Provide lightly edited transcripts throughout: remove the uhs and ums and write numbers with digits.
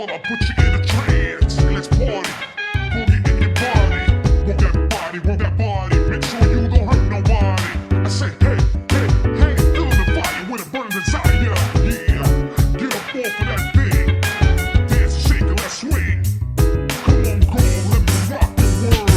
while I put you in a trance. Let's party, boogie in your body. Work that body, work that body. Make sure you don't hurt nobody. I say, hey, hey, hey, feeling the fire with a burning desire. Yeah, get up off of that thing. Dance and shake and let's swing. Come on, go, let me rock the world.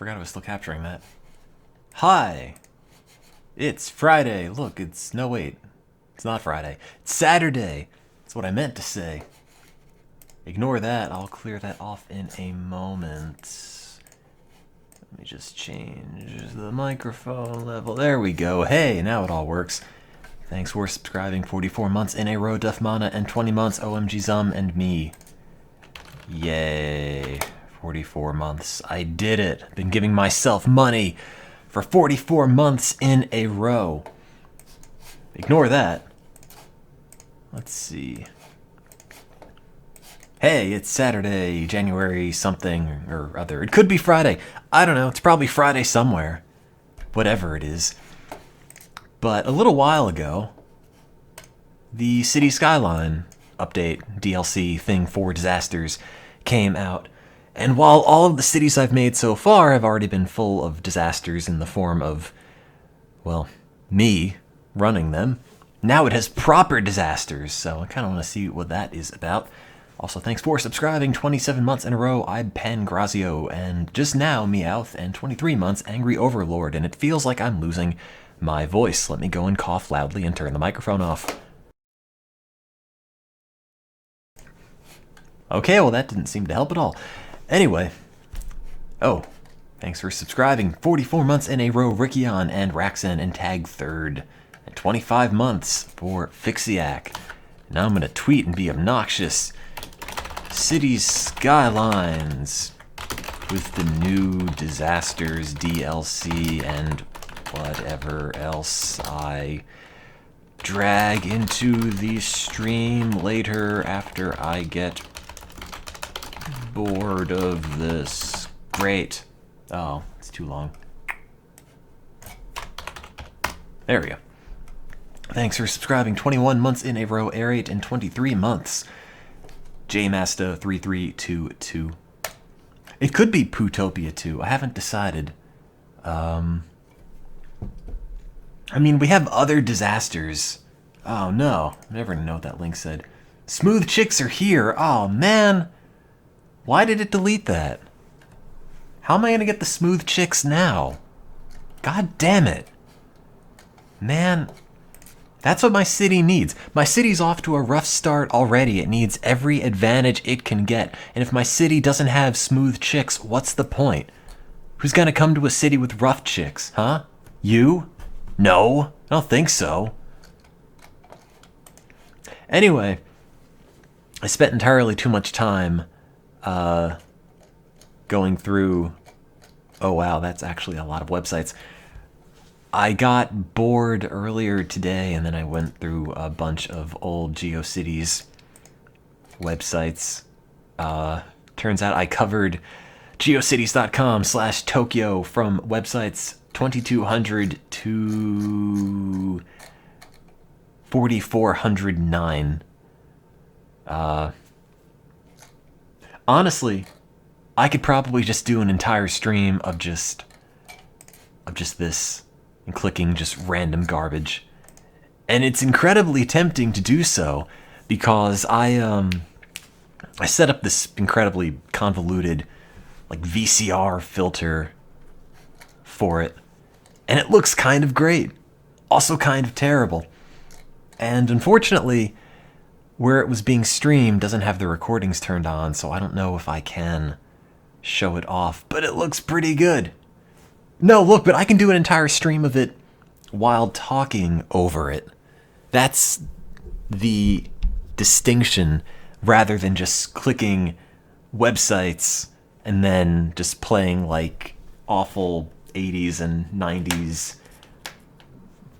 forgot I was still capturing that. Hi! It's Friday. Look, it's... No, wait. It's not Friday. It's Saturday. That's what I meant to say. Ignore that. I'll clear that off in a moment. Let me just change the microphone level. There we go. Hey, now it all works. Thanks for subscribing 44 months in a row, Duff Mana, and 20 months, OMG Zum and me. Yay. 44 months. I did it. Been giving myself money for 44 months in a row. Ignore that. Let's see. Hey, it's Saturday, January something or other. It could be Friday. I don't know. It's probably Friday somewhere. Whatever it is. But a little while ago, the City Skyline update, DLC thing for disasters, came out. And while all of the cities I've made so far have already been full of disasters in the form of, well, me running them, now it has proper disasters, so I kind of want to see what that is about. Also, thanks for subscribing 27 months in a row, I'm Pangrazio, and just now, Meowth, and 23 months, Angry Overlord, and it feels like I'm losing my voice. Let me go and cough loudly and turn the microphone off. Okay, well that didn't seem to help at all. Anyway, oh, thanks for subscribing 44 months in a row, Rickion and Raxen and Tag Third, and 25 months for Fixiac. Now I'm gonna tweet and be obnoxious. Cities Skylines with the new disasters DLC and whatever else I drag into the stream later after I get bored of this. Great. Oh, it's too long. There we go. Thanks for subscribing 21 months in a row, Aerate, and 23 months. JMasta3322. It could be Pootopia 2. I haven't decided. I mean, we have other disasters. Oh no, I'm never gonna know what that link said. Smooth chicks are here. Oh man. Why did it delete that? How am I gonna get the smooth chicks now? God damn it. Man, that's what my city needs. My city's off to a rough start already. It needs every advantage it can get. And if my city doesn't have smooth chicks, what's the point? Who's gonna come to a city with rough chicks, huh? You? No, I don't think so. Anyway, I spent entirely too much time going through... Oh wow, that's actually a lot of websites. I got bored earlier today, and then I went through a bunch of old GeoCities websites. Turns out I covered geocities.com/Tokyo from websites 2200 to 4409. Honestly, I could probably just do an entire stream of just this and clicking just random garbage. And it's incredibly tempting to do so because I set up this incredibly convoluted like VCR filter for it, and it looks kind of great, also kind of terrible. And unfortunately, where it was being streamed doesn't have the recordings turned on, so I don't know if I can show it off, but it looks pretty good. No, look, but I can do an entire stream of it while talking over it. That's the distinction, rather than just clicking websites and then just playing like awful 80s and 90s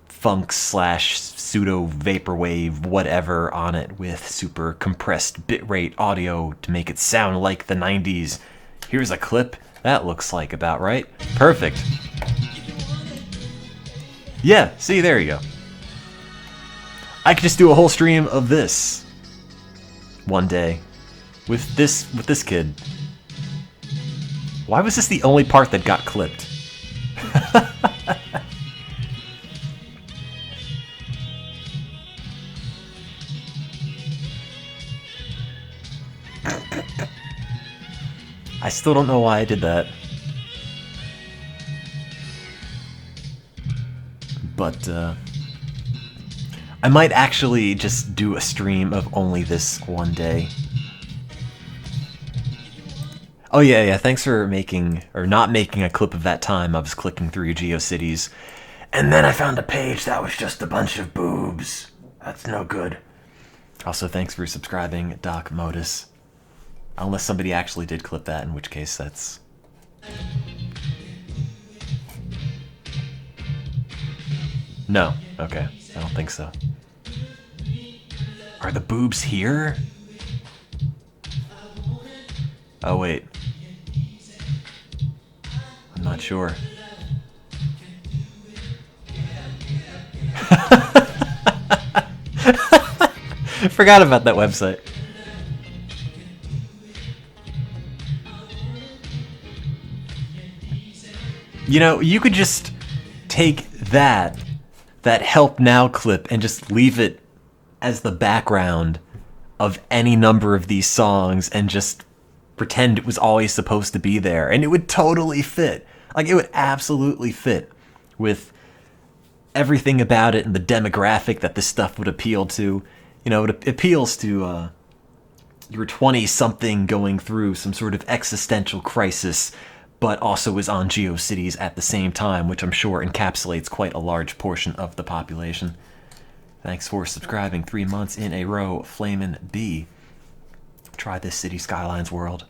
funk / pseudo vaporwave whatever on it with super compressed bitrate audio to make it sound like the 90s. Here's a clip. That looks like about right. Perfect. Yeah, see, there you go. I could just do a whole stream of this one day with this kid. Why was this the only part that got clipped? I still don't know why I did that. But I might actually just do a stream of only this one day. Oh yeah, thanks for making, or not making, a clip of that time I was clicking through GeoCities, and then I found a page that was just a bunch of boobs. That's no good. Also, thanks for subscribing, Doc Modus. Unless somebody actually did clip that, in which case that's... No, okay, I don't think so. Are the boobs here? Oh wait. I'm not sure. Forgot about that website. You know, you could just take that Help Now clip and just leave it as the background of any number of these songs and just pretend it was always supposed to be there, and it would totally fit. Like, it would absolutely fit with everything about it and the demographic that this stuff would appeal to. You know, it appeals to your 20-something going through some sort of existential crisis, but also is on GeoCities at the same time, which I'm sure encapsulates quite a large portion of the population. Thanks for subscribing 3 months in a row, Flamin' B. Try this City Skylines world.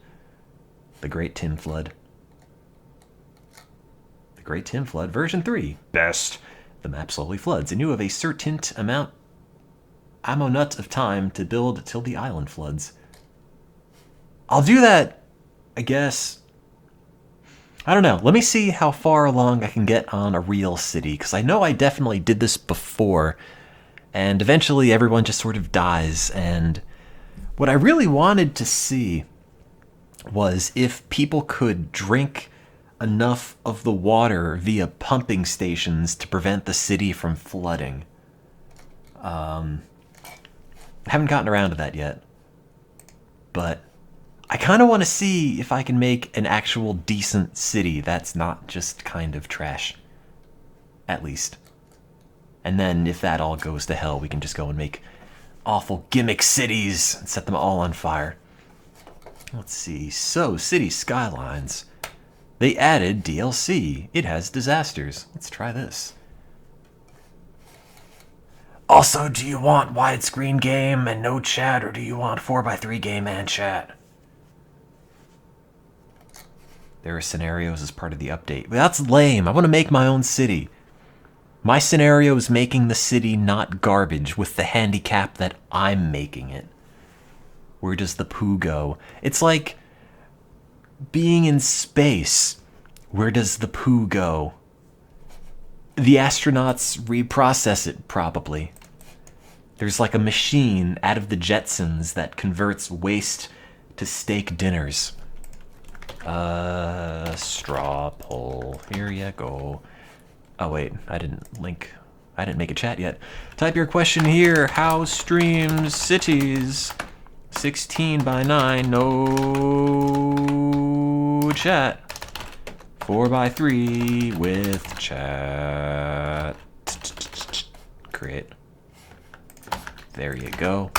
The Great Tin Flood. The Great Tin Flood, version 3. Best. The map slowly floods, and you have a certain amount of time to build till the island floods. I'll do that, I guess. I don't know. Let me see how far along I can get on a real city, because I know I definitely did this before, and eventually everyone just sort of dies, and what I really wanted to see was if people could drink enough of the water via pumping stations to prevent the city from flooding. I haven't gotten around to that yet, but I kind of want to see if I can make an actual decent city that's not just kind of trash, at least. And then if that all goes to hell, we can just go and make awful gimmick cities and set them all on fire. Let's see. So, City Skylines. They added DLC. It has disasters. Let's try this. Also, do you want widescreen game and no chat, or do you want 4x3 game and chat? There are scenarios as part of the update. But that's lame. I want to make my own city. My scenario is making the city not garbage, with the handicap that I'm making it. Where does the poo go? It's like being in space. Where does the poo go? The astronauts reprocess it, probably. There's like a machine out of the Jetsons that converts waste to steak dinners. Straw poll. Here you go. Oh wait, I didn't make a chat yet. Type your question here. How streams cities? 16:9, no chat. 4x3 with chat. Create. There you go.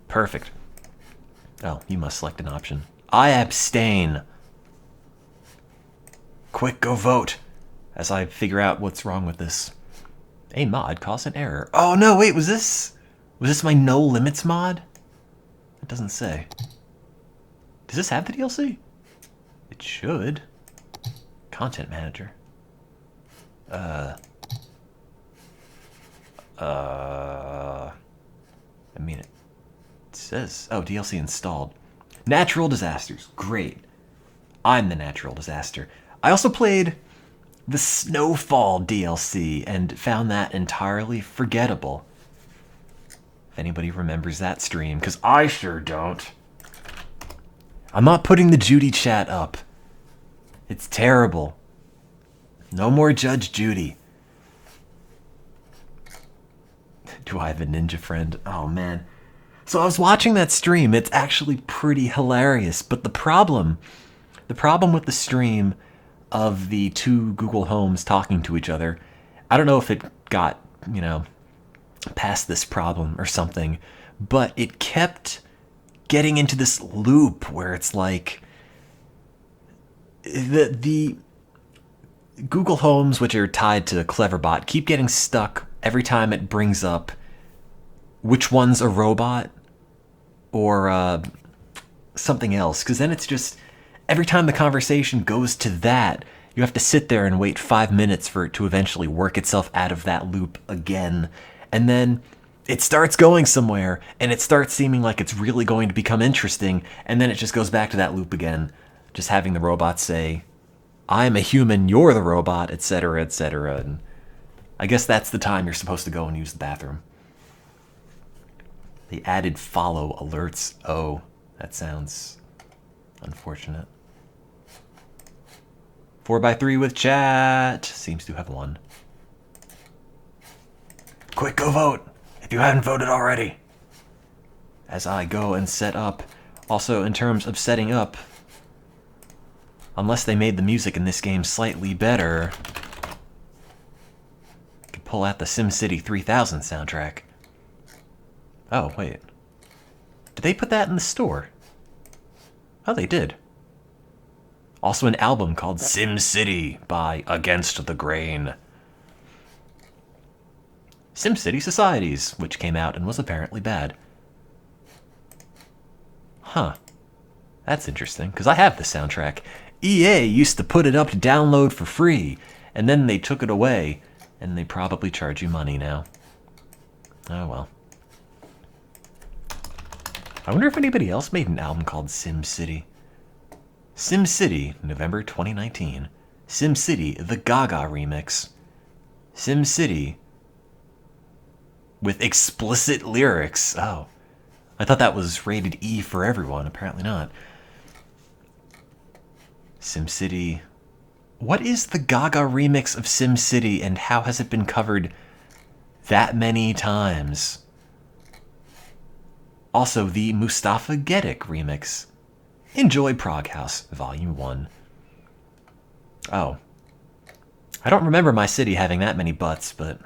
Perfect. Oh, you must select an option. I abstain. Quick, go vote as I figure out what's wrong with this. A mod caused an error. Oh no, wait, was this my no limits mod? It doesn't say. Does this have the DLC? It should. Content manager. I mean, it says, oh, DLC installed. Natural disasters. Great. I'm the natural disaster. I also played the Snowfall DLC and found that entirely forgettable. If anybody remembers that stream, because I sure don't. I'm not putting the Judy chat up. It's terrible. No more Judge Judy. Do I have a ninja friend? Oh man. So I was watching that stream. It's actually pretty hilarious. But the problem with the stream of the two Google Homes talking to each other, I don't know if it got, past this problem or something, but it kept getting into this loop where it's like the Google Homes, which are tied to Cleverbot, keep getting stuck every time it brings up which one's a robot or something else. Because then it's just, every time the conversation goes to that, you have to sit there and wait 5 minutes for it to eventually work itself out of that loop again. And then it starts going somewhere, and it starts seeming like it's really going to become interesting, and then it just goes back to that loop again, just having the robot say, I'm a human, you're the robot, etc., etc. And I guess that's the time you're supposed to go and use the bathroom. They added follow alerts. Oh, that sounds unfortunate. 4x3 with chat seems to have won. Quick, go vote if you haven't voted already. As I go and set up. Also, in terms of setting up, unless they made the music in this game slightly better, I could pull out the SimCity 3000 soundtrack. Oh, wait. Did they put that in the store? Oh, they did. Also an album called SimCity by Against the Grain. SimCity Societies, which came out and was apparently bad. Huh. That's interesting, because I have the soundtrack. EA used to put it up to download for free, and then they took it away, and they probably charge you money now. Oh well. I wonder if anybody else made an album called SimCity. SimCity, November 2019. SimCity, the Gaga remix. SimCity with explicit lyrics. Oh, I thought that was rated E for everyone. Apparently not. SimCity. What is the Gaga remix of SimCity, and how has it been covered that many times? Also, the Mustafa Gedik remix. Enjoy Prague House, Volume 1. Oh. I don't remember my city having that many butts, but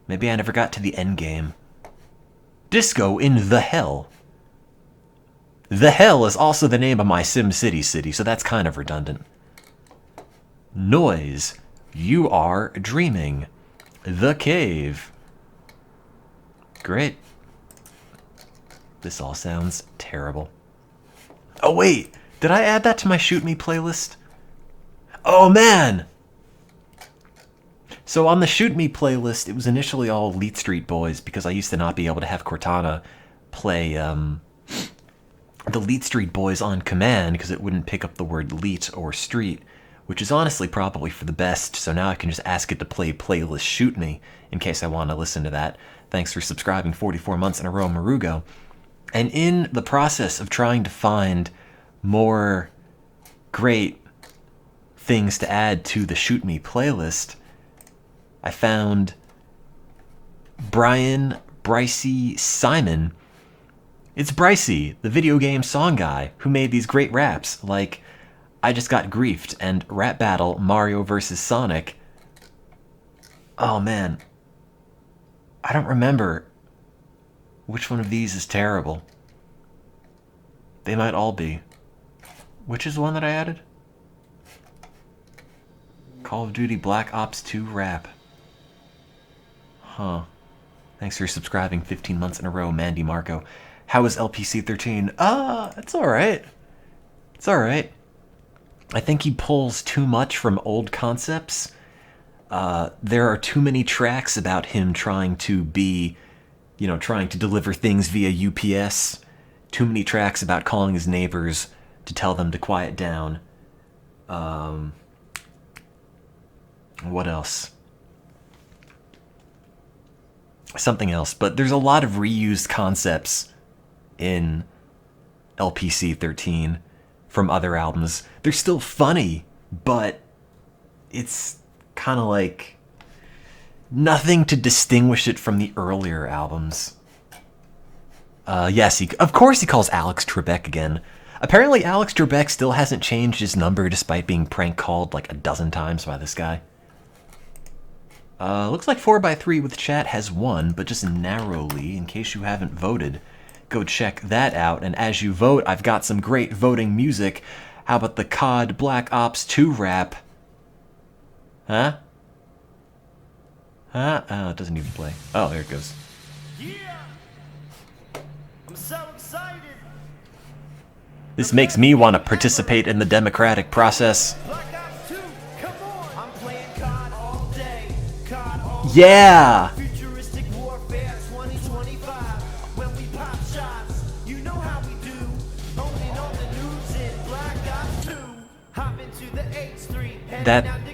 maybe I never got to the end game. Disco in the Hell. The Hell is also the name of my SimCity city, so that's kind of redundant. Noise. You are dreaming. The Cave. Great. This all sounds terrible. Oh wait, did I add that to my Shoot Me playlist? Oh man! So on the Shoot Me playlist, it was initially all Leet Street Boys, because I used to not be able to have Cortana play the Leet Street Boys on command, because it wouldn't pick up the word Leet or Street, which is honestly probably for the best, so now I can just ask it to play playlist Shoot Me, in case I want to listen to that. Thanks for subscribing 44 months in a row, Marugo. And in the process of trying to find more great things to add to the Shoot Me playlist, I found Brycey Simon. It's Brycey, the video game song guy, who made these great raps like I Just Got Griefed and Rap Battle Mario vs. Sonic. Oh man, I don't remember which one of these is terrible. They might all be. Which is the one that I added? Call of Duty Black Ops 2 rap. Huh. Thanks for subscribing 15 months in a row, Mandy Marco. How is LPC 13? It's alright. It's alright. I think he pulls too much from old concepts. There are too many tracks about him trying to be, trying to deliver things via UPS. Too many tracks about calling his neighbors to tell them to quiet down. What else? Something else, but there's a lot of reused concepts in LPC 13 from other albums. They're still funny, but it's kind of like nothing to distinguish it from the earlier albums. Yes, of course he calls Alex Trebek again. Apparently Alex Trebek still hasn't changed his number despite being prank called like a dozen times by this guy. Looks like 4x3 with chat has won, but just narrowly, in case you haven't voted. Go check that out, and as you vote, I've got some great voting music. How about the COD Black Ops 2 rap? Huh? Huh? Oh, it doesn't even play. Oh, there it goes. Yeah! I'm so excited! This makes me want to participate in the democratic process. Black Ops 2, come on! I'm playing COD all day. COD all Yeah! Futuristic warfare 2025. When we pop shots, you know how we do. Only on the news in Black Ops 2. Hop into the H3.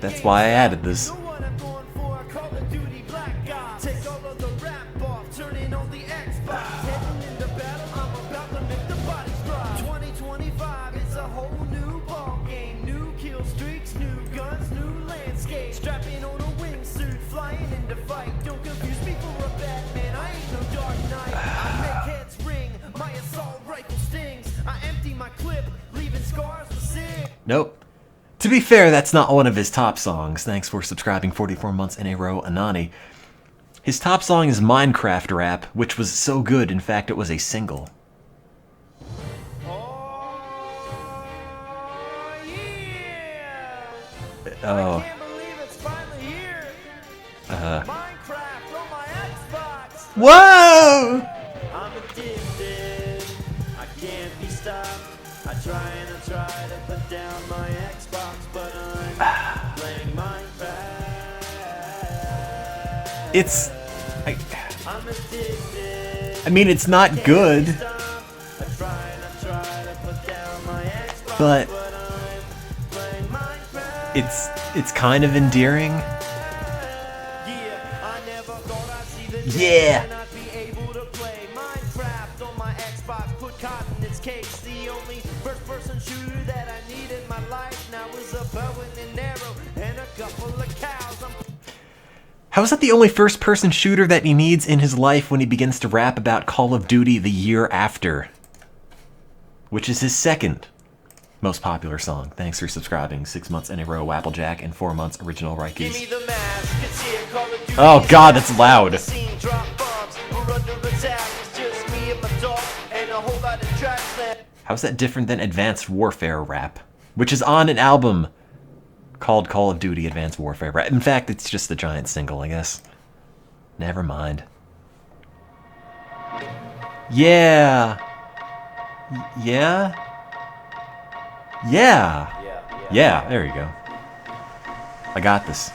That's why I added this. Know what I'm going for? Call of Duty Black Ops. Take all of the rap off, turning on the Xbox. Heading into battle, I'm about to make the bodies drop. 2025 is a whole new ball game. New kill streaks, new guns, new landscape. Strapping on a wingsuit, flying into fight. Don't confuse me for a Batman, I ain't no Dark Knight. I make heads ring, my assault rifle stings. I empty my clip, leaving scars with sig. Nope. To be fair, that's not one of his top songs. Thanks for subscribing 44 months in a row, Anani. His top song is Minecraft Rap, which was so good, in fact, it was a single. Oh, yeah! Oh. I can't believe it's finally here. Minecraft on my Xbox. Whoa! I'm addicted. I can't be stopped. I try to put down my Xbox, but I'm playing Minecraft. It's... I'm addicted. I mean, it's not good, I try to put down my Xbox, but I'm playing Minecraft. it's kind of endearing. Yeah, I never thought I'd see the Yeah. day and I'd be able to play Minecraft on my Xbox. Put cotton in its case. The only first-person shooter that I need in my life now is a bow and an arrow and a couple of cows. How is that the only first-person shooter that he needs in his life when he begins to rap about Call of Duty the year after? Which is his second most popular song. Thanks for subscribing. 6 months in a row, Applejack, and 4 months original Give me Rikers. the mask. It's here, Call of Duty. Oh god, that's loud. Scene, drop bombs. We're under attack. It's just me and my dog and a whole lot of tracks left. How's that different than Advanced Warfare Rap, which is on an album called Call of Duty Advanced Warfare Rap? In fact, it's just the giant single, I guess. Never mind. Yeah. Yeah? Yeah. Yeah, there you go. I got this.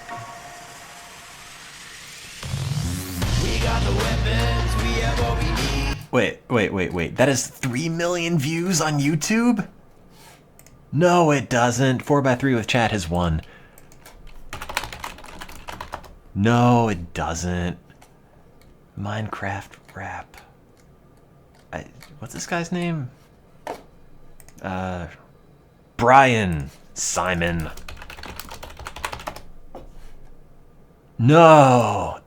We got the weapons. We have what we need. Wait. That has 3 million views on YouTube? No, it doesn't. 4x3 with chat has won. No, it doesn't. Minecraft Rap. What's this guy's name? Brian Simon. No.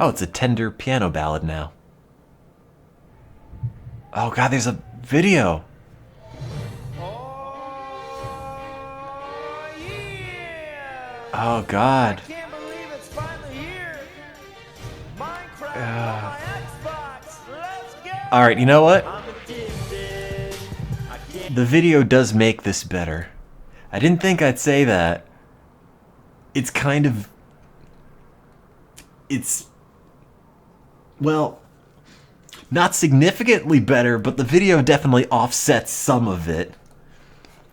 Oh, it's a tender piano ballad now. Oh god, there's a video. Oh god. Can't believe it's finally here. Minecraft on my Xbox. Let's go. Alright, you know what? I'm addicted. I can't. The video does make this better. I didn't think I'd say that. It's kind of... It's... Well... Not significantly better, but the video definitely offsets some of it.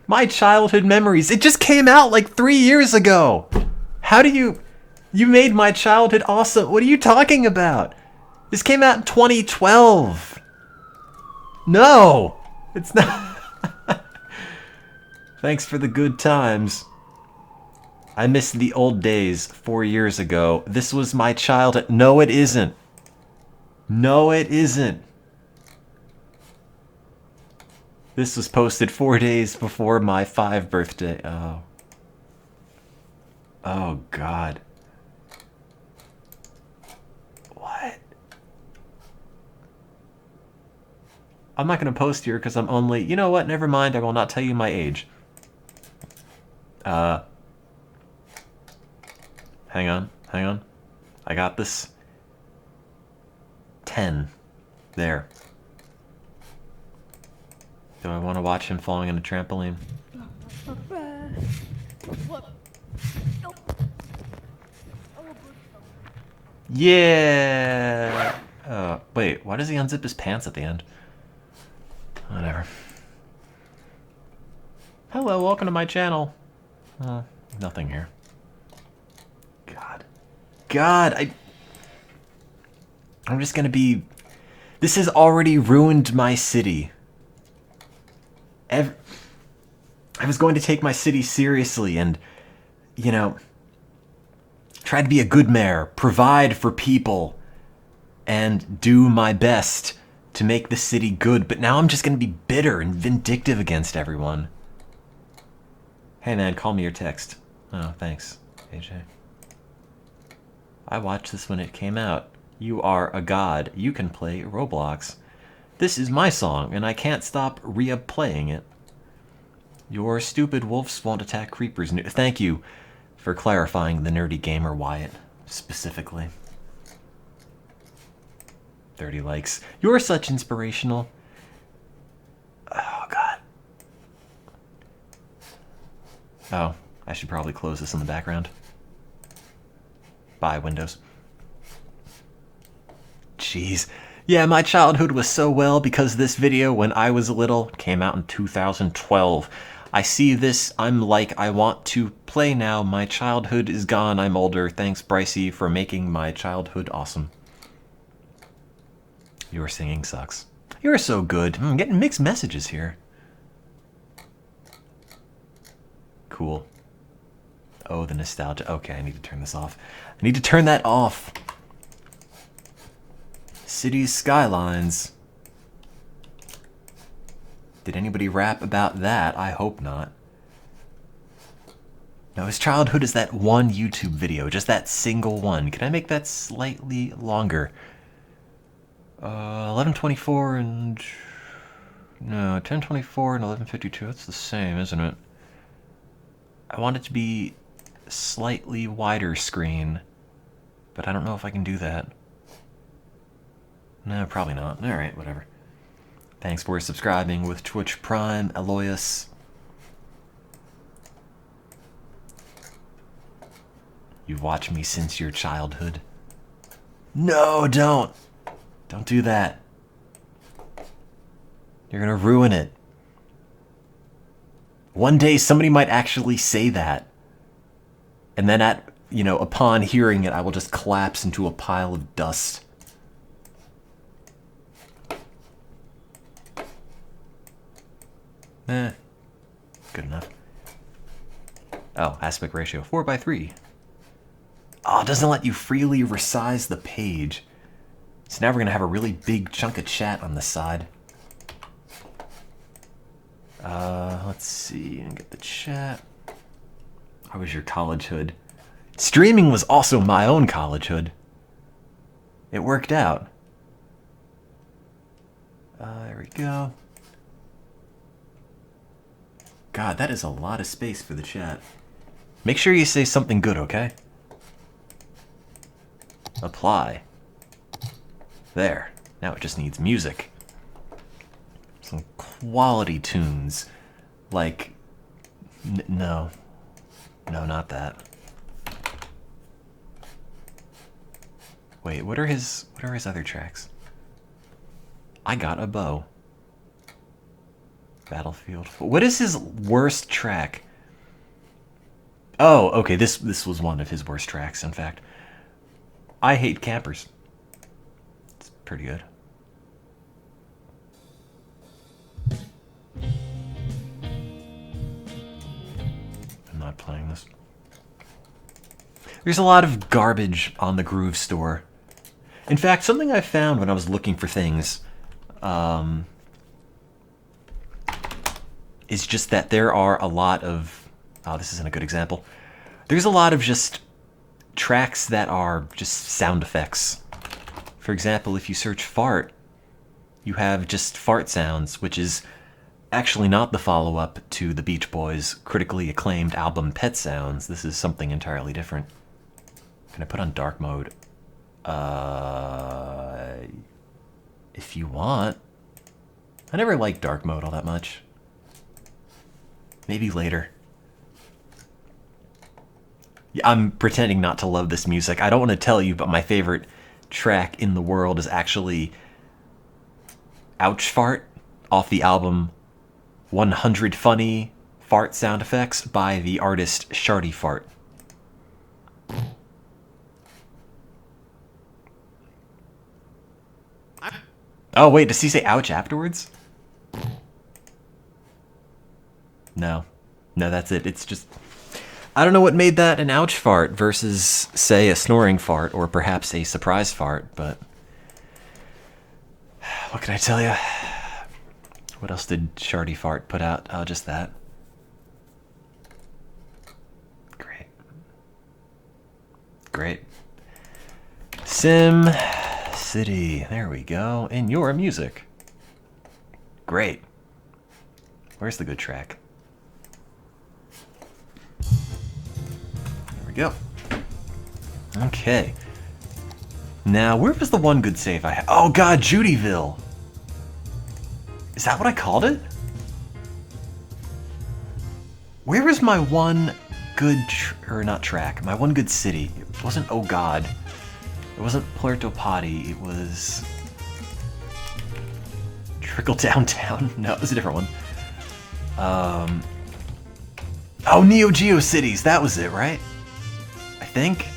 My childhood memories. It just came out like 3 years ago. How do you... You made my childhood awesome. What are you talking about? This came out in 2012. No. It's not... Thanks for the good times. I miss the old days 4 years ago. This was my childhood. No, it isn't. No, it isn't. This was posted 4 days before my 5th birthday. Oh. Oh, God. What? I'm not going to post here because I'm only... You know what? Never mind. I will not tell you my age. Hang on. I got this. 10. There. Do I want to watch him falling in a trampoline? Yeah! Wait, why does he unzip his pants at the end? Whatever. Hello, welcome to my channel. Nothing here. God, I'm just gonna be... This has already ruined my city. I was going to take my city seriously and, you know, try to be a good mayor, provide for people, and do my best to make the city good. But now I'm just gonna be bitter and vindictive against everyone. Hey man, call me your text. Oh, thanks, AJ. I watched this when it came out. You are a god. You can play Roblox. This is my song, and I can't stop playing it. Your stupid wolves won't attack creepers. Thank you for clarifying the nerdy gamer, Wyatt, specifically. 30 likes. You're such inspirational. Oh, God. Oh, I should probably close this in the background. Bye, Windows. Jeez. Yeah, my childhood was so well because this video, when I was little, came out in 2012. I see this, I'm like, I want to play now. My childhood is gone, I'm older. Thanks, Brycey, for making my childhood awesome. Your singing sucks. You're so good. I'm getting mixed messages here. Cool. Oh, the nostalgia. Okay, I need to turn this off. I need to turn that off. Cities skylines. Did anybody rap about that? I hope not. No, his childhood is that one YouTube video, just that single one. Can I make that slightly longer? 1124 and... No, 1024 and 1152, that's the same, isn't it? I want it to be slightly wider screen, but I don't know if I can do that. No, probably not. Alright, whatever. Thanks for subscribing with Twitch Prime, Aloyus. You've watched me since your childhood. No, don't! Don't do that. You're gonna ruin it. One day somebody might actually say that. And then upon hearing it, I will just collapse into a pile of dust. Good enough. Oh, aspect ratio 4:3. Oh, it doesn't let you freely resize the page. So now we're gonna have a really big chunk of chat on the side. Let's see, and get the chat. How was your collegehood? Streaming was also my own collegehood. It worked out. There we go. God, that is a lot of space for the chat. Make sure you say something good, okay? Apply. There. Now it just needs music. Some quality tunes. Like... No. No, not that. Wait, what are his other tracks? I Got a Bow. Battlefield. What is his worst track? Oh, okay, this was one of his worst tracks, in fact. I Hate Campers. It's pretty good. I'm not playing this. There's a lot of garbage on the Groove Store. In fact, something I found when I was looking for things, is just that there are a lot of... Oh, this isn't a good example. There's a lot of just tracks that are just sound effects. For example, if you search fart, you have just fart sounds, which is Actually not the follow-up to the Beach Boys' critically acclaimed album Pet Sounds. This is something entirely different. Can I put on dark mode? If you want. I never liked dark mode all that much. Maybe later. Yeah, I'm pretending not to love this music. I don't want to tell you, but my favorite track in the world is actually Ouch Fart off the album 100 Funny Fart Sound Effects by the artist Shardy Fart. Oh wait, does he say ouch afterwards? No. No, that's it. It's just... I don't know what made that an ouch fart versus, say, a snoring fart or perhaps a surprise fart, but... What can I tell you? What else did Shardy Fart put out? Oh, just that. Great. Great. Sim City. There we go. In your music. Great. Where's the good track? There we go. Okay. Now, where was the one good save I had? Oh god, Judyville! Is that what I called it? Where was my one good, or not track, my one good city? It wasn't Oh God. It wasn't Puerto Potty, it was... Trickle Downtown? No, it was a different one. Oh, Neo Geo Cities, that was it, right? I think?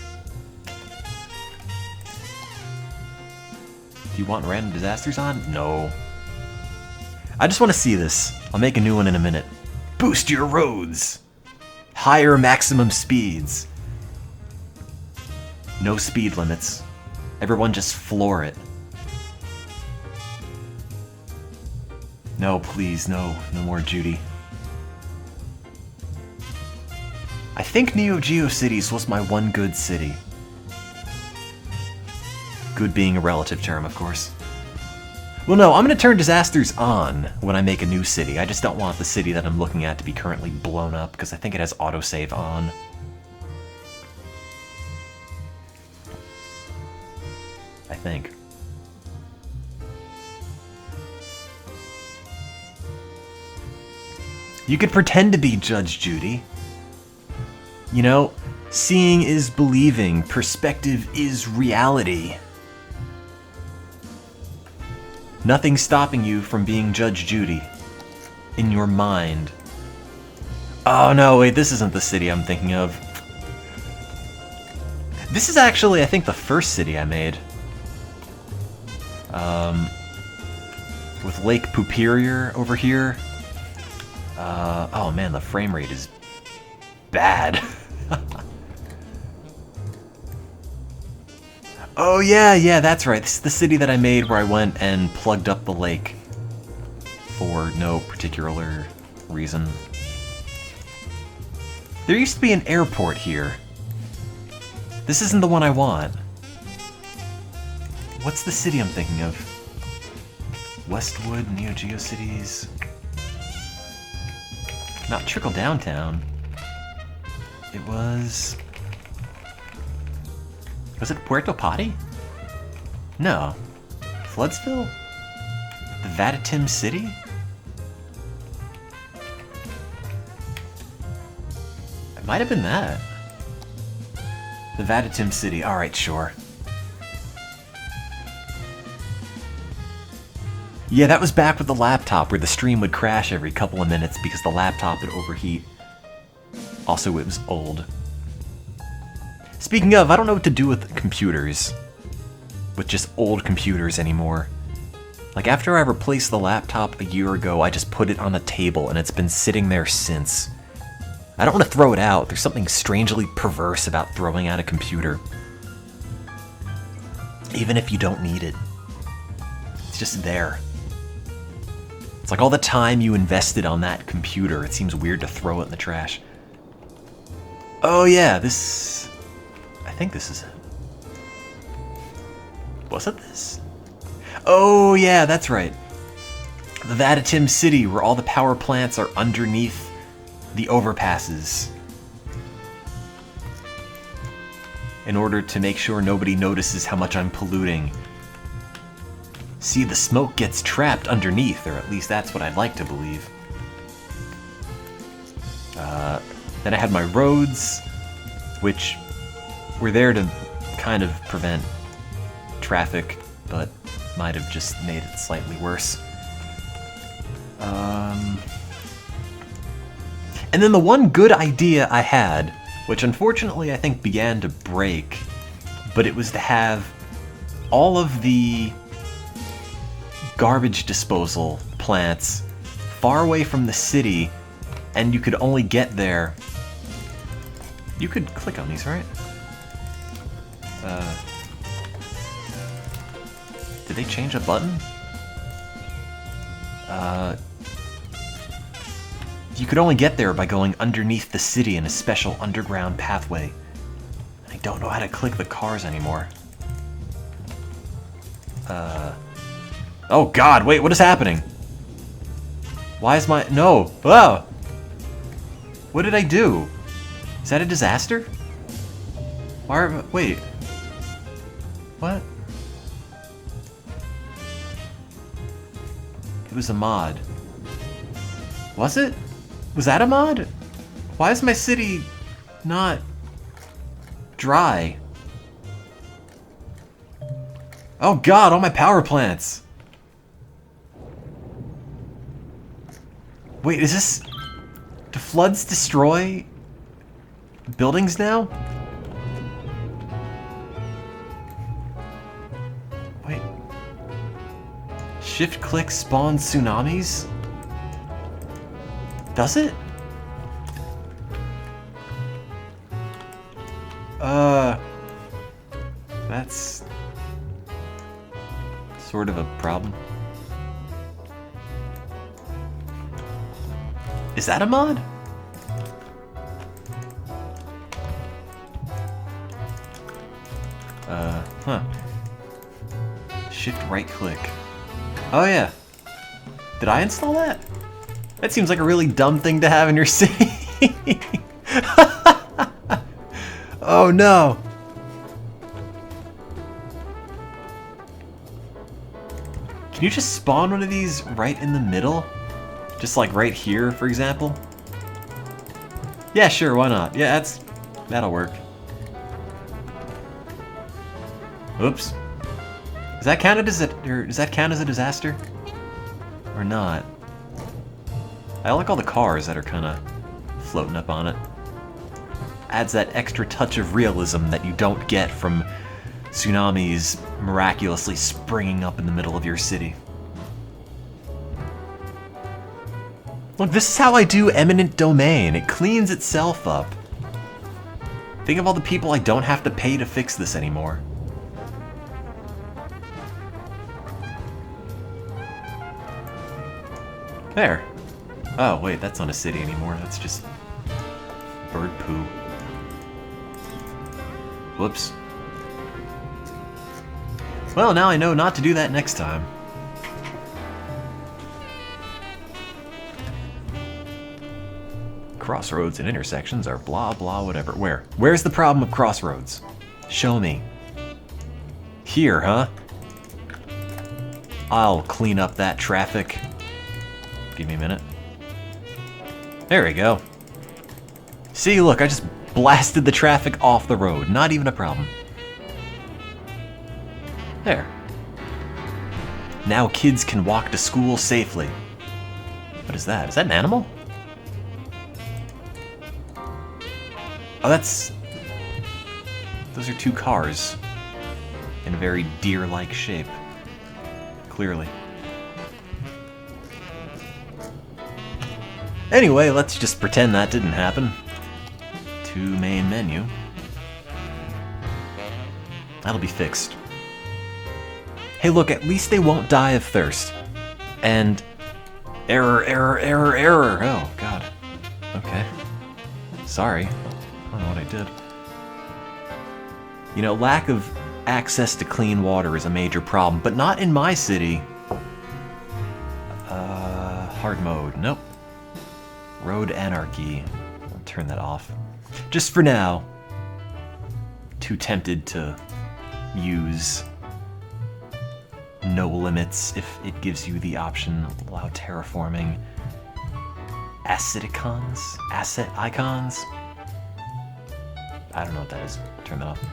Do you want random disasters on? No. I just want to see this. I'll make a new one in a minute. Boost your roads! Higher maximum speeds. No speed limits. Everyone just floor it. No, please, no. No more Judy. I think Neo Geo Cities was my one good city. Good being a relative term, of course. Well, no, I'm going to turn disasters on when I make a new city. I just don't want the city that I'm looking at to be currently blown up, because I think it has autosave on. I think. You could pretend to be Judge Judy. You know, seeing is believing, perspective is reality. Nothing's stopping you from being Judge Judy. In your mind. Oh no, wait, this isn't the city I'm thinking of. This is actually, I think, the first city I made. With Lake Puperior over here. Oh man, the frame rate is bad. Oh yeah, that's right. This is the city that I made where I went and plugged up the lake. For no particular reason. There used to be an airport here. This isn't the one I want. What's the city I'm thinking of? Westwood, Neo Geo Cities. Not Trickle Downtown. It was... Was it Puerto Potty? No. Floodsville? The Vatitim City? It might have been that. The Vatitim City. Alright, sure. Yeah, that was back with the laptop where the stream would crash every couple of minutes because the laptop would overheat. Also, it was old. Speaking of, I don't know what to do with computers. With just old computers anymore. Like, after I replaced the laptop a year ago, I just put it on a table and it's been sitting there since. I don't want to throw it out. There's something strangely perverse about throwing out a computer. Even if you don't need it. It's just there. It's like all the time you invested on that computer, it seems weird to throw it in the trash. Oh yeah, this... I think this is it. Was it this? Oh yeah, that's right. the Vatitim city where all the power plants are underneath the overpasses. In order to make sure nobody notices how much I'm polluting. See, the smoke gets trapped underneath, or at least that's what I'd like to believe. Then I had my roads, which were there to kind of prevent traffic, but might have just made it slightly worse. And then the one good idea I had, which unfortunately I think began to break, but it was to have all of the garbage disposal plants far away from the city, and you could only get there. You could click on these, right? Did they change a button? You could only get there by going underneath the city in a special underground pathway. I don't know how to click the cars anymore. Oh god, wait, what is happening? Why is my... No! Oh! What did I do? Is that a disaster? Why are... Wait. What? It was a mod. Was it? Was that a mod? Why is my city not dry? Oh god, all my power plants! Wait, is this... Do floods destroy buildings now? Wait. Shift click spawns tsunamis? Does it? That's sort of a problem. Is that a mod? Huh. Shift right click. Oh yeah. Did I install that? That seems like a really dumb thing to have in your city. Oh no. Can you just spawn one of these right in the middle? Just like right here, for example? Yeah, sure, why not? Yeah, that'll work. Oops. Does that count as a disaster? Or not? I like all the cars that are kind of floating up on it. Adds that extra touch of realism that you don't get from tsunamis miraculously springing up in the middle of your city. Look, this is how I do eminent domain. It cleans itself up. Think of all the people I don't have to pay to fix this anymore. There. Oh, wait, that's not a city anymore. That's just bird poo. Whoops. Well, now I know not to do that next time. Crossroads and intersections are blah blah whatever. Where? Where's the problem of crossroads? Show me. Here, huh? I'll clean up that traffic. Give me a minute. There we go. See, look, I just blasted the traffic off the road. Not even a problem. There. Now kids can walk to school safely. What is that? Is that an animal? Oh, that's... Those are two cars. In a very deer-like shape. Clearly. Anyway, let's just pretend that didn't happen. To main menu. That'll be fixed. Hey look, at least they won't die of thirst. And... Error, error, error, error! Oh, God. Okay. Sorry. I don't know what I did. You know, lack of access to clean water is a major problem, but not in my city. Hard mode. Nope. Road anarchy. I'll turn that off. Just for now. Too tempted to use no limits if it gives you the option. Allow terraforming. Asset icons? I don't know what that is. Turn that off.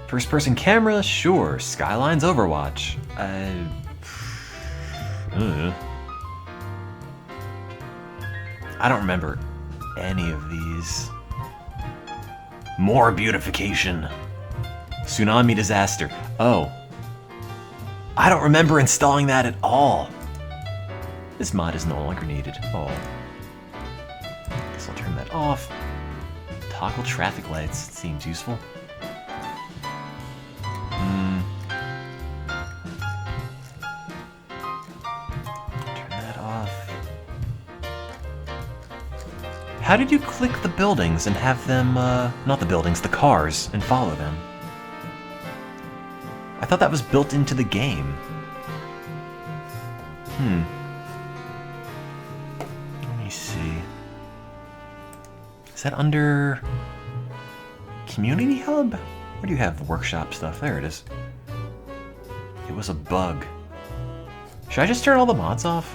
First person camera? Sure. Skylines Overwatch. I don't remember any of these. More beautification. Tsunami disaster. Oh. I don't remember installing that at all. This mod is no longer needed. Oh. Guess I'll turn that off. Toggle traffic lights. Seems useful. Turn that off. How did you click the buildings and have them, not the buildings, the cars, and follow them? I thought that was built into the game. Let me see. Is that under Community Hub? Where do you have workshop stuff? There it is. It was a bug. Should I just turn all the mods off?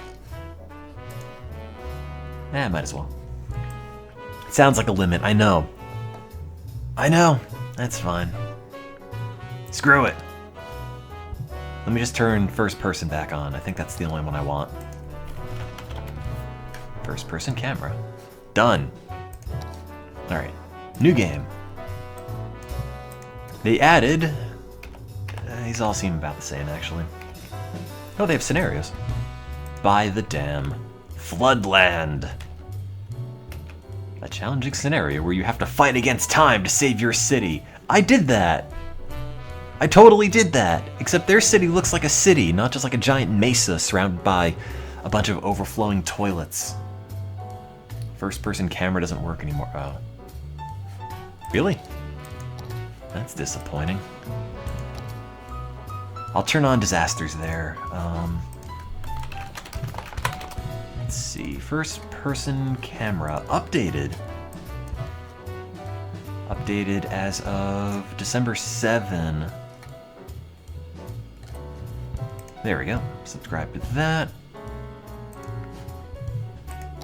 Might as well. It sounds like a limit, I know. I know, that's fine. Screw it. Let me just turn first person back on. I think that's the only one I want. First person camera. Done. Alright, new game. They added... these all seem about the same, actually. Oh, they have scenarios. By the Dam. Floodland. A challenging scenario where you have to fight against time to save your city. I did that! I totally did that! Except their city looks like a city, not just like a giant mesa surrounded by a bunch of overflowing toilets. First-person camera doesn't work anymore. Oh. Really? That's disappointing. I'll turn on disasters there. Let's see. First-person camera updated. Updated as of December 7. There we go. Subscribe to that.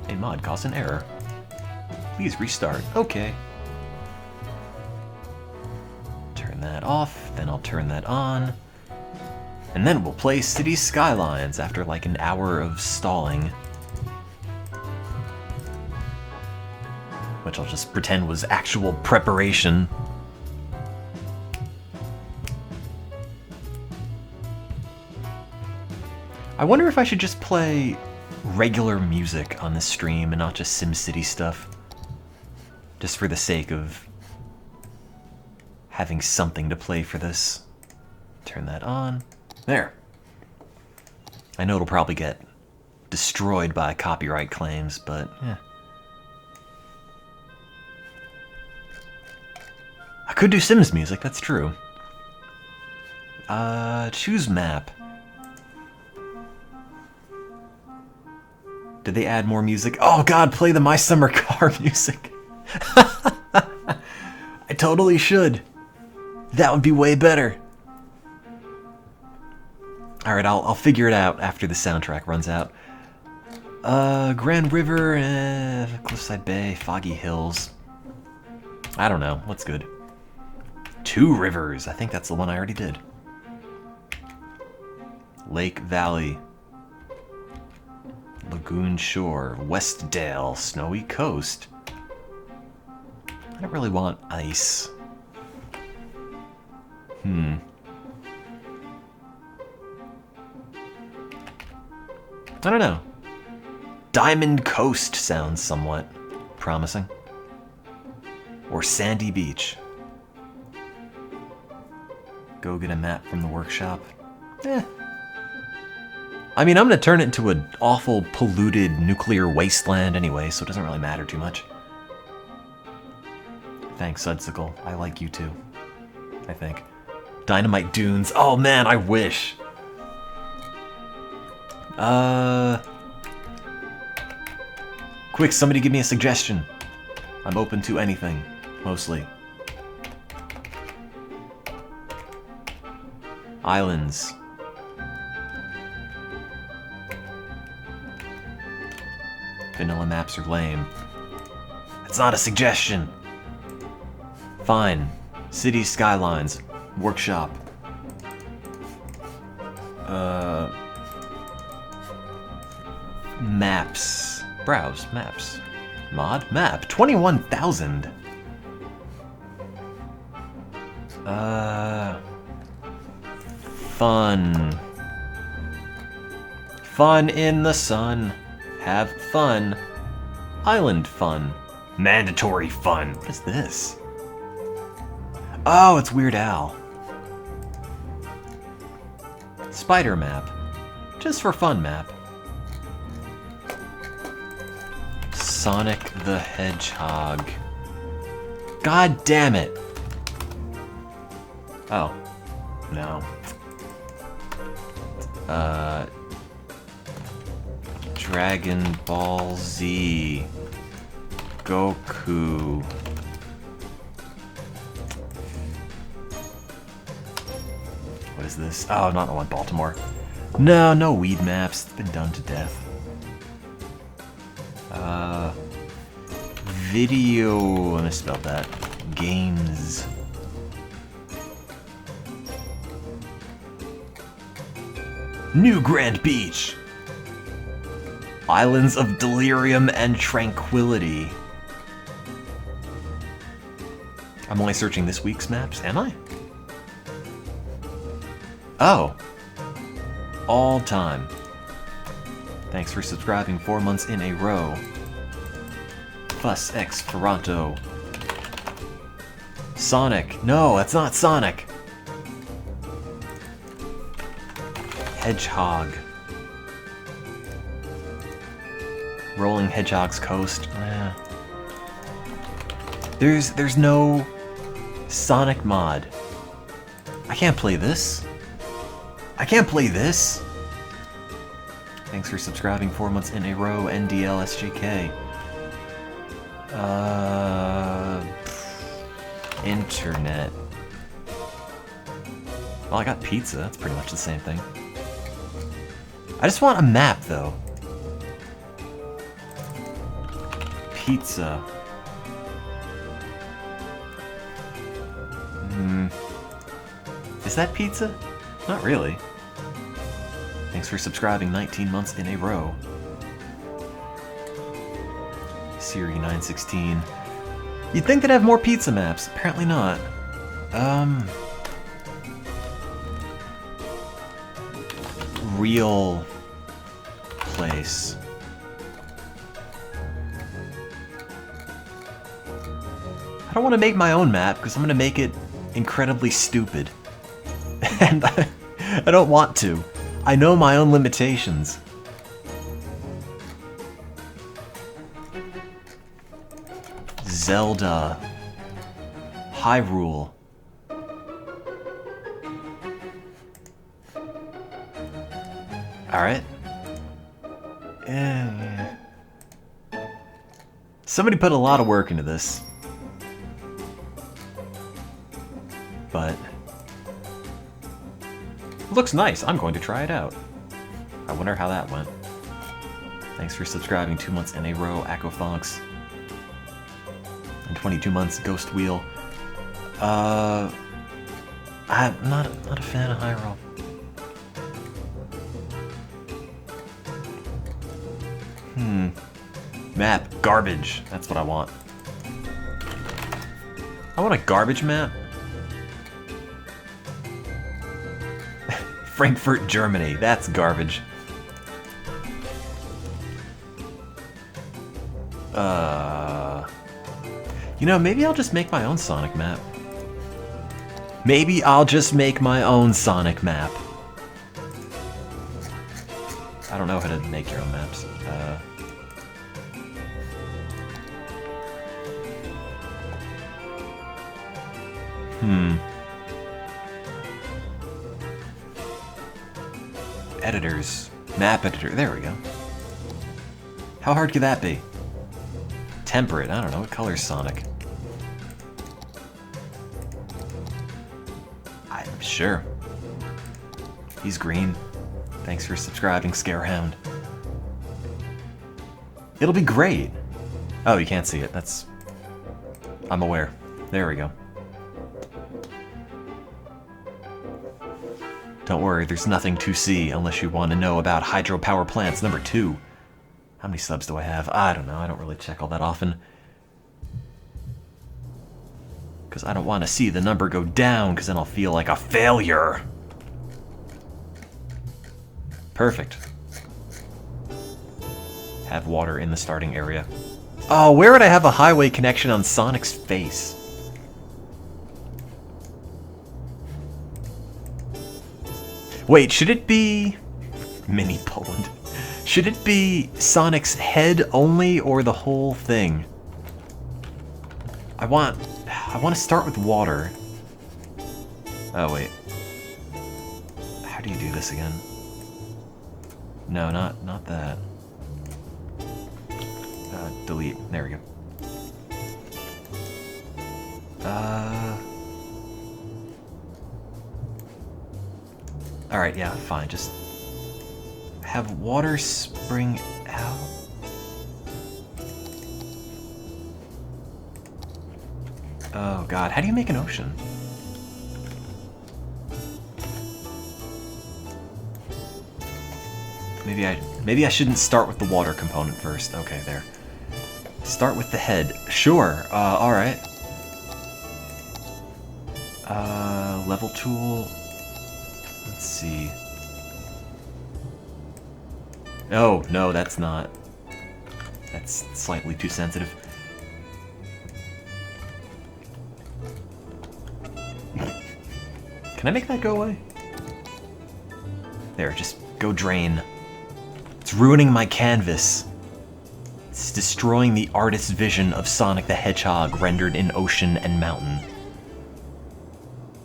A mod caused an error. Please restart. Okay. Turn that off, then I'll turn that on. And then we'll play City Skylines after like an hour of stalling. Which I'll just pretend was actual preparation. I wonder if I should just play regular music on this stream and not just SimCity stuff. Just for the sake of having something to play for this. Turn that on. There. I know it'll probably get destroyed by copyright claims, but yeah. I could do Sims music, that's true. Choose map. Did they add more music? Oh god, play the My Summer Car music. I totally should. That would be way better. Alright, I'll figure it out after the soundtrack runs out. Grand River, Cliffside Bay, Foggy Hills. I don't know, what's good? Two Rivers, I think that's the one I already did. Lake Valley. Lagoon Shore, Westdale, Snowy Coast. I don't really want ice. I don't know. Diamond Coast sounds somewhat promising. Or Sandy Beach. Go get a map from the workshop. I mean, I'm gonna turn it into an awful, polluted nuclear wasteland anyway, so it doesn't really matter too much. Thanks, Sudsicle. I like you too. I think. Dynamite Dunes. Oh man, I wish. Quick, somebody give me a suggestion. I'm open to anything, mostly. Islands. Vanilla maps are lame. It's not a suggestion. Fine. City skylines. Workshop. Maps. Browse. Maps. Mod? Map. 21,000. Fun. Fun in the sun. Have fun. Island fun. Mandatory fun. What is this? Oh, it's Weird Al. Spider map. Just for fun map. Sonic the Hedgehog. God damn it. Oh. No. Dragon Ball Z. Goku. What is this? Oh, not the one, Baltimore. No, no weed maps. It's been done to death. Video. I misspelled that. Games. New Grand Beach. Islands of Delirium and Tranquility. I'm only searching this week's maps, am I? Oh. All time. Thanks for subscribing 4 months in a row. Fuss X Toronto. Sonic. No, that's not Sonic. Hedgehog. Rolling Hedgehog's Coast. There's no Sonic mod. I can't play this. I can't play this. Thanks for subscribing 4 months in a row, NDLSJK. Internet. Well, I got pizza. That's pretty much the same thing. I just want a map, though. Pizza. Is that pizza? Not really. Thanks for subscribing 19 months in a row. Siri 916. You'd think they'd have more pizza maps. Apparently not. Real place. I don't want to make my own map because I'm going to make it incredibly stupid. And I don't want to. I know my own limitations. Zelda. Hyrule. Alright. Somebody put a lot of work into this. But it looks nice. I'm going to try it out. I wonder how that went. Thanks for subscribing 2 months in a row, Acofonks. And 22 months, Ghost Wheel. I'm not a fan of Hyrule. Map. Garbage. That's what I want. I want a garbage map. Frankfurt, Germany. That's garbage. You know, maybe I'll just make my own Sonic map. Maybe I'll just make my own Sonic map. I don't know how to make your own maps. Editors. Map editor. There we go. How hard could that be? temperate. I don't know. What color's Sonic? I'm sure. He's green. Thanks for subscribing, Scarehound. It'll be great. Oh, you can't see it. That's... I'm aware. There we go. Don't worry, there's nothing to see unless you want to know about hydropower plants. Number 2. How many subs do I have? I don't know. I don't really check all that often. Because I don't want to see the number go down, because then I'll feel like a failure. Perfect. Have water in the starting area. Oh, where would I have a highway connection on Sonic's face? Wait, should it be... Mini Poland. Should it be Sonic's head only, or the whole thing? I want to start with water. Oh, wait. How do you do this again? No, not that. Delete. There we go. Alright, yeah, fine. Just have water spring out. Oh god, how do you make an ocean? Maybe I shouldn't start with the water component first. Okay, there. Start with the head. Sure. Alright. Level tool. Let's see. Oh, no, that's not. That's slightly too sensitive. Can I make that go away? There, just go drain. It's ruining my canvas. It's destroying the artist's vision of Sonic the Hedgehog rendered in ocean and mountain.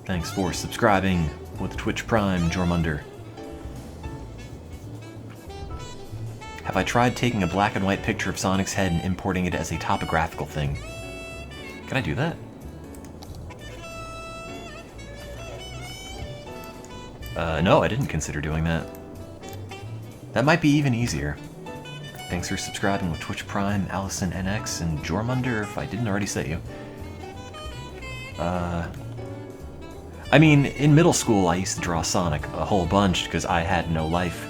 Thanks for subscribing with Twitch Prime, Jormunder. Have I tried taking a black and white picture of Sonic's head and importing it as a topographical thing? Can I do that? No, I didn't consider doing that. That might be even easier. Thanks for subscribing with Twitch Prime, Allison NX, and Jormunder, if I didn't already say you. I mean, in middle school I used to draw Sonic a whole bunch because I had no life.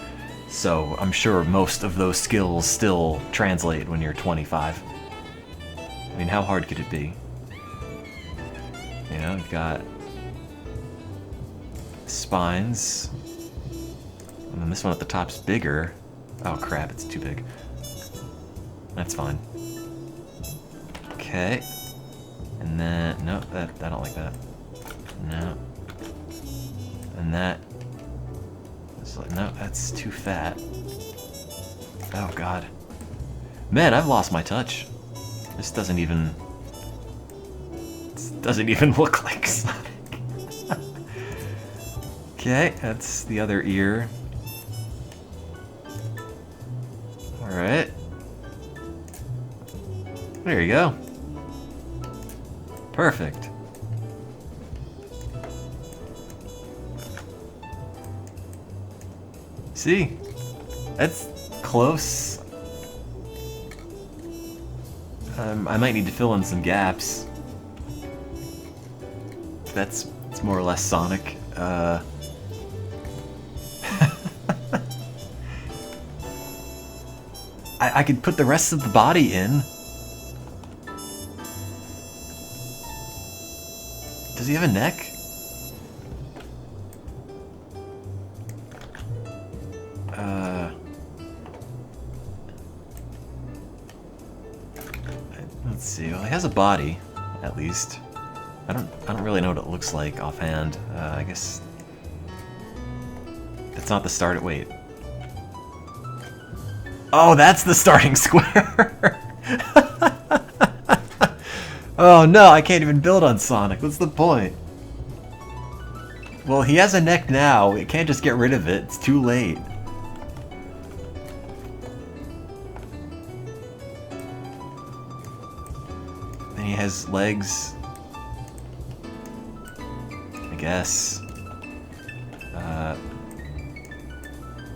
So I'm sure most of those skills still translate when you're 25. I mean, how hard could it be? You know, you've got spines. And then this one at the top's bigger. Oh crap, it's too big. That's fine. Okay. And then, no, I don't like that. No. And that. No, that's too fat. Oh god. Man, I've lost my touch. This doesn't even look like Sonic. Okay, that's the other ear. Alright. There you go. Perfect. See? That's close. I might need to fill in some gaps. It's more or less Sonic. I could put the rest of the body in. Does he have a neck? Let's see. Well, he has a body, at least. I don't really know what it looks like offhand. I guess it's not the start. Wait. Oh, that's the starting square. Oh no, I can't even build on Sonic. What's the point? Well, he has a neck now. It can't just get rid of it. It's too late. And he has legs. I guess.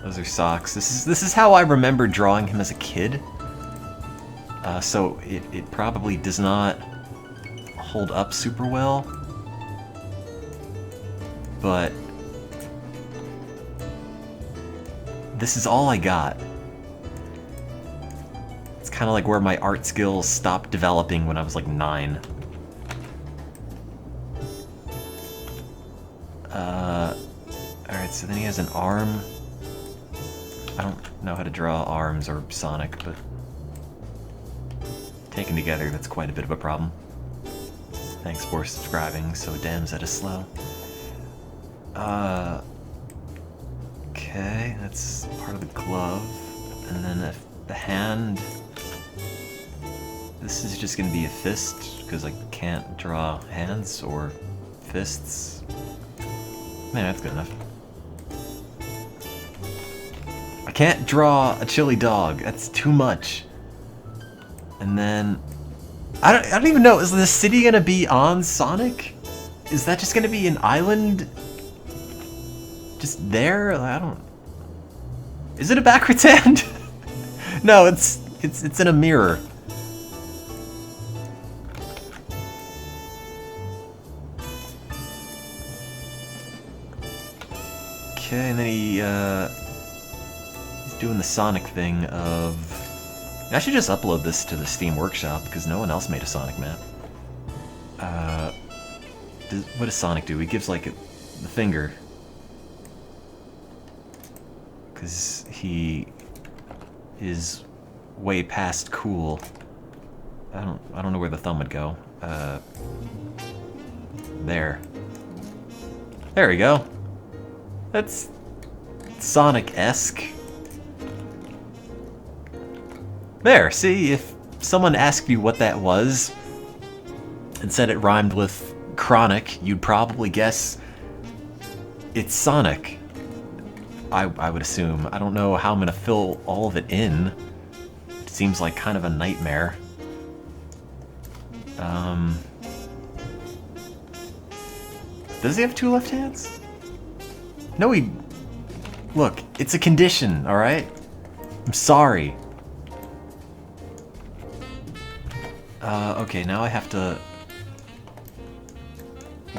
Those are socks. This is how I remember drawing him as a kid. So it probably does not hold up super well. But this is all I got. It's kind of like where my art skills stopped developing when I was like 9. Alright, so then he has an arm. I don't know how to draw arms or Sonic, but taken together, that's quite a bit of a problem. Thanks for subscribing, so damn that is slow. Okay, that's part of the glove. And then the hand. This is just gonna be a fist, because I can't draw hands or fists. Man, that's good enough. I can't draw a chili dog. That's too much. And then I don't even know. Is the city gonna be on Sonic? Is that just gonna be an island? Just there? I don't. Is it a backwards hand? No, it's in a mirror. Okay, and then he's doing the Sonic thing of... I should just upload this to the Steam Workshop, because no one else made a Sonic map. What does Sonic do? He gives, like, the finger. Because he is way past cool. I don't know where the thumb would go. There. There we go. That's Sonic-esque. There, see, if someone asked you what that was and said it rhymed with chronic, you'd probably guess it's Sonic. I would assume. I don't know how I'm gonna fill all of it in. It seems like kind of a nightmare. Does he have 2 left hands? No, he... Look, it's a condition, alright? I'm sorry. Okay, now I have to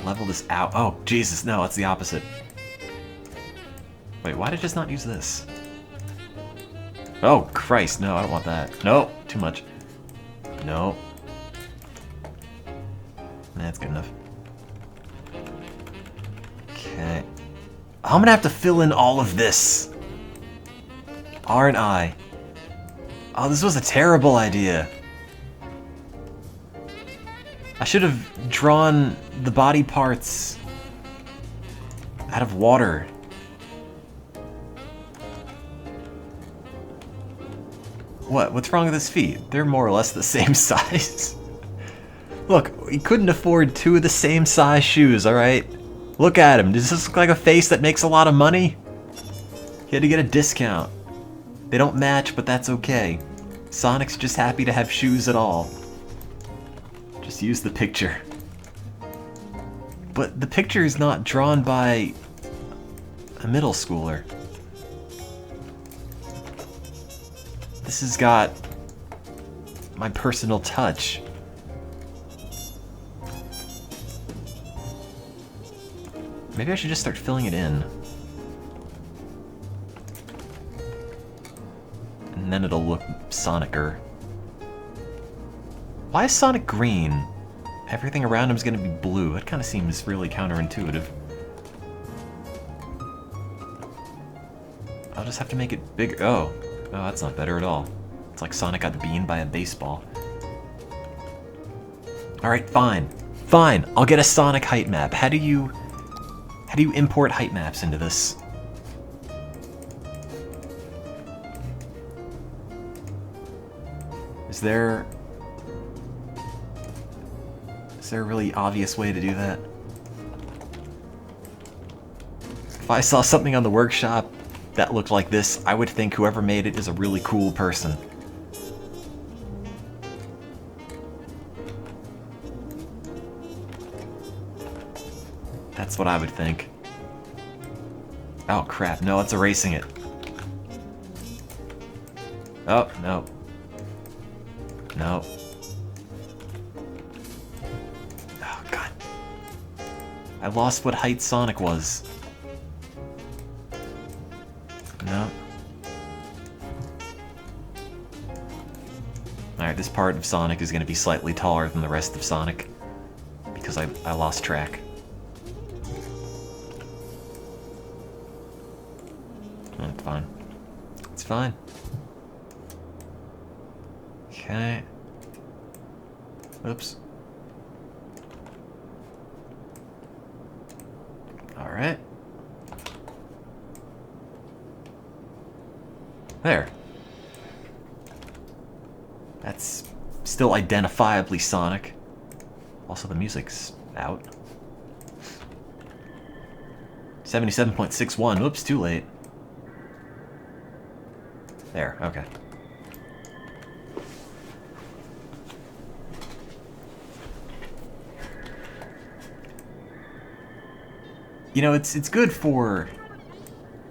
level this out. Oh, Jesus, no, it's the opposite. Wait, why did I just not use this? Oh, Christ, no, I don't want that. No, too much. No. That's good enough. Okay. I'm gonna have to fill in all of this. Aren't I? Oh, this was a terrible idea. I should have drawn the body parts out of water. What? What's wrong with his feet? They're more or less the same size. Look, he couldn't afford 2 of the same size shoes, alright? Look at him. Does this look like a face that makes a lot of money? He had to get a discount. They don't match, but that's okay. Sonic's just happy to have shoes at all. Just use the picture. But the picture is not drawn by a middle schooler. This has got my personal touch. Maybe I should just start filling it in. And then it'll look Sonicer. Why is Sonic green? Everything around him is going to be blue. That kind of seems really counterintuitive. I'll just have to make it bigger. Oh, that's not better at all. It's like Sonic got beamed by a baseball. Alright, fine. Fine, I'll get a Sonic height map. How do you import height maps into this? Is there a really obvious way to do that? If I saw something on the workshop that looked like this, I would think whoever made it is a really cool person. That's what I would think. Oh crap, no, it's erasing it. Oh, no. No. Oh god. I lost what height Sonic was. No. Alright, this part of Sonic is going to be slightly taller than the rest of Sonic. Because I lost track. It's fine. It's fine. Okay. Oops. Alright. There. That's still identifiably Sonic. Also, the music's out. 77.61. Oops, too late. There, okay. You know, it's good for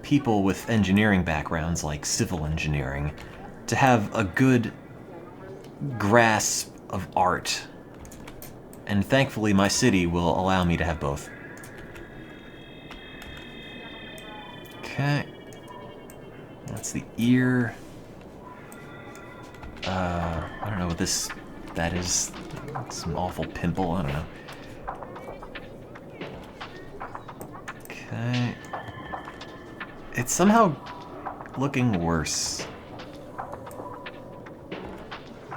people with engineering backgrounds like civil engineering to have a good grasp of art. And thankfully my city will allow me to have both. Okay. That's the ear. I don't know what that is. Some awful pimple, I don't know. Okay. It's somehow looking worse.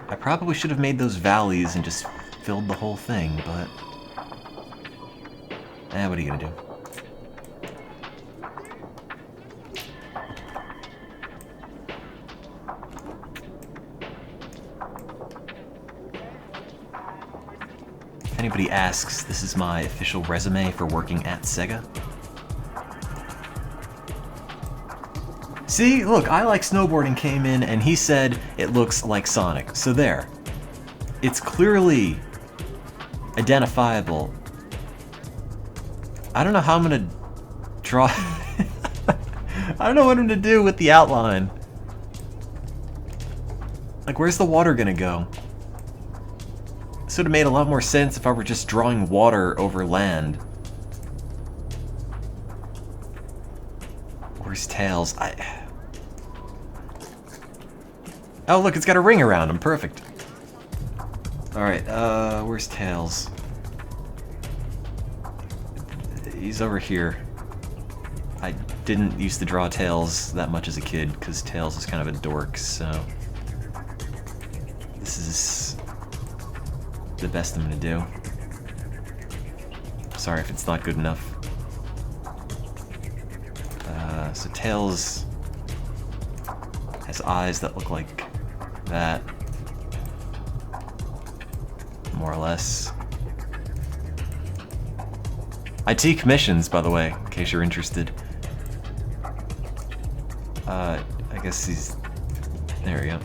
I probably should have made those valleys and just filled the whole thing, but... what are you gonna do? If anybody asks, this is my official resume for working at Sega. See, look, I Like Snowboarding came in and he said it looks like Sonic. So there. It's clearly identifiable. I don't know how I'm gonna draw... I don't know what I'm gonna do with the outline. Like, where's the water gonna go? This would have made a lot more sense if I were just drawing water over land. Where's Tails? Oh, look, it's got a ring around him. Perfect. Alright, where's Tails? He's over here. I didn't used to draw Tails that much as a kid, because Tails is kind of a dork, so... This is the best I'm gonna do. Sorry if it's not good enough. So Tails has eyes that look like that. More or less. IT commissions, by the way, in case you're interested. I guess he's... There we go.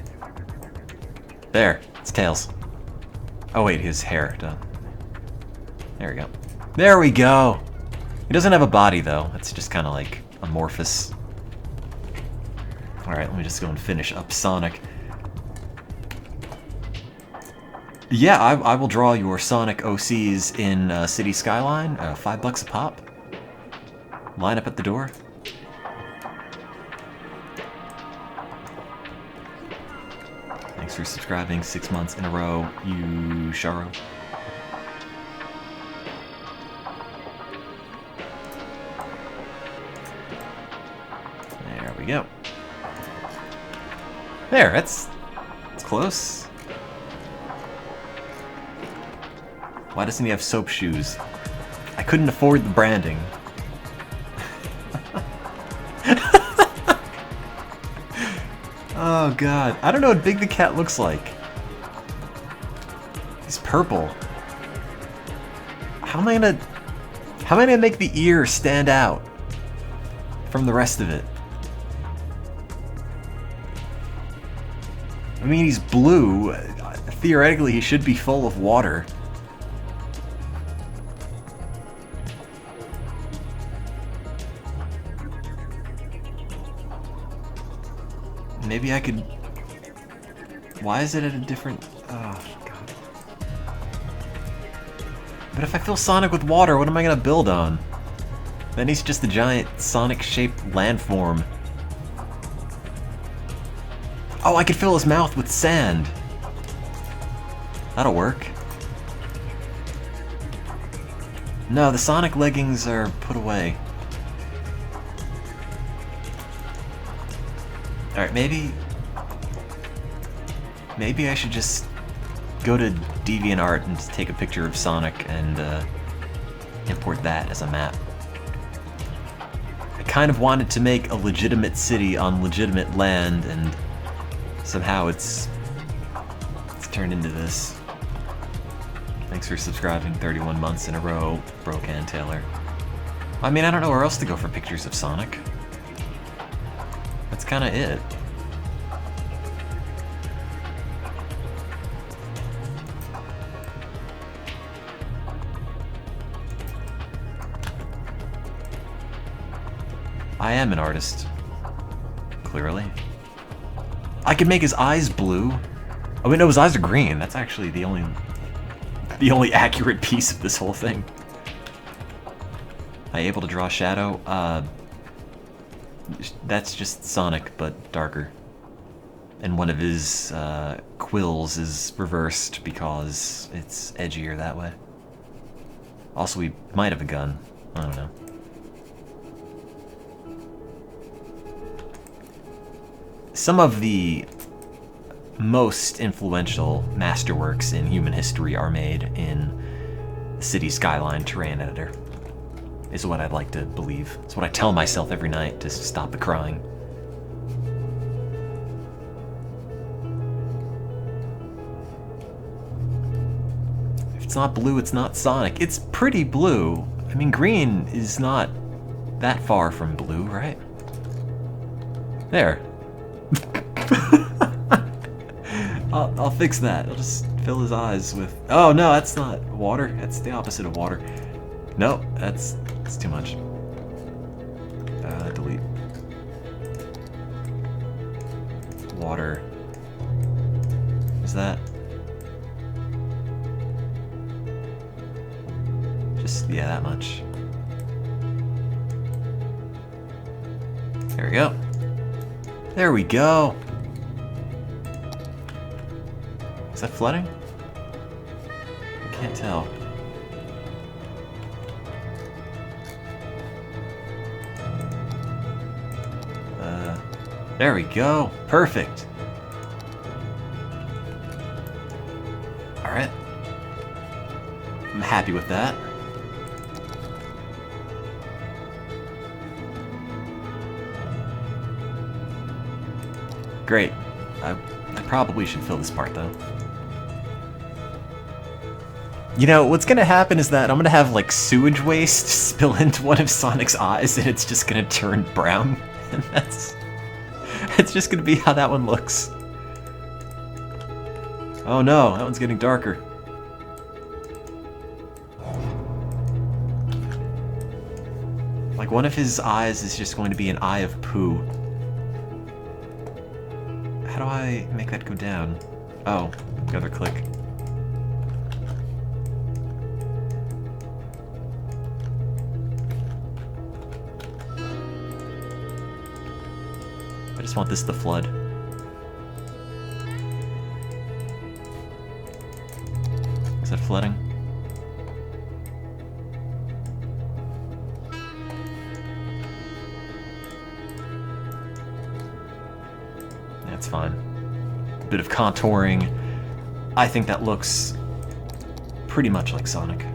There, it's Tails. Oh wait, his hair done. There we go. There we go! He doesn't have a body though, it's just kind of like amorphous. Alright, let me just go and finish up Sonic. Yeah, I will draw your Sonic OCs in City Skyline, $5 a pop. Line up at the door. Thanks for subscribing 6 months in a row, you Sharo. There we go. There, that's close. Why doesn't he have soap shoes? I couldn't afford the branding. Oh god, I don't know what Big the Cat looks like. He's purple. How am I gonna make the ear stand out from the rest of it? I mean, he's blue. Theoretically, he should be full of water. maybe I could... Why is it at a different... Oh, God. But if I fill Sonic with water, what am I gonna build on? Then he's just a giant Sonic-shaped landform. Oh, I could fill his mouth with sand. That'll work. No, the Sonic leggings are put away. Alright, maybe I should just go to DeviantArt and just take a picture of Sonic and import that as a map. I kind of wanted to make a legitimate city on legitimate land, and somehow it's turned into this. Thanks for subscribing 31 months in a row, Brocan Taylor. I mean, I don't know where else to go for pictures of Sonic. That's kinda it. I am an artist. Clearly. I could make his eyes blue. Oh wait, no, his eyes are green. That's actually the only accurate piece of this whole thing. Am I able to draw shadow? That's just Sonic, but darker. And one of his quills is reversed because it's edgier that way. Also, he might have a gun. I don't know. Some of the most influential masterworks in human history are made in the City Skyline Terrain Editor, is what I'd like to believe. It's what I tell myself every night to stop the crying. If it's not blue, it's not Sonic. It's pretty blue. I mean, green is not that far from blue, right? There. I'll fix that. I'll just fill his eyes with... Oh, no, that's not water. That's the opposite of water. No, that's too much. Delete. Water. Is that... Just, yeah, that much. There we go. There we go. Is that flooding? I can't tell. There we go. Perfect. Alright. I'm happy with that. Great. I probably should fill this part, though. You know, what's gonna happen is that I'm gonna have, like, sewage waste spill into one of Sonic's eyes, and it's just gonna turn brown. And it's just gonna be how that one looks. Oh no, that one's getting darker. Like, one of his eyes is just going to be an eye of poo. How do I make that go down? Oh, the other click. I just want this to flood. Is that flooding? That's fine. A bit of contouring. I think that looks pretty much like Sonic.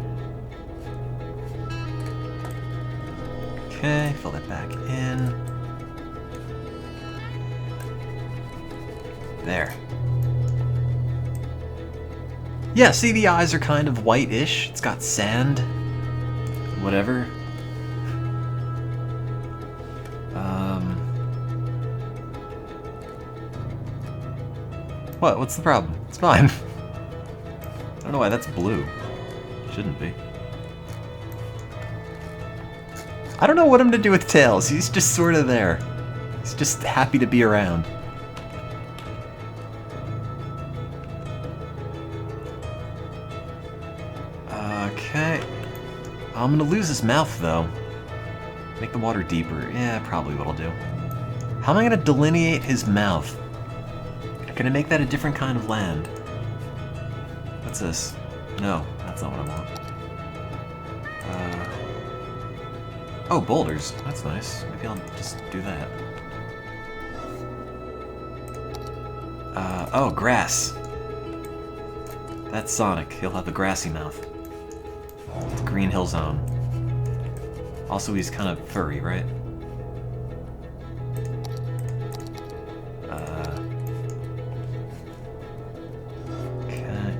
Okay, fill that back in. There. Yeah, see, the eyes are kind of whitish. It's got sand. Whatever. What? What's the problem? It's fine. I don't know why that's blue. Shouldn't be. I don't know what I'm to do with Tails. He's just sort of there. He's just happy to be around. Okay. I'm gonna lose his mouth, though. Make the water deeper. Yeah, probably what'll do. How am I gonna delineate his mouth? Can I make that a different kind of land? What's this? No, that's not what I want. Oh, boulders. That's nice. Maybe I'll just do that. Oh, grass. That's Sonic. He'll have a grassy mouth. It's Green Hill Zone. Also, he's kind of furry, right? Okay.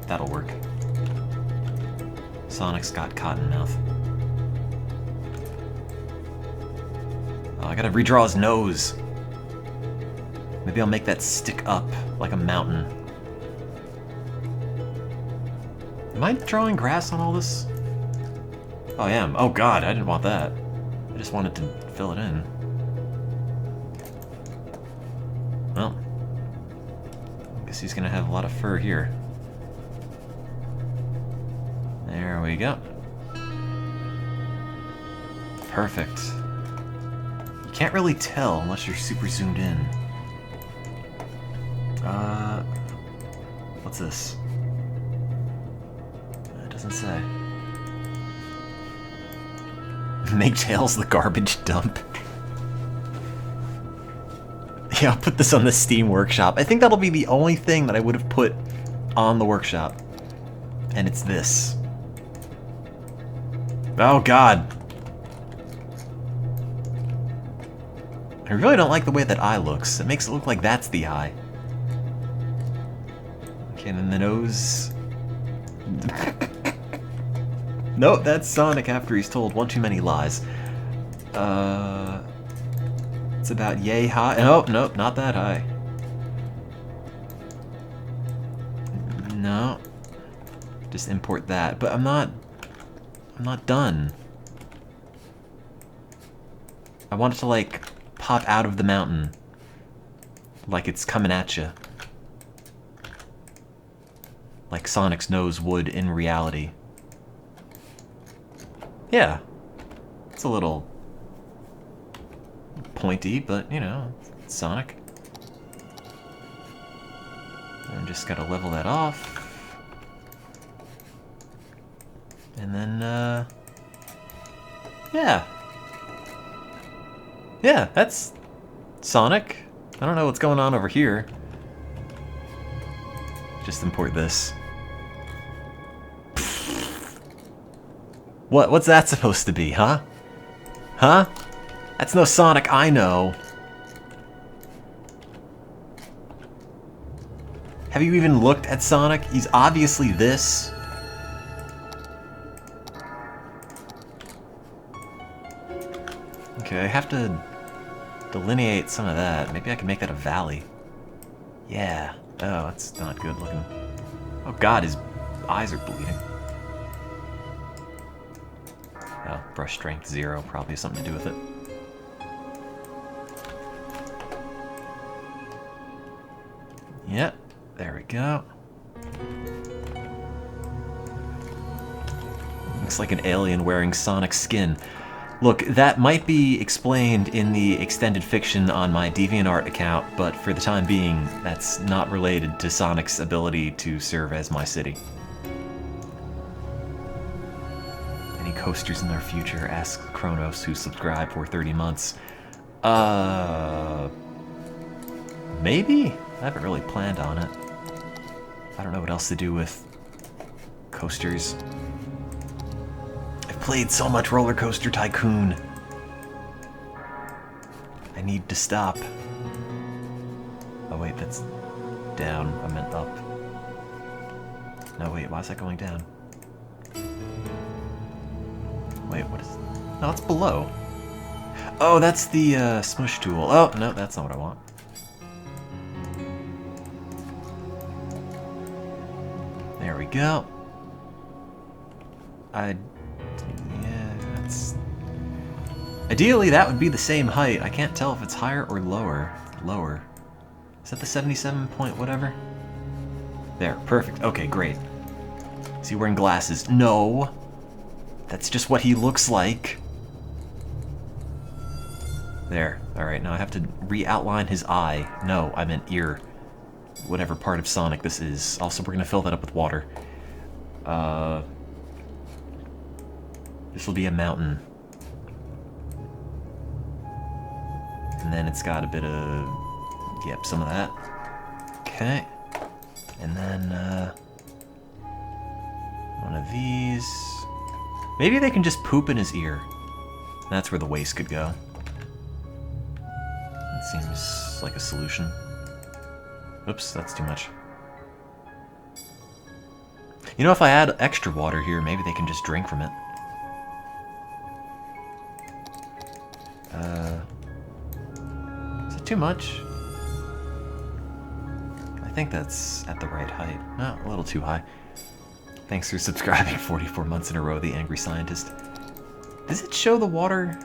That'll work. Sonic's got cotton mouth. Oh, I gotta redraw his nose. Maybe I'll make that stick up like a mountain. Am I drawing grass on all this? Oh, I am. Oh god, I didn't want that. I just wanted to fill it in. Well, I guess he's gonna have a lot of fur here. There we go. Perfect. You can't really tell unless you're super zoomed in. What's this? It doesn't say. Make Tails the garbage dump. Yeah, I'll put this on the Steam Workshop. I think that'll be the only thing that I would have put on the workshop. And it's this. Oh god. I really don't like the way that eye looks. It makes it look like that's the eye. Okay, and then the nose... Nope, that's Sonic after he's told one too many lies. It's about yay high. Oh, nope, not that high. No. Just import that. But I'm not done. I want it to, like, pop out of the mountain. Like it's coming at you. Like Sonic's nose would in reality. Yeah. It's a little pointy, but, you know, it's Sonic. And just gotta level that off. And then, yeah. Yeah, that's Sonic. I don't know what's going on over here. Just import this. What's that supposed to be, huh? Huh? That's no Sonic I know. Have you even looked at Sonic? He's obviously this. Okay, I have to delineate some of that. Maybe I can make that a valley. Yeah. Oh, that's not good looking. Oh god, his eyes are bleeding. Oh, brush strength 0 probably has something to do with it. Yep, there we go. Looks like an alien wearing Sonic skin. Look, that might be explained in the extended fiction on my DeviantArt account, but for the time being, that's not related to Sonic's ability to serve as my city. Any coasters in their future? Ask Kronos, who subscribed for 30 months. Maybe? I haven't really planned on it. I don't know what else to do with coasters. I've played so much Roller Coaster Tycoon. I need to stop. Oh wait, that's down. I meant up. No wait, why is that going down? Wait, what is... No, it's below. Oh, that's the smush tool. Oh, no, that's not what I want. There we go. Yeah, that's... Ideally, that would be the same height. I can't tell if it's higher or lower. Lower. Is that the 77 point whatever? There, perfect. Okay, great. Is he wearing glasses? No. That's just what he looks like. There. Alright, now I have to re-outline his eye. No, I meant ear. Whatever part of Sonic this is. Also, we're going to fill that up with water. This will be a mountain. And then it's got a bit of... Yep, some of that. Okay. And then, one of these. Maybe they can just poop in his ear. That's where the waste could go. That seems like a solution. Oops, that's too much. You know, if I add extra water here, maybe they can just drink from it. Is it too much? I think that's at the right height. No, a little too high. Thanks for subscribing 44 months in a row, the Angry Scientist. Does it show the water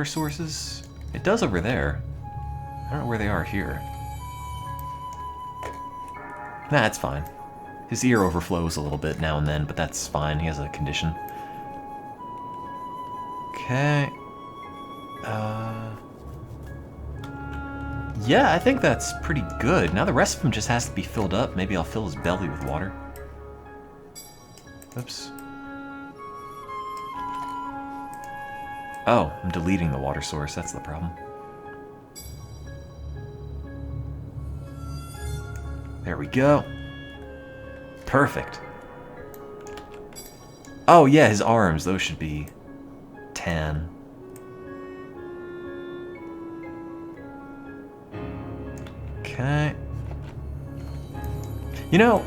sources? It does over there. I don't know where they are here. Nah, it's fine. His ear overflows a little bit now and then, but that's fine. He has a condition. Okay. Yeah, I think that's pretty good. Now the rest of him just has to be filled up. Maybe I'll fill his belly with water. Oops. Oh, I'm deleting the water source. That's the problem. There we go. Perfect. Oh yeah, his arms. Those should be tan. Okay. You know,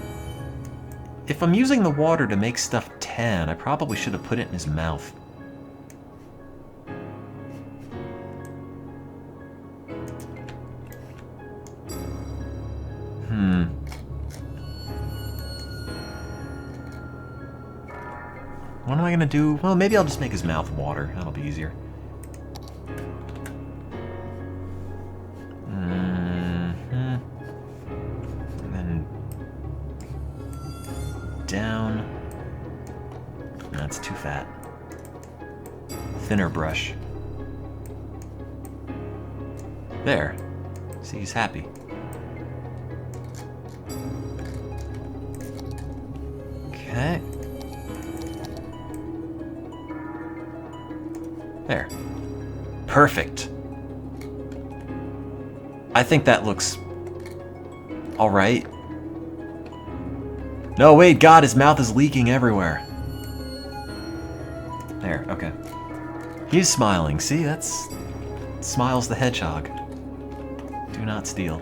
if I'm using the water to make stuff tan, I probably should have put it in his mouth. What am I gonna do? Well, maybe I'll just make his mouth water. That'll be easier. And then down. That's too fat. Thinner brush. There. See, he's happy. Okay. There. Perfect. I think that looks alright. No, wait, God, his mouth is leaking everywhere. There, okay. He's smiling. See, that's... Smiles the Hedgehog. Do not steal.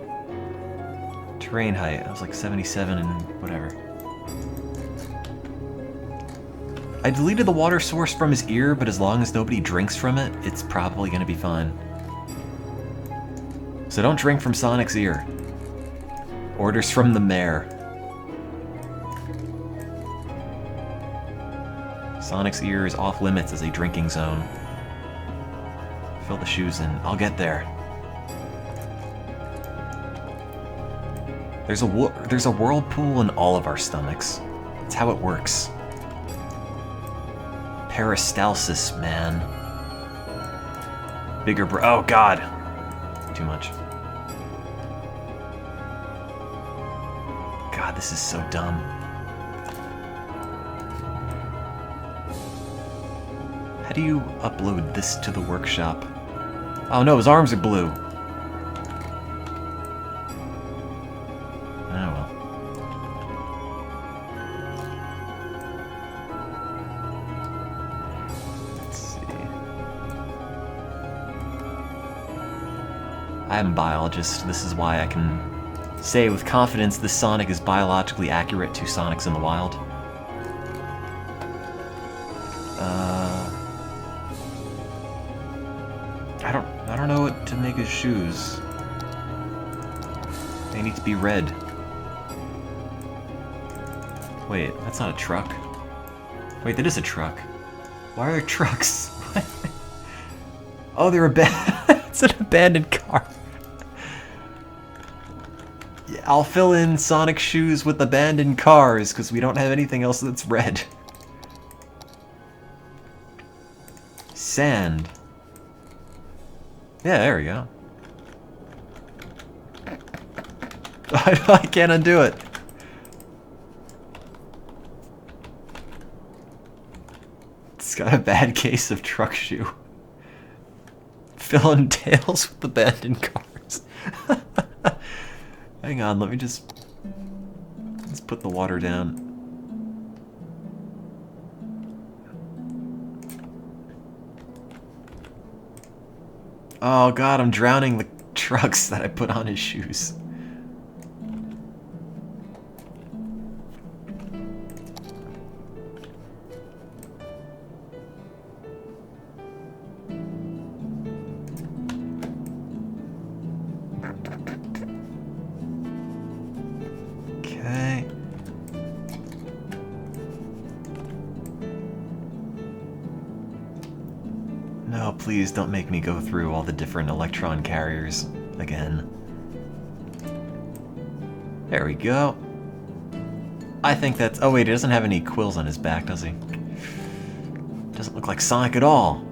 Terrain height. I was like 77 and whatever. I deleted the water source from his ear, but as long as nobody drinks from it, it's probably going to be fine. So don't drink from Sonic's ear. Orders from the mayor. Sonic's ear is off limits as a drinking zone. Fill the shoes in. I'll get there. There's a whirlpool in all of our stomachs. That's how it works. Peristalsis, man. Bigger oh God. Too much. God, this is so dumb. How do you upload this to the workshop? Oh no, his arms are blue. Oh well. I'm a biologist. This is why I can say with confidence this Sonic is biologically accurate to Sonics in the wild. I don't know what to make his shoes. They need to be red. Wait, that's not a truck. Wait, that is a truck. Why are there trucks? Oh, they're it's an abandoned car. I'll fill in Sonic shoes with abandoned cars, because we don't have anything else that's red. Sand. Yeah, there we go. I can't undo it. It's got a bad case of truck shoe. Fill in tails with abandoned cars. Hang on, let me just... Let's put the water down. Oh god, I'm drowning the trucks that I put on his shoes. Okay. No, please don't make me go through all the different electron carriers again. There we go. I think that's... Oh wait, he doesn't have any quills on his back, does he? Doesn't look like Sonic at all.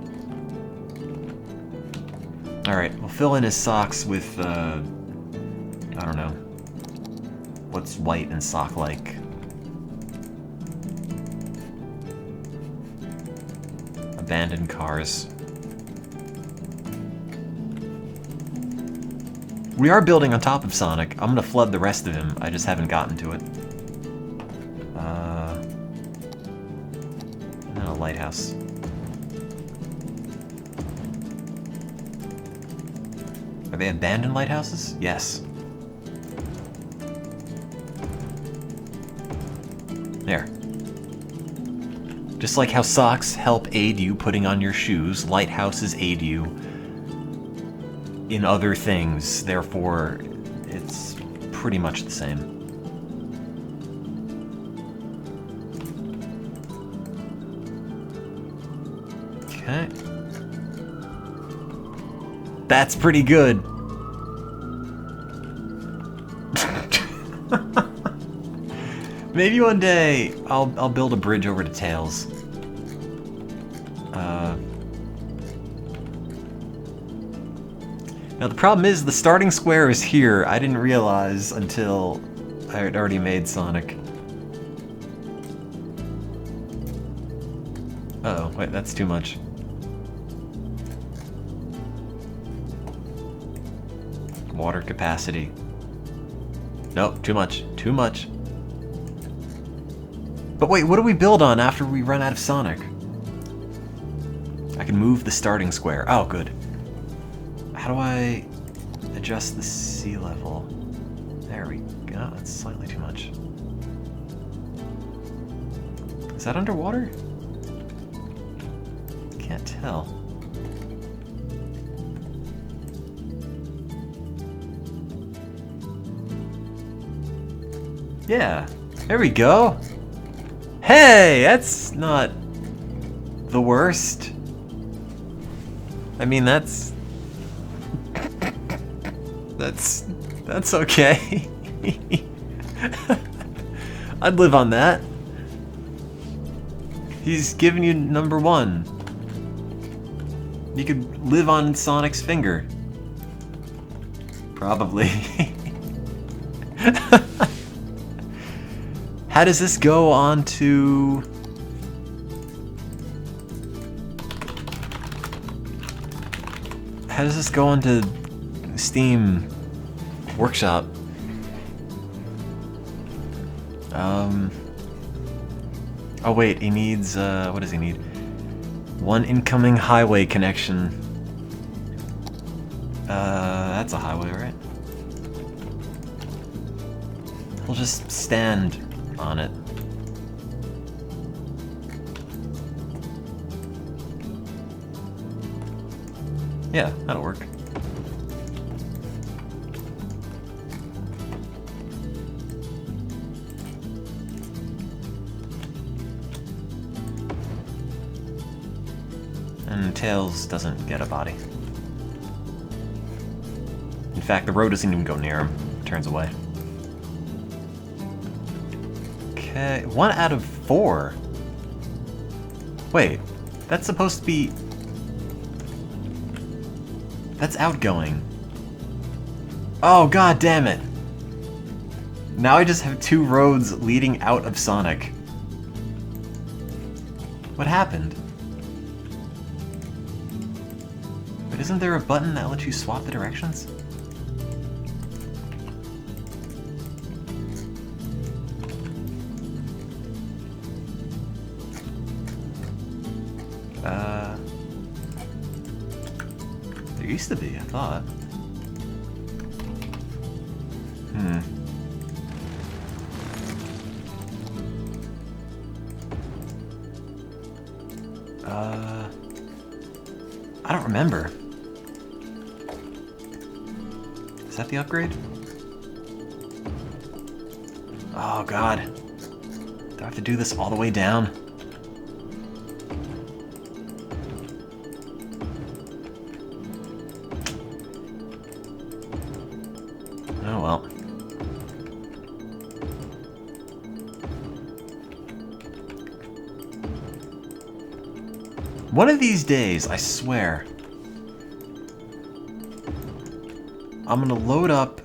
Alright, we'll fill in his socks with, I don't know. What's white and sock-like? Abandoned cars. We are building on top of Sonic. I'm gonna flood the rest of him. I just haven't gotten to it. And then a lighthouse. Are they abandoned lighthouses? Yes. There. Just like how socks help aid you putting on your shoes, lighthouses aid you in other things, therefore it's pretty much the same. Okay. That's pretty good. Maybe one day I'll build a bridge over to Tails. Now the problem is the starting square is here. I didn't realize until I had already made Sonic. Uh-oh, wait, that's too much. Water capacity. Nope, too much. Too much. But wait, what do we build on after we run out of Sonic? I can move the starting square. Oh, good. How do I adjust the sea level? There we go. That's slightly too much. Is that underwater? Can't tell. Yeah, there we go. Hey, that's not the worst. I mean, that's okay. I'd live on that. He's giving you number one. You could live on Sonic's finger. Probably. How does this go on to... How does this go onto Steam Workshop? Oh wait, he needs, what does he need? One incoming highway connection. That's a highway, right? We'll just stand on it. Yeah, that'll work. And Tails doesn't get a body. In fact, the road doesn't even go near him. It turns away. Okay, 1 out of 4. Wait, that's supposed to be... That's outgoing. Oh, god damn it. Now I just have 2 roads leading out of Sonic. What happened? But isn't there a button that lets you swap the directions? There used to be, I thought. I don't remember. Is that the upgrade? Oh god. Do I have to do this all the way down? Oh well. One of these days, I swear, I'm gonna load up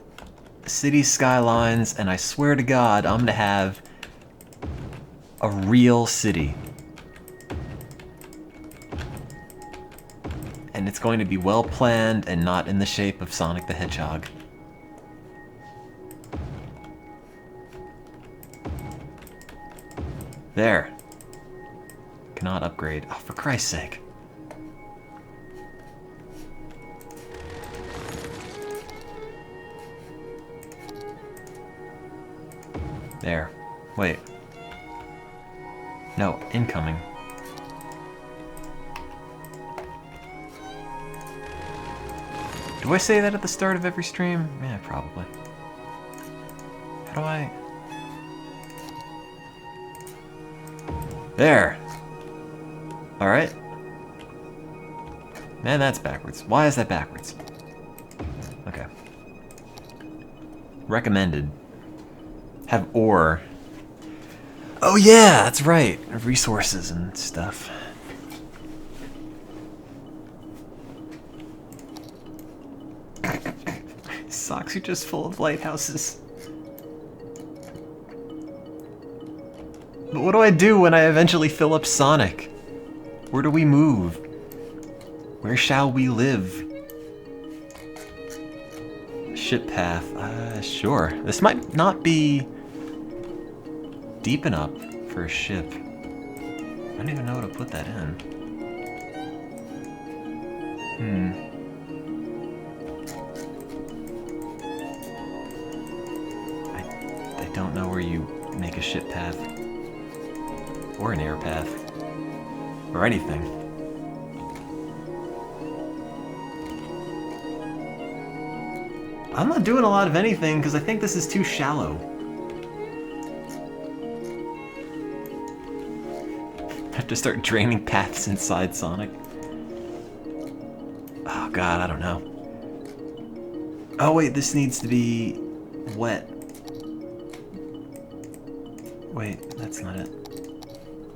City Skylines, and I swear to God, I'm gonna have a real city. And it's going to be well planned and not in the shape of Sonic the Hedgehog. There. Cannot upgrade. Oh, for Christ's sake. There. Wait. No, incoming. Do I say that at the start of every stream? Yeah, probably. How do I... There! Alright. Man, that's backwards. Why is that backwards? Okay. Recommended. Have ore. Oh yeah, that's right. Resources and stuff. Socks are just full of lighthouses. But what do I do when I eventually fill up Sonic? Where do we move? Where shall we live? Ship path. Sure. This might not be deep enough for a ship. I don't even know how to put that in. I don't know where you make a ship path. Or an air path. Or anything. I'm not doing a lot of anything because I think this is too shallow. I have to start draining paths inside Sonic. Oh god, I don't know. Oh wait, this needs to be wet. Wait, that's not it.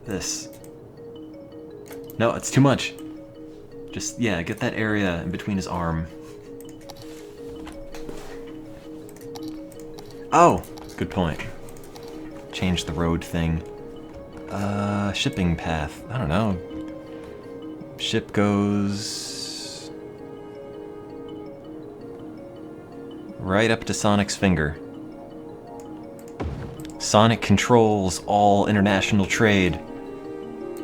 This. No, it's too much. Just, yeah, get that area in between his arm. Oh, good point. Change the road thing. Shipping path. I don't know. Ship goes... right up to Sonic's finger. Sonic controls all international trade.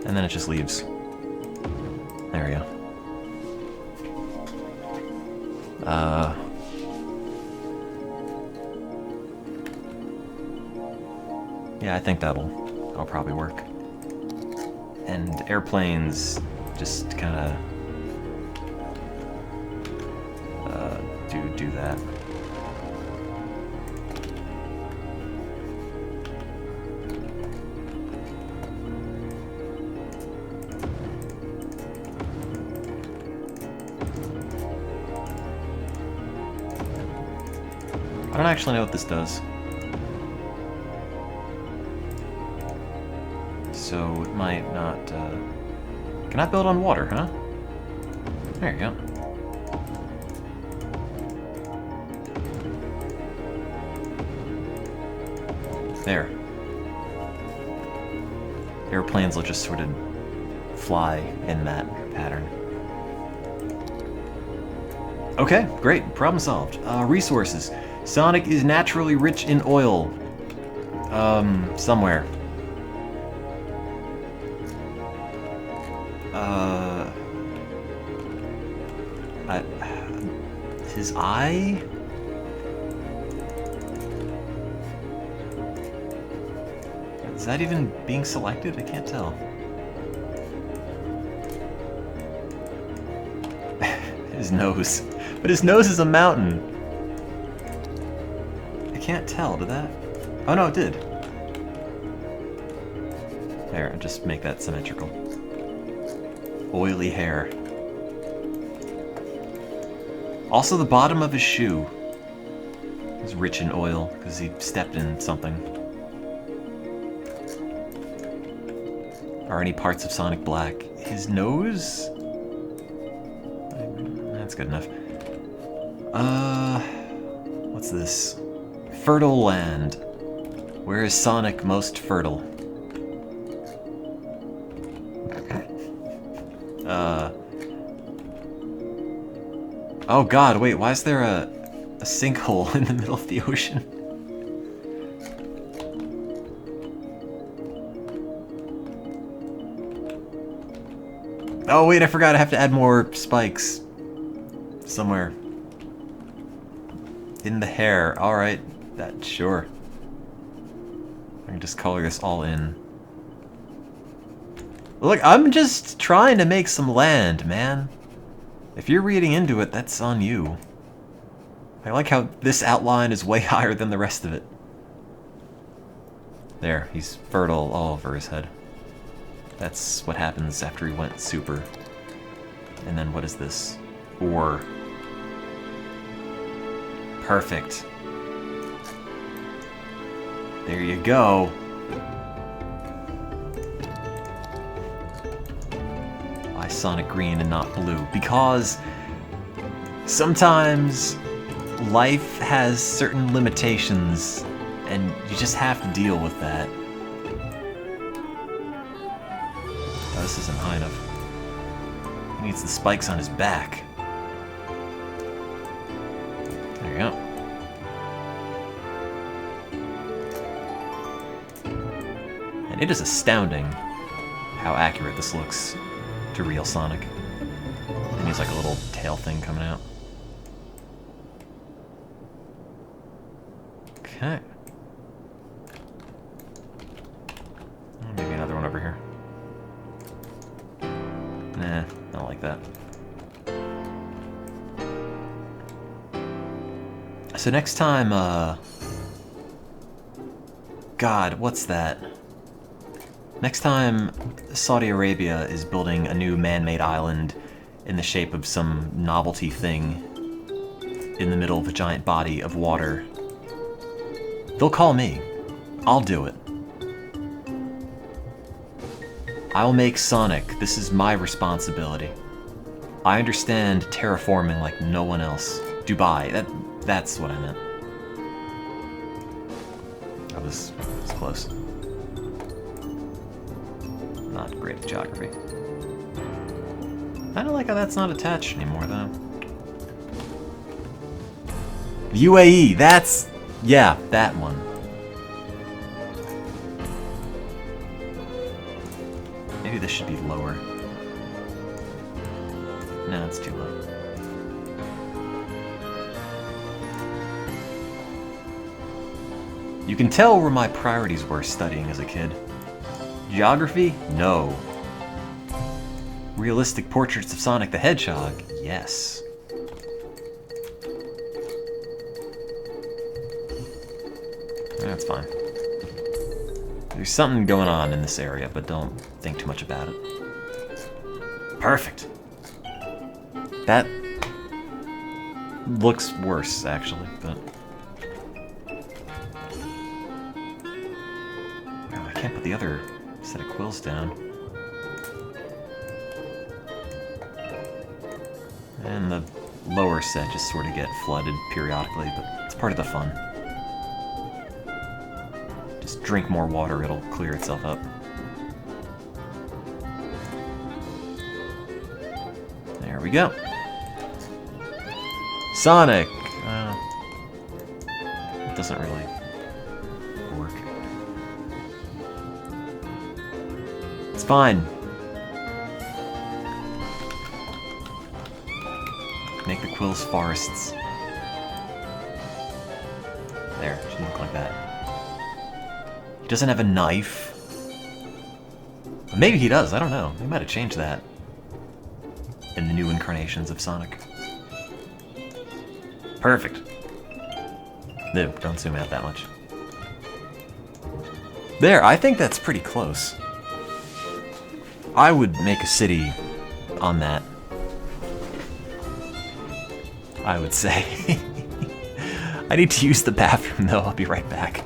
And then it just leaves. There we go. Yeah, I think that'll probably work. And airplanes just kinda do that. I don't actually know what this does. so it might not, Can I build on water, huh? There you go. There. Airplanes will just sort of fly in that pattern. Okay, great. Problem solved. Resources. Sonic is naturally rich in oil. Somewhere. His eye? Is that even being selected? I can't tell. His nose. But his nose is a mountain. I can't tell, did that? Oh no, it did. There, I'll just make that symmetrical. Oily hair. Also, the bottom of his shoe is rich in oil because he stepped in something. Are any parts of Sonic black? His nose? That's good enough. What's this? Fertile land. Where is Sonic most fertile? Oh god, wait, why is there a sinkhole in the middle of the ocean? Oh wait, I forgot I have to add more spikes. Somewhere. In the hair, alright. That, sure. I can just color this all in. Look, I'm just trying to make some land, man. If you're reading into it, that's on you. I like how this outline is way higher than the rest of it. There, he's fertile all over his head. That's what happens after he went super. And then what is this? Ore. Perfect. There you go. Why Sonic Green and not blue? Because sometimes life has certain limitations and you just have to deal with that. Oh, this isn't high enough. He needs the spikes on his back. There you go. And it is astounding how accurate this looks to real Sonic. And he's like a little tail thing coming out. Okay. Maybe another one over here. Nah, I don't like that. So next time, God, what's that? Next time, Saudi Arabia is building a new man-made island in the shape of some novelty thing in the middle of a giant body of water. They'll call me. I'll do it. I'll make Sonic. This is my responsibility. I understand terraforming like no one else. Dubai. That's what I meant. I was close. Not great at geography. I don't like how that's not attached anymore, though. UAE, that's... yeah, that one. Maybe this should be lower. No, it's too low. You can tell where my priorities were studying as a kid. Geography? No. Realistic portraits of Sonic the Hedgehog? Yes. That's fine. There's something going on in this area, but don't think too much about it. Perfect. That looks worse, actually, but... oh, I can't put the other Set of quills down. And the lower set just sort of get flooded periodically, but it's part of the fun. Just drink more water, it'll clear itself up. There we go. Sonic! It doesn't really work. It's fine. Make the quills forests. There, should look like that. He doesn't have a knife. Maybe he does, I don't know. They might have changed that in the new incarnations of Sonic. Perfect. No, don't zoom out that much. There, I think that's pretty close. I would make a city on that. I would say. I need to use the bathroom though, I'll be right back.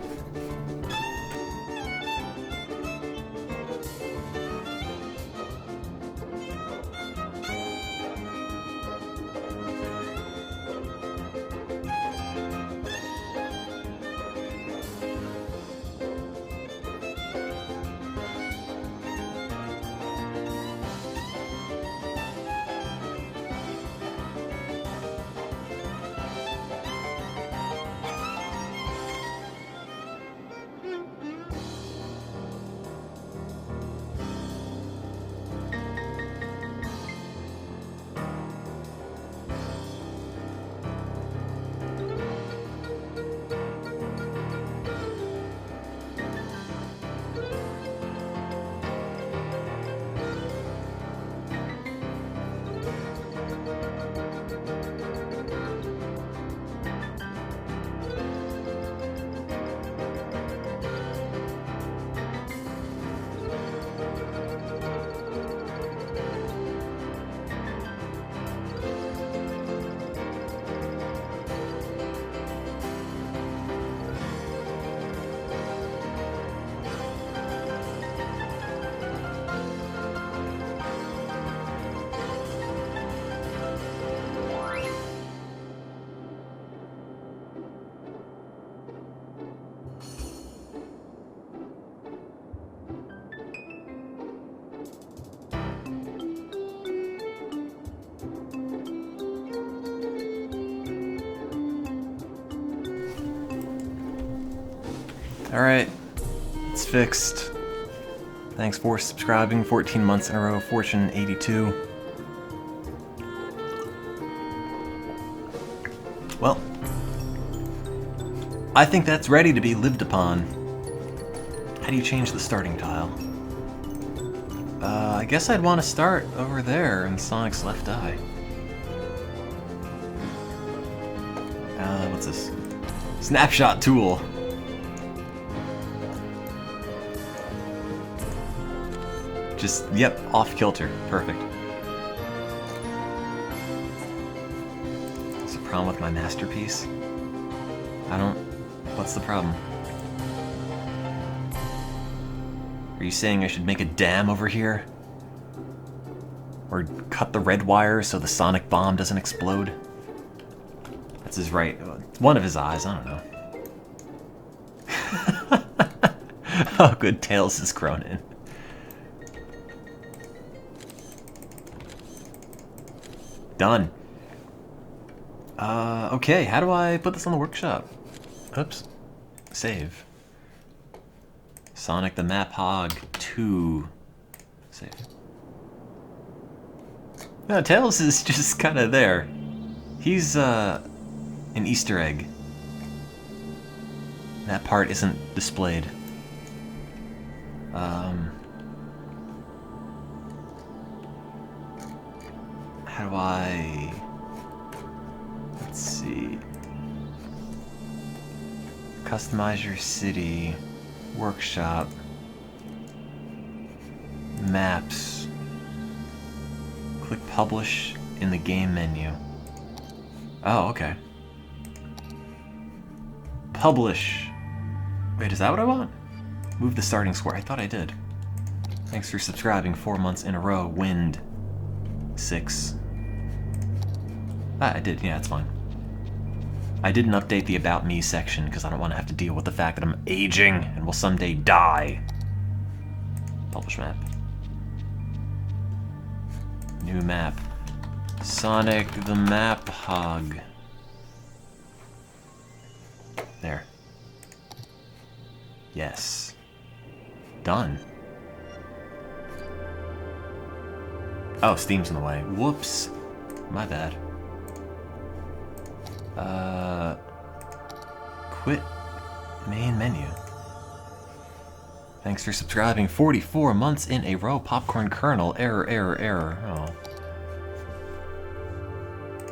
Alright, it's fixed. Thanks for subscribing 14 months in a row, Fortune 82. Well, I think that's ready to be lived upon. How do you change the starting tile? I guess I'd want to start over there in Sonic's left eye. What's this? Snapshot tool. Just, yep, off kilter. Perfect. What's the problem with my masterpiece? What's the problem? Are you saying I should make a dam over here? Or cut the red wire so the sonic bomb doesn't explode? That's his right. One of his eyes, I don't know. Oh, good, Tails has grown in. Done. Okay, how do I put this on the workshop? Oops. Save. Sonic the Map Hog 2. Save. No, Tails is just kind of there. He's, an Easter egg. That part isn't displayed. How do I... Let's see. Customize your city. Workshop. Maps. Click publish in the game menu. Oh, okay. Publish. Wait, is that what I want? Move the starting square. I thought I did. Thanks for subscribing 4 months in a row. Wind 6. I did, yeah, it's fine. I didn't update the About Me section because I don't want to have to deal with the fact that I'm aging and will someday die. Publish map. New map. Sonic the Map Hog. There. Yes. Done. Oh, Steam's in the way. Whoops. My bad. Quit main menu. Thanks for subscribing 44 months in a row. Popcorn kernel. Error, error, error. Oh.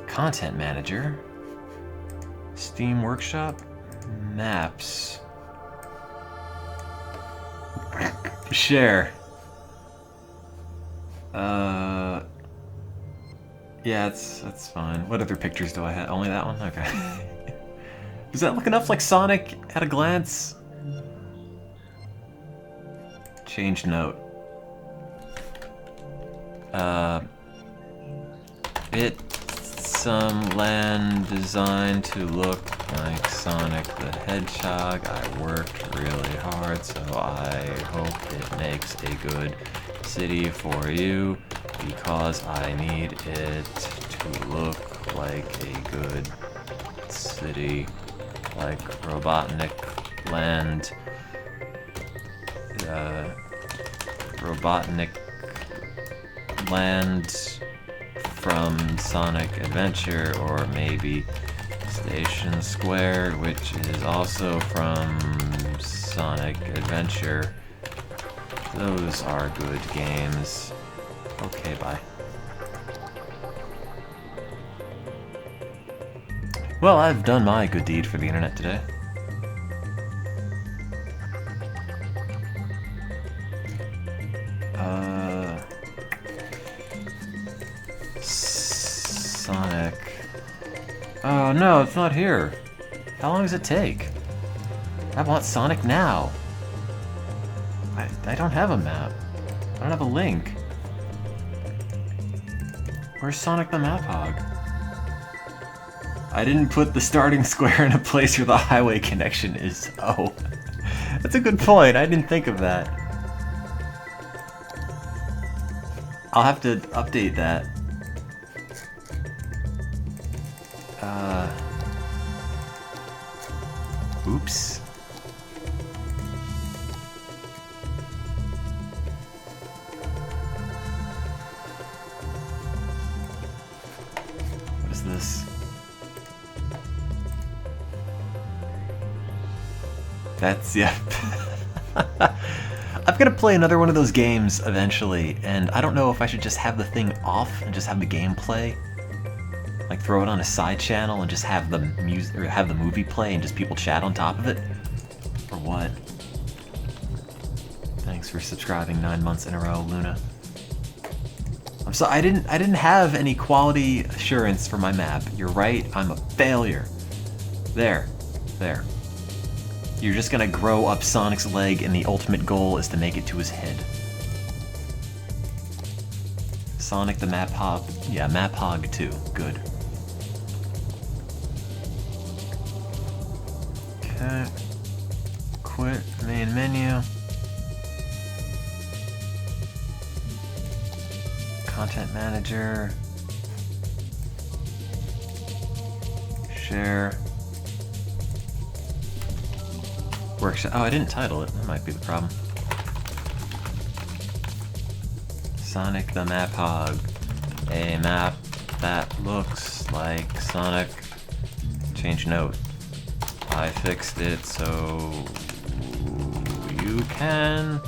Content manager. Steam Workshop. Maps. Share. Yeah, that's fine. What other pictures do I have? Only that one? Okay. Does that look enough like Sonic at a glance? Change note. It's some land designed to look like Sonic the Hedgehog. I worked really hard, so I hope it makes a good city for you, because I need it to look like a good city, like Robotnik Land. Robotnik Land from Sonic Adventure, or maybe Station Square, which is also from Sonic Adventure. Those are good games. Okay, bye. Well, I've done my good deed for the internet today. Sonic. Oh no, it's not here. How long does it take? I want Sonic now. I don't have a map. I don't have a link. Where's Sonic the Map Hog? I didn't put the starting square in a place where the highway connection is. Oh, that's a good point. I didn't think of that. I'll have to update that. Oops. What is this? That's, yeah. I'm gonna play another one of those games eventually, and I don't know if I should just have the thing off and just have the game play. Like throw it on a side channel and just have the music or have the movie play and just people chat on top of it, or what? Thanks for subscribing 9 months in a row, Luna. I'm sorry, I didn't have any quality assurance for my map. You're right, I'm a failure. There. You're just gonna grow up Sonic's leg, and the ultimate goal is to make it to his head. Sonic the Map Hog. Yeah, Map Hog 2. Good. Okay. Quit main menu. Content manager. Share. Workshop. Oh, I didn't title it. That might be the problem. Sonic the Map Hog. A map that looks like Sonic. Change note. I fixed it so you can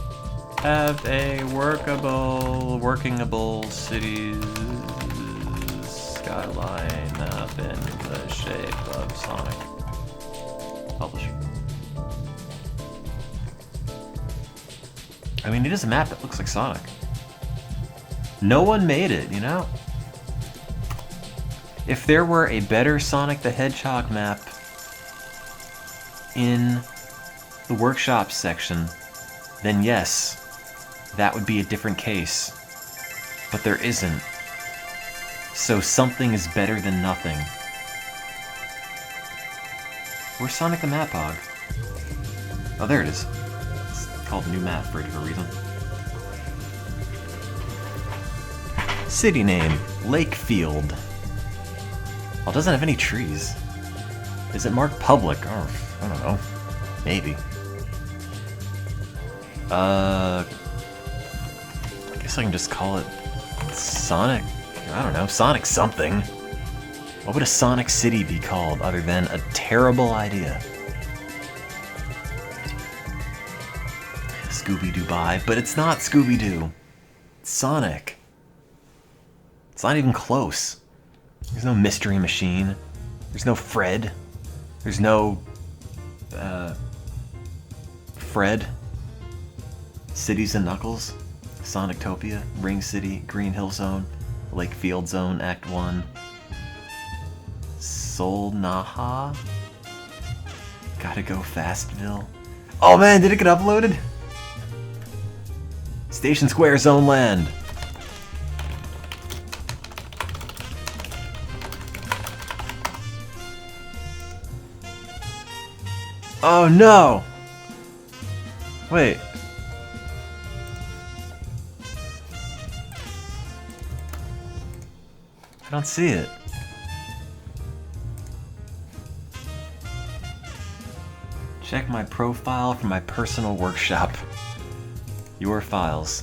have a workingable city skyline map in the shape of Sonic. Publish. I mean, it is a map that looks like Sonic. No one made it, you know? If there were a better Sonic the Hedgehog map in the workshop section, then yes, that would be a different case. But there isn't. So something is better than nothing. Where's Sonic the Map Hog? Oh, there it is. It's called New Map for a different reason. City name, Lakefield. Well, it doesn't have any trees. Is it marked public? Oh, I don't know. Maybe. I guess I can just call it Sonic. I don't know, Sonic something. What would a Sonic City be called other than a terrible idea? Scooby-Doo, but it's not Scooby-Doo. It's Sonic. It's not even close. There's no Mystery Machine. There's no Fred. There's no... Fred. Cities and Knuckles. Sonictopia. Ring City. Green Hill Zone. Lakefield Zone. Act 1. Solnaha? Gotta go Fastville. Oh man, did it get uploaded? Station Square Zone Land. Oh no! Wait. I don't see it. Check my profile for my personal workshop. Your files.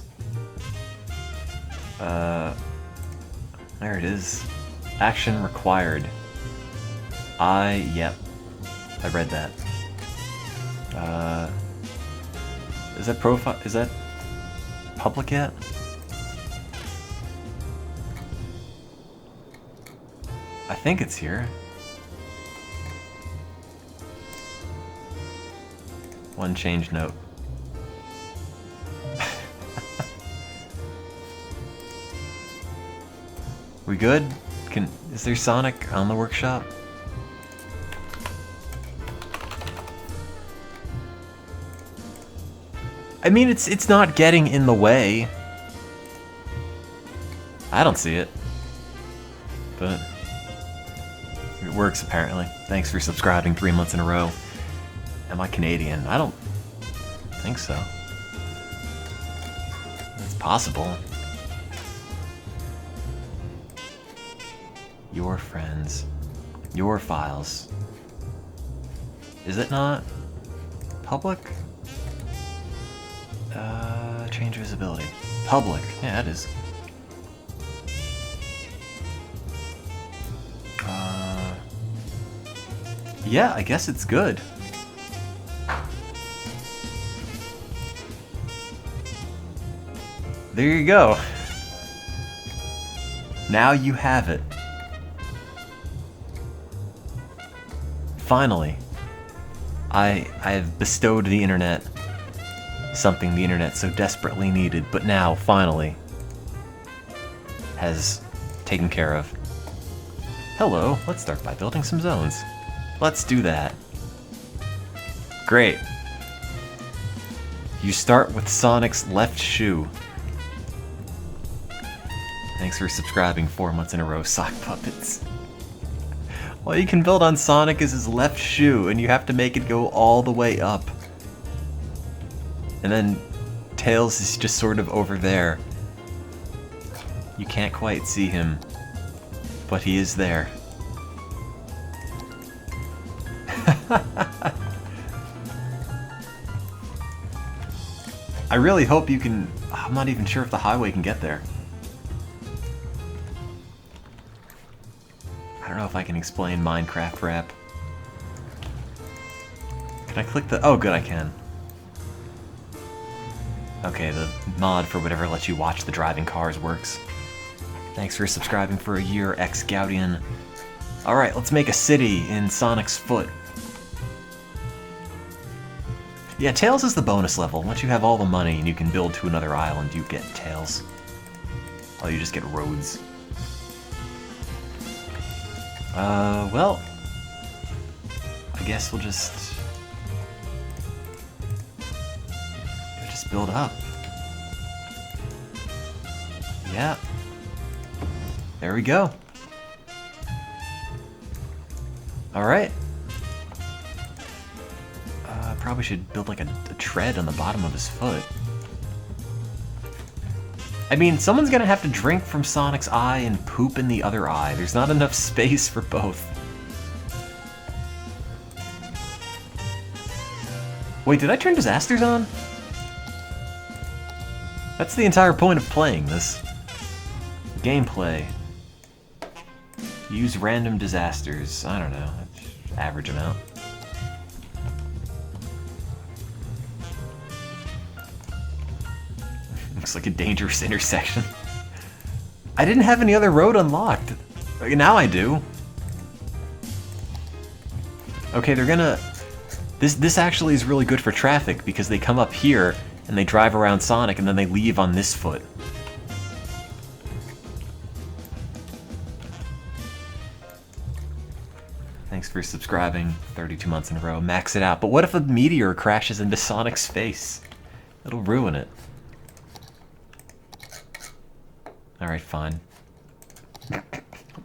There it is. Action required. Yep. I read that. Is that profile, is that public yet? I think it's here. One change note. We good? Is there Sonic on the workshop? I mean, it's not getting in the way. I don't see it. But it works apparently. Thanks for subscribing 3 months in a row. Am I Canadian? I don't think so. It's possible. Your friends. Your files. Is it not public? Change visibility. Public. Yeah, it is. Yeah, I guess it's good. There you go. Now you have it. Finally, I have bestowed the internet something the internet so desperately needed, but now, finally, has taken care of. Hello, let's start by building some zones. Let's do that. Great. You start with Sonic's left shoe. Thanks for subscribing 4 months in a row, Sock Puppets. All you can build on Sonic is his left shoe, and you have to make it go all the way up. And then Tails is just sort of over there. You can't quite see him, but he is there. I really hope you can... I'm not even sure if the highway can get there. I don't know if I can explain Minecraft rap. Can I click the... Oh, good, I can. Okay, the mod for whatever lets you watch the driving cars works. Thanks for subscribing for a year, X-Gaudian. Alright, let's make a city in Sonic's foot. Yeah, Tails is the bonus level. Once you have all the money and you can build to another island, you get Tails. Oh, you just get roads. Well... I guess we'll just build up. Yeah. There we go. Alright. Probably should build like a tread on the bottom of his foot. I mean, someone's gonna have to drink from Sonic's eye and poop in the other eye. There's not enough space for both. Wait, did I turn disasters on? That's the entire point of playing this. Gameplay. Use random disasters. I don't know. Average amount. Looks like a dangerous intersection. I didn't have any other road unlocked. Now I do. Okay, they're gonna... This actually is really good for traffic because they come up here and they drive around Sonic and then they leave on this foot. Thanks for subscribing 32 months in a row. Max it out. But what if a meteor crashes into Sonic's face? It'll ruin it. Alright, fine.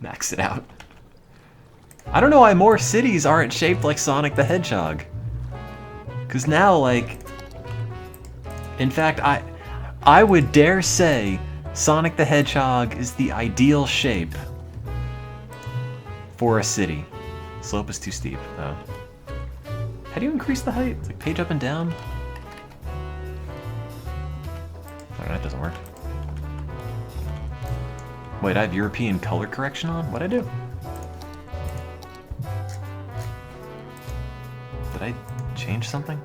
Max it out. I don't know why more cities aren't shaped like Sonic the Hedgehog. Because now, like... In fact, I would dare say Sonic the Hedgehog is the ideal shape for a city. Slope is too steep, though. How do you increase the height? Like page up and down? Oh, that doesn't work. Wait, I have European color correction on? What'd I do? Did I change something?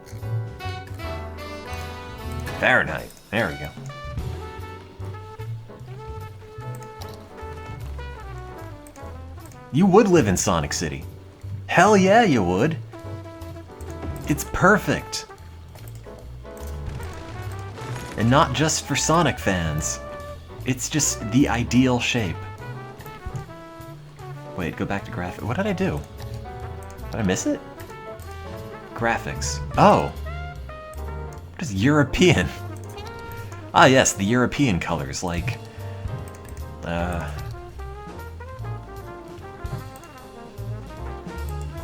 Fahrenheit. There we go. You would live in Sonic City. Hell yeah, you would. It's perfect. And not just for Sonic fans. It's just the ideal shape. Wait, go back to graphics. What did I do? Did I miss it? Graphics. Oh. What is European? Ah, yes, the European colors, like...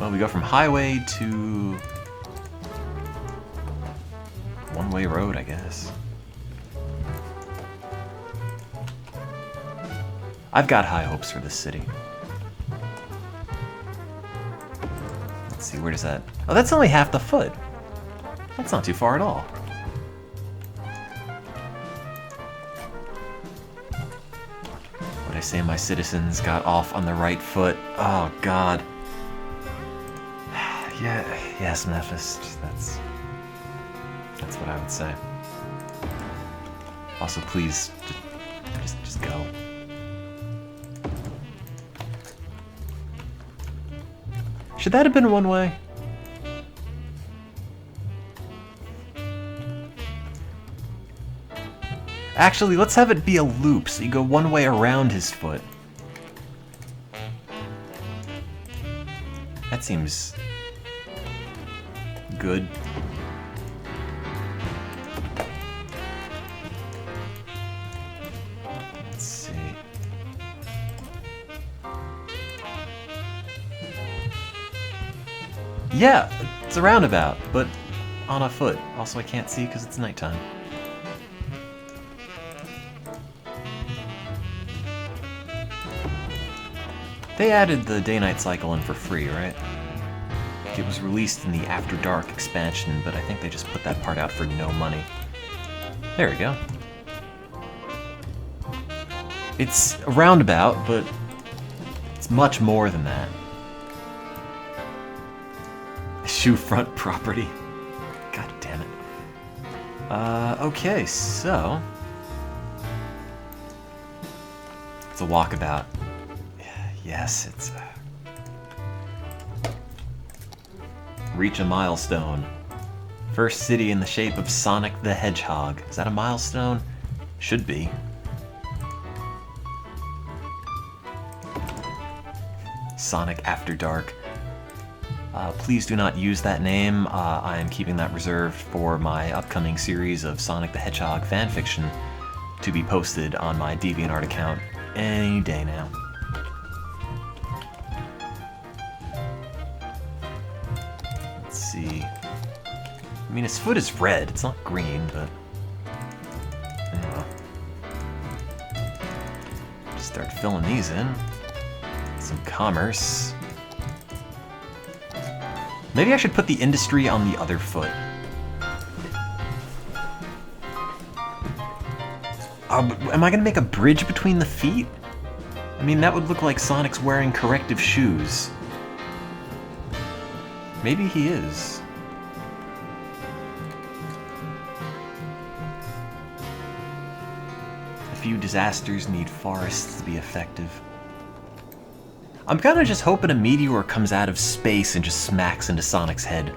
Well, we go from highway to... one-way road, I guess. I've got high hopes for this city. Let's see, where does that... Oh, that's only half the foot. That's not too far at all. What'd I say? My citizens got off on the right foot. Oh, God. Yeah, yes, Memphis. That's what I would say. Also, please, just go. Should that have been one way? Actually, let's have it be a loop, so you go one way around his foot. That seems... good. Let's see. Yeah, it's a roundabout, but on a foot. Also, I can't see because it's nighttime. They added the day-night cycle in for free, right? It was released in the After Dark expansion, but I think they just put that part out for no money. There we go. It's a roundabout, but it's much more than that. Shoe front property. God damn it. Okay, so... it's a walkabout. Yes, it's... reach a milestone. First city in the shape of Sonic the Hedgehog. Is that a milestone? Should be. Sonic After Dark. Please do not use that name. I am keeping that reserved for my upcoming series of Sonic the Hedgehog fanfiction, to be posted on my DeviantArt account any day now. Let's see. I mean, his foot is red. It's not green, but... I don't know. Just start filling these in. Some commerce. Maybe I should put the industry on the other foot. Am I gonna make a bridge between the feet? I mean, that would look like Sonic's wearing corrective shoes. Maybe he is. A few disasters need forests to be effective. I'm kinda just hoping a meteor comes out of space and just smacks into Sonic's head.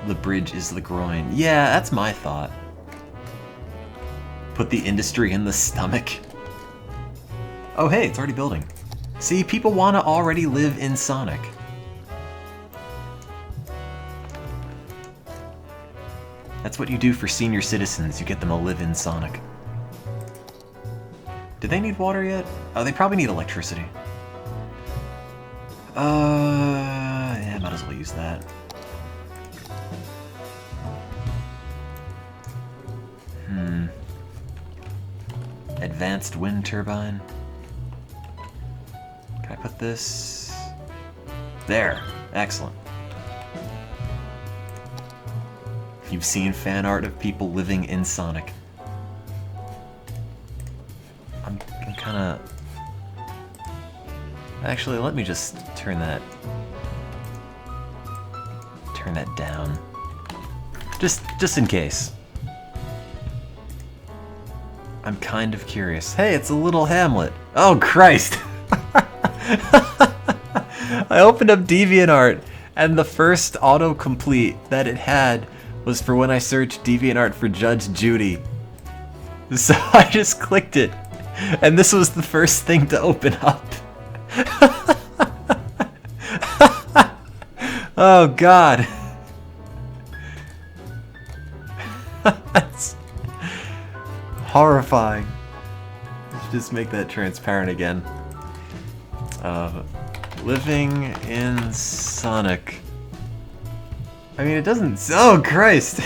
The bridge is the groin. Yeah, that's my thought. Put the industry in the stomach. Oh hey, it's already building. See, people want to already live in Sonic. That's what you do for senior citizens, you get them to live in Sonic. Do they need water yet? Oh, they probably need electricity. Yeah, might as well use that. Advanced wind turbine. Can I put this? There. Excellent. You've seen fan art of people living in Sonic. I'm kinda... Actually, let me just turn that down. Just in case. I'm kind of curious. Hey, it's a little Hamlet. Oh, Christ! I opened up DeviantArt, and the first autocomplete that it had was for when I searched DeviantArt for Judge Judy. So I just clicked it, and this was the first thing to open up. Oh, God. That's horrifying. Let's just make that transparent again. Living in Sonic. I mean, it doesn't... Oh, Christ!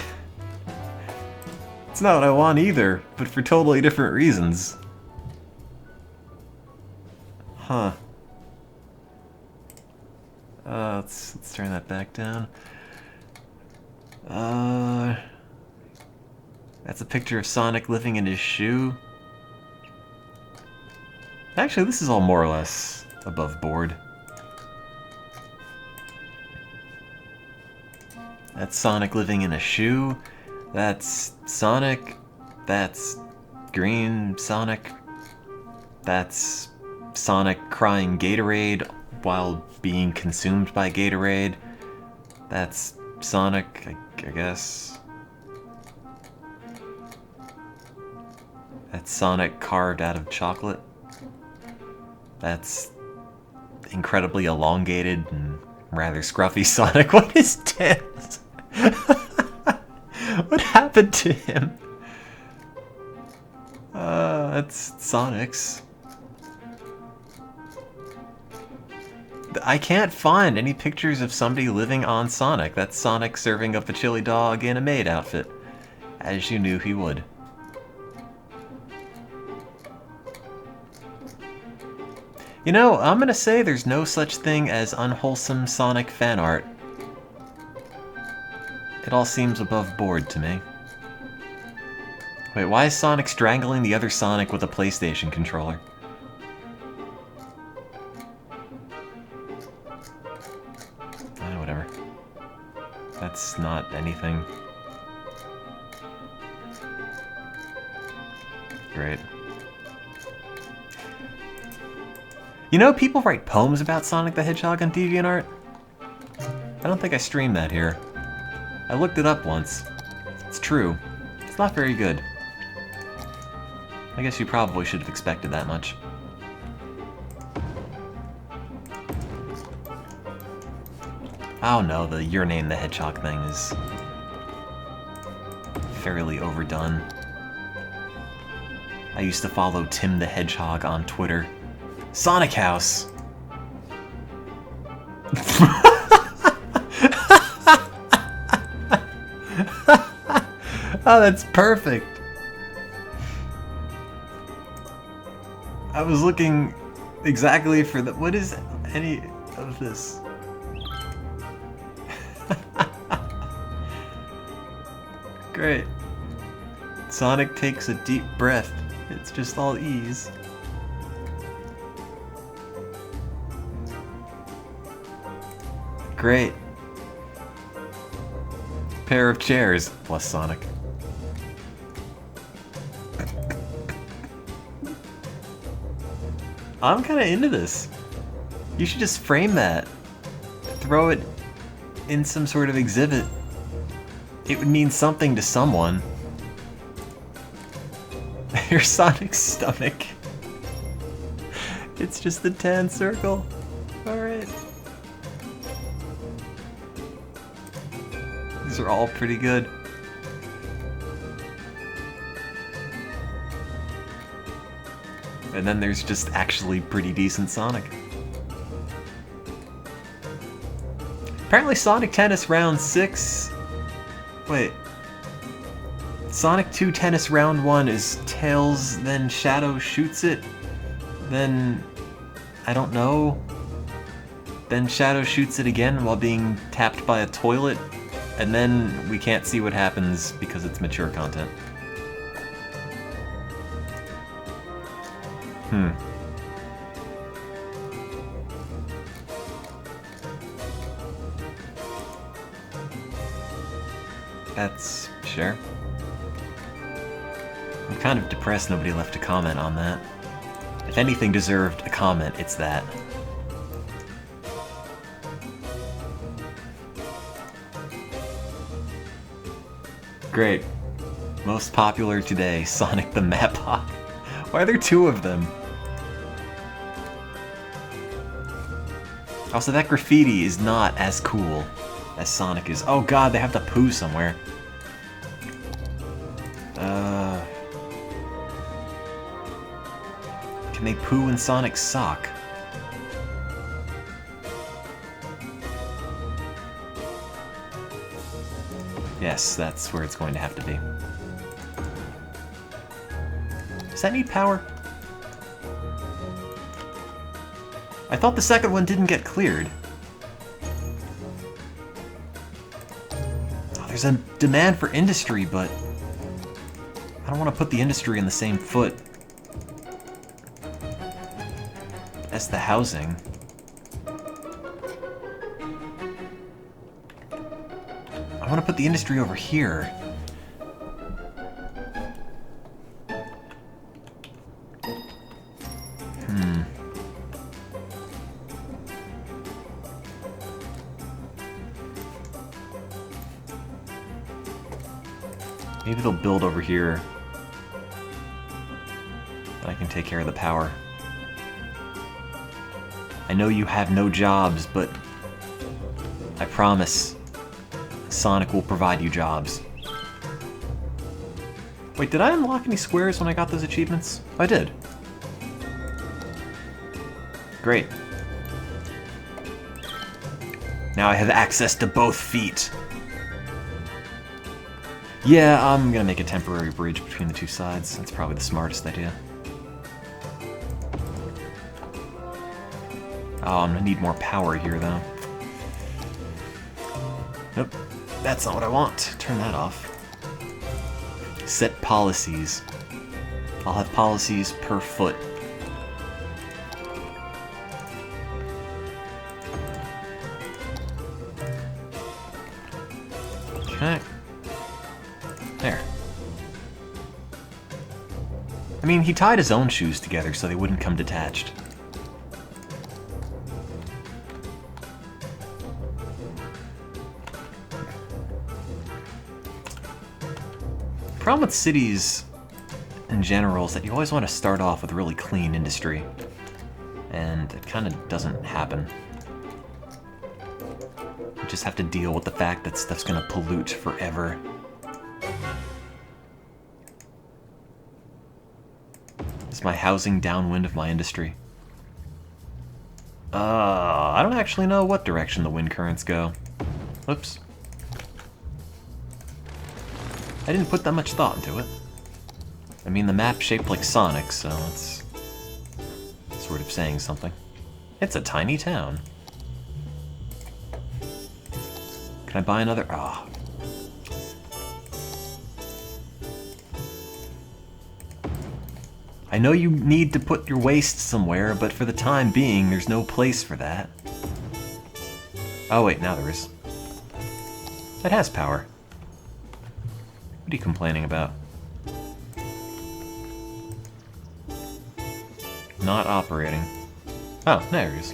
It's not what I want either, but for totally different reasons. Huh. Let's turn that back down. That's a picture of Sonic living in his shoe. Actually, this is all more or less above board. That's Sonic living in a shoe. That's Sonic. That's green Sonic. That's Sonic crying Gatorade while being consumed by Gatorade. That's Sonic, I guess. That's Sonic carved out of chocolate. That's incredibly elongated and rather scruffy Sonic. What is this? What happened to him? That's Sonic's. I can't find any pictures of somebody living on Sonic. That's Sonic serving up a chili dog in a maid outfit, as you knew he would. You know, I'm gonna say there's no such thing as unwholesome Sonic fan art. It all seems above board to me. Wait, why is Sonic strangling the other Sonic with a PlayStation controller? Whatever. That's not anything. Great. You know, people write poems about Sonic the Hedgehog on DeviantArt? I don't think I streamed that here. I looked it up once. It's true. It's not very good. I guess you probably should have expected that much. Oh no, the Your Name the Hedgehog thing is fairly overdone. I used to follow Tim the Hedgehog on Twitter. Sonic House! Oh, that's perfect! I was looking exactly for the... What is any of this? Great. Sonic takes a deep breath. It's just all ease. Great. Pair of chairs plus Sonic. I'm kind of into this. You should just frame that. Throw it in some sort of exhibit. It would mean something to someone. Here's Sonic's stomach. It's just the tan circle. Alright. These are all pretty good. And then there's just actually pretty decent Sonic. Apparently Sonic Tennis Round 6... Wait. Sonic 2 Tennis Round 1 is Tails, then Shadow shoots it, then... I don't know. Then Shadow shoots it again while being tapped by a toilet, and then we can't see what happens because it's mature content. That's... sure. I'm kind of depressed nobody left a comment on that. If anything deserved a comment, it's that. Great. Most popular today, Sonic the Map Hawk. Why are there two of them? Also, that graffiti is not as cool as Sonic is. Oh god, they have to poo somewhere. Can they poo in Sonic's sock? Yes, that's where it's going to have to be. Does that need power? I thought the second one didn't get cleared. Oh, there's a demand for industry, but I don't want to put the industry in the same foot as the housing. I want to put the industry over here. Maybe they'll build over here. Then I can take care of the power. I know you have no jobs, but I promise Sonic will provide you jobs. Wait, did I unlock any squares when I got those achievements? I did. Great. Now I have access to both feet. Yeah, I'm gonna make a temporary bridge between the two sides. That's probably the smartest idea. Oh, I'm gonna need more power here, though. Nope, that's not what I want. Turn that off. Set policies. I'll have policies per foot. Okay. There. I mean, he tied his own shoes together so they wouldn't come detached. The problem with cities in general is that you always want to start off with a really clean industry. And it kind of doesn't happen. You just have to deal with the fact that stuff's gonna pollute forever. Is my housing downwind of my industry? I don't actually know what direction the wind currents go. Oops. I didn't put that much thought into it. I mean, the map's shaped like Sonic, so it's sort of saying something. It's a tiny town. Can I buy another? Ah. I know you need to put your waste somewhere, but for the time being, there's no place for that. Oh wait, now there is. It has power. What are you complaining about? Not operating. Oh, there it is.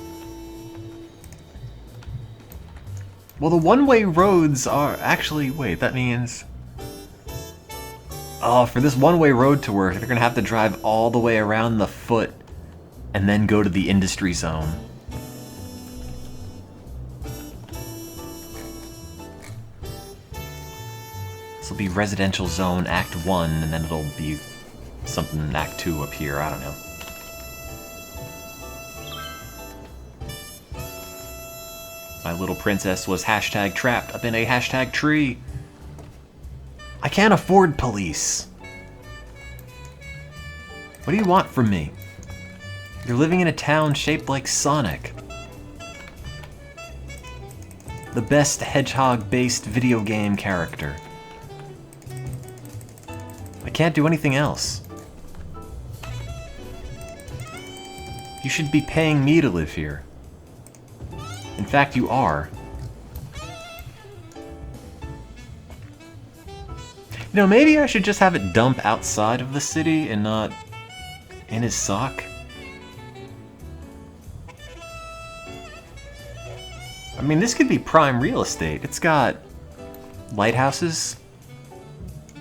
Well, the one-way roads are actually... Wait, that means... Oh, for this one-way road to work, they're gonna have to drive all the way around the foot and then go to the industry zone. This will be residential zone Act 1, and then it'll be something in Act 2 up here, I don't know. My little princess was hashtag trapped up in a hashtag tree. I can't afford police. What do you want from me? You're living in a town shaped like Sonic. The best hedgehog-based video game character. I can't do anything else. You should be paying me to live here. In fact, you are. You know, maybe I should just have it dump outside of the city and not in his sock. I mean, this could be prime real estate. It's got lighthouses.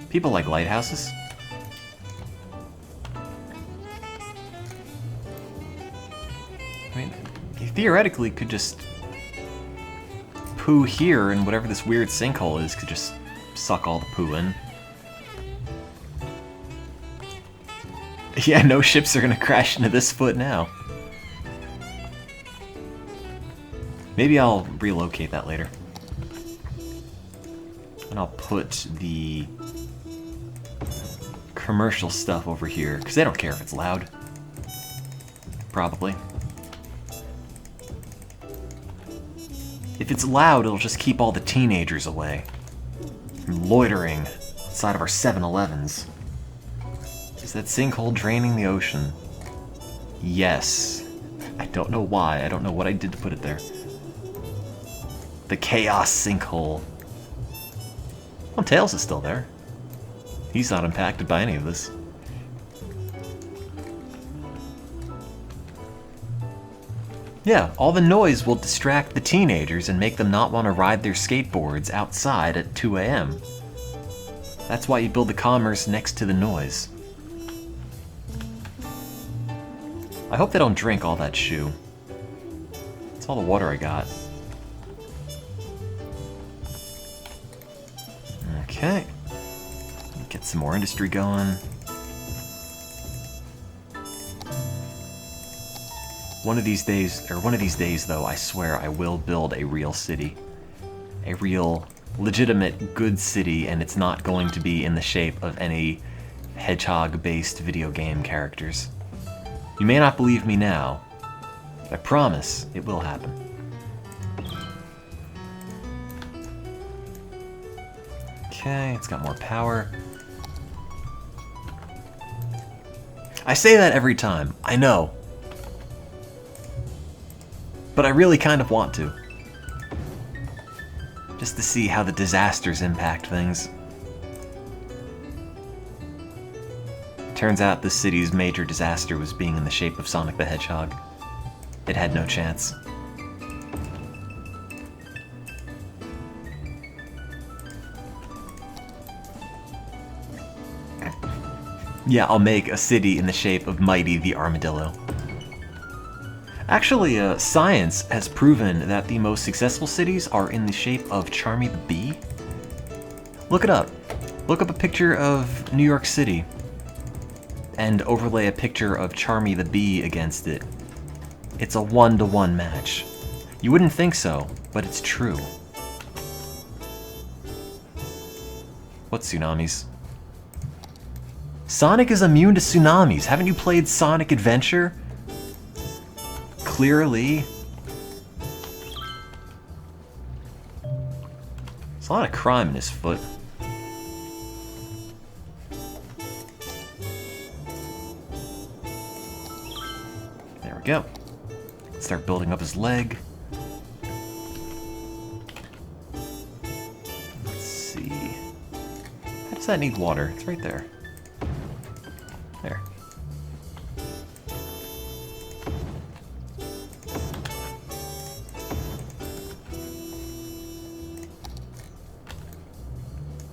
People like lighthouses. I mean, you theoretically could just poo here, and whatever this weird sinkhole is could just suck all the poo in. Yeah, no ships are gonna crash into this foot now. Maybe I'll relocate that later. And I'll put the commercial stuff over here, because they don't care if it's loud. Probably. If it's loud, it'll just keep all the teenagers away from loitering outside of our 7-Elevens. Is that sinkhole draining the ocean? Yes. I don't know why. I don't know what I did to put it there. The chaos sinkhole. Well, Tails is still there. He's not impacted by any of this. Yeah, all the noise will distract the teenagers and make them not want to ride their skateboards outside at 2 a.m. That's why you build the commerce next to the noise. I hope they don't drink all that shoe. That's all the water I got. Okay. Get some more industry going. One of these days though, I swear I will build a real city. A real, legitimate, good city, and it's not going to be in the shape of any hedgehog-based video game characters. You may not believe me now, but I promise it will happen. Okay, it's got more power. I say that every time, I know. But I really kind of want to. Just to see how the disasters impact things. Turns out this city's major disaster was being in the shape of Sonic the Hedgehog. It had no chance. Yeah, I'll make a city in the shape of Mighty the Armadillo. Actually, science has proven that the most successful cities are in the shape of Charmy the Bee. Look it up. Look up a picture of New York City. and overlay a picture of Charmy the Bee against it, it's a 1-to-1 match. You wouldn't think so, but it's true. What tsunamis? Sonic is immune to tsunamis. Haven't you played Sonic Adventure? Clearly. There's a lot of crime in his foot. There we go. Start building up his leg. Let's see. How does that need water? It's right there. There.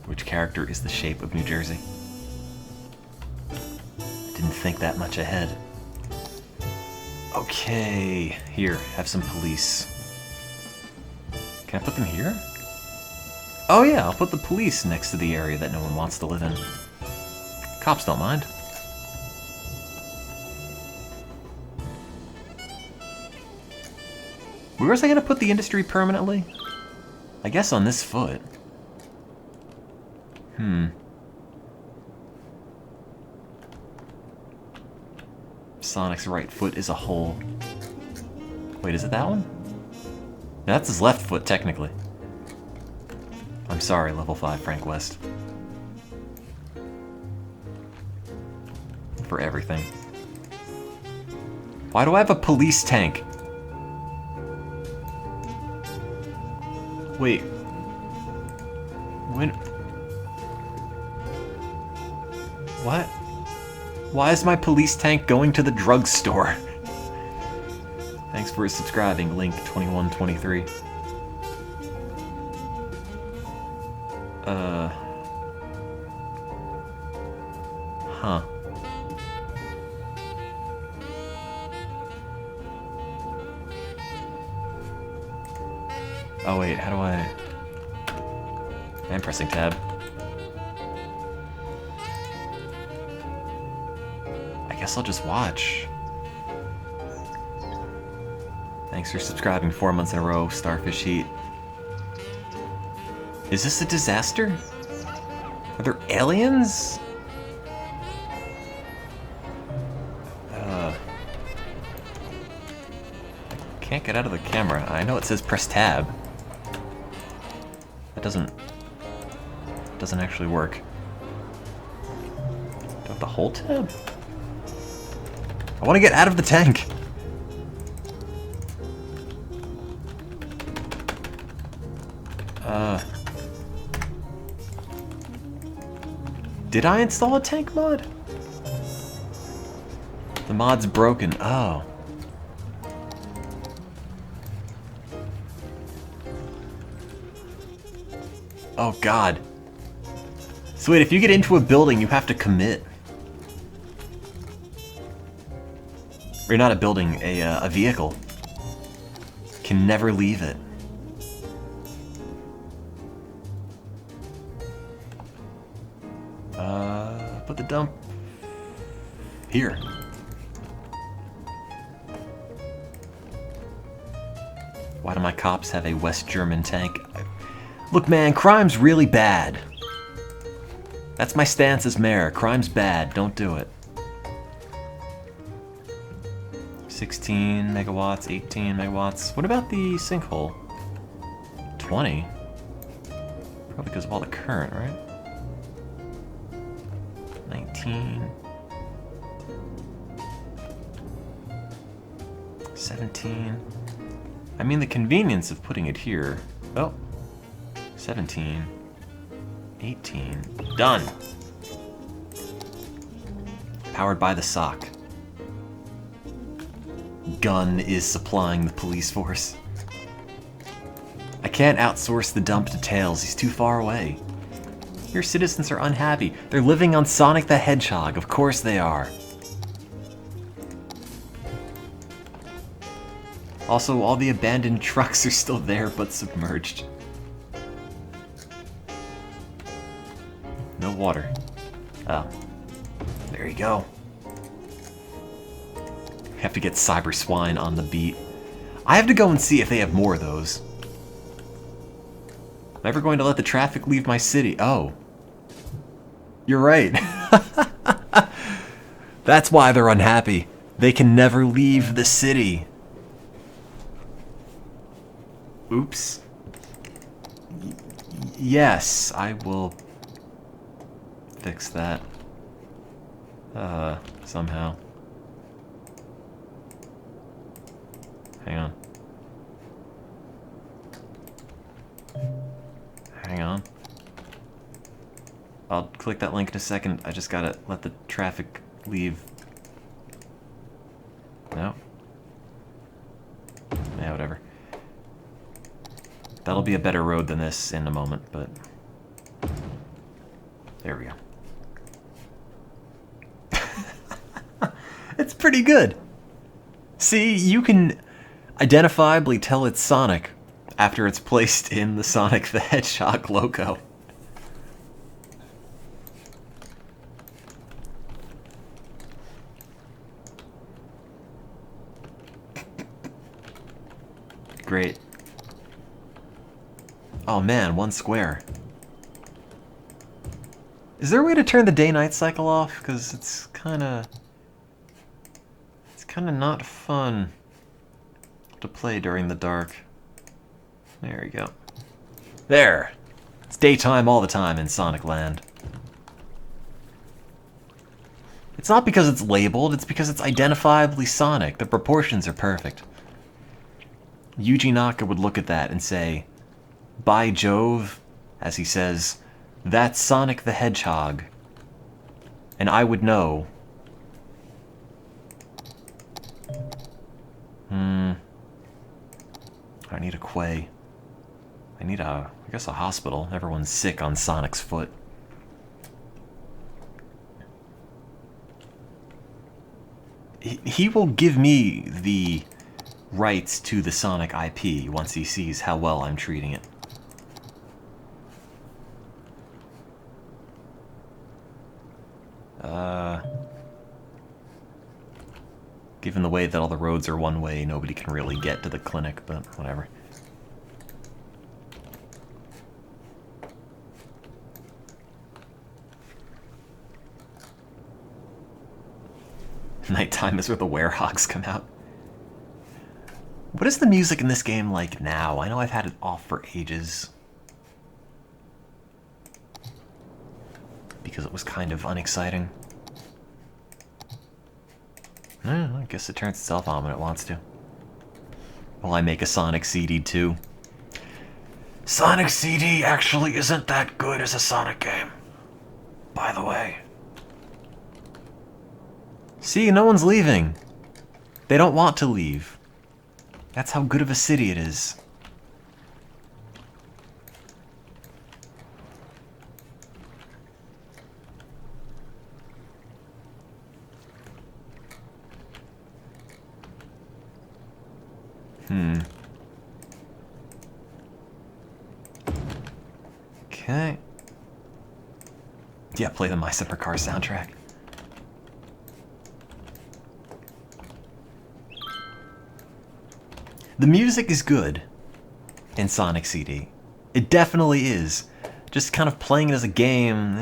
Which character is the shape of New Jersey? Didn't think that much ahead. Okay, here, have some police. Can I put them here? Oh yeah, I'll put the police next to the area that no one wants to live in. Cops don't mind. Where was I gonna put the industry permanently? I guess on this foot. Sonic's right foot is a hole. Wait, is it that one? No, that's his left foot, technically. I'm sorry, level 5 Frank West. For everything. Why do I have a police tank? Wait. When? What? Why is my police tank going to the drugstore? Thanks for subscribing, Link2123. Huh. Oh wait, how do I... I'm pressing tab. I guess I'll just watch. Thanks for subscribing 4 months in a row, Starfish Heat. Is this a disaster? Are there aliens? Can't get out of the camera. I know it says press tab. That doesn't actually work. Do I have to hold tab? I want to get out of the tank. Did I install a tank mod? The mod's broken. Oh. Oh god. So wait, if you get into a building, you have to commit. Or not a building, a vehicle. Can never leave it. Put the dump here. Why do my cops have a West German tank? Look, man, crime's really bad. That's my stance as mayor. Crime's bad. Don't do it. 16 megawatts, 18 megawatts. What about the sinkhole? 20? Probably because of all the current, right? 19. 17. I mean, the convenience of putting it here. Oh. 17. 18. Done. Powered by the sock. Gun is supplying the police force. I can't outsource the dump to Tails. He's too far away. Your citizens are unhappy. They're living on Sonic the Hedgehog. Of course they are. Also, all the abandoned trucks are still there, but submerged. No water. Oh. There you go. Have to get Cyber Swine on the beat. I have to go and see if they have more of those. Never going to let the traffic leave my city. Oh. You're right. That's why they're unhappy. They can never leave the city. Oops. Yes, I will fix that. Somehow. Hang on. Hang on. I'll click that link in a second. I just gotta let the traffic leave. No. Yeah, whatever. That'll be a better road than this in a moment, but... There we go. It's pretty good. See, you can identifiably tell it's Sonic after it's placed in the Sonic the Hedgehog logo. Great. Oh man, 1 square. Is there a way to turn the day-night cycle off? Because it's kind of not fun to play during the dark. There we go. There! It's daytime all the time in Sonic Land. It's not because it's labeled, it's because it's identifiably Sonic. The proportions are perfect. Yuji Naka would look at that and say, "By Jove," as he says, "that's Sonic the Hedgehog." And I would know. I need a quay. I need I guess a hospital. Everyone's sick on Sonic's foot. He will give me the rights to the Sonic IP once he sees how well I'm treating it. Given the way that all the roads are one way, nobody can really get to the clinic, but whatever. Nighttime is where the werehogs come out. What is the music in this game like now? I know I've had it off for ages. Because it was kind of unexciting. I guess it turns itself on when it wants to. Will I make a Sonic CD too? Sonic CD actually isn't that good as a Sonic game, by the way. See, no one's leaving. They don't want to leave. That's how good of a city it is. Okay. Yeah, play the My Summer Car soundtrack. The music is good in Sonic CD. It definitely is. Just kind of playing it as a game,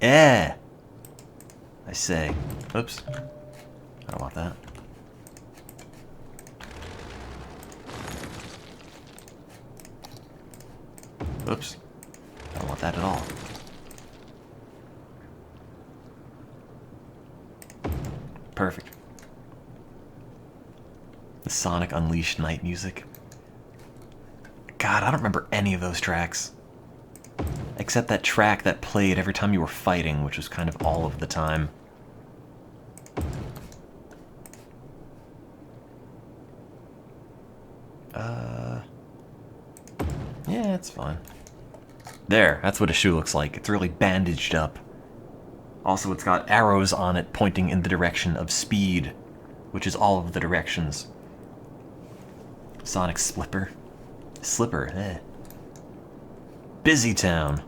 I say. Oops. I don't want that. Oops. I don't want that at all. Perfect. The Sonic Unleashed night music. God, I don't remember any of those tracks. Except that track that played every time you were fighting, which was kind of all of the time. Yeah, it's fine. There, that's what a shoe looks like. It's really bandaged up. Also, it's got arrows on it pointing in the direction of speed, which is all of the directions. Sonic Slipper. Slipper, Busy Town.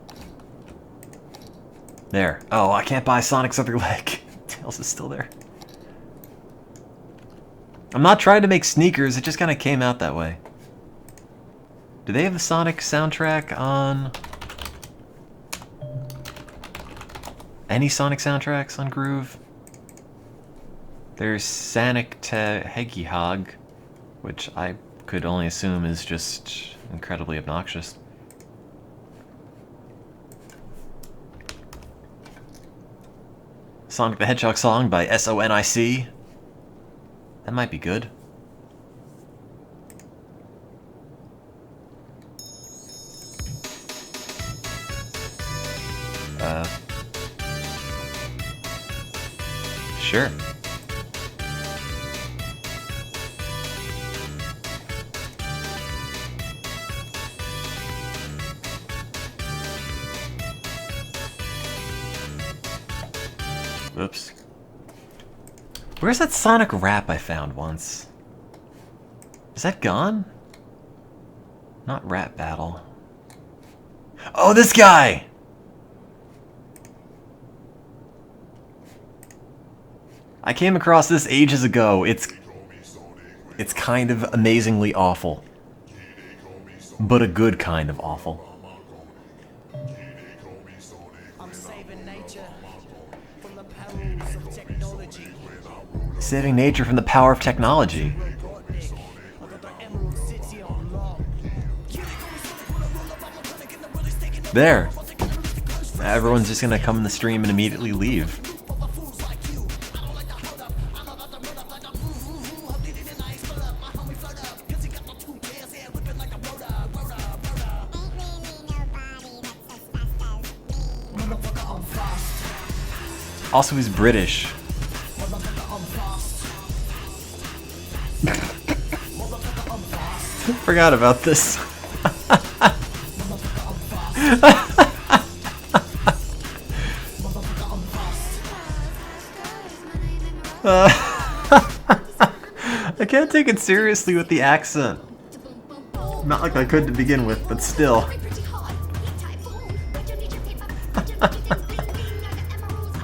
There. Oh, I can't buy Sonic's other leg. Tails is still there. I'm not trying to make sneakers, it just kind of came out that way. Do they have the Sonic soundtrack on... any Sonic soundtracks on Groove? There's Sonic to Hedgehog, which I could only assume is just incredibly obnoxious. Sonic the Hedgehog song by SONIC. That might be good. Sure. Oops. Where's that Sonic rap I found once? Is that gone? Not Rap Battle. Oh, this guy! I came across this ages ago. It's kind of amazingly awful. But a good kind of awful. I'm saving nature from the perils of technology. Saving nature from the power of technology. I got the Emerald City on lock. There. Everyone's just gonna come in the stream and immediately leave. Also, he's British. Forgot about this. I can't take it seriously with the accent. Not like I could to begin with, but still.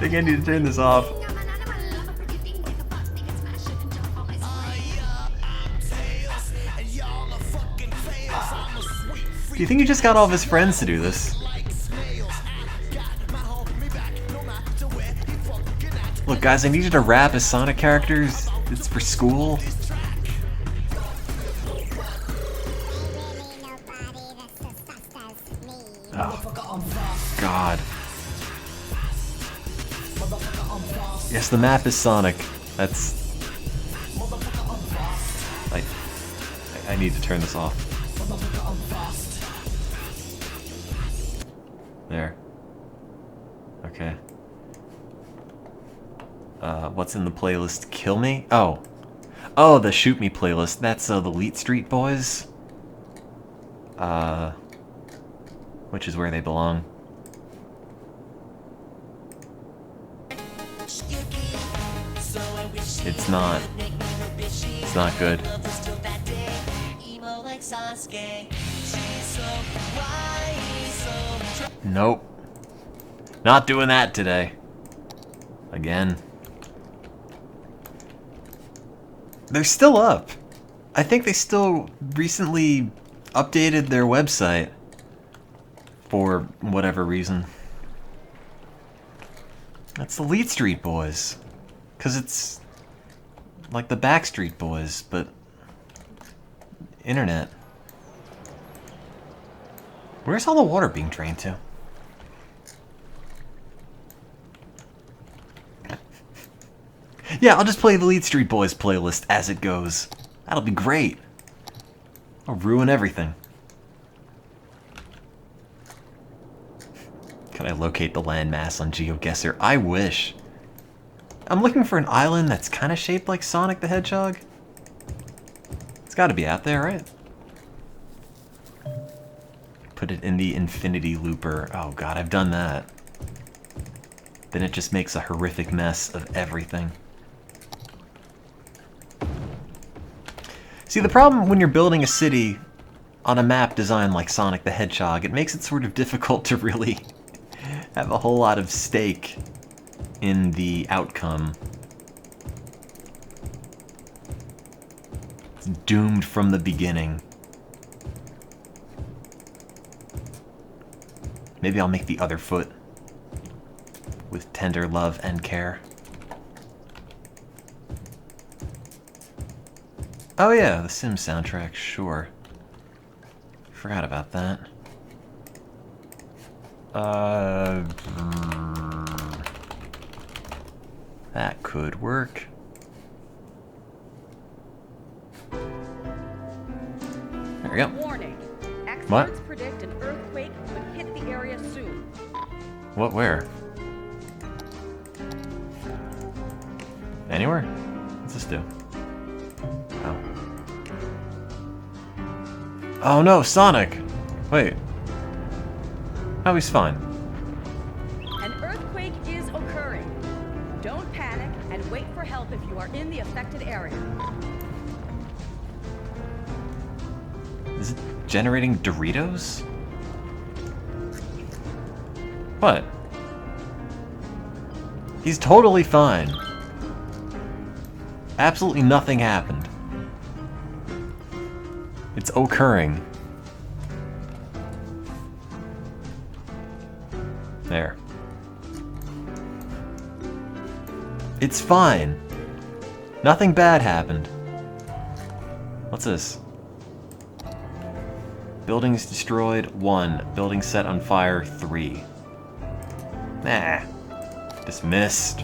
I think I need to turn this off. Do you think he just got all of his friends to do this? Look, guys, I need you to rap as Sonic characters. It's for school. Oh, God. Yes, the map is Sonic. That's... I need to turn this off. There. Okay. What's in the playlist? Kill Me? Oh. Oh, the Shoot Me playlist. That's the Leet Street Boys. Which is where they belong. It's not. It's not good. Nope. Not doing that today. Again. They're still up. I think they still recently updated their website. For whatever reason. That's the Leet Street Boys. Because it's like the Backstreet Boys, but internet. Where's all the water being drained to? Yeah, I'll just play the Leet Street Boys playlist as it goes. That'll be great. I'll ruin everything. Can I locate the landmass on GeoGuessr? I wish. I'm looking for an island that's kind of shaped like Sonic the Hedgehog. It's got to be out there, right? Put it in the Infinity Looper. Oh god, I've done that. Then it just makes a horrific mess of everything. See, the problem when you're building a city on a map designed like Sonic the Hedgehog, it makes it sort of difficult to really have a whole lot of stake in the outcome. just doomed from the beginning. Maybe I'll make the other foot with tender love and care. Oh yeah, the Sims soundtrack, sure. Forgot about that. That could work. There we go. Warning. Experts What? predict an earthquake would hit the area soon. What, where? Anywhere? What's this do? Oh. Oh no, Sonic! Wait. Oh, he's fine. An earthquake is occurring. Don't panic and wait for help if you are in the affected area. Is it generating Doritos? What? He's totally fine. Absolutely nothing happened. It's occurring. There. It's fine. Nothing bad happened. What's this? Buildings destroyed, 1. Building set on fire, 3. Nah. Dismissed.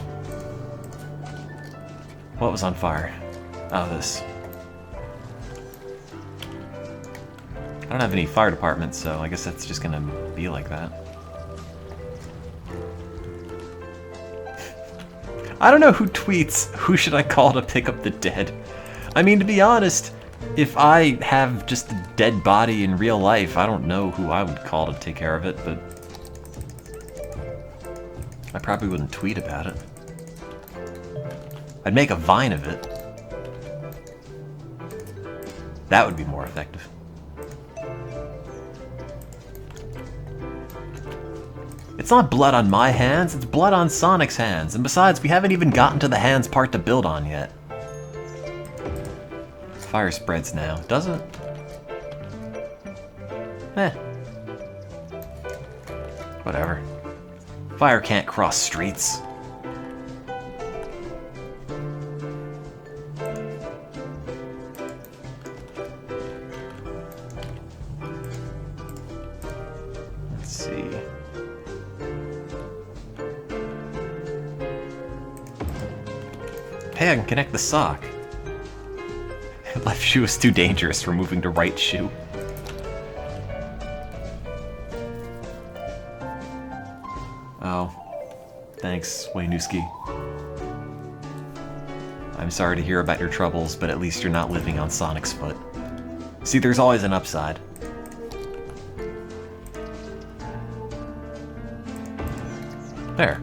What was on fire? Oh, this. I don't have any fire department, so I guess that's just gonna be like that. I don't know who tweets, who should I call to pick up the dead? I mean, to be honest, if I have just a dead body in real life, I don't know who I would call to take care of it, but I probably wouldn't tweet about it. I'd make a Vine of it. That would be more effective. It's not blood on my hands, it's blood on Sonic's hands. And besides, we haven't even gotten to the hands part to build on yet. Fire spreads now, does it? Eh. Whatever. Fire can't cross streets. Let's see. Hey, I can connect the sock. Left shoe is too dangerous for moving to right shoe. Oh. Thanks, Waynuski. I'm sorry to hear about your troubles, but at least you're not living on Sonic's foot. See, there's always an upside. There.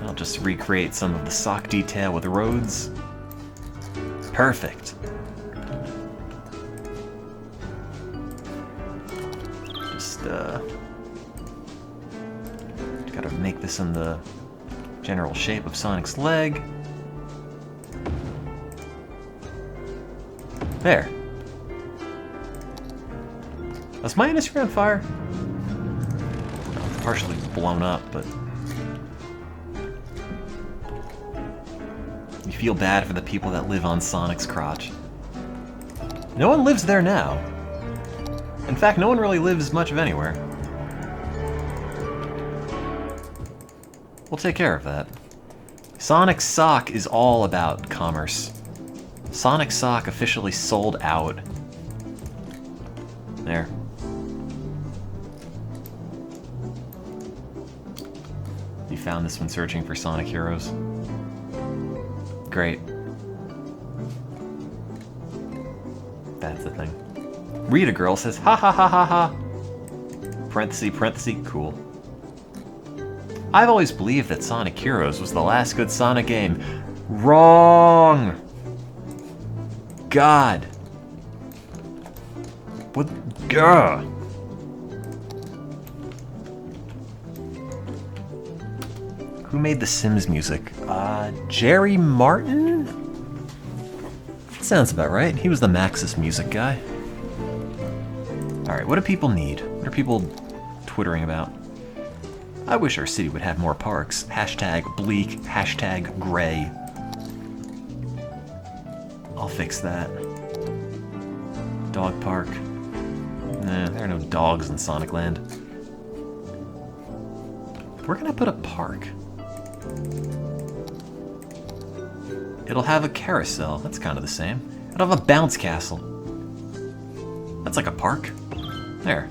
I'll just recreate some of the sock detail with roads. Perfect. Just, gotta make this in the general shape of Sonic's leg. There. Was my industry on fire? Partially blown up, but you feel bad for the people that live on Sonic's crotch. No one lives there now. In fact, no one really lives much of anywhere. We'll take care of that. Sonic Sock is all about commerce. Sonic Sock officially sold out. There. You found this when searching for Sonic Heroes. Great. That's the thing. Rita Girl says, ha ha ha ha ha. Parenthesis, parenthesis, cool. I've always believed that Sonic Heroes was the last good Sonic game. Wrong! God. What? Gah. Who made the Sims music? Jerry Martin? Sounds about right. He was the Maxis music guy. Alright, what do people need? What are people twittering about? I wish our city would have more parks. Hashtag bleak, hashtag gray. I'll fix that. Dog park. Nah, there are no dogs in Sonic Land. Where can I put a park? It'll have a carousel. That's kind of the same. It'll have a bounce castle. That's like a park. There.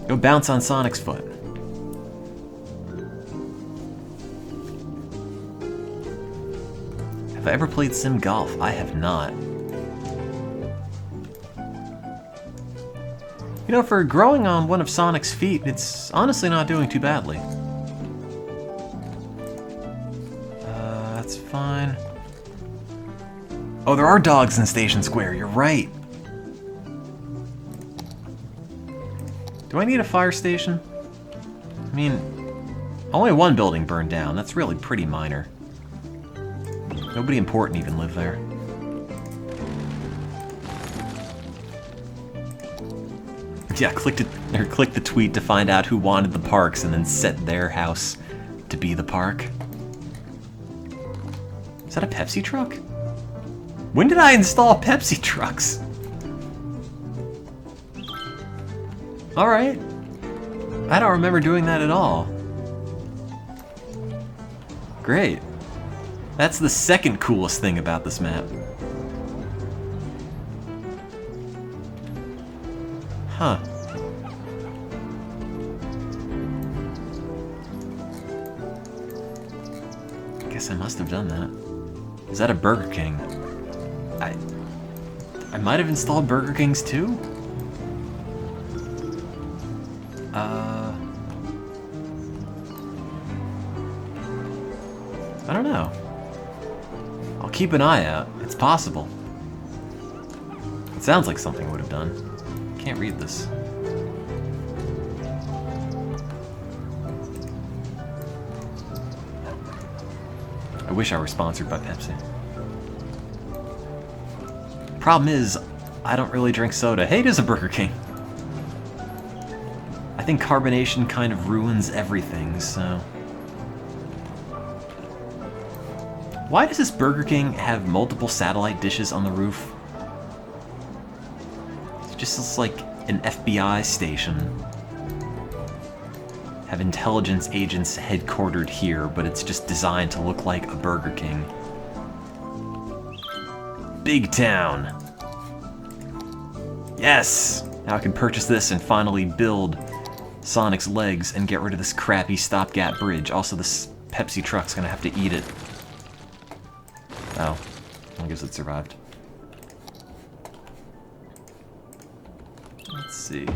Go bounce on Sonic's foot. Have I ever played Sim Golf? I have not. You know, for growing on one of Sonic's feet, it's honestly not doing too badly. That's fine. Oh, there are dogs in Station Square, you're right. Do I need a fire station? I mean, only one building burned down. That's really pretty minor. Nobody important even lived there. Yeah, click the tweet to find out who wanted the parks and then set their house to be the park. Is that a Pepsi truck? When did I install Pepsi trucks? Alright. I don't remember doing that at all. Great. That's the second coolest thing about this map. Huh. Guess I must have done that. Is that a Burger King? I might have installed Burger Kings too? I don't know. I'll keep an eye out. It's possible. It sounds like something I would have done. Can't read this. I wish I were sponsored by Pepsi. Problem is, I don't really drink soda. Hey, it is a Burger King. I think carbonation kind of ruins everything, so... Why does this Burger King have multiple satellite dishes on the roof? It just looks like an FBI station. Have intelligence agents headquartered here, but it's just designed to look like a Burger King. Big Town. Yes! Now I can purchase this and finally build Sonic's legs and get rid of this crappy stopgap bridge. Also, this Pepsi truck's gonna have to eat it. Oh, I guess it survived. Let's see.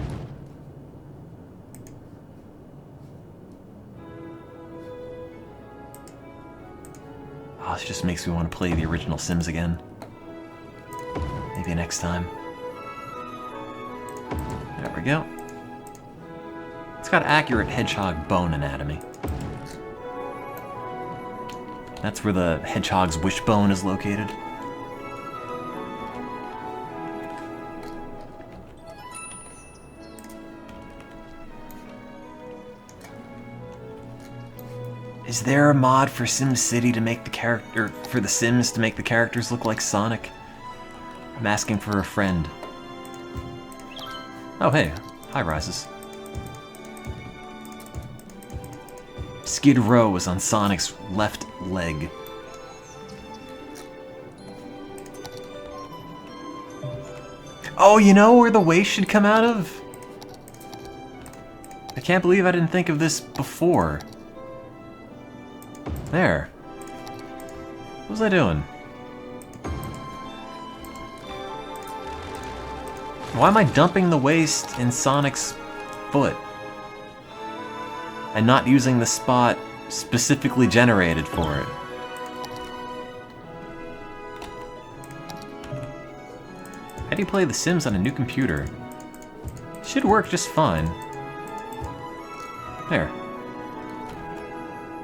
Oh, this just makes me want to play the original Sims again. Maybe next time. There we go. It's got accurate hedgehog bone anatomy. That's where the hedgehog's wishbone is located. Is there a mod for SimCity to make the for the Sims to make the characters look like Sonic? I'm asking for a friend. Oh hey, high rises. Skid Row was on Sonic's left leg. Oh, you know where the waste should come out of? I can't believe I didn't think of this before. There. What was I doing? Why am I dumping the waste in Sonic's foot? And not using the spot specifically generated for it. How do you play The Sims on a new computer? Should work just fine. There.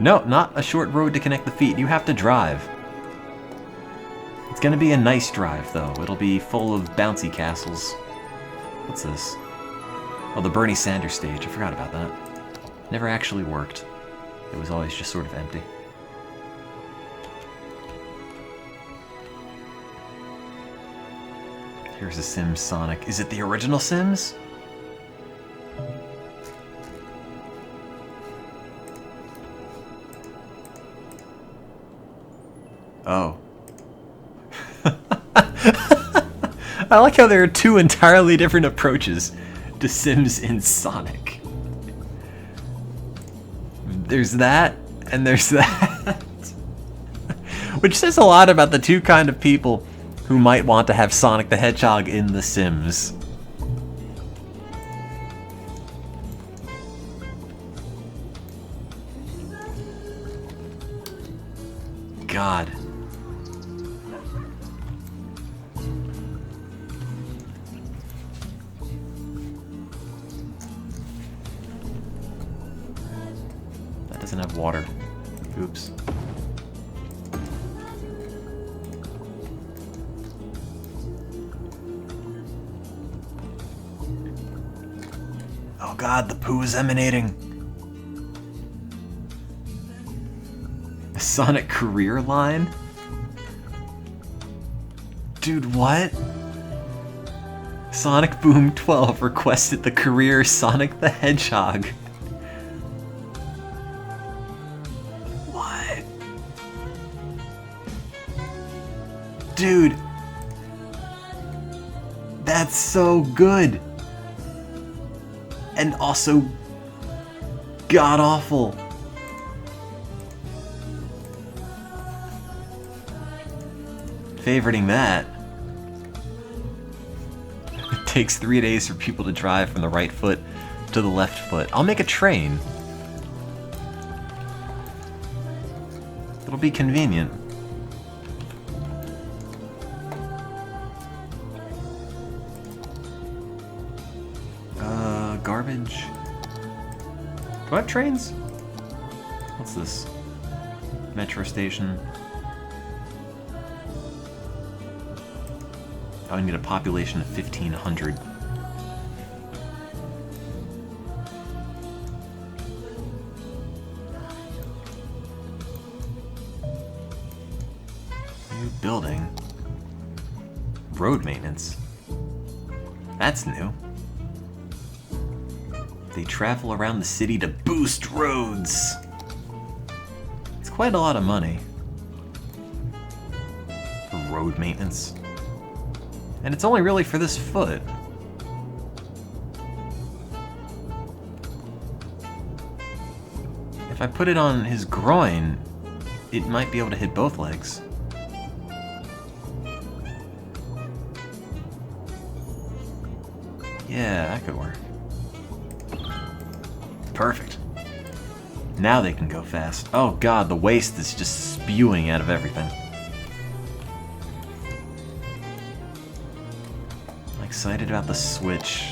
No, not a short road to connect the feet. You have to drive. It's gonna be a nice drive, though. It'll be full of bouncy castles. What's this? Oh, the Bernie Sanders stage. I forgot about that. Never actually worked. It was always just sort of empty. Here's a Sims Sonic. Is it the original Sims? Oh. I like how there are two entirely different approaches to Sims in Sonic. There's that, and there's that. Which says a lot about the two kind of people who might want to have Sonic the Hedgehog in The Sims. God. That doesn't have water. Oops. Oh God, the poo is emanating. A Sonic career line? Dude, what? Sonic Boom 12 requested the career Sonic the Hedgehog. What? Dude. That's so good. And also god-awful. Favoriting that. It takes 3 days for people to drive from the right foot to the left foot. I'll make a train. It'll be convenient. Garbage. Do I have trains? What's this? Metro station. Oh, I need a population of 1,500. New building. Road maintenance. That's new. They travel around the city to boost roads. It's quite a lot of money for road maintenance. And it's only really for this foot. If I put it on his groin, it might be able to hit both legs. Yeah, that could work. Perfect. Now they can go fast. Oh God, the waste is just spewing out of everything. I'm excited about the Switch.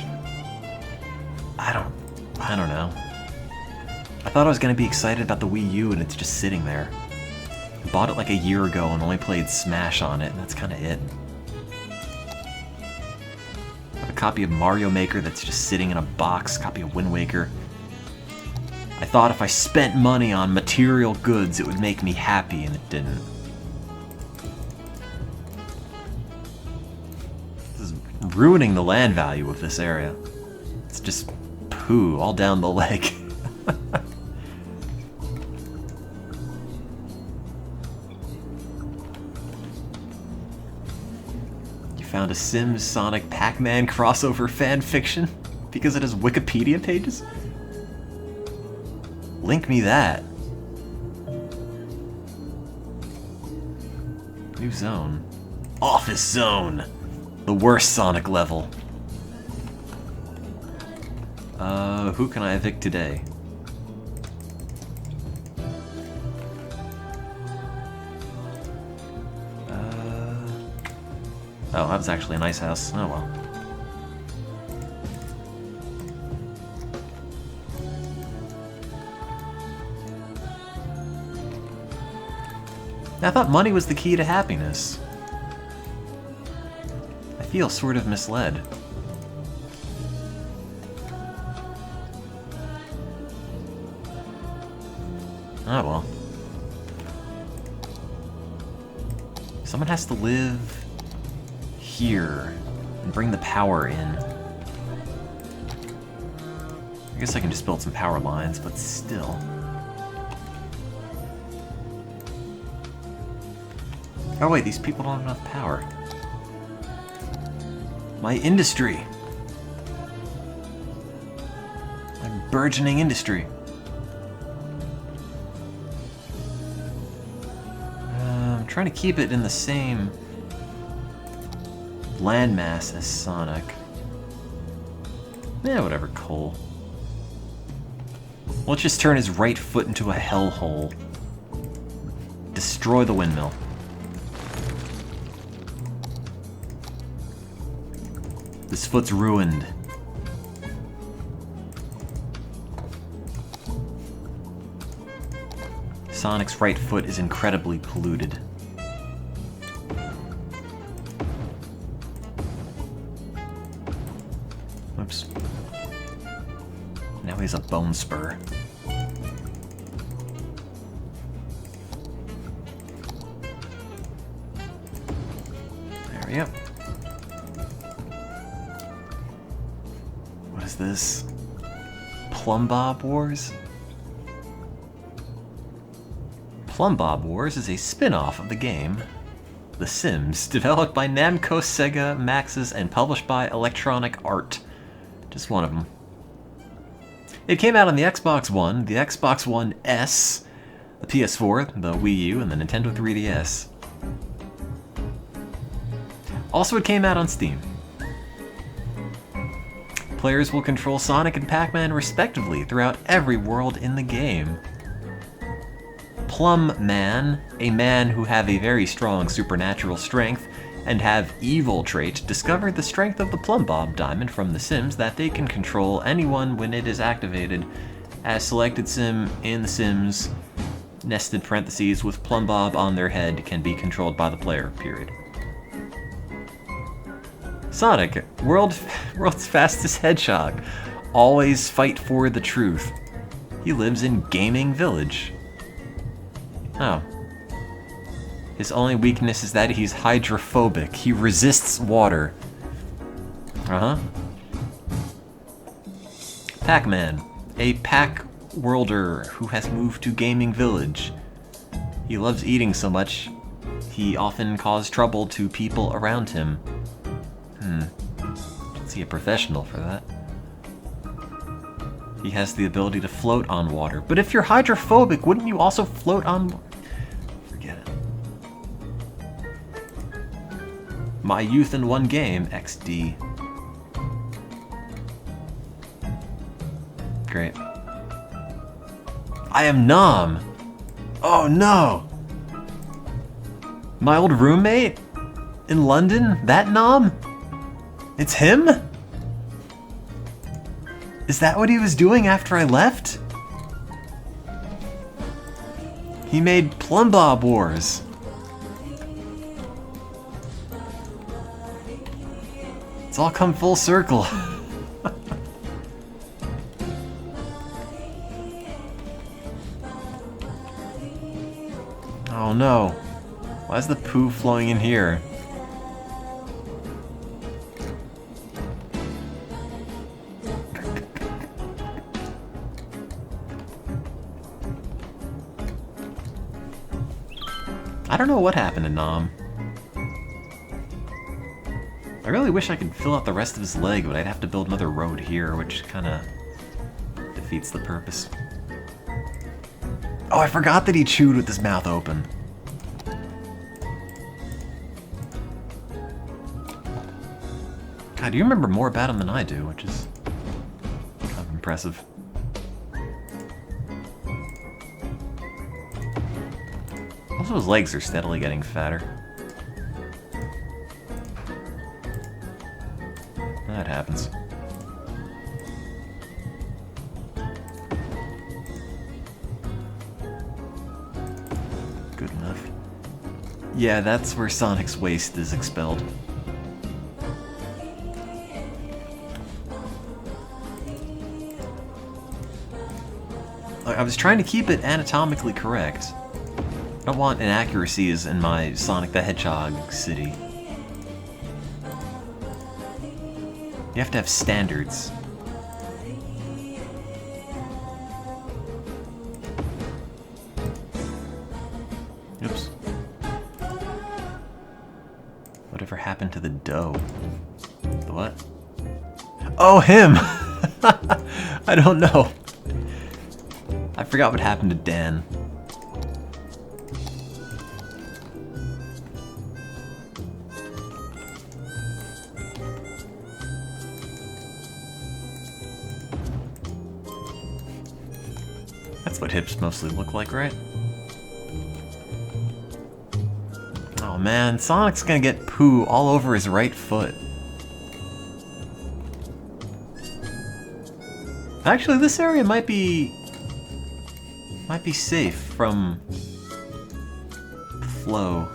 I don't know. I thought I was gonna be excited about the Wii U and it's just sitting there. I bought it like a year ago and only played Smash on it, and that's kinda it. I have a copy of Mario Maker that's just sitting in a box, copy of Wind Waker. I thought if I spent money on material goods, it would make me happy, and it didn't. This is ruining the land value of this area. It's just poo all down the leg. You found a Sims Sonic Pac-Man crossover fan fiction because it has Wikipedia pages? Link me that. New zone. Office zone. The worst Sonic level. Who can I evict today? Oh, that was actually a nice house. Oh well. I thought money was the key to happiness. feel sort of misled. Oh well. Someone has to live here and bring the power in. I guess I can just build some power lines, but still. Oh wait, these people don't have enough power. My industry. My burgeoning industry. I'm trying to keep it in the same landmass as Sonic. Yeah, whatever, coal. Let's just turn his right foot into a hellhole. Destroy the windmill. This foot's ruined. Sonic's right foot is incredibly polluted. Oops. Now he's a bone spur. There we go. What is this? Plumb Bob Wars? Plumb Bob Wars is a spin-off of the game The Sims, developed by Namco, Sega, Maxis, and published by Electronic Art. Just one of them. It came out on the Xbox One, the Xbox One S, the PS4, the Wii U, and the Nintendo 3DS. Also, it came out on Steam. Players will control Sonic and Pac-Man respectively throughout every world in the game. Plum Man, a man who have a very strong supernatural strength and have evil traits, discovered the strength of the Plumb Bob Diamond from The Sims that they can control anyone when it is activated. As selected sim in The Sims, nested parentheses with Plumb Bob on their head can be controlled by the player, period. Sonic, world's fastest hedgehog. Always fight for the truth. He lives in Gaming Village. Oh. His only weakness is that he's hydrophobic. He resists water. Uh-huh. Pac-Man, a pack-worlder who has moved to Gaming Village. He loves eating so much, he often causes trouble to people around him. Should see a professional for that. He has the ability to float on water. But if you're hydrophobic, wouldn't you also float on... Forget it. My youth in one game, XD. Great. I am Nom! Oh no! My old roommate? In London? That Nom? It's him? Is that what he was doing after I left? He made Plumb Bob Wars. It's all come full circle. Oh no. Why is the poo flowing in here? I don't know what happened to Nom. I really wish I could fill out the rest of his leg, but I'd have to build another road here, which kinda defeats the purpose. Oh, I forgot that he chewed with his mouth open. God, you remember more about him than I do, which is kind of impressive. Also, his legs are steadily getting fatter. That happens. Good enough. Yeah, that's where Sonic's waste is expelled. I was trying to keep it anatomically correct. I don't want inaccuracies in my Sonic the Hedgehog city. You have to have standards. Oops. Whatever happened to the dough? The what? Oh, him! I don't know. I forgot what happened to Dan. That's what hips mostly look like, right? Oh man, Sonic's gonna get poo all over his right foot. Actually, this area might be safe from flow.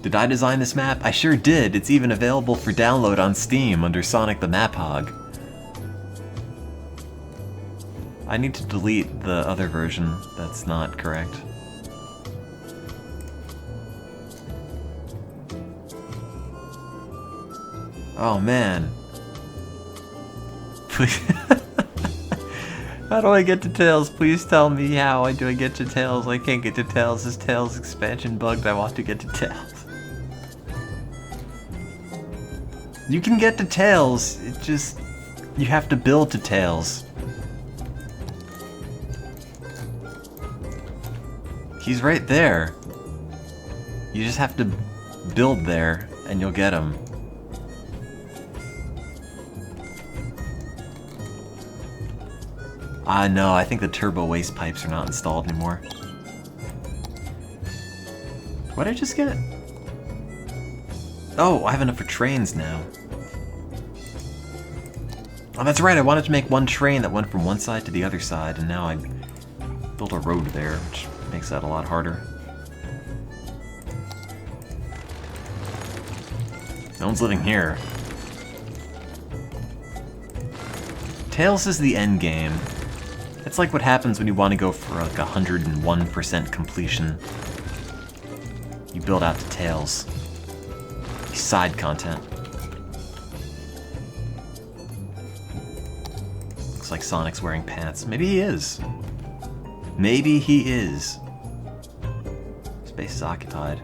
Did I design this map? I sure did. It's even available for download on Steam under Sonic the Map Hog. I need to delete the other version. That's not correct. Oh man. Please. How do I get to Tails? Please tell me how do I get to Tails. I can't get to Tails. This Tails expansion bugged. I want to get to Tails. You can get to Tails. It just... you have to build to Tails. He's right there. You just have to build there and you'll get him. No, I think the turbo waste pipes are not installed anymore. What did I just get? Oh, I have enough for trains now. Oh, that's right, I wanted to make one train that went from one side to the other side, and now I built a road there, which makes that a lot harder. No one's living here. Tails is the end game. It's like what happens when you want to go for like 101% completion. You build out to Tails. Side content. Looks like Sonic's wearing pants. Maybe he is. Maybe he is. Space is occupied.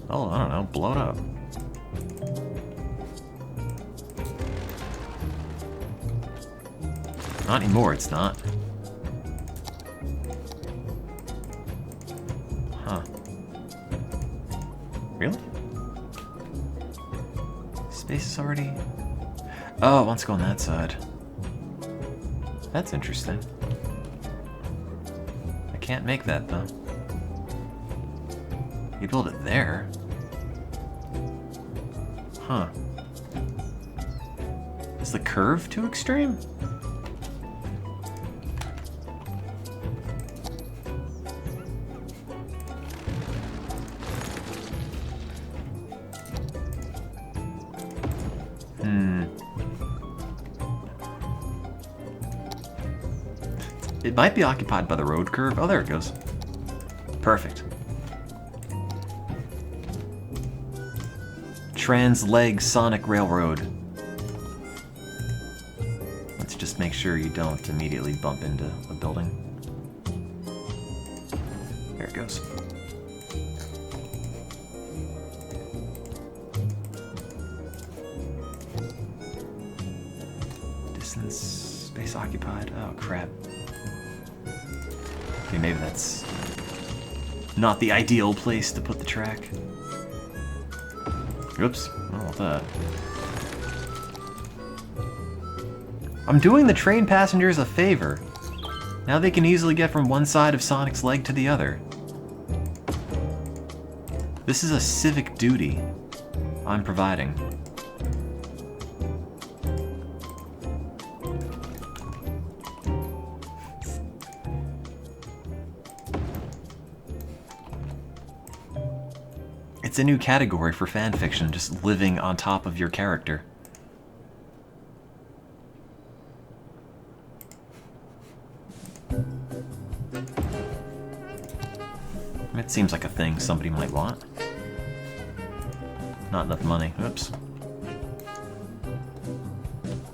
Oh, I don't know. Blow it up. Not anymore, it's not. Huh. Really? Space is already... oh, it wants to go on that side. That's interesting. I can't make that, though. You build it there. Huh. Is the curve too extreme? It might be occupied by the road curve. Oh, there it goes. Perfect. Trans-leg Sonic Railroad. Let's just make sure you don't immediately bump into a building. There it goes. Distance, space occupied. Oh, crap. Okay, maybe that's not the ideal place to put the track. Oops, not with that. I'm doing the train passengers a favor. Now they can easily get from one side of Sonic's leg to the other. This is a civic duty I'm providing. It's a new category for fanfiction, just living on top of your character. It seems like a thing somebody might want. Not enough money. Oops.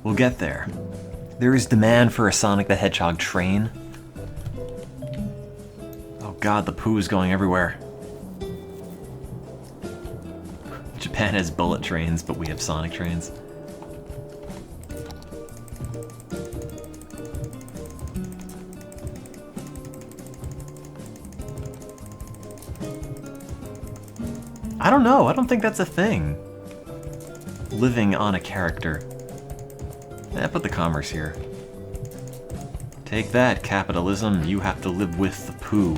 We'll get there. There is demand for a Sonic the Hedgehog train. Oh god, the poo is going everywhere. Japan has bullet trains, but we have Sonic trains. I don't know. I don't think that's a thing. Living on a character. Put the commerce here. Take that, capitalism. You have to live with the poo.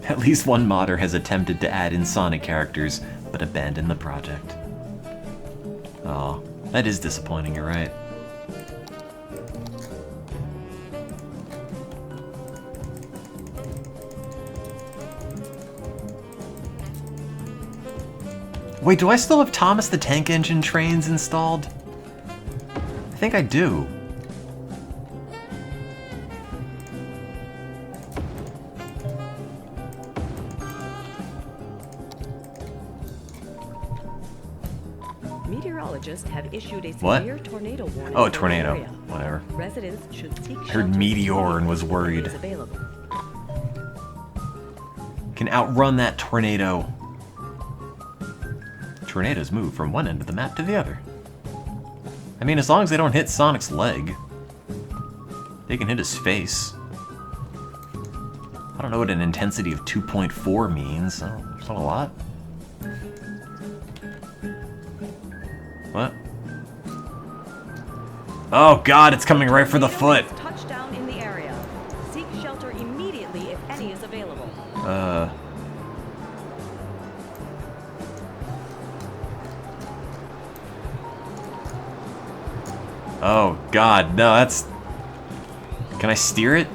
At least one modder has attempted to add in Sonic characters, but abandoned the project. Oh, that is disappointing, you're right. Wait, do I still have Thomas the Tank Engine trains installed? I think I do. Meteorologists have issued a What? severe tornado warning. Oh, for the tornado. area. Whatever. Residents should seek Heard shelter meteor and was if worried. is available. Can outrun that tornado. Tornadoes move from one end of the map to the other. I mean, as long as they don't hit Sonic's leg. They can hit his face. I don't know what an intensity of 2.4 means. It's not a lot. What? Oh god, it's coming right for the foot! Touchdown in the area. Seek shelter immediately if any is available. Oh god, no, that's... Can I steer it?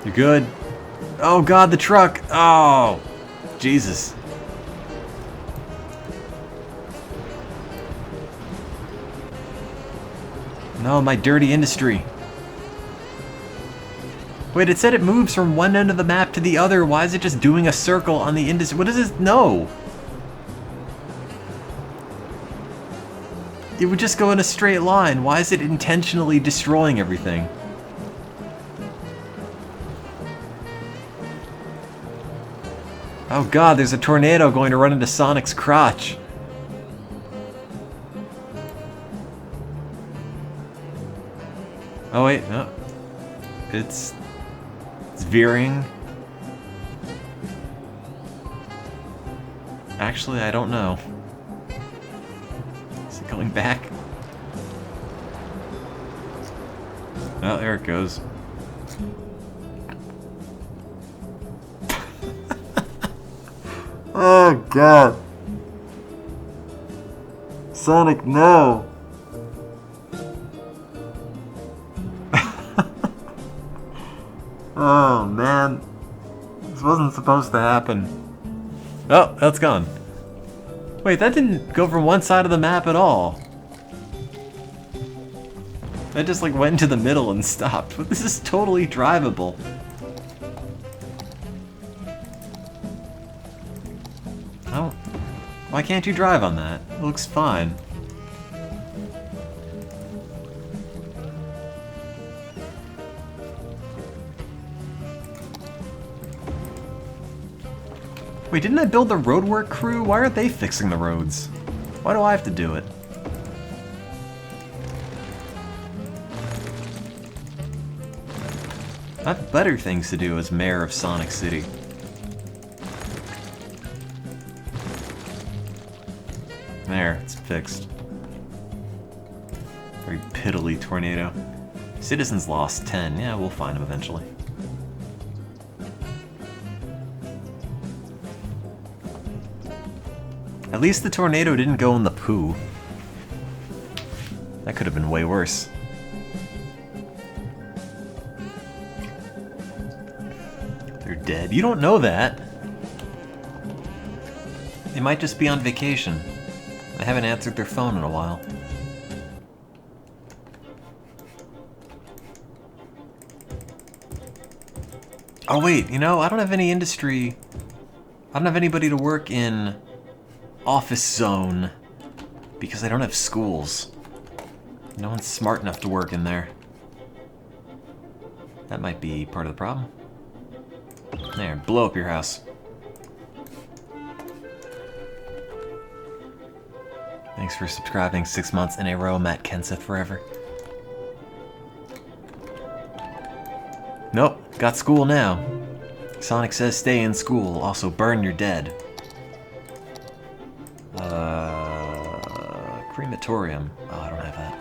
You good? Oh god, the truck! Oh! Jesus. No, my dirty industry. Wait, it said it moves from one end of the map to the other. Why is it just doing a circle on the industry? What is this? No! It would just go in a straight line. Why is it intentionally destroying everything? Oh god, there's a tornado going to run into Sonic's crotch. Oh wait, no. It's veering. Actually, I don't know. Is it going back? Oh, there it goes. Oh god. Sonic, no. Oh man. This wasn't supposed to happen. Oh, that's gone. Wait, that didn't go from one side of the map at all. That just like went into the middle and stopped. But this is totally drivable. Oh, why can't you drive on that? It looks fine. Wait, didn't I build the roadwork crew? Why aren't they fixing the roads? Why do I have to do it? I have better things to do as mayor of Sonic City. There, it's fixed. Very piddly tornado. Citizens lost 10. Yeah, we'll find them eventually. At least the tornado didn't go in the poo. That could have been way worse. They're dead. You don't know that. They might just be on vacation. They haven't answered their phone in a while. Oh wait, you know, I don't have any industry. I don't have anybody to work in office zone because I don't have schools. No one's smart enough to work in there. That might be part of the problem. There, blow up your house. Thanks for subscribing 6 months in a row, Matt Kenseth forever. Nope, got school now. Sonic says stay in school, also burn your dead. Crematorium. Oh, I don't have that.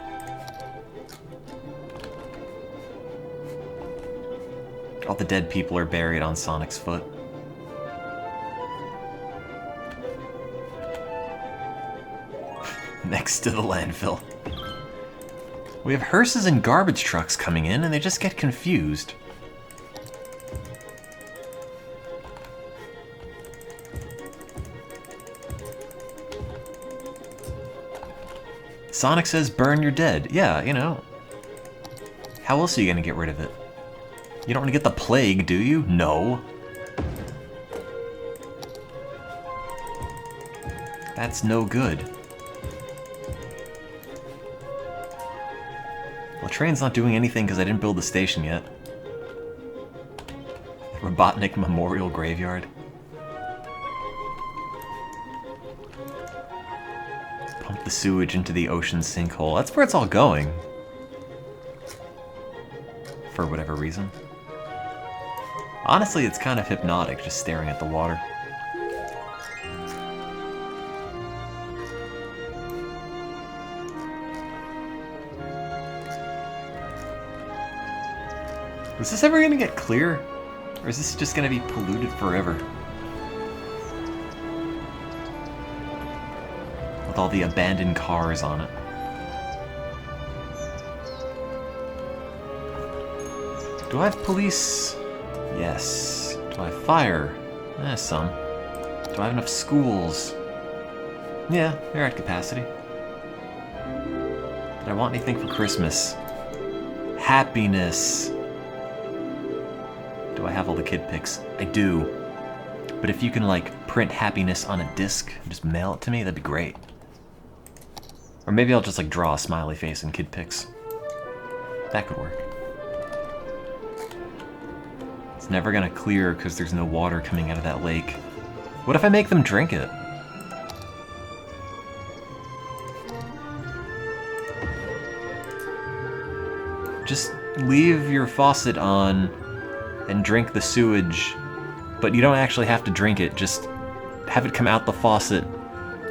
All the dead people are buried on Sonic's foot. Next to the landfill. We have hearses and garbage trucks coming in, and they just get confused. Sonic says burn your dead. Yeah, you know. How else are you gonna get rid of it? You don't want to get the plague, do you? No. That's no good. Well, the train's not doing anything because I didn't build the station yet. Robotnik Memorial Graveyard. Pump the sewage into the ocean sinkhole. That's where it's all going. For whatever reason. Honestly, it's kind of hypnotic just staring at the water. Is this ever gonna get clear? Or is this just gonna be polluted forever? With all the abandoned cars on it. Do I have police? Yes. Do I have fire? Some. Do I have enough schools? Yeah, they're at capacity. Did I want anything for Christmas? Happiness. Do I have all the kid pics? I do. But if you can, like, print happiness on a disc and just mail it to me, that'd be great. Or maybe I'll just, like, draw a smiley face in kid pics. That could work. It's never gonna clear because there's no water coming out of that lake. What if I make them drink it? Just leave your faucet on and drink the sewage, but you don't actually have to drink it, just have it come out the faucet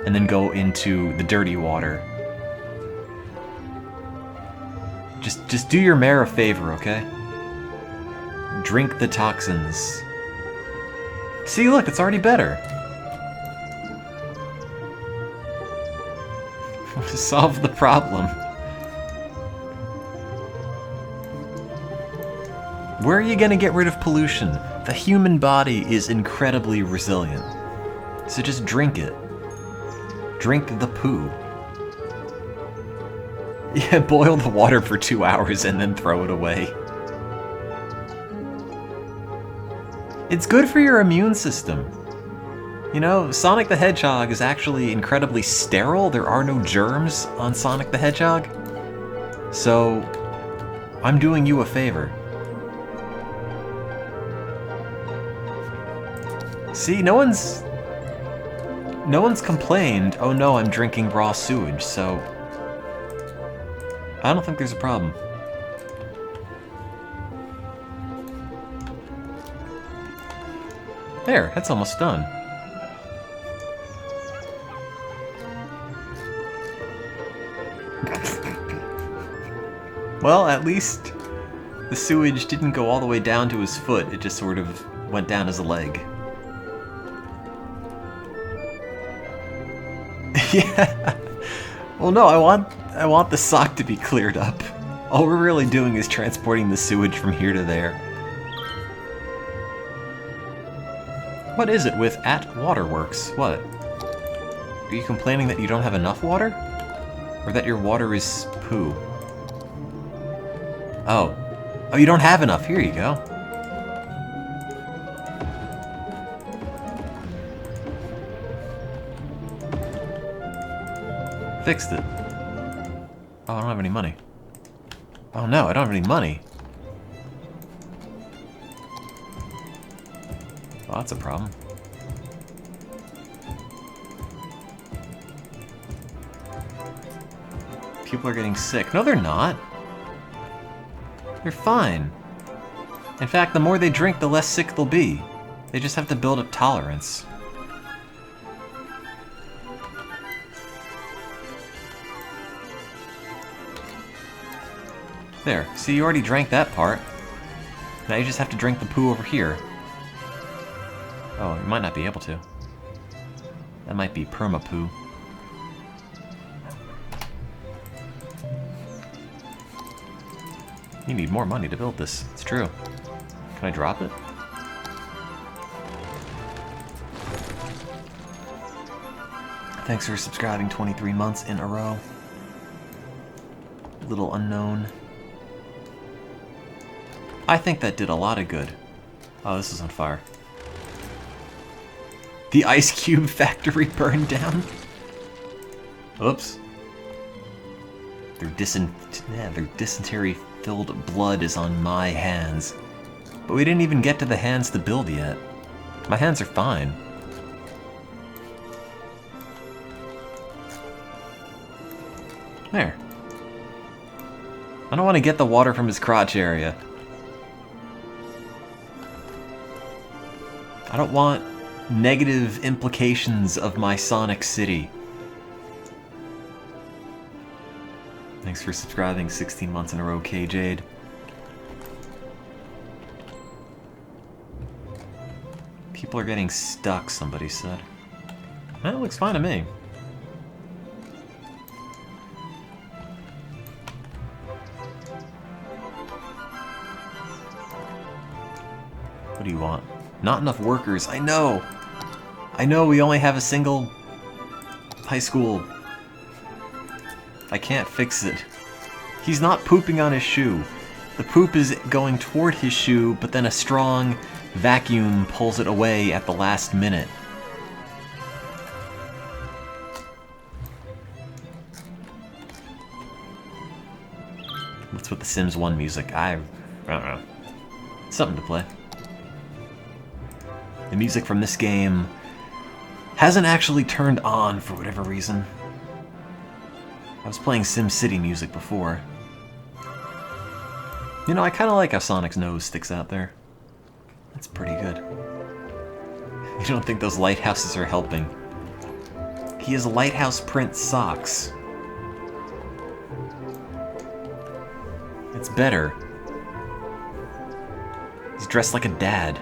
and then go into the dirty water. Just do your mayor a favor, okay? Drink the toxins. See, look, it's already better. Solve the problem. Where are you gonna get rid of pollution? The human body is incredibly resilient. So just drink it. Drink the poo. Yeah, boil the water for 2 hours and then throw it away. It's good for your immune system. You know, Sonic the Hedgehog is actually incredibly sterile. There are no germs on Sonic the Hedgehog. So, I'm doing you a favor. See, no one's complained, oh no, I'm drinking raw sewage, so I don't think there's a problem. There, that's almost done. Well, at least the sewage didn't go all the way down to his foot, it just sort of went down his leg. Yeah. Well, no, I want the sock to be cleared up. All we're really doing is transporting the sewage from here to there. What is it with at waterworks? What? Are you complaining that you don't have enough water? Or that your water is poo? Oh. Oh, you don't have enough. Here you go. Fixed it. Oh, I don't have any money. Oh no, I don't have any money. Well, that's a problem. People are getting sick. No, they're not. They're fine. In fact, the more they drink, the less sick they'll be. They just have to build up tolerance. There. See, you already drank that part. Now you just have to drink the poo over here. Oh, you might not be able to. That might be perma-poo. You need more money to build this. It's true. Can I drop it? Thanks for subscribing 23 months in a row. Little unknown. I think that did a lot of good. Oh, this is on fire. The ice cube factory burned down? Oops. Their dysentery-filled blood is on my hands. But we didn't even get to the hands to build yet. My hands are fine. There. I don't want to get the water from his crotch area. I don't want negative implications of my Sonic City. Thanks for subscribing 16 months in a row, KJade. People are getting stuck, somebody said. That looks fine to me. What do you want? Not enough workers. I know! I know we only have a single high school. I can't fix it. He's not pooping on his shoe. The poop is going toward his shoe, but then a strong vacuum pulls it away at the last minute. What's with the Sims 1 music? I don't know. Something to play. The music from this game hasn't actually turned on for whatever reason. I was playing SimCity music before. You know, I kind of like how Sonic's nose sticks out there. That's pretty good. You don't think those lighthouses are helping? He has lighthouse print socks. It's better. He's dressed like a dad.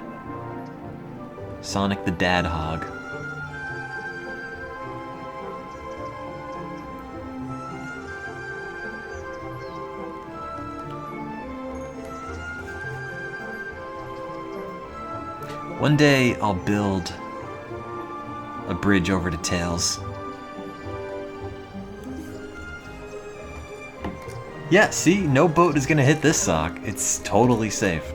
Sonic the Dad Hog. One day I'll build a bridge over to Tails. Yeah, see? No boat is gonna hit this sock. It's totally safe.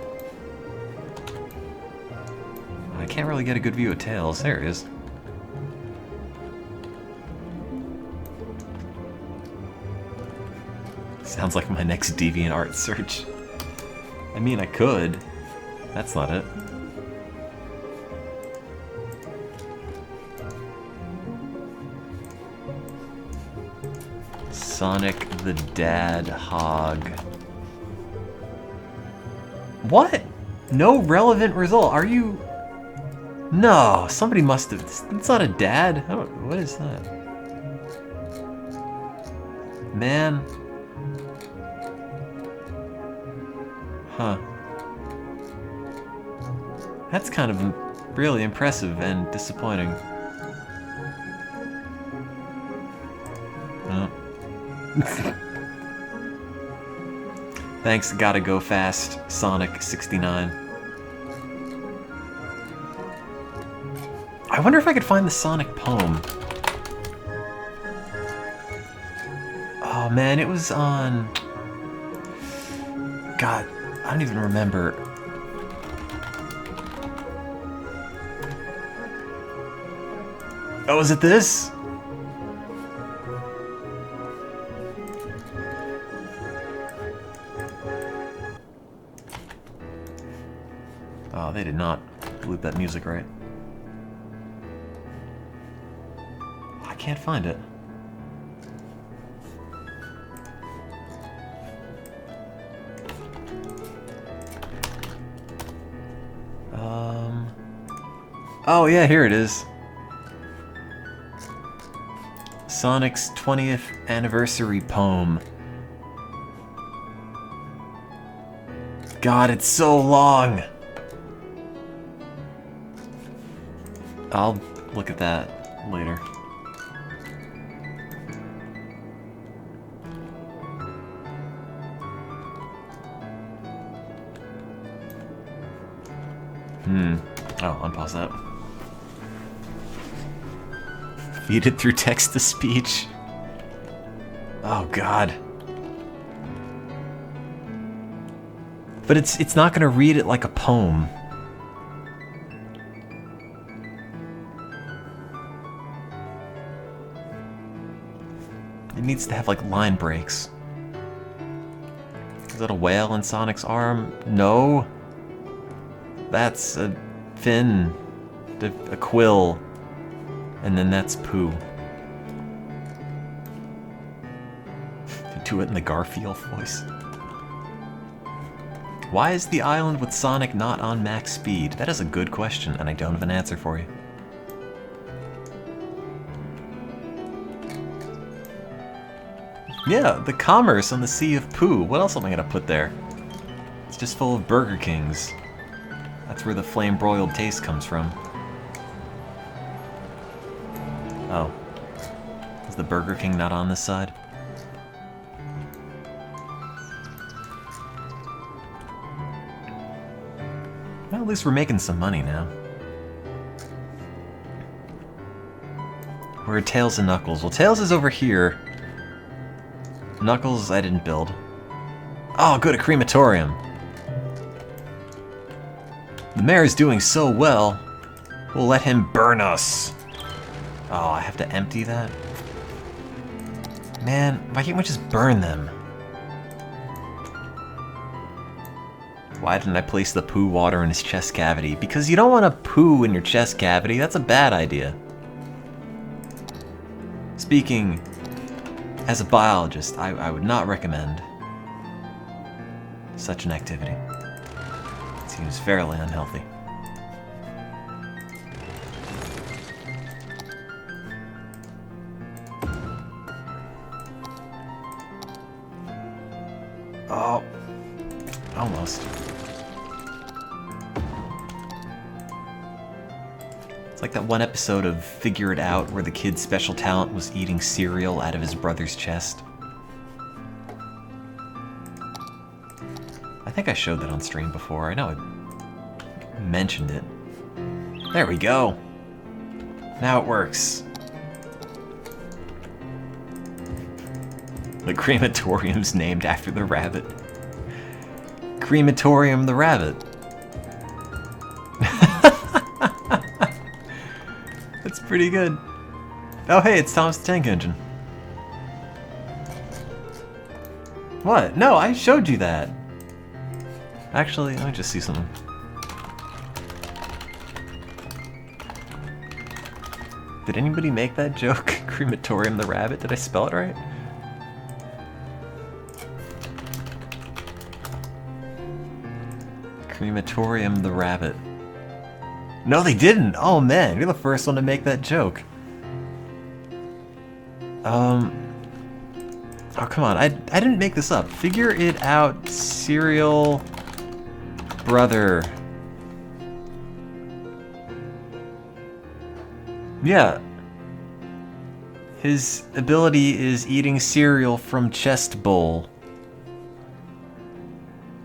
I can't really get a good view of Tails. There it is. Sounds like my next DeviantArt search. I mean, I could. That's not it. Sonic the Dad Hog. What? No relevant result. Are you... No, somebody must have... It's not a dad. What is that? Man. Huh. That's kind of really impressive and disappointing. Thanks, gotta go fast, Sonic69. I wonder if I could find the Sonic poem. Oh man, it was on... God, I don't even remember. Oh, is it this? Oh, they did not loop that music right. I can't find it. Oh yeah, here it is. Sonic's 20th anniversary poem. God, it's so long. I'll look at that later. Oh, unpause that. Feed it through text-to-speech. Oh, God. But it's not gonna read it like a poem. It needs to have, like, line breaks. Is that a whale in Sonic's arm? No. That's a fin. A quill. And then that's poo. Do it in the Garfield voice. Why is the island with Sonic not on max speed? That is a good question, and I don't have an answer for you. Yeah, the commerce on the Sea of Poo. What else am I gonna put there? It's just full of Burger Kings. That's where the flame-broiled taste comes from. Oh. Is the Burger King not on this side? Well, at least we're making some money now. Where are Tails and Knuckles? Well, Tails is over here. Knuckles, I didn't build. Oh, good, a crematorium. The mayor's doing so well, we'll let him burn us. Oh, I have to empty that? Man, why can't we just burn them? Why didn't I place the poo water in his chest cavity? Because you don't want to poo in your chest cavity. That's a bad idea. Speaking as a biologist, I would not recommend such an activity. It seems fairly unhealthy. Oh, almost. It's like that one episode of Figure It Out where the kid's special talent was eating cereal out of his brother's chest. I think I showed that on stream before. I know I mentioned it. There we go. Now it works. The crematorium's named after the rabbit. Crematorium the rabbit. That's pretty good. Oh hey, it's Thomas the Tank Engine. What? No, I showed you that. Actually, let me just see something. Did anybody make that joke? Crematorium the rabbit? Did I spell it right? Crematorium the rabbit. No, they didn't! Oh man, you're the first one to make that joke. Oh, come on. I didn't make this up. Figure it out, cereal brother. Yeah. His ability is eating cereal from chest bowl.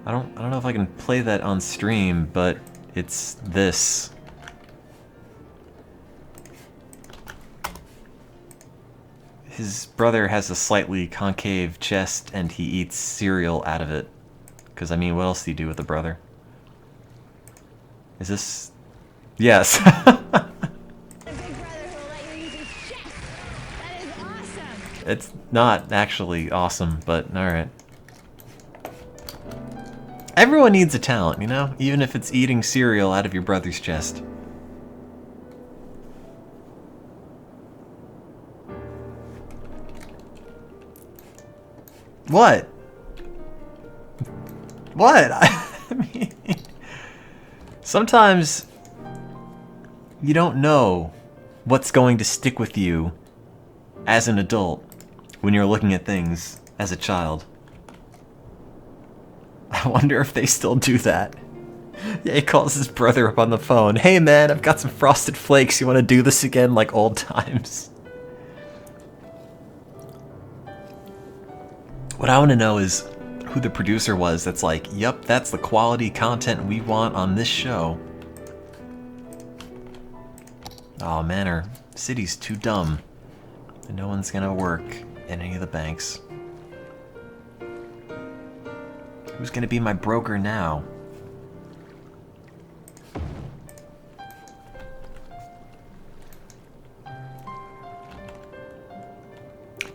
I don't know if I can play that on stream, but it's this. His brother has a slightly concave chest and he eats cereal out of it. Because, I mean, what else do you do with a brother? Is this... Yes. A big brother who will let you use his chest. That is awesome. It's not actually awesome, but alright. Everyone needs a talent, you know? Even if it's eating cereal out of your brother's chest. What? What? I mean, sometimes you don't know what's going to stick with you as an adult when you're looking at things as a child. I wonder if they still do that. Yeah, he calls his brother up on the phone. Hey man, I've got some Frosted Flakes. You want to do this again like old times? What I want to know is who the producer was that's like, yep, that's the quality content we want on this show. Oh man, our city's too dumb. And no one's gonna work in any of the banks. Who's gonna be my broker now?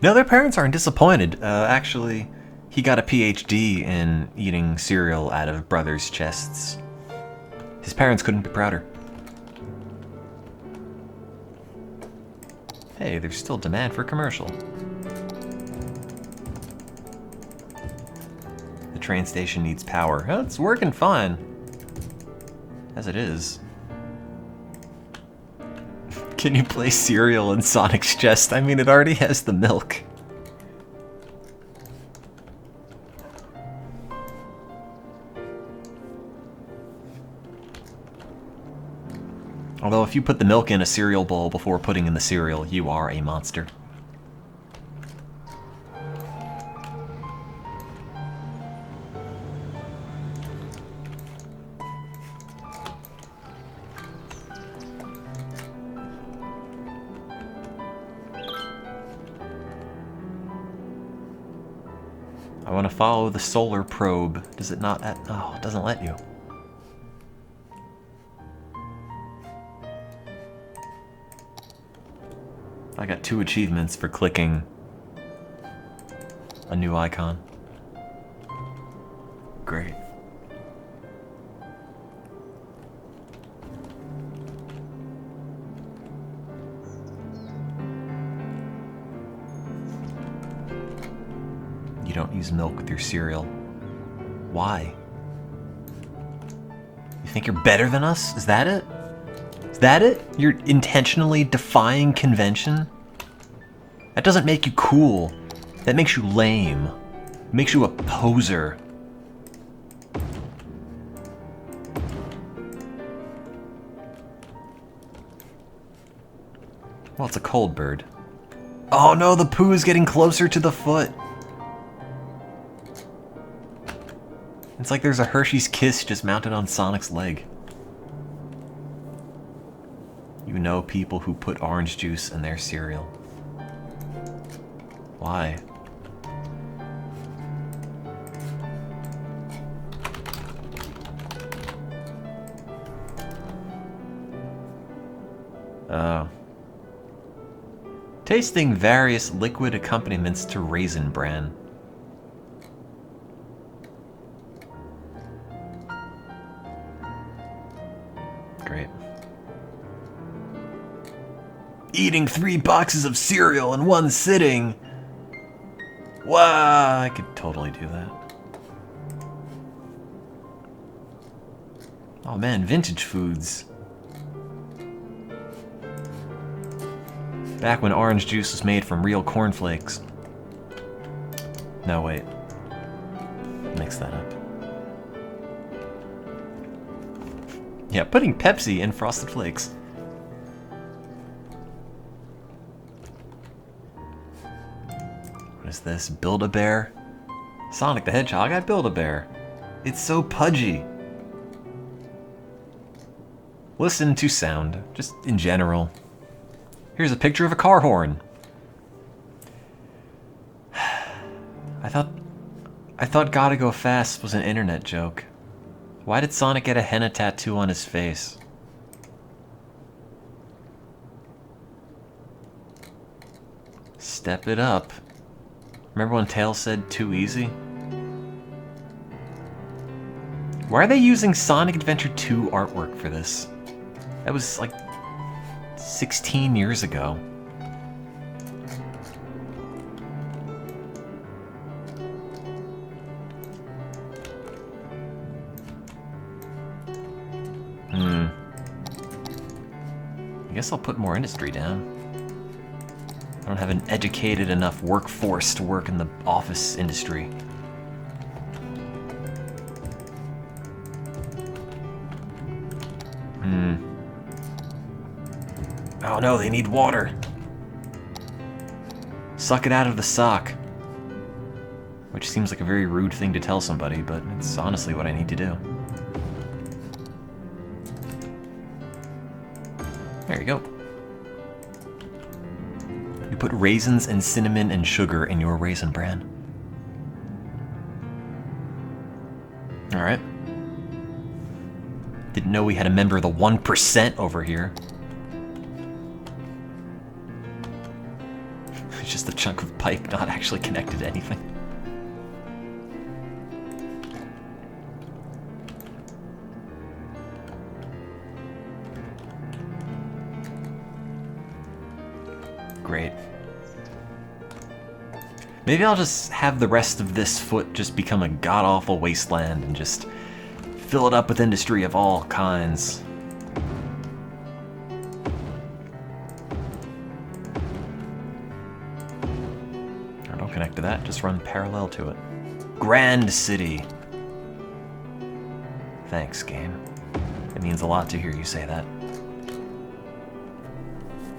No, their parents aren't disappointed. Actually, he got a PhD in eating cereal out of brothers' chests. His parents couldn't be prouder. Hey, there's still demand for commercial. The train station needs power. Oh, it's working fine. As it is. Can you play cereal in Sonic's chest? I mean, it already has the milk. Although if you put the milk in a cereal bowl before putting in the cereal, you are a monster. I want to follow the solar probe. Does it not? Oh, it doesn't let you. I got 2 achievements for clicking a new icon. Great. You don't use milk with your cereal. Why? You think you're better than us? Is that it? Is that it? You're intentionally defying convention? That doesn't make you cool. That makes you lame. It makes you a poser. Well, it's a cold bird. Oh no, the poo is getting closer to the foot. It's like there's a Hershey's Kiss just mounted on Sonic's leg. You know people who put orange juice in their cereal. Why? Oh. Tasting various liquid accompaniments to Raisin Bran. Great. Eating 3 boxes of cereal in one sitting. Wow, I could totally do that. Oh man, vintage foods. Back when orange juice was made from real cornflakes. No, wait. Mix that up. Yeah, putting Pepsi in Frosted Flakes. is this? Build-A-Bear? Sonic the Hedgehog, I Build-A-Bear. It's so pudgy. Listen to sound, just in general. Here's a picture of a car horn. I thought Gotta Go Fast was an internet joke. Why did Sonic get a henna tattoo on his face? Step it up. Remember when Tails said too easy? Why are they using Sonic Adventure 2 artwork for this? That was like 16 years ago. I guess I'll put more industry down. I don't have an educated enough workforce to work in the office industry. Oh no, they need water. Suck it out of the sock. Which seems like a very rude thing to tell somebody, but it's honestly what I need to do. There you go. You put raisins and cinnamon and sugar in your Raisin Bran. Alright. Didn't know we had a member of the 1% over here. It's just a chunk of pipe not actually connected to anything. Great. Maybe I'll just have the rest of this foot just become a god-awful wasteland and just fill it up with industry of all kinds. Or don't connect to that, just run parallel to it. Grand City. Thanks, game. It means a lot to hear you say that.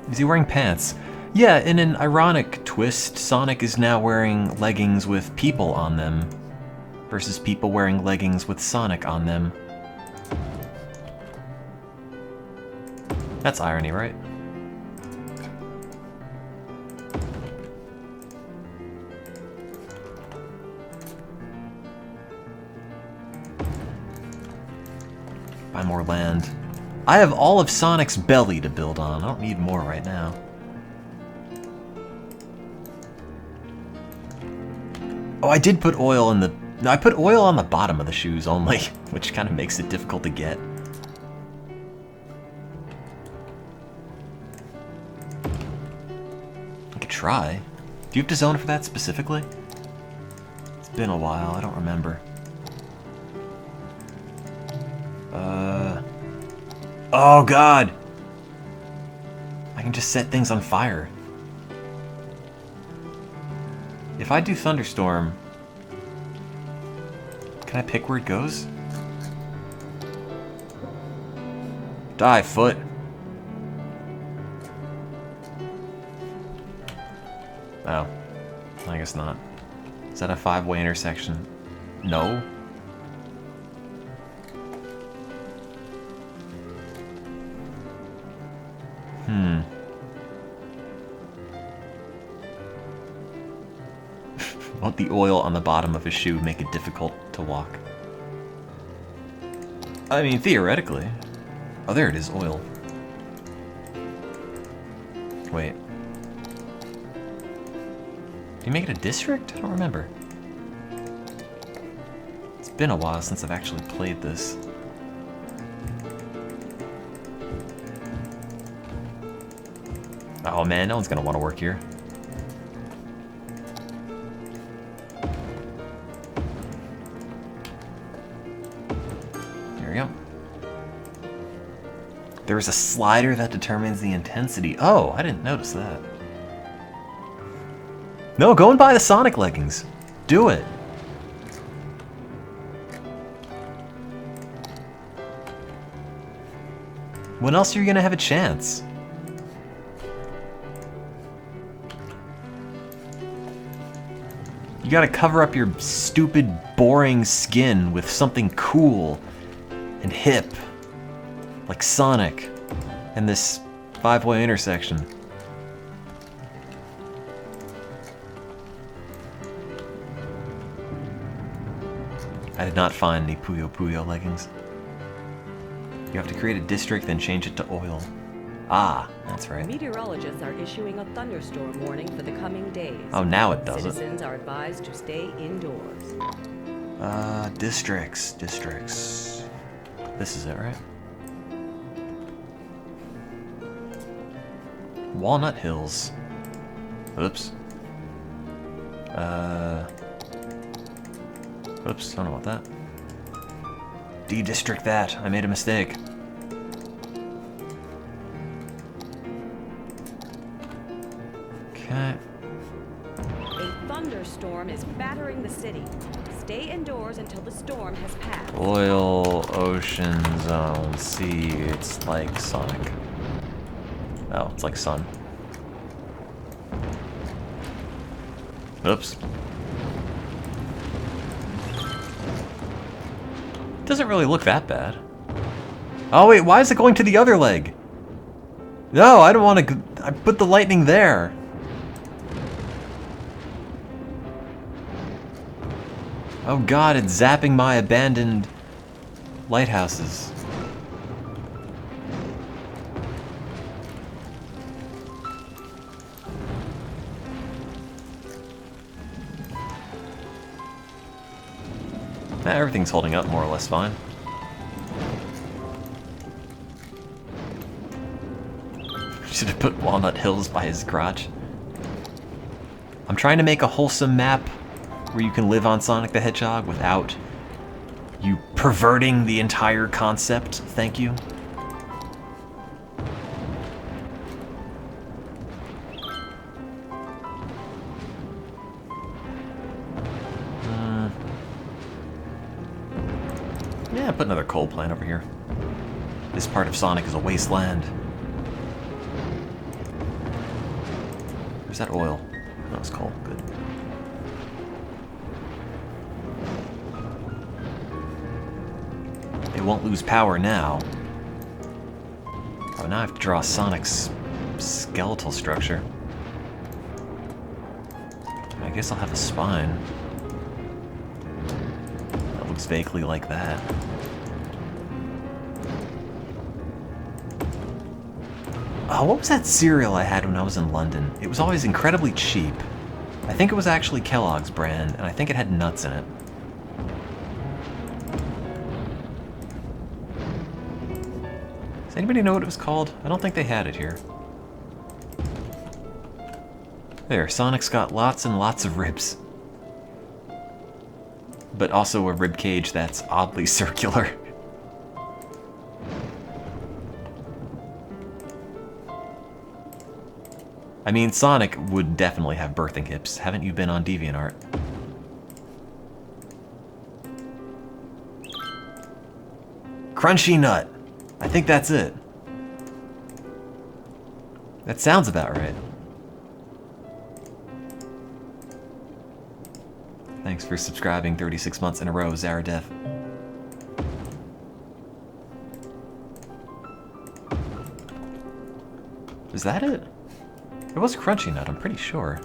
Is he wearing pants? Yeah, in an ironic twist, Sonic is now wearing leggings with people on them, versus people wearing leggings with Sonic on them. That's irony, right? Buy more land. I have all of Sonic's belly to build on. I don't need more right now. Oh, I did put oil in the... No, I put oil on the bottom of the shoes only, which kind of makes it difficult to get. I could try. Do you have to zone for that specifically? It's been a while, I don't remember. Oh god! I can just set things on fire. If I do Thunderstorm, can I pick where it goes? Die, foot. Oh. I guess not. Is that a 5-way intersection? No. Won't the oil on the bottom of his shoe make it difficult to walk? I mean, theoretically. Oh, there it is, oil. Wait. Did you make it a district? I don't remember. It's been a while since I've actually played this. Oh man, no one's gonna want to work here. There we go. There's a slider that determines the intensity. Oh, I didn't notice that. No, go and buy the Sonic leggings. Do it. When else are you gonna have a chance? gotta cover up your stupid, boring skin with something cool and hip, like Sonic and this 5-way intersection. I did not find any Puyo Puyo leggings. You have to create a district, then change it to oil. Ah, that's right. Meteorologists are issuing a thunderstorm warning for the coming days. Oh, now it does it. Citizens are advised to stay indoors. Districts. This is it, right? Walnut Hills. Oops. Oops, don't know about that. De-district that. I made a mistake. Okay. A thunderstorm is battering the city. Stay indoors until the storm has passed. Oil, ocean, zone, sea. It's like Sonic. Oh, it's like sun. Oops. Doesn't really look that bad. Oh wait, why is it going to the other leg? No, I don't want to. I put the lightning there. Oh god, it's zapping my abandoned lighthouses. Everything's holding up more or less fine. Should have put Walnut Hills by his garage. I'm trying to make a wholesome map where you can live on Sonic the Hedgehog without you perverting the entire concept. Thank you. Yeah, put another coal plant over here. This part of Sonic is a wasteland. Where's that oil? No, it's coal. Good. They won't lose power now. Oh, now I have to draw Sonic's skeletal structure. I guess I'll have a spine. That looks vaguely like that. Oh, what was that cereal I had when I was in London? It was always incredibly cheap. I think it was actually Kellogg's brand, and I think it had nuts in it. Does anybody know what it was called? I don't think they had it here. There, Sonic's got lots and lots of ribs. But also a rib cage that's oddly circular. I mean, Sonic would definitely have birthing hips. Haven't you been on DeviantArt? Crunchy nut. I think that's it. That sounds about right. Thanks for subscribing 36 months in a row, Zaradeth. Is that it? It was Crunchy Nut, I'm pretty sure.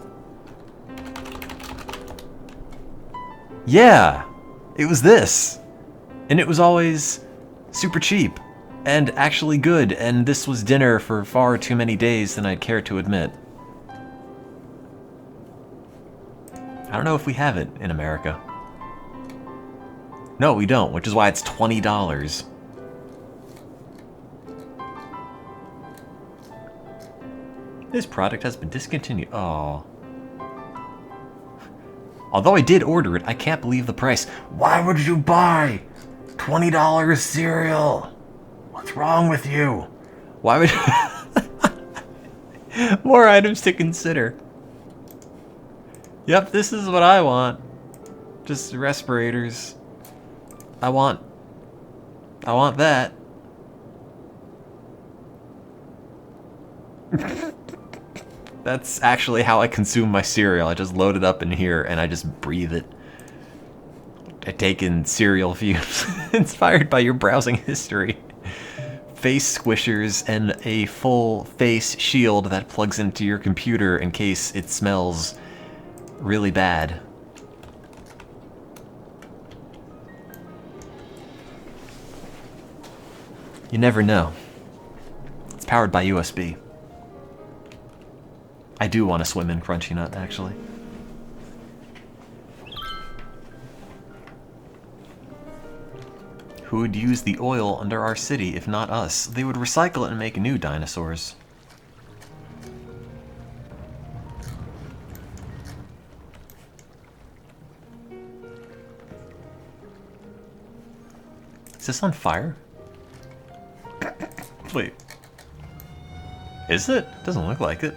Yeah! It was this! And it was always super cheap. And actually good, and this was dinner for far too many days than I'd care to admit. I don't know if we have it in America. No, we don't, which is why it's $20. This product has been discontinued. Oh. Although I did order it, I can't believe the price. Why would you buy $20 cereal? What's wrong with you? Why would more items to consider. Yep, this is what I want. Just respirators. I want that. That's actually how I consume my cereal. I just load it up in here and I just breathe it. I take in cereal fumes inspired by your browsing history. Face squishers and a full face shield that plugs into your computer in case it smells really bad. You never know. It's powered by USB. I do want to swim in Crunchy Nut, actually. Who would use the oil under our city if not us? They would recycle it and make new dinosaurs. Is this on fire? Wait. Is it? Doesn't look like it.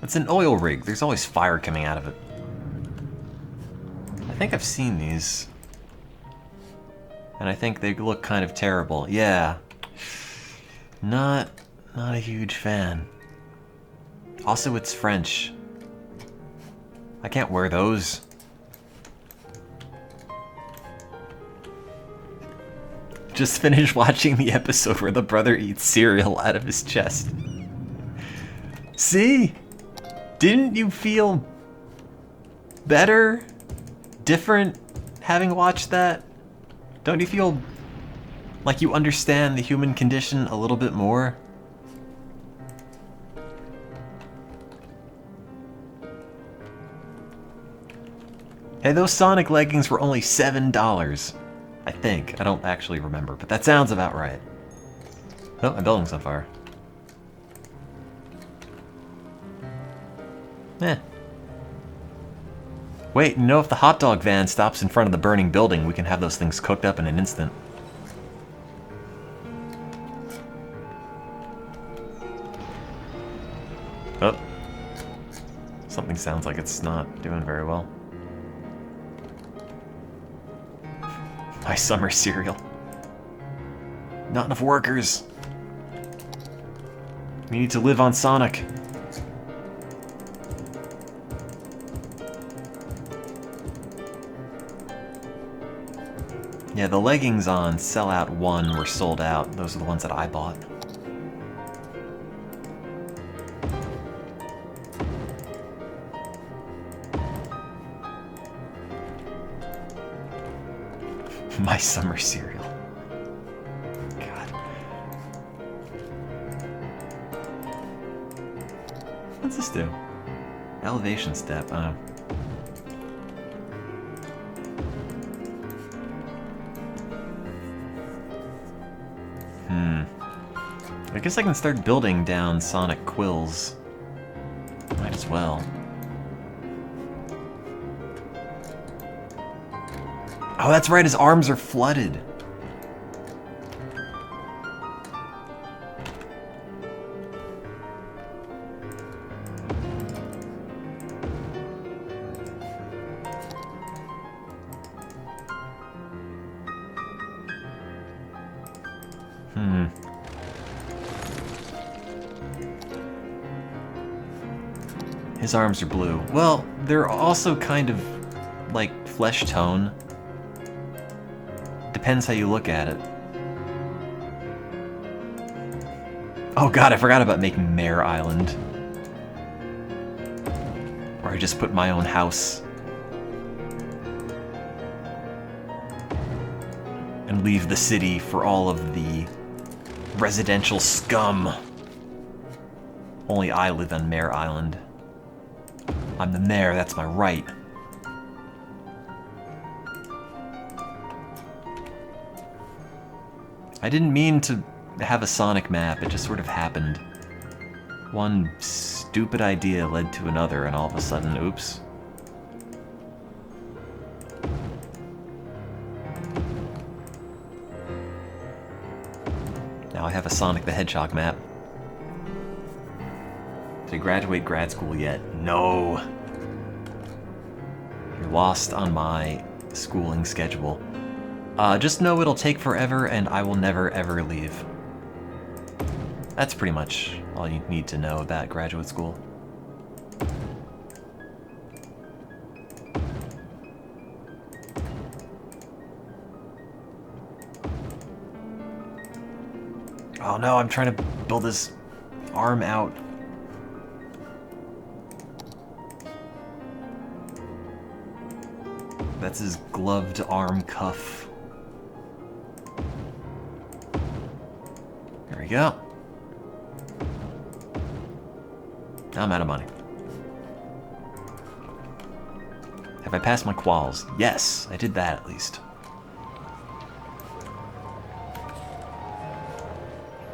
It's an oil rig. There's always fire coming out of it. I think I've seen these. And I think they look kind of terrible. Yeah. Not a huge fan. Also, it's French. I can't wear those. Just finished watching the episode where the brother eats cereal out of his chest. See? Didn't you feel better? Different having watched that? Don't you feel like you understand the human condition a little bit more? Hey, those Sonic leggings were only $7. I think. I don't actually remember, but that sounds about right. Oh, my building's on fire. Eh. Wait, you know, if the hot dog van stops in front of the burning building, we can have those things cooked up in an instant. Oh. Something sounds like it's not doing very well. My summer cereal. Not enough workers. We need to live on Sonic. Yeah, the leggings on Sellout 1 were sold out. Those are the ones that I bought. My summer cereal. God. What's this do? Elevation step. Oh. I guess I can start building down Sonic Quills. Might as well. Oh, that's right, his arms are flooded. His arms are blue. Well, they're also kind of like flesh tone. Depends how you look at it. Oh god, I forgot about making Mare Island. Where I just put my own house. And leave the city for all of the residential scum. Only I live on Mare Island. I'm the mayor, that's my right. I didn't mean to have a Sonic map, it just sort of happened. One stupid idea led to another, and all of a sudden, oops. Now I have a Sonic the Hedgehog map. Did I graduate grad school yet? No. You're lost on my schooling schedule. Just know it'll take forever and I will never ever leave. That's pretty much all you need to know about graduate school. Oh no, I'm trying to build this arm out. That's his gloved arm cuff. There we go. I'm out of money. Have I passed my quals? Yes, I did that at least.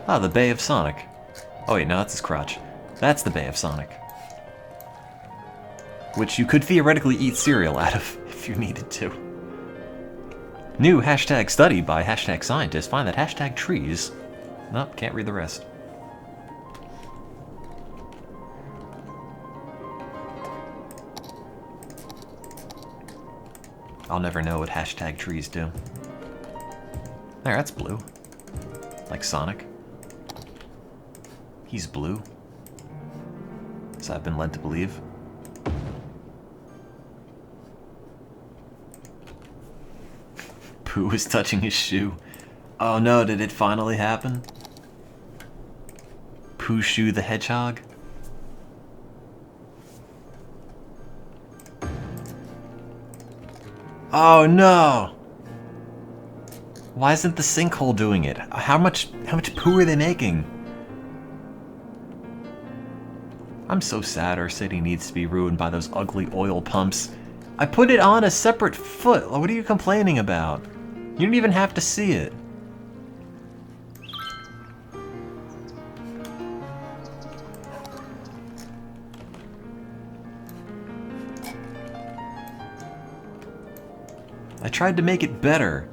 Ah, the Bay of Sonic. Oh wait, no, that's his crotch. That's the Bay of Sonic. Which you could theoretically eat cereal out of if you needed to. New hashtag study by hashtag scientists find that hashtag trees... Nope, can't read the rest. I'll never know what hashtag trees do. There, that's blue. Like Sonic. He's blue. So I've been led to believe. Pooh is touching his shoe. Oh no, did it finally happen? Pooh Shoe the Hedgehog? Oh no! Why isn't the sinkhole doing it? How much poo are they making? I'm so sad our city needs to be ruined by those ugly oil pumps. I put it on a separate foot. What are you complaining about? You don't even have to see it. I tried to make it better.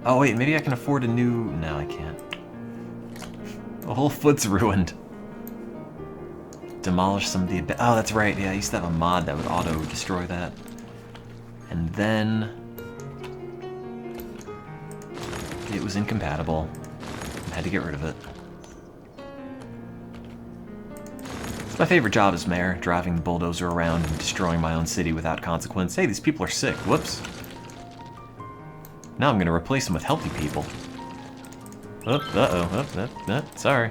Oh wait, maybe I can afford a new... No, I can't. The whole foot's ruined. Demolish some of the... Oh, that's right, yeah, I used to have a mod that would auto-destroy that. And then... it was incompatible. I had to get rid of it. It's my favorite job as mayor, driving the bulldozer around and destroying my own city without consequence. Hey, these people are sick. Whoops. Now I'm going to replace them with healthy people. Oh, uh-oh. Sorry.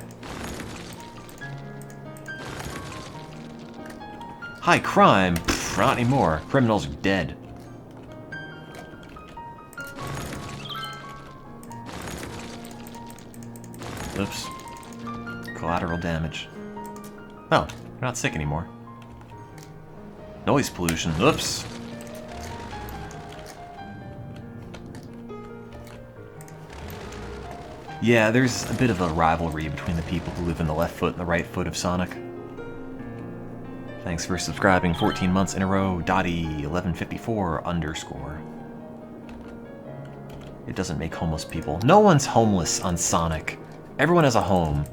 High crime. Pfft, not anymore. Criminals are dead. Oops. Collateral damage. Oh, you're not sick anymore. Noise pollution. Oops. Yeah, there's a bit of a rivalry between the people who live in the left foot and the right foot of Sonic. Thanks for subscribing 14 months in a row, Dottie1154_. It doesn't make homeless people. No one's homeless on Sonic. Everyone has a home.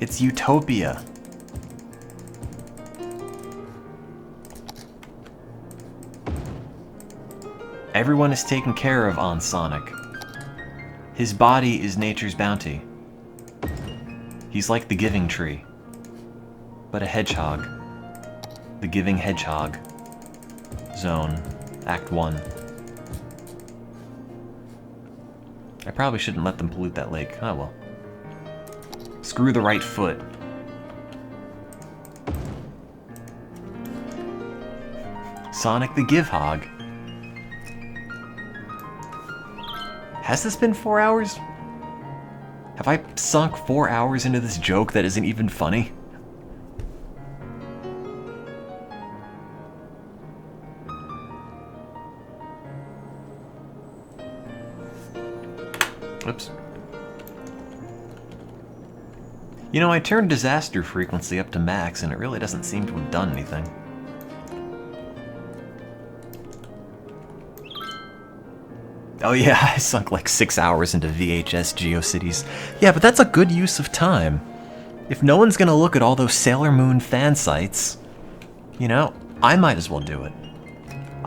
It's utopia. Everyone is taken care of on Sonic. His body is nature's bounty. He's like the Giving Tree, but a hedgehog. The Giving Hedgehog. Zone. Act 1. I probably shouldn't let them pollute that lake. Oh well. Screw the right foot. Sonic the Givehog. Has this been 4 hours? Have I sunk 4 hours into this joke that isn't even funny? Oops. You know, I turned disaster frequency up to max and it really doesn't seem to have done anything. Oh yeah, I sunk like 6 hours into VHS GeoCities. Yeah, but that's a good use of time. If no one's gonna look at all those Sailor Moon fan sites, you know, I might as well do it.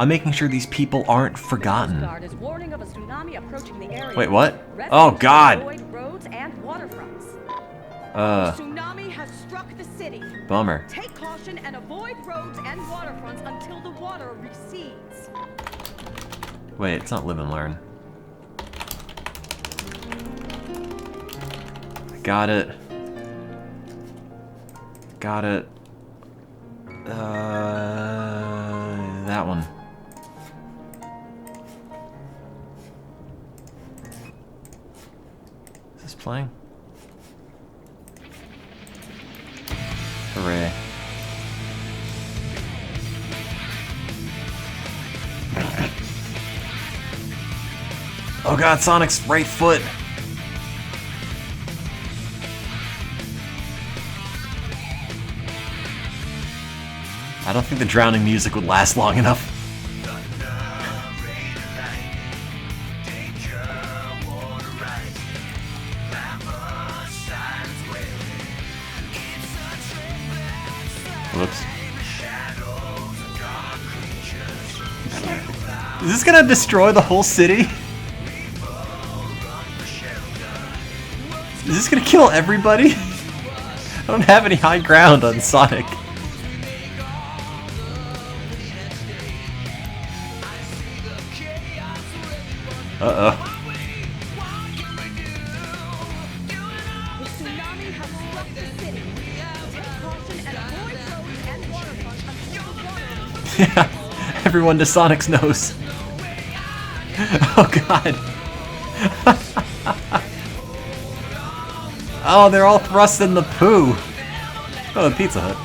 I'm making sure these people aren't The Coast forgotten. Guard is warning of a tsunami approaching the area. Wait, what? Residents Oh, should God. avoid roads and waterfronts. Tsunami has struck the city. Bummer. Take caution and avoid roads and waterfronts until the water recedes. Wait, it's not live and learn. Got it. Got it. That one. Is this playing? Hooray. Oh god, Sonic's right foot! I don't think the drowning music would last long enough. Whoops. Is this gonna destroy the whole city? Is this gonna kill everybody? I don't have any high ground on Sonic. Uh-oh. The tsunami has struck the city. Take caution and avoid roads and waterfronts until the water recedes. Yeah, everyone to Sonic's nose. Oh god. Oh, they're all thrust in the poo. Oh, the Pizza Hut.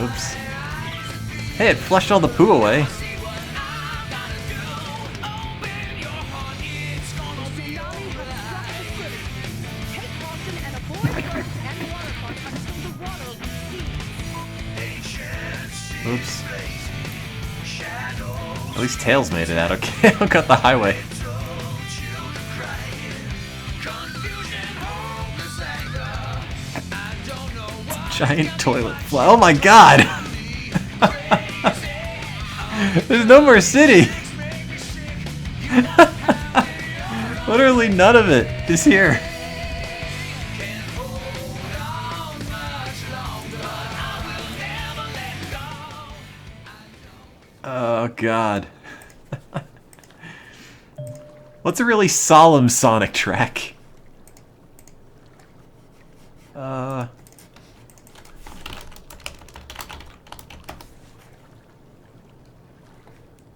Oops. Hey, it flushed all the poo away. Take caution and avoid roads and waterfronts until the water recedes. Oops. At least Tails made it out okay. I'll cut the highway. Giant toilet fly. Oh my god! There's no more city! Literally none of it is here. Oh god. What's a really solemn Sonic track?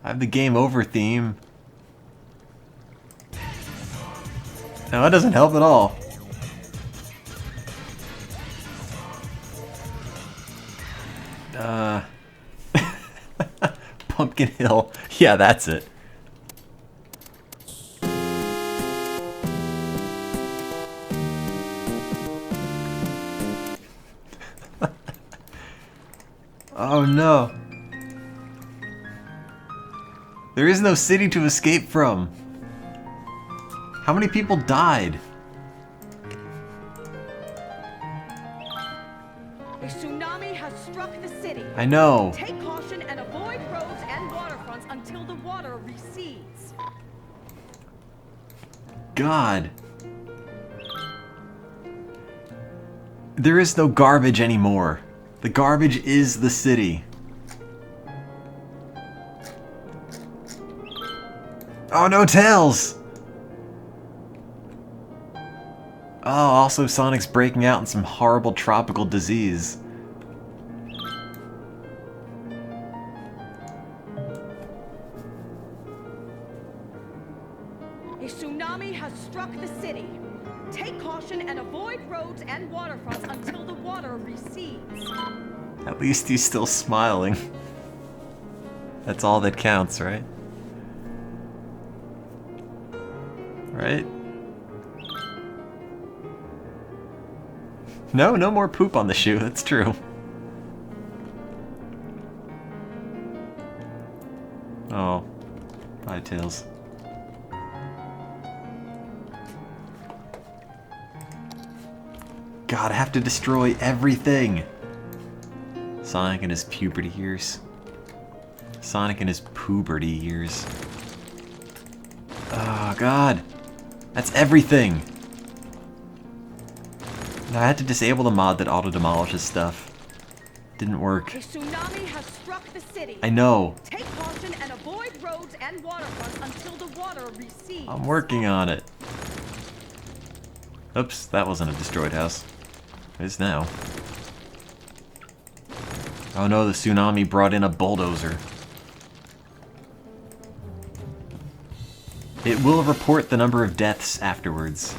I have the game over theme. No, that doesn't help at all. Pumpkin Hill. Yeah, that's it. Oh no. There is no city to escape from. How many people died? A tsunami has struck the city. I know. Take caution and avoid roads and waterfronts until the water recedes. God. There is no garbage anymore. The garbage is the city. Oh no, Tails! Oh, also Sonic's breaking out in some horrible tropical disease. A tsunami has struck the city. Take caution and avoid roads and waterfronts until the water recedes. At least he's still smiling. That's all that counts, right? Right? No, no more poop on the shoe, that's true. Oh. Bye, Tails. God, I have to destroy everything. Sonic in his puberty years. Sonic in his puberty years. Oh, God. That's everything. And I had to disable the mod that auto-demolishes stuff. Didn't work. A tsunami has struck the city. I know. Take caution and avoid roads and waterfronts until the water recedes. I'm working on it. Oops, that wasn't a destroyed house. It is now. Oh no, the tsunami brought in a bulldozer. It will report the number of deaths afterwards.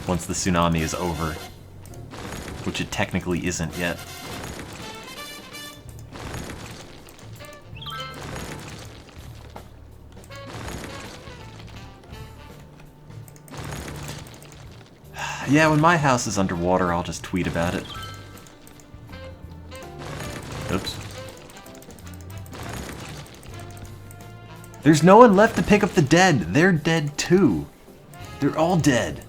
Once the tsunami is over. Which it technically isn't yet. Yeah, when my house is underwater, I'll just tweet about it. Oops. There's no one left to pick up the dead. They're dead too. They're all dead.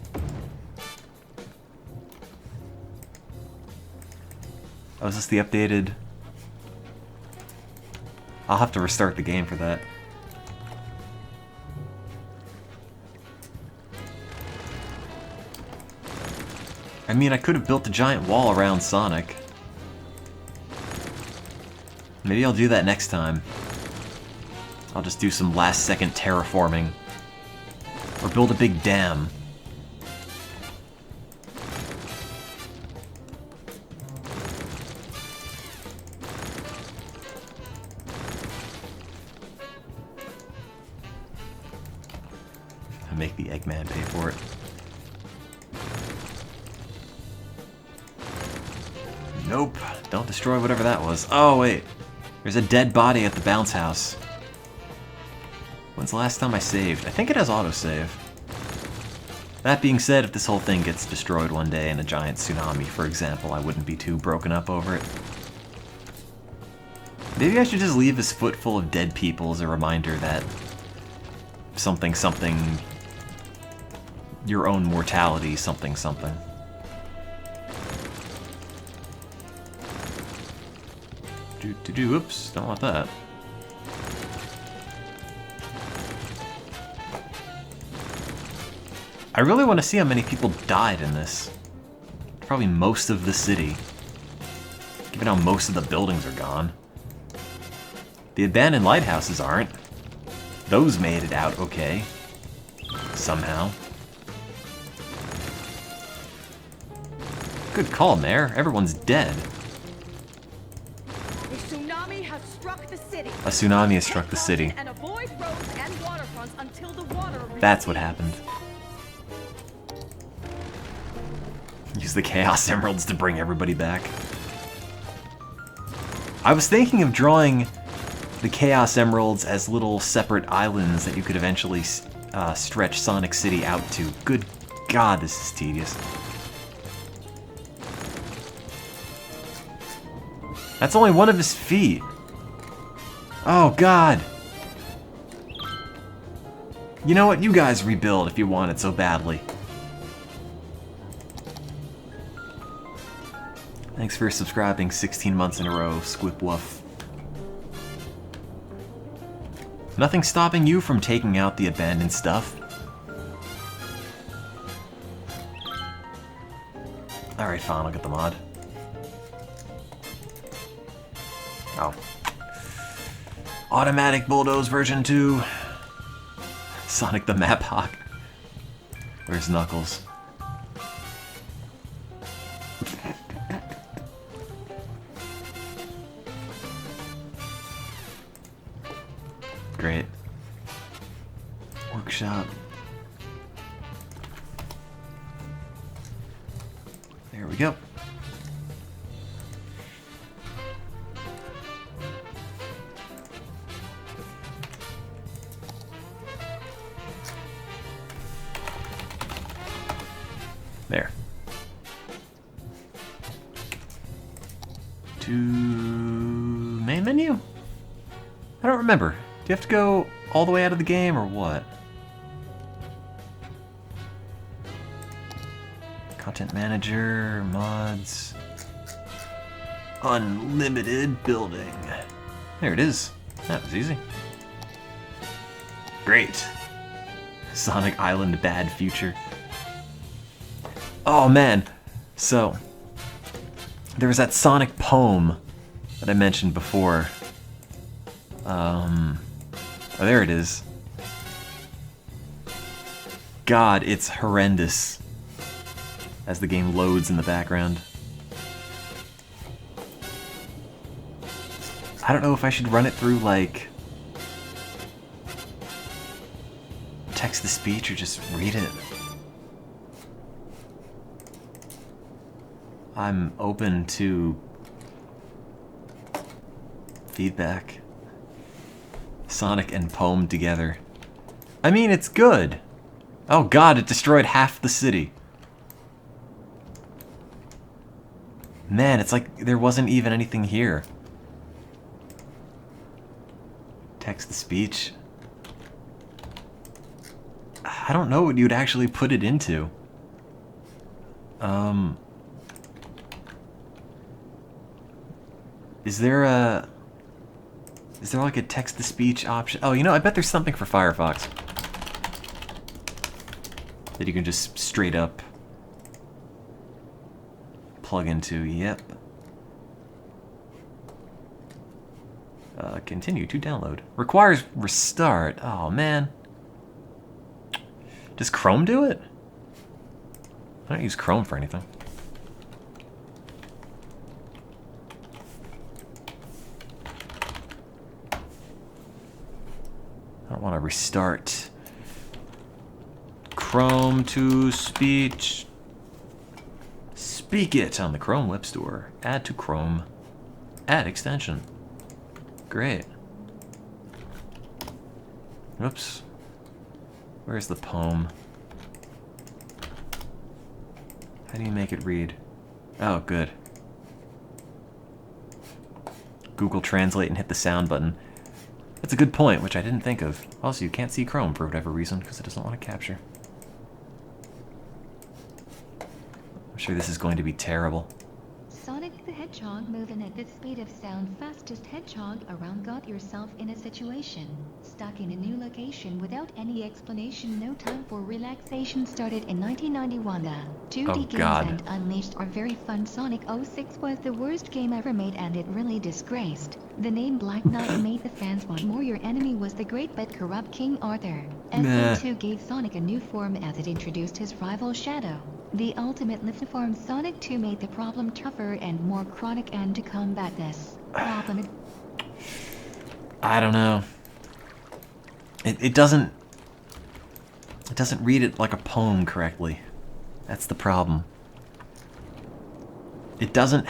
Oh, is this the updated? I'll have to restart the game for that. I mean, I could have built a giant wall around Sonic. Maybe I'll do that next time. I'll just do some last-second terraforming. Or build a big dam. And make the Eggman pay for it. Nope. Don't destroy whatever that was. Oh, wait. There's a dead body at the bounce house. When's the last time I saved? I think it has autosave. That being said, if this whole thing gets destroyed one day in a giant tsunami, for example, I wouldn't be too broken up over it. Maybe I should just leave this foot full of dead people as a reminder that something something, your own mortality something something. Oops, don't want that. I really want to see how many people died in this. Probably most of the city. Given how most of the buildings are gone. The abandoned lighthouses aren't. Those made it out okay. Somehow. Good call, Mayor. Everyone's dead. A tsunami has struck the city. That's what happened. Use the Chaos Emeralds to bring everybody back. I was thinking of drawing the Chaos Emeralds as little separate islands that you could eventually stretch Sonic City out to. Good God, this is tedious. That's only one of his feet. Oh, God. You know what? You guys rebuild if you want it so badly. Thanks for subscribing 16 months in a row, Squip Woof. Nothing stopping you from taking out the abandoned stuff. Alright, fine, I'll get the mod. Oh. Automatic Bulldoze version 2. Sonic the Map Hawk. Where's Knuckles? Great. Workshop. There we go. There. To main menu? I don't remember. Do you have to go all the way out of the game or what? Content manager, mods, unlimited building. There it is. That was easy. Great. Sonic Island Bad Future. Oh man. So, there was that Sonic poem that I mentioned before. Oh, there it is. God, it's horrendous as the game loads in the background. I don't know if I should run it through, like, text-to-speech or just read it. I'm open to feedback. Sonic and poem together. I mean, it's good. Oh god, it destroyed half the city. Man, it's like there wasn't even anything here. Text-to-speech. I don't know what you'd actually put it into. Is there like a text-to-speech option? Oh, you know, I bet there's something for Firefox that you can just straight up plug into. Yep. Continue to download. Requires restart. Oh, man. Does Chrome do it? I don't use Chrome for anything. I don't want to restart. Chrome to speech. Speak it on the Chrome Web Store. Add to Chrome. Add extension. Great. Whoops. Where's the poem? How do you make it read? Oh, good. Google Translate and hit the sound button. That's a good point, which I didn't think of. Also, you can't see Chrome for whatever reason, because it doesn't want to capture. I'm sure this is going to be terrible. Sonic the Hedgehog moving at the speed of sound, fastest hedgehog around, got yourself in a situation. Stuck in a new location without any explanation, no time for relaxation, started in 1991. The 2D games and Unleashed are very fun. Sonic 06 was the worst game ever made and it really disgraced the name. Black Knight made the fans want more. Your enemy was the great but corrupt King Arthur. SO2 gave Sonic a new form as it introduced his rival Shadow. The ultimate lift form Sonic 2 made the problem tougher and more chronic, and to combat this problem, I don't know. It doesn't read it like a poem correctly. That's the problem. It doesn't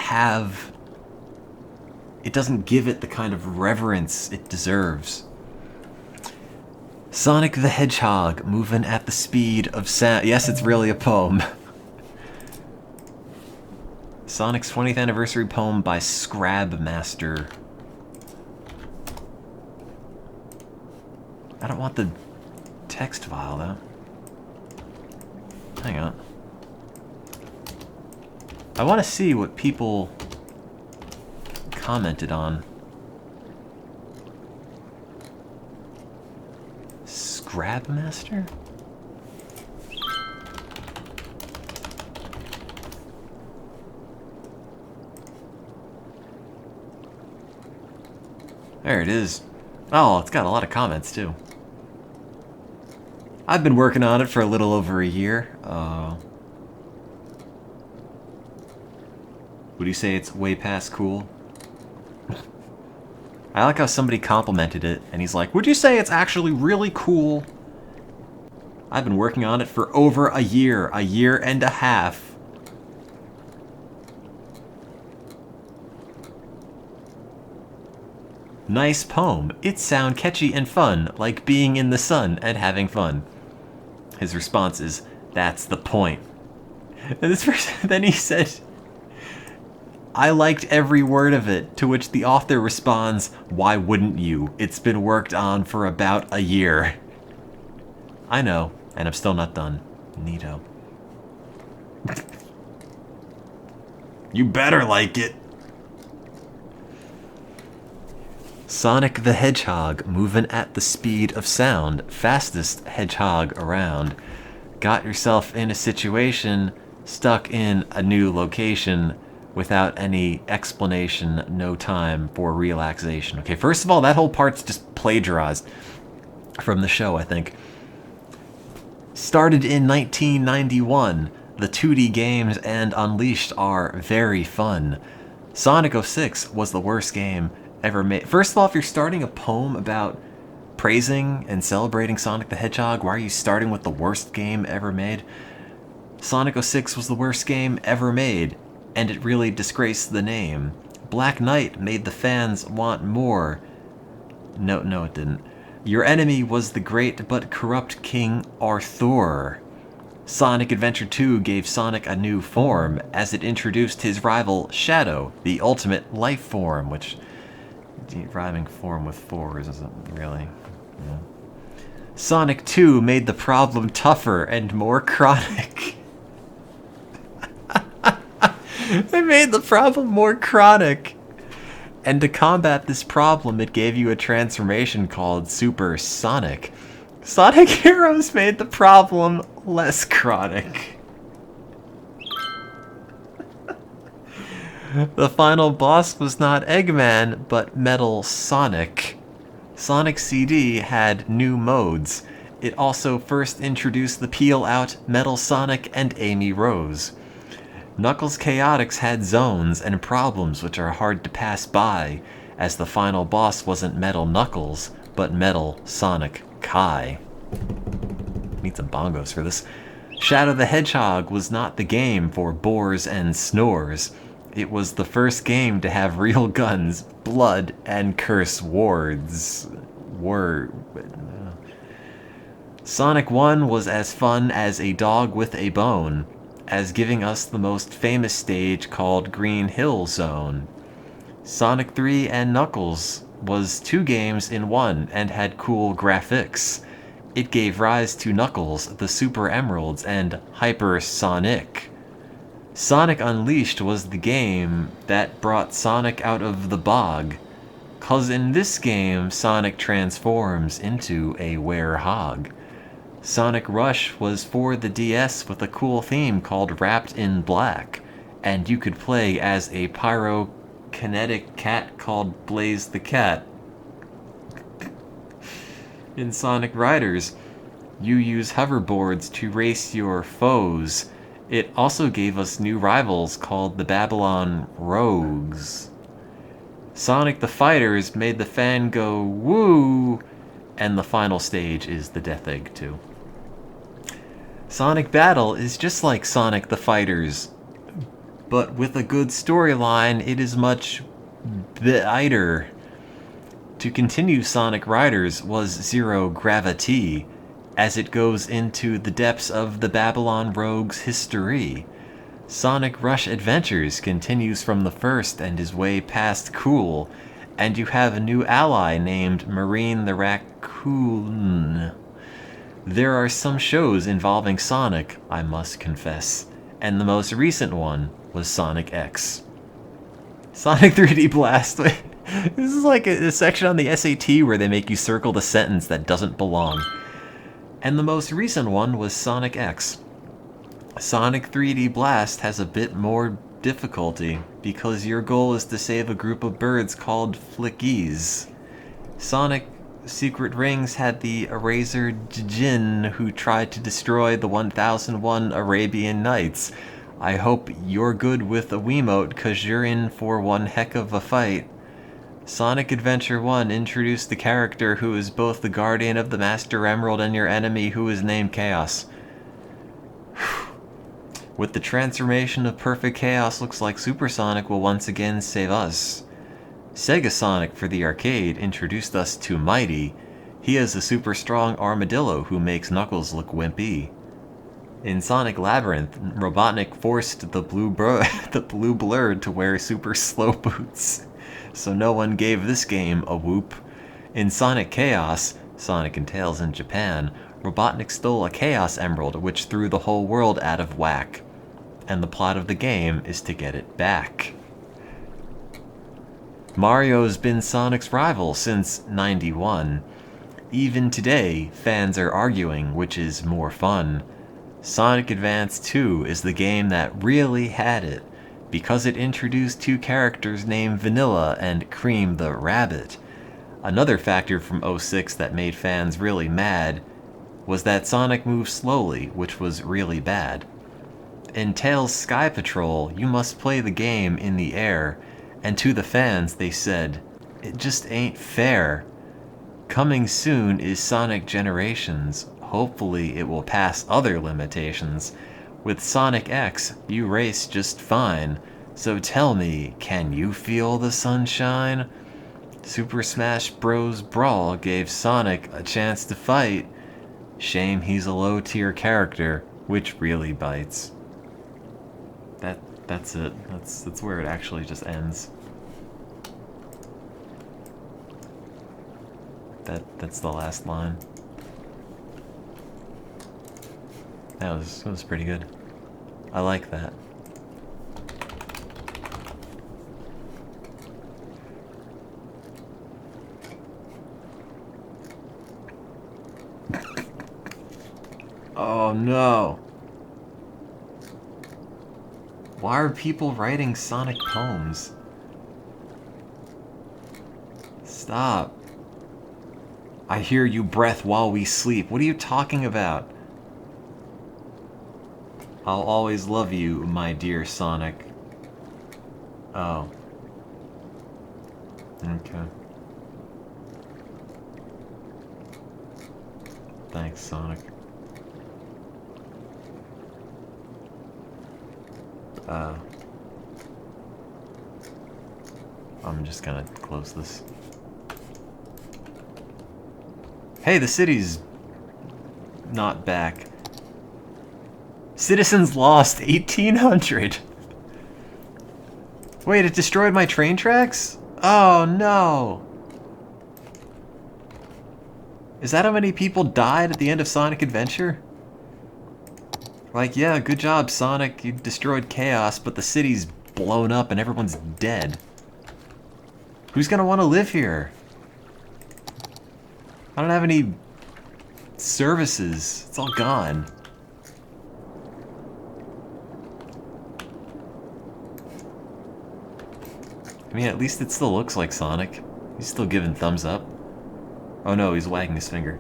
give it the kind of reverence it deserves. Sonic the Hedgehog moving at the speed of sound. Yes, it's really a poem. Sonic's 20th anniversary poem by Scrabmaster. I don't want the text file though. Hang on. I want to see what people commented on. Scrabmaster? There it is. Oh, it's got a lot of comments too. I've been working on it for a little over a year. Would you say it's way past cool? I like how somebody complimented it, and he's like, would you say it's actually really cool? I've been working on it for over a year and a half. Nice poem. It sound catchy and fun, like being in the sun and having fun. His response is, that's the point. And this person, then he said, I liked every word of it, to which the author responds, why wouldn't you? It's been worked on for about a year. I know, and I'm still not done. Neato. You better like it. Sonic the Hedgehog, moving at the speed of sound, fastest hedgehog around. Got yourself in a situation, stuck in a new location, without any explanation, no time for relaxation. Okay, first of all, that whole part's just plagiarized from the show, I think. Started in 1991, the 2D games and Unleashed are very fun. Sonic 06 was the worst game ever made. First of all, if you're starting a poem about praising and celebrating Sonic the Hedgehog, why are you starting with the worst game ever made? Sonic 06 was the worst game ever made, and it really disgraced the name. Black Knight made the fans want more. No, it didn't. Your enemy was the great but corrupt King Arthur. Sonic Adventure 2 gave Sonic a new form, as it introduced his rival, Shadow, the ultimate life form, which rhyming form with fours isn't really... Yeah. Sonic 2 made the problem tougher and more chronic. It made the problem more chronic. And to combat this problem, it gave you a transformation called Super Sonic. Sonic Heroes made the problem less chronic. The final boss was not Eggman, but Metal Sonic. Sonic CD had new modes. It also first introduced the peel-out Metal Sonic and Amy Rose. Knuckles Chaotix had zones and problems which are hard to pass by, as the final boss wasn't Metal Knuckles, but Metal Sonic Kai. Need some bongos for this. Shadow the Hedgehog was not the game for bores and snores. It was the first game to have real guns, blood, and curse words. Sonic 1 was as fun as a dog with a bone, as giving us the most famous stage called Green Hill Zone. Sonic 3 and Knuckles was 2 games in one and had cool graphics. It gave rise to Knuckles, the Super Emeralds, and Hyper Sonic. Sonic Unleashed was the game that brought Sonic out of the bog, 'cause in this game Sonic transforms into a werehog. Sonic Rush was for the DS with a cool theme called Wrapped in Black, and you could play as a pyrokinetic cat called Blaze the Cat. In Sonic Riders, you use hoverboards to race your foes. It also gave us new rivals called the Babylon Rogues. Sonic the Fighters made the fan go woo, and the final stage is the Death Egg 2. Sonic Battle is just like Sonic the Fighters, but with a good storyline, it is much better. To continue Sonic Riders was Zero Gravity, as it goes into the depths of the Babylon Rogues' history. Sonic Rush Adventures continues from the first and is way past cool, and you have a new ally named Marine the Raccoon. There are some shows involving Sonic, I must confess, and the most recent one was Sonic X. Sonic 3D Blast. This is like a section on the SAT where they make you circle the sentence that doesn't belong. And the most recent one was Sonic X. Sonic 3D Blast has a bit more difficulty, because your goal is to save a group of birds called Flickies. Sonic Secret Rings had the Eraser Djinn who tried to destroy the 1001 Arabian Nights. I hope you're good with a Wiimote, cause you're in for one heck of a fight. Sonic Adventure 1 introduced the character who is both the guardian of the Master Emerald and your enemy, who is named Chaos. With the transformation of Perfect Chaos, looks like Super Sonic will once again save us. Sega Sonic for the arcade introduced us to Mighty. He is a super strong armadillo who makes Knuckles look wimpy. In Sonic Labyrinth, Robotnik forced the blue blur to wear super slow boots, so no one gave this game a whoop. In Sonic Chaos, Sonic and Tails in Japan, Robotnik stole a Chaos Emerald which threw the whole world out of whack. and the plot of the game is to get it back. Mario's been Sonic's rival since '91. Even today, fans are arguing which is more fun. Sonic Advance 2 is the game that really had it, because it introduced two characters named Vanilla and Cream the Rabbit. Another factor from '06 that made fans really mad was that Sonic moved slowly, which was really bad. In Tails Sky Patrol, you must play the game in the air, and to the fans they said, "It just ain't fair." Coming soon is Sonic Generations. Hopefully it will pass other limitations. With Sonic X, you race just fine. So tell me, can you feel the sunshine? Super Smash Bros. Brawl gave Sonic a chance to fight. Shame he's a low-tier character, which really bites. That's it. That's where it actually just ends. That's the last line. That was pretty good. I like that. Oh no. Why are people writing Sonic poems? Stop. I hear you breath while we sleep. What are you talking about? I'll always love you, my dear Sonic. Oh. Okay. Thanks, Sonic. I'm just gonna close this. Hey, the city's not back. Citizens lost 1,800. Wait, it destroyed my train tracks? Oh no. Is that how many people died at the end of Sonic Adventure? Like, yeah, good job, Sonic. You destroyed Chaos, but the city's blown up and everyone's dead. Who's gonna want to live here? I don't have any services. It's all gone. I mean, at least it still looks like Sonic. He's still giving thumbs up. Oh no, he's wagging his finger.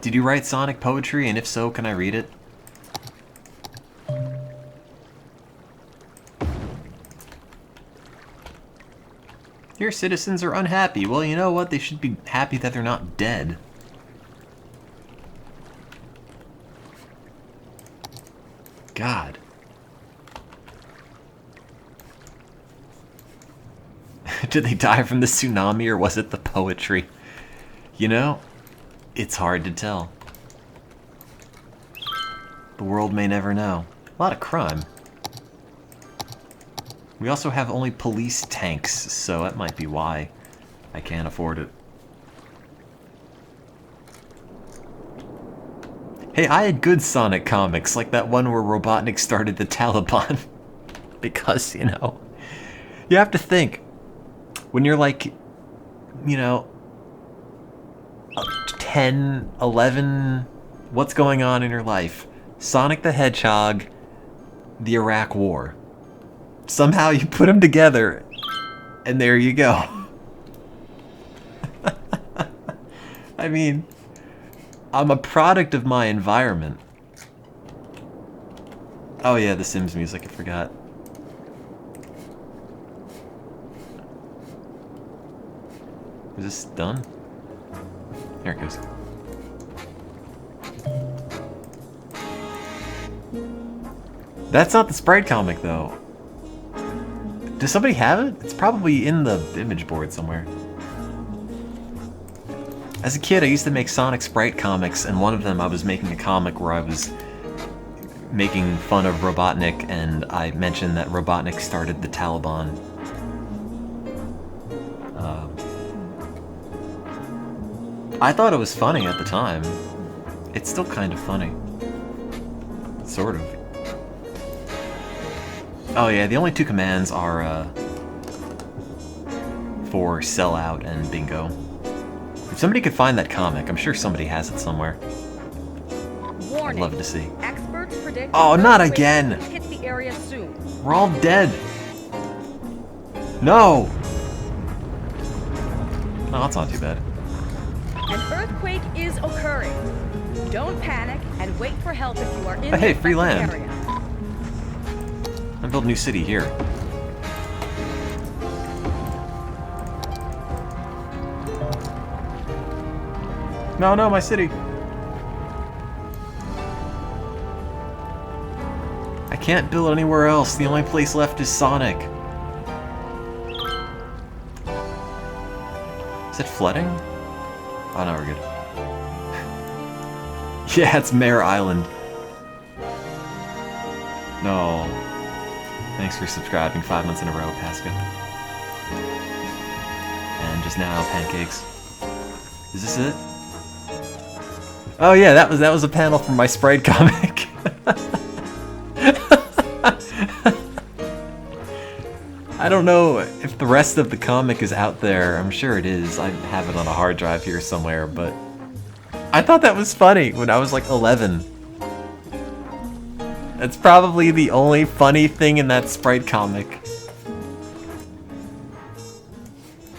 Did you write Sonic poetry, and if so, can I read it? Your citizens are unhappy. Well, you know what? They should be happy that they're not dead. God. Did they die from the tsunami, or was it the poetry? You know, it's hard to tell. The world may never know. A lot of crime. We also have only police tanks, so that might be why I can't afford it. Hey, I had good Sonic comics, like that one where Robotnik started the Taliban. Because, you know, you have to think, when you're like, you know, 10, 11, what's going on in your life? Sonic the Hedgehog, the Iraq War. Somehow you put them together, and there you go. I mean, I'm a product of my environment. Oh yeah, the Sims music, I forgot. Is this done? There it goes. That's not the Sprite comic, though. Does somebody have it? It's probably in the image board somewhere. As a kid, I used to make Sonic Sprite comics, and one of them I was making a comic where I was making fun of Robotnik, and I mentioned that Robotnik started the Taliban. I thought it was funny at the time. It's still kind of funny. Sort of. Oh yeah, the only two commands are for sellout and bingo. If somebody could find that comic, I'm sure somebody has it somewhere. Warning. I'd love to see. Experts predict Oh, an not earthquake again! will hit the area soon. We're all dead. No! No, that's not too bad. An earthquake is occurring. Don't panic and wait for help if you are in Hey, the free affected land. area. I'm building a new city here. No, no, my city. I can't build anywhere else. The only place left is Sonic. Is it flooding? Oh, no, we're good. Yeah, it's Mare Island. No. Thanks for subscribing 5 months in a row, Pascal. And just now, pancakes. Is this it? Oh yeah, that was a panel from my Sprite comic. I don't know if the rest of the comic is out there. I'm sure it is. I have it on a hard drive here somewhere, but I thought that was funny when I was like 11. That's probably the only funny thing in that Sprite comic.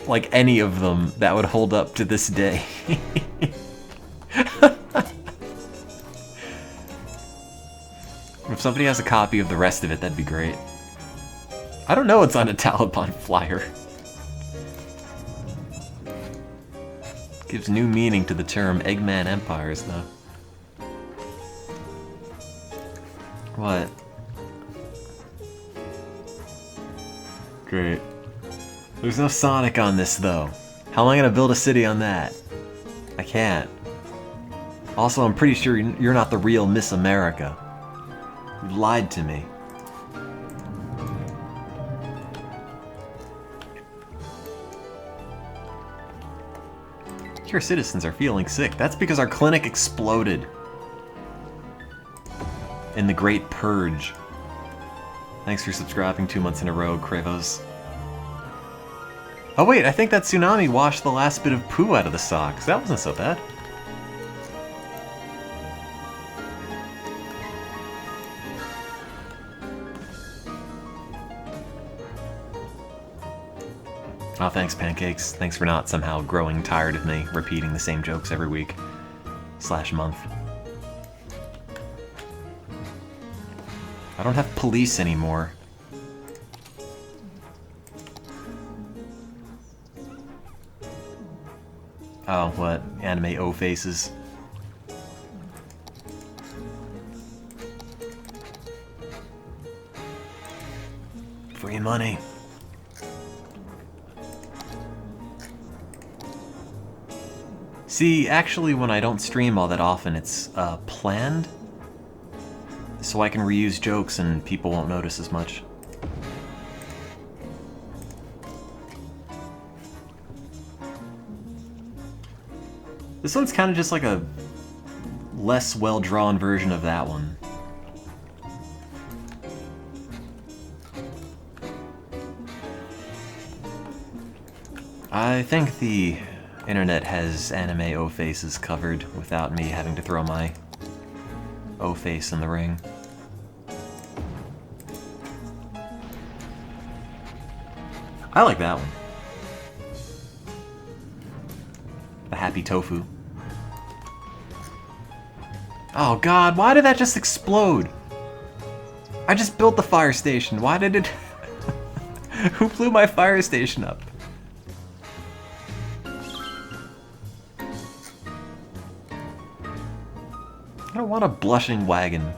Like any of them that would hold up to this day. If somebody has a copy of the rest of it, that'd be great. I don't know what's on a Taliban flyer. Gives new meaning to the term Eggman Empires, though. What? Great. There's no Sonic on this, though. How am I gonna build a city on that? I can't. Also, I'm pretty sure you're not the real Miss America. You lied to me. Your citizens are feeling sick. That's because our clinic exploded. In the Great Purge. Thanks for subscribing 2 months in a row, Kravos. Oh wait, I think that tsunami washed the last bit of poo out of the socks. That wasn't so bad. Oh, thanks, Pancakes. Thanks for not somehow growing tired of me repeating the same jokes every week. / month. I don't have police anymore. Oh, what? Anime O-faces. Free money. See, actually, when I don't stream all that often, it's planned. So I can reuse jokes and people won't notice as much. This one's kind of just like a less well-drawn version of that one. I think the internet has anime O-faces covered without me having to throw my O-face in the ring. I like that one. The happy tofu. Oh god, why did that just explode? I just built the fire station. Why did it... Who blew my fire station up? I don't want a blushing wagon.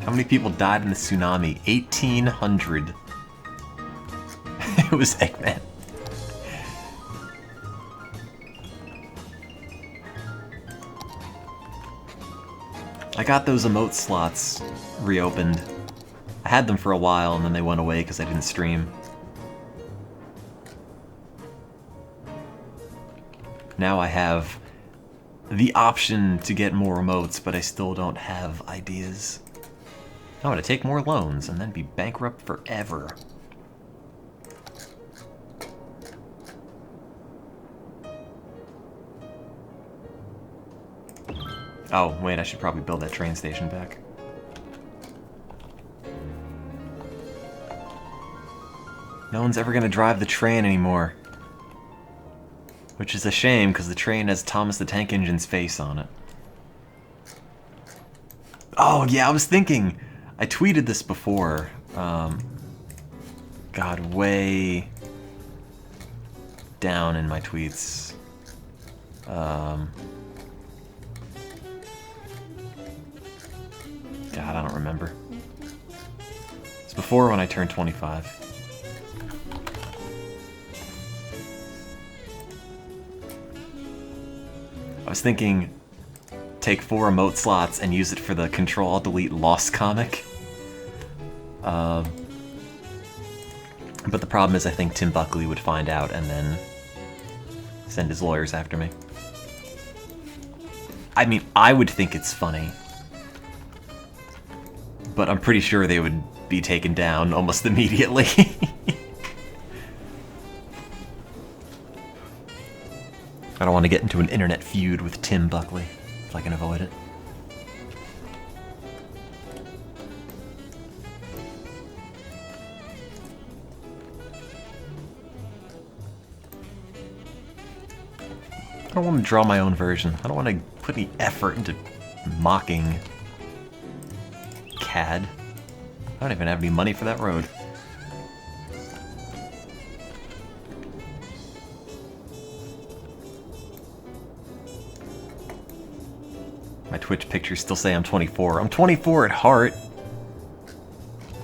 How many people died in the tsunami? 1,800. It was Eggman. I got those emote slots reopened. I had them for a while and then they went away because I didn't stream. Now I have the option to get more emotes, but I still don't have ideas. I'm gonna take more loans and then be bankrupt forever. Oh, wait, I should probably build that train station back. No one's ever gonna drive the train anymore. Which is a shame, because the train has Thomas the Tank Engine's face on it. Oh, yeah, I was thinking. I tweeted this before. God, way down in my tweets. God, I don't remember. It's before when I turned 25. I was thinking, take 4 emote slots and use it for the Control-Alt-Delete Lost comic. But the problem is I think Tim Buckley would find out and then send his lawyers after me. I mean, I would think it's funny. But I'm pretty sure they would be taken down almost immediately. I don't want to get into an internet feud with Tim Buckley, if I can avoid it. I don't want to draw my own version. I don't want to put any effort into mocking CAD. I don't even have any money for that road. My Twitch pictures still say I'm 24. I'm 24 at heart.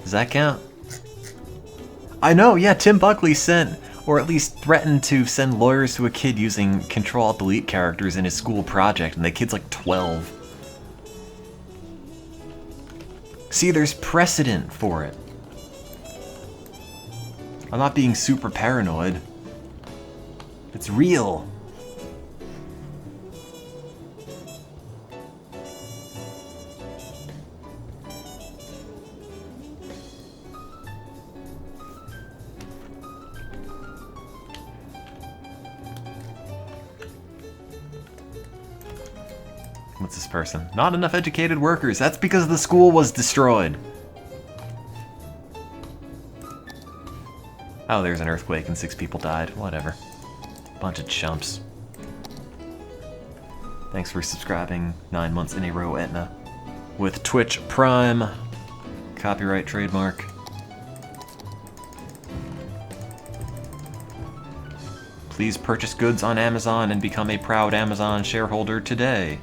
Does that count? I know, yeah, Tim Buckley sent, or at least threatened to send lawyers to a kid using Control-Alt-Delete characters in his school project, and the kid's like 12. See, there's precedent for it. I'm not being super paranoid. It's real. What's this person? Not enough educated workers. That's because the school was destroyed. Oh, there's an earthquake and 6 people died. Whatever. Bunch of chumps. Thanks for subscribing 9 months in a row, Etna. With Twitch Prime. Copyright trademark. Please purchase goods on Amazon and become a proud Amazon shareholder today.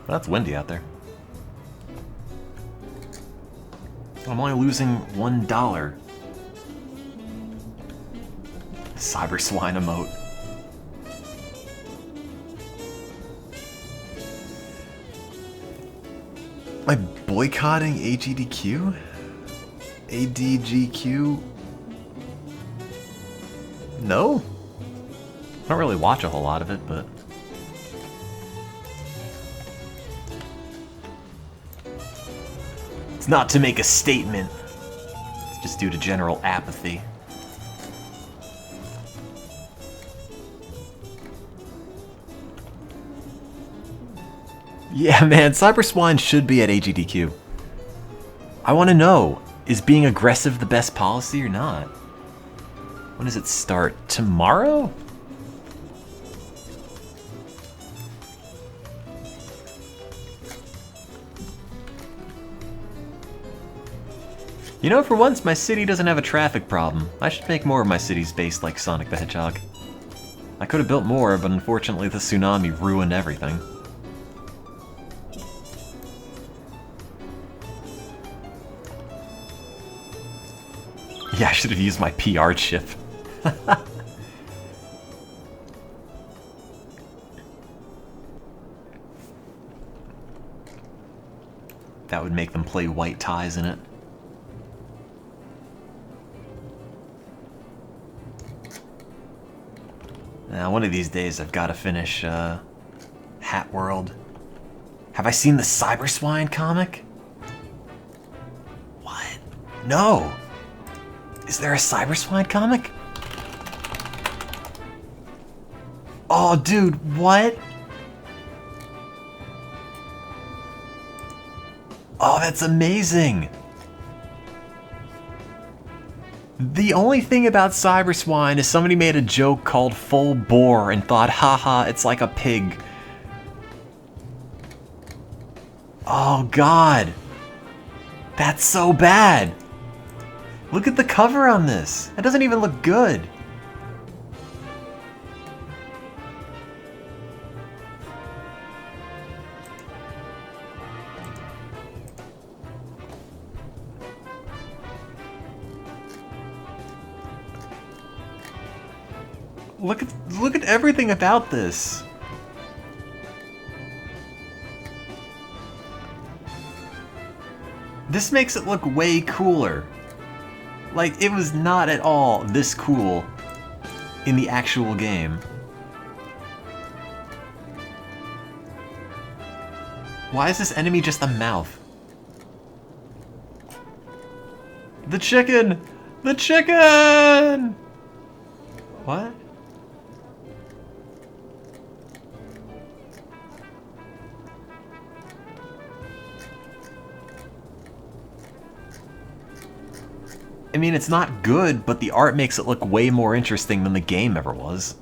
Well, that's windy out there. I'm only losing $1. Cyber swine emote. Am I boycotting AGDQ? ADGQ? No? I don't really watch a whole lot of it, but... It's not to make a statement. It's just due to general apathy. Yeah, man, Cyber Swine should be at AGDQ. I want to know, is being aggressive the best policy or not? When does it start? Tomorrow? You know, for once, my city doesn't have a traffic problem. I should make more of my cities based like Sonic the Hedgehog. I could have built more, but unfortunately the tsunami ruined everything. Yeah, I should have used my PR chip. that would make them play white ties in it. Now, one of these days I've got to finish Hat World. Have I seen the Cyber Swine comic? What? No! Is there a Cyber Swine comic? Oh, dude, what? Oh, that's amazing! The only thing about Cyber Swine is somebody made a joke called Full Bore and thought, haha, it's like a pig. Oh, God. That's so bad. Look at the cover on this. It doesn't even look good. Look at everything about this. This makes it look way cooler. Like, it was not at all this cool in the actual game. Why is this enemy just a mouth? The chicken! The chicken! What? I mean, it's not good, but the art makes it look way more interesting than the game ever was.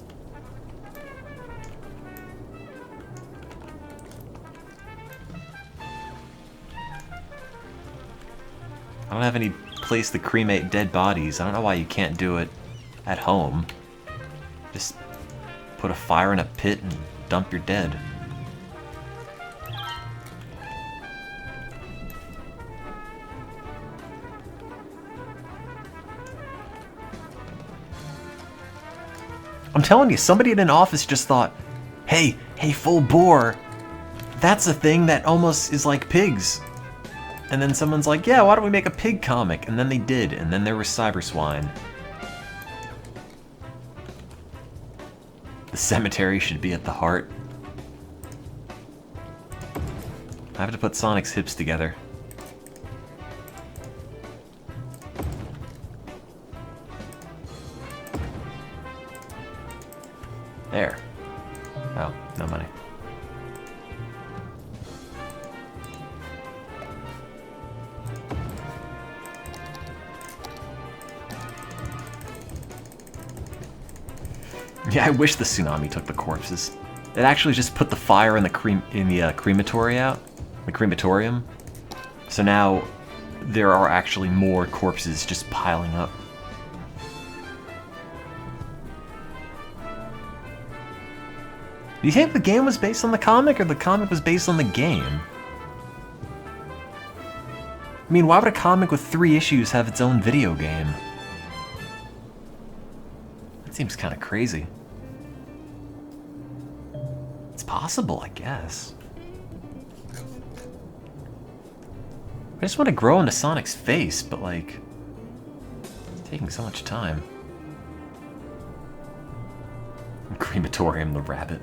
I don't have any place to cremate dead bodies. I don't know why you can't do it at home. Just put a fire in a pit and dump your dead. I'm telling you, somebody in an office just thought, hey, Full Bore, that's a thing that almost is like pigs. And then someone's like, yeah, why don't we make a pig comic? And then they did, and then there was Cyber Swine. The cemetery should be at the heart. I have to put Sonic's hips together. There. Oh, no money. Yeah, I wish the tsunami took the corpses. It actually just put the fire in the crematory out, the crematorium. So now there are actually more corpses just piling up. Do you think the game was based on the comic, or the comic was based on the game? I mean, why would a comic with 3 issues have its own video game? That seems kind of crazy. It's possible, I guess. I just want to grow into Sonic's face, but like, it's taking so much time. Crematorium the rabbit.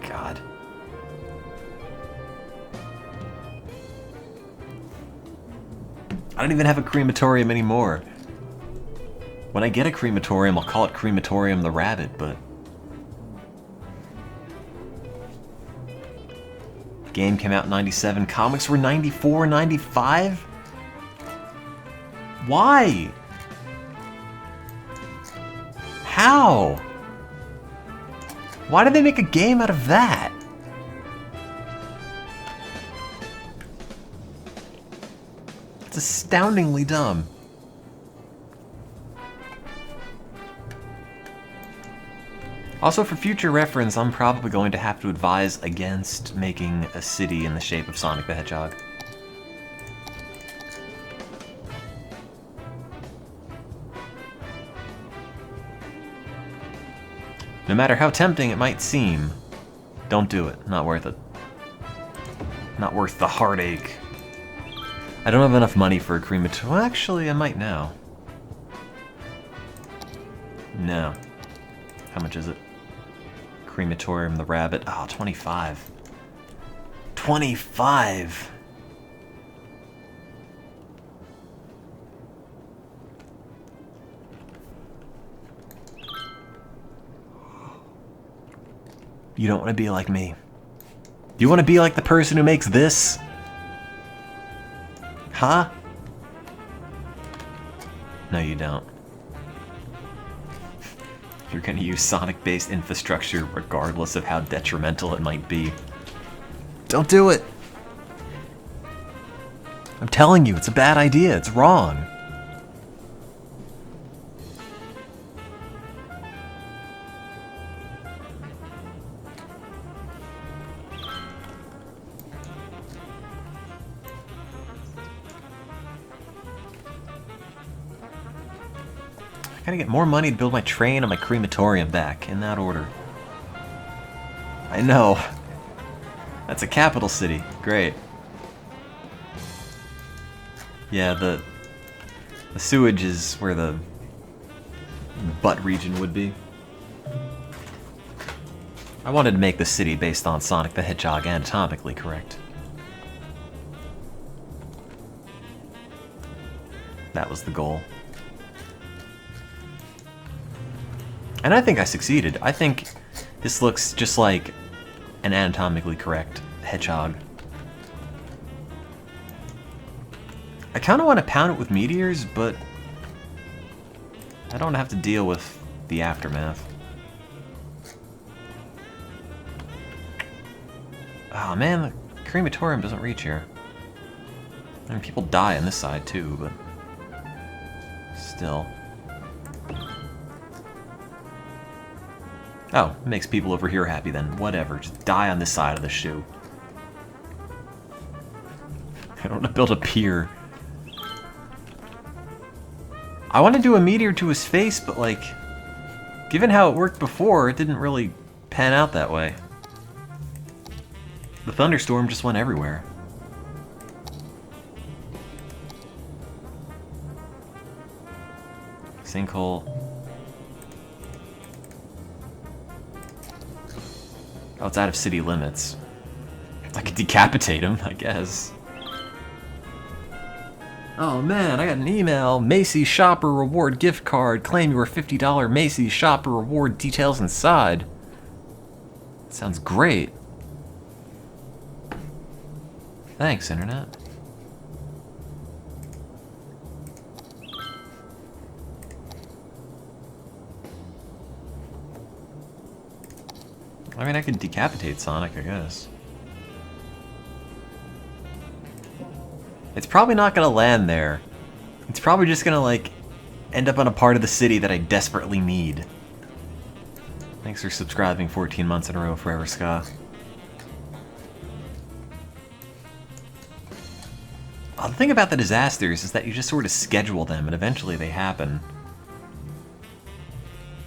God. I don't even have a crematorium anymore. When I get a crematorium, I'll call it Crematorium the Rabbit, but... The game came out in 97, comics were 94, 95? Why? How? Why did they make a game out of that? It's astoundingly dumb. Also, for future reference, I'm probably going to have to advise against making a city in the shape of Sonic the Hedgehog. No matter how tempting it might seem, don't do it. Not worth it. Not worth the heartache. I don't have enough money for a crematorium. Well, actually, I might now. No. How much is it? Crematorium, the rabbit. Oh, 25. 25! You don't want to be like me. Do you want to be like the person who makes this? Huh? No, you don't. You're going to use Sonic-based infrastructure regardless of how detrimental it might be. Don't do it! I'm telling you, it's a bad idea. It's wrong. I gotta get more money to build my train and my crematorium back, in that order. I know. That's a capital city. Great. Yeah, the sewage is where the butt region would be. I wanted to make the city based on Sonic the Hedgehog anatomically correct. That was the goal. And I think I succeeded. I think this looks just like an anatomically correct hedgehog. I kind of want to pound it with meteors, but I don't have to deal with the aftermath. Oh man, the crematorium doesn't reach here. I mean, people die on this side too, but still. Oh, it makes people over here happy then. Whatever, just die on this side of the shoe. I don't want to build a pier. I want to do a meteor to his face, but like, given how it worked before, it didn't really pan out that way. The thunderstorm just went everywhere. Sinkhole. Oh, it's out of city limits. I could decapitate him, I guess. Oh man, I got an email. Macy's Shopper Reward gift card. Claim your $50 Macy's Shopper Reward, details inside. Sounds great. Thanks, Internet. I mean, I could decapitate Sonic, I guess. It's probably not gonna land there. It's probably just gonna, like, end up on a part of the city that I desperately need. Thanks for subscribing 14 months in a row, Forever Ska. The thing about the disasters is that you just sort of schedule them, and eventually they happen.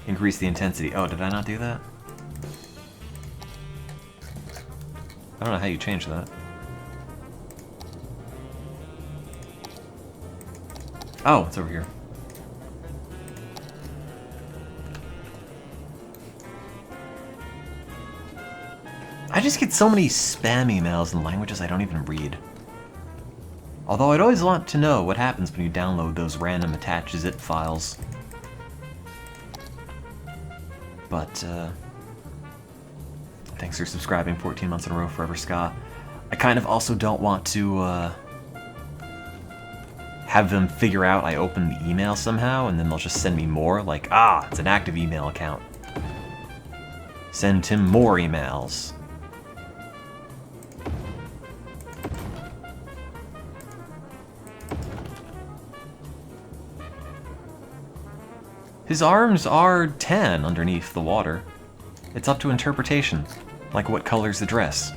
Increase the intensity. Oh, did I not do that? I don't know how you change that. Oh, it's over here. I just get so many spam emails in languages I don't even read. Although I'd always want to know what happens when you download those random attached zip files. But, thanks for subscribing 14 months in a row, Forever Ska. I kind of also don't want to, have them figure out I opened the email somehow, and then they'll just send me more, like, ah, it's an active email account. Send Tim more emails. His arms are tan underneath the water. It's up to interpretation, like what color's the dress.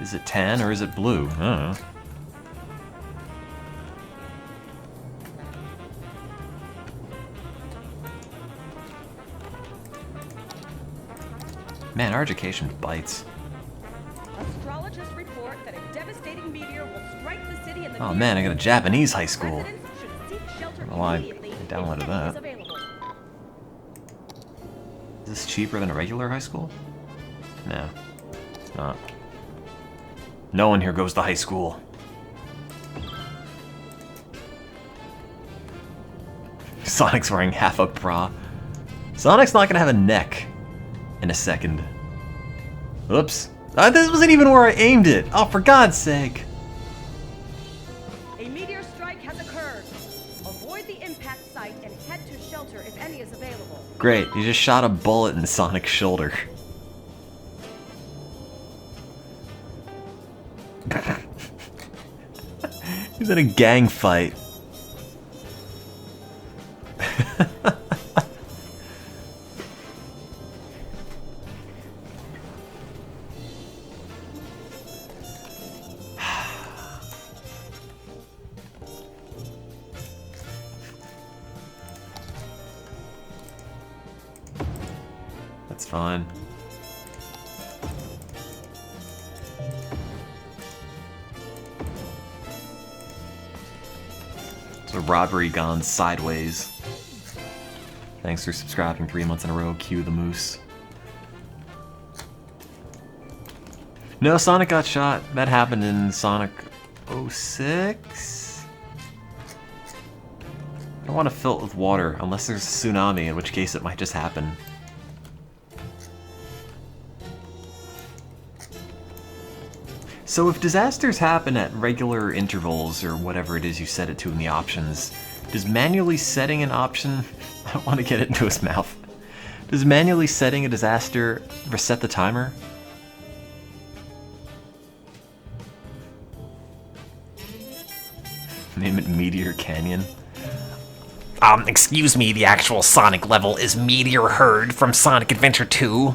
Is it tan or is it blue? I don't know. Man, our education bites. Astrologists report that a devastating meteor will strike the city in the Oh near man, I got a future. Japanese high school. Residents should seek shelter Well, I immediately if downloaded any that. is available. Is this cheaper than a regular high school? No, it's not. No one here goes to high school. Sonic's wearing half a bra. Sonic's not gonna have a neck in a second. Oops. This wasn't even where I aimed it. Oh, for God's sake. A meteor strike has occurred. Avoid the impact site and head to shelter if any is available. Great, you just shot a bullet in Sonic's shoulder. He's in a gang fight. That's fine. It's a robbery gone sideways. Thanks for subscribing 3 months in a row. Cue the moose. No, Sonic got shot. That happened in Sonic 06? I don't want to fill it with water unless there's a tsunami, in which case it might just happen. So if disasters happen at regular intervals, or whatever it is you set it to in the options, does manually setting an option... I don't want to get it into his mouth. Does manually setting a disaster reset the timer? Name it Meteor Canyon. Excuse me, the actual Sonic level is Meteor Herd from Sonic Adventure 2.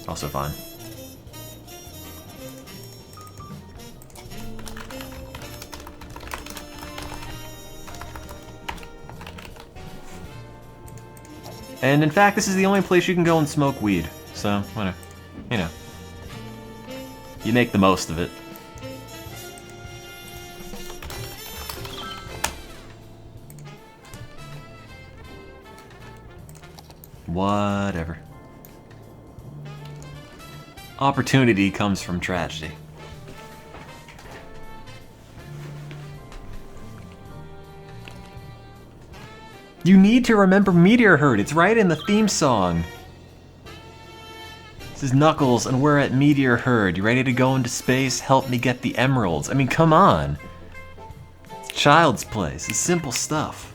Also fine. And in fact, this is the only place you can go and smoke weed. So, whatever. You know. You make the most of it. Whatever. Opportunity comes from tragedy. You need to remember Meteor Herd. It's right in the theme song. This is Knuckles, and we're at Meteor Herd. You ready to go into space? Help me get the emeralds. I mean, come on. It's Child's Play. It's simple stuff.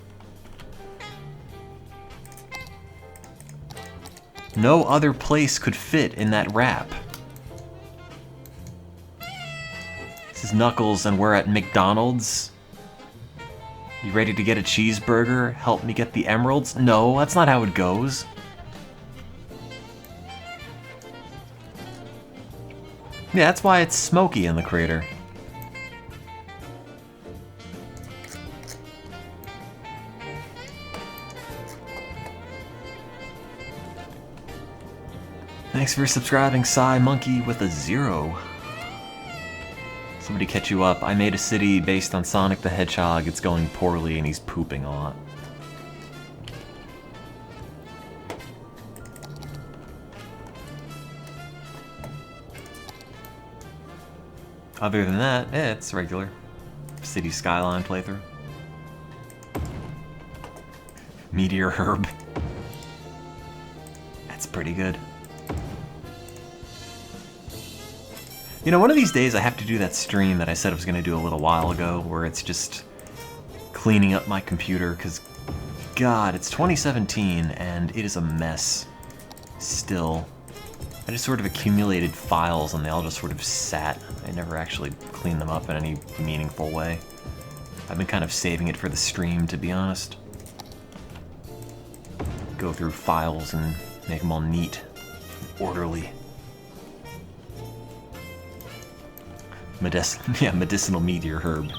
No other place could fit in that rap. This is Knuckles, and we're at McDonald's. You ready to get a cheeseburger? Help me get the emeralds? No, that's not how it goes. Yeah, that's why it's smoky in the crater. Thanks for subscribing, Psy Monkey with a 0. Somebody catch you up. I made a city based on Sonic the Hedgehog. It's going poorly and he's pooping a lot. Other than that, it's regular. City Skyline playthrough. Meteor Herb. That's pretty good. You know, one of these days I have to do that stream that I said I was going to do a little while ago, where it's just cleaning up my computer, because, God, it's 2017, and it is a mess still. I just sort of accumulated files, and they all just sort of sat. I never actually cleaned them up in any meaningful way. I've been kind of saving it for the stream, to be honest. Go through files and make them all neat, orderly. Medicinal Meteor Herb.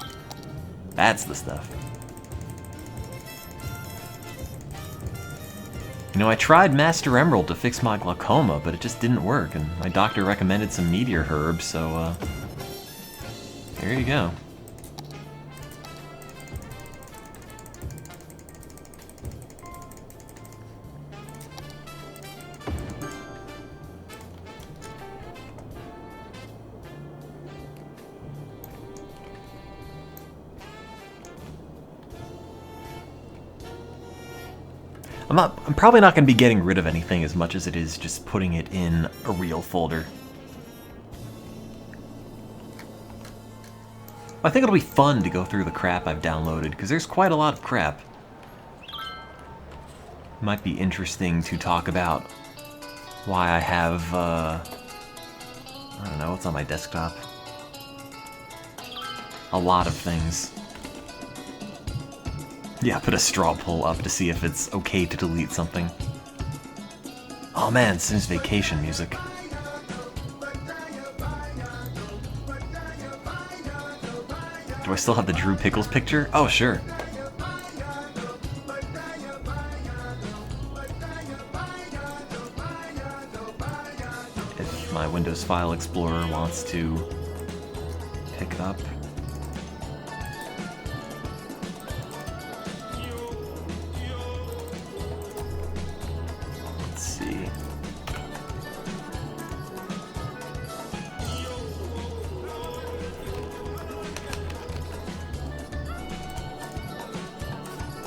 That's the stuff. You know, I tried Master Emerald to fix my glaucoma, but it just didn't work, and my doctor recommended some meteor herb, so, here you go. I'm probably not going to be getting rid of anything as much as it is just putting it in a real folder. I think it'll be fun to go through the crap I've downloaded, because there's quite a lot of crap. Might be interesting to talk about why I have, I don't know, what's on my desktop? A lot of things. Yeah, put a straw poll up to see if it's okay to delete something. Oh man, Sims Vacation music. Do I still have the Drew Pickles picture? Oh, sure. If my Windows File Explorer wants to pick it up.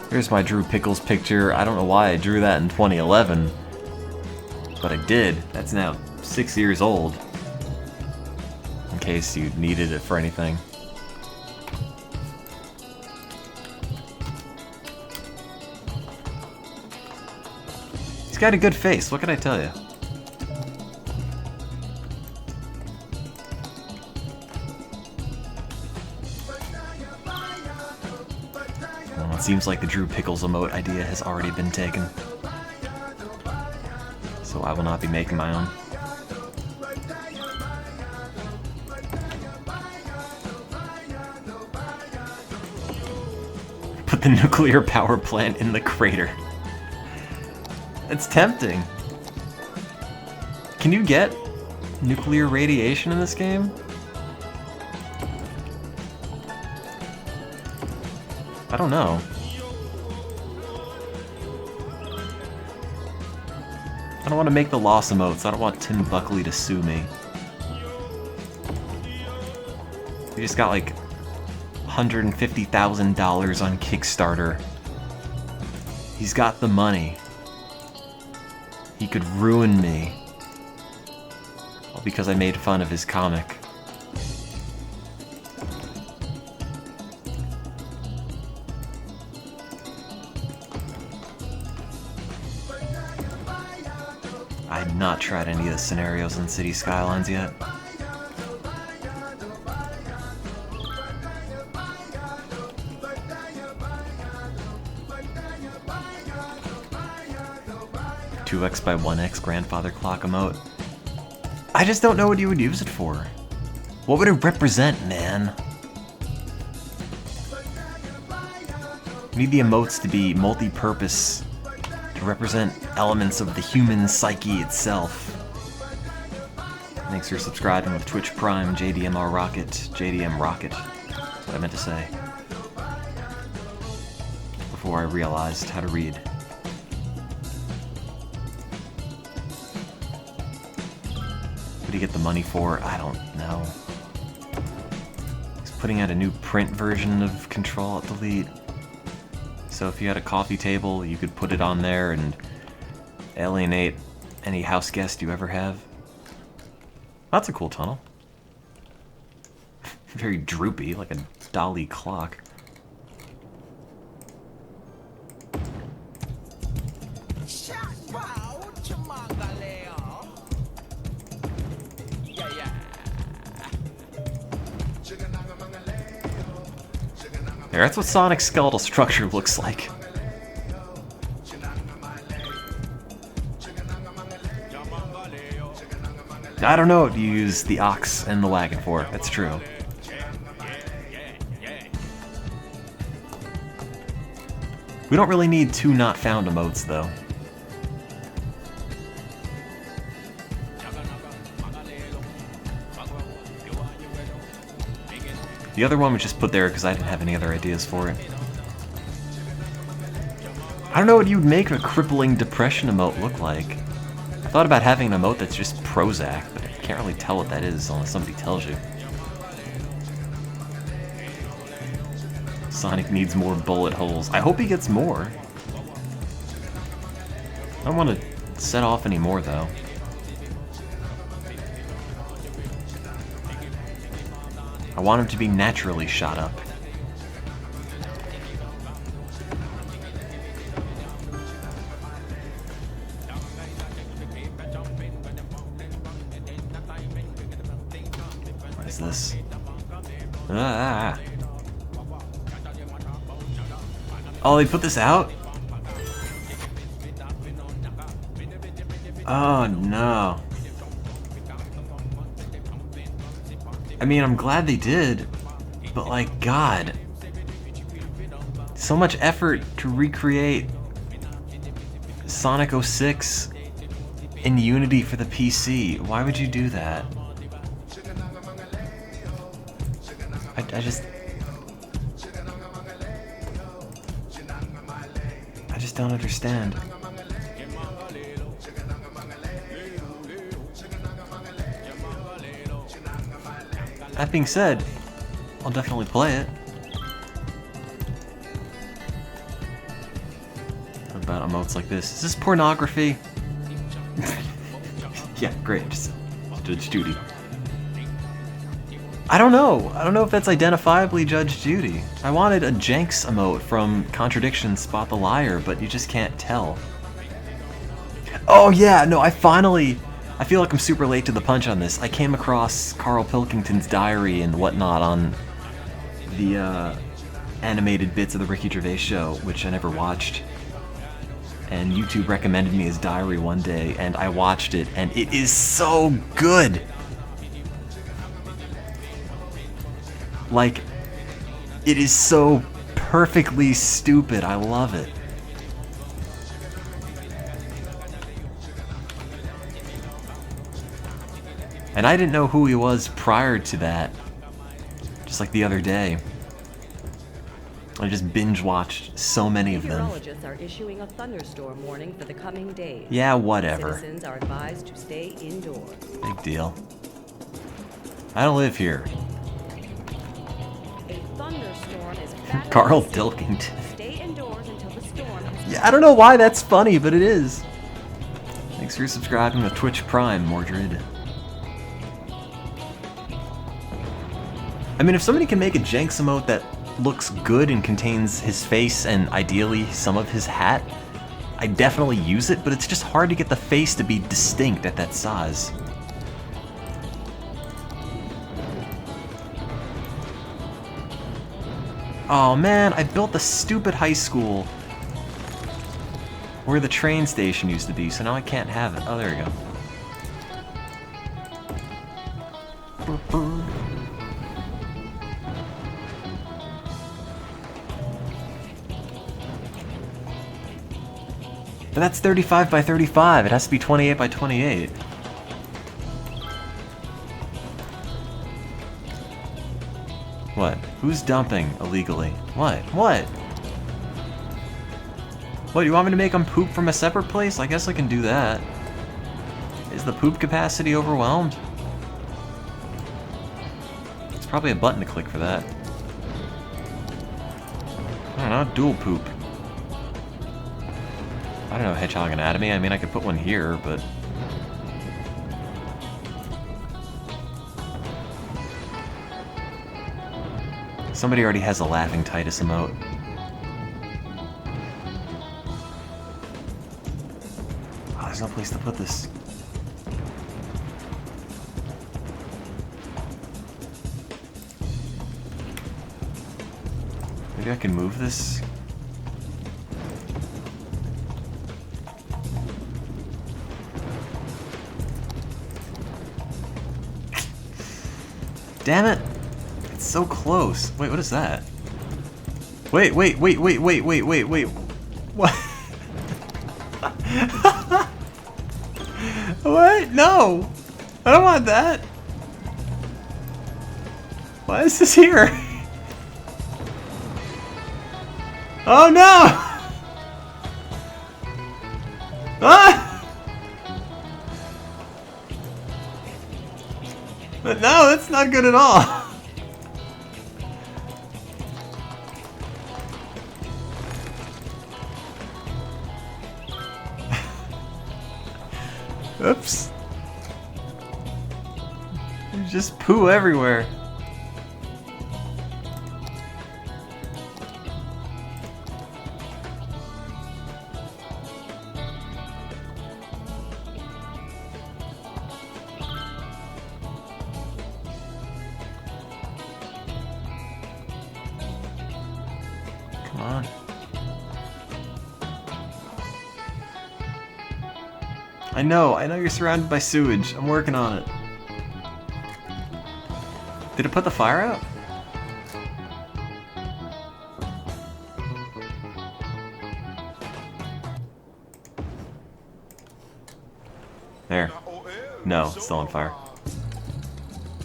Here's my Drew Pickles picture. I don't know why I drew that in 2011, but I did. That's now 6 years old, in case you needed it for anything. He's got a good face, what can I tell you? It seems like the Drew Pickles emote idea has already been taken, so I will not be making my own. Put the nuclear power plant in the crater. It's tempting. Can you get nuclear radiation in this game? I don't know. I don't want to make the loss emotes. I don't want Tim Buckley to sue me. We just got like $150,000 on Kickstarter. He's got the money. He could ruin me. All because I made fun of his comic. I've not tried any of the scenarios in City Skylines yet. "2x by 1x grandfather clock emote." I just don't know what you would use it for. What would it represent, man? We need the emotes to be multi-purpose, to represent elements of the human psyche itself. Thanks for subscribing with Twitch Prime, JDMR Rocket, JDM Rocket. That's what I meant to say. Before I realized how to read. What do you get the money for? I don't know. He's putting out a new print version of Control-Alt-Delete. So if you had a coffee table, you could put it on there and alienate any house guest you ever have. That's a cool tunnel. Very droopy, like a Dali clock. There, that's what Sonic's skeletal structure looks like. I don't know what you use the ox and the wagon for, that's true. We don't really need two not found emotes, though. The other one was just put there because I didn't have any other ideas for it. I don't know what you'd make a crippling depression emote look like. I thought about having an emote that's just Prozac, but I can't really tell what that is unless somebody tells you. Sonic needs more bullet holes. I hope he gets more. I don't want to set off any more, though. I want him to be naturally shot up. What is this? Ah. Oh, they put this out? Oh, no. I mean, I'm glad they did, but like, God. So much effort to recreate Sonic 06 in Unity for the PC. Why would you do that? I just don't understand. That being said, I'll definitely play it. What about emotes like this? Is this pornography? Yeah, great. Just Judge Judy. I don't know. I don't know if that's identifiably Judge Judy. I wanted a Jenks emote from Contradiction Spot the Liar, but you just can't tell. Oh yeah, no, I feel like I'm super late to the punch on this. I came across Carl Pilkington's diary and whatnot on the animated bits of the Ricky Gervais show, which I never watched. And YouTube recommended me his diary one day, and I watched it, and it is so good! Like, it is so perfectly stupid. I love it. And I didn't know who he was prior to that. Just like the other day. I just binge-watched so many of them. Meteorologists are issuing a thunderstorm warning for the coming days. Yeah, whatever. Citizens are advised to stay indoors. Big deal. I don't live here. A thunderstorm is battling Carl the city. Pilkington. Stay indoors until the storm has Yeah, I don't know why that's funny, but it is. Thanks for subscribing to Twitch Prime, Mordred. I mean, if somebody can make a Jenks emote that looks good and contains his face and ideally some of his hat, I definitely use it, but it's just hard to get the face to be distinct at that size. Oh man, I built the stupid high school where the train station used to be, so now I can't have it. Oh, there we go. But that's 35 by 35. It has to be 28 by 28. What? Who's dumping illegally? What? What? What, you want me to make them poop from a separate place? I guess I can do that. Is the poop capacity overwhelmed? There's probably a button to click for that. I don't know, dual poop. I don't know hedgehog anatomy. I mean, I could put one here, but... Somebody already has a laughing Titus emote. Oh, there's no place to put this. Maybe I can move this? Damn it! It's so close. Wait, what is that? Wait. What? What? No! I don't want that! Why is this here? Oh no! Ah! But no, that's not good at all. Oops. There's just poo everywhere. Come on. I know you're surrounded by sewage. I'm working on it. Did it put the fire out? There. No, it's still on fire.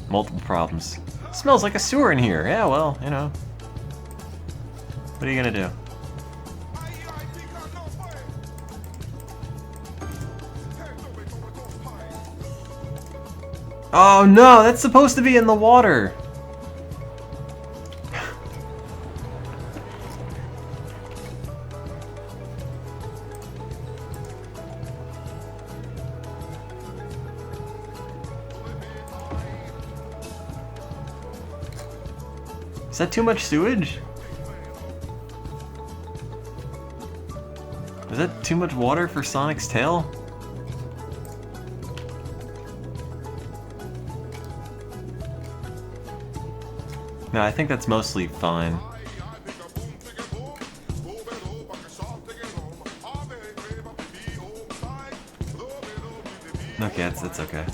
Multiple problems. Smells like a sewer in here. Yeah, well, you know. What are you gonna do? Oh no, that's supposed to be in the water. Is that too much sewage? Is that too much water for Sonic's tail? No, I think that's mostly fine. Okay, it's okay.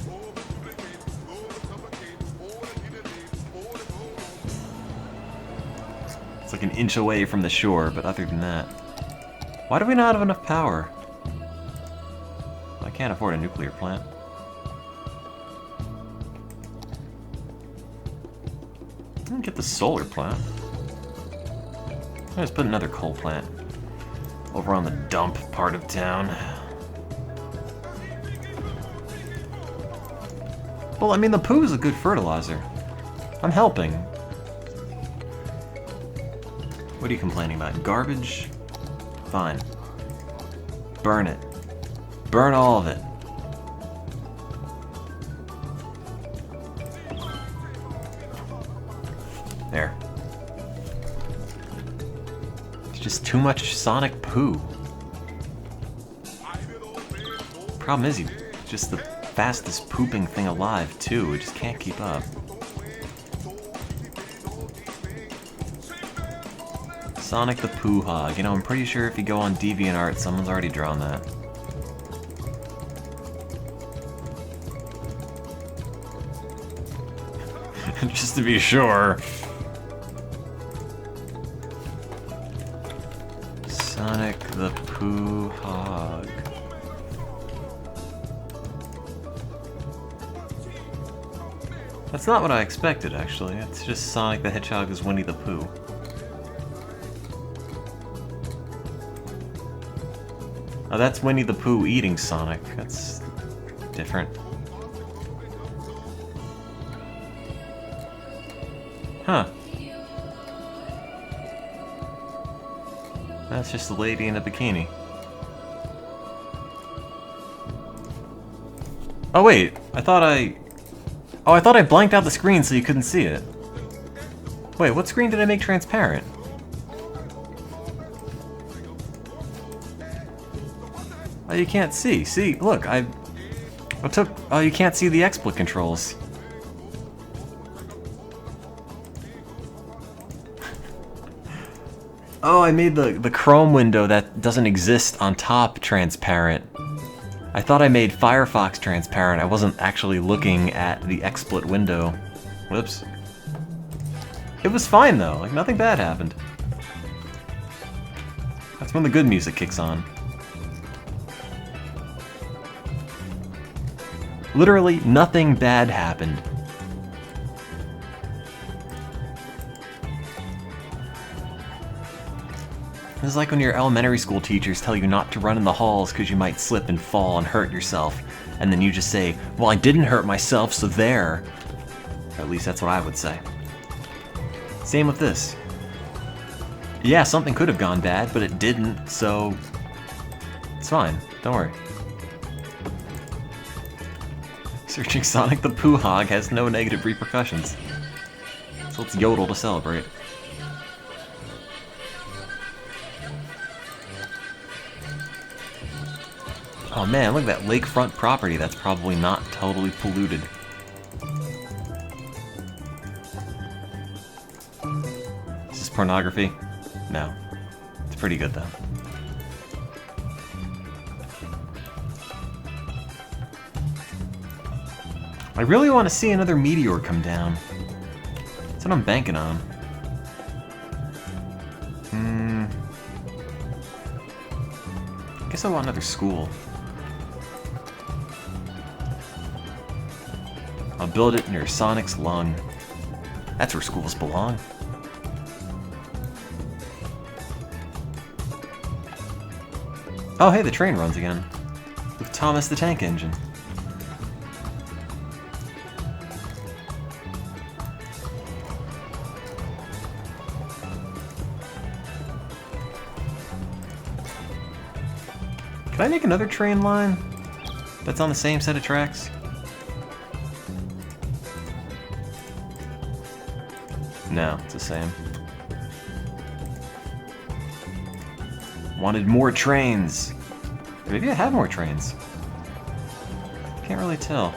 It's like an inch away from the shore, but other than that... Why do we not have enough power? Well, I can't afford a nuclear plant. Get the solar plant. Let's put another coal plant over on the dump part of town. Well, I mean, the poo is a good fertilizer. I'm helping. What are you complaining about? Garbage? Fine. Burn it. Burn all of it. There. It's just too much Sonic poo. Problem is, he's just the fastest pooping thing alive, too. We just can't keep up. Sonic the Poo Hog. You know, I'm pretty sure if you go on DeviantArt, someone's already drawn that. Just to be sure. Sonic the Poo Hog. That's not what I expected, actually. It's just Sonic the Hedgehog is Winnie the Pooh. Oh, that's Winnie the Pooh eating Sonic. That's different. Huh. That's just a lady in a bikini. Oh wait, I thought I blanked out the screen so you couldn't see it. Wait, what screen did I make transparent? Oh, you can't see. See, look, I took... Oh, you can't see the XSplit controls. Oh, I made the Chrome window that doesn't exist on top transparent. I thought I made Firefox transparent. I wasn't actually looking at the XSplit window. Whoops. It was fine though, like nothing bad happened. That's when the good music kicks on. Literally nothing bad happened. This is like when your elementary school teachers tell you not to run in the halls because you might slip and fall and hurt yourself. And then you just say, well, I didn't hurt myself, so there. Or at least that's what I would say. Same with this. Yeah, something could have gone bad, but it didn't, so it's fine. Don't worry. Searching Sonic the Pooh Hog has no negative repercussions. So let's yodel to celebrate. Oh man, look at that lakefront property that's probably not totally polluted. Is this pornography? No. It's pretty good though. I really want to see another meteor come down. That's what I'm banking on. I guess I want another school. I'll build it near Sonic's lung. That's where schools belong. Oh hey, the train runs again. With Thomas the Tank Engine. Can I make another train line that's on the same set of tracks? No, it's the same. Wanted more trains. Maybe I have more trains. Can't really tell.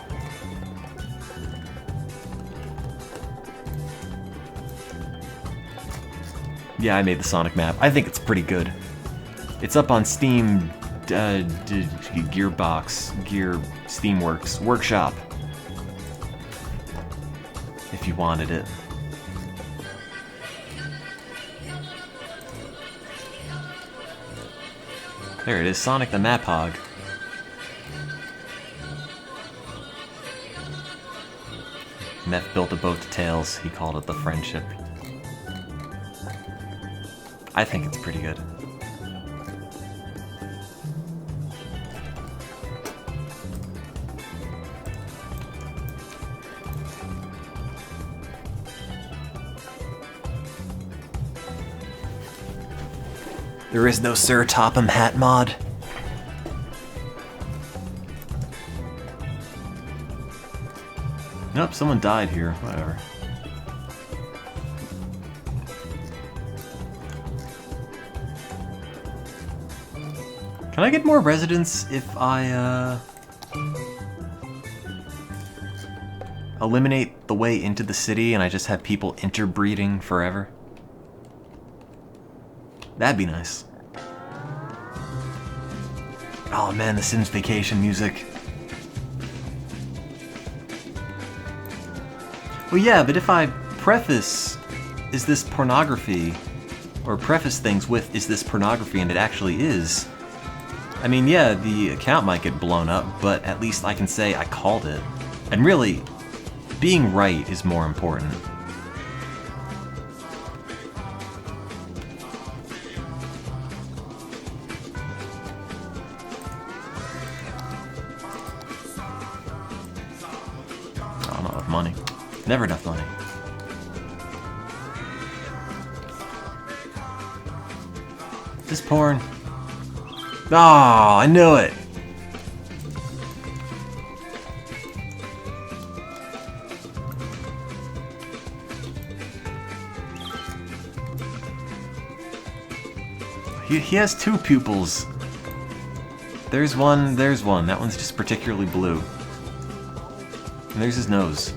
Yeah, I made the Sonic map. I think it's pretty good. It's up on Steam, Steamworks Workshop. If you wanted it. There it is, Sonic the Map Hog. Meth built a boat to Tails. He called it the Friendship. I think it's pretty good. There is no Sir Topham Hat mod. Nope, someone died here. Whatever. Can I get more residents if I, eliminate the way into the city and I just have people interbreeding forever? That'd be nice. Oh man, the Sims Vacation music. Well yeah, but if I preface, is this pornography, or preface things with, is this pornography, and it actually is, I mean yeah, the account might get blown up, but at least I can say I called it. And really, being right is more important. Money. Never enough money. Is this porn? Oh, I knew it! He has two pupils. There's one, there's one. That one's just particularly blue. And there's his nose.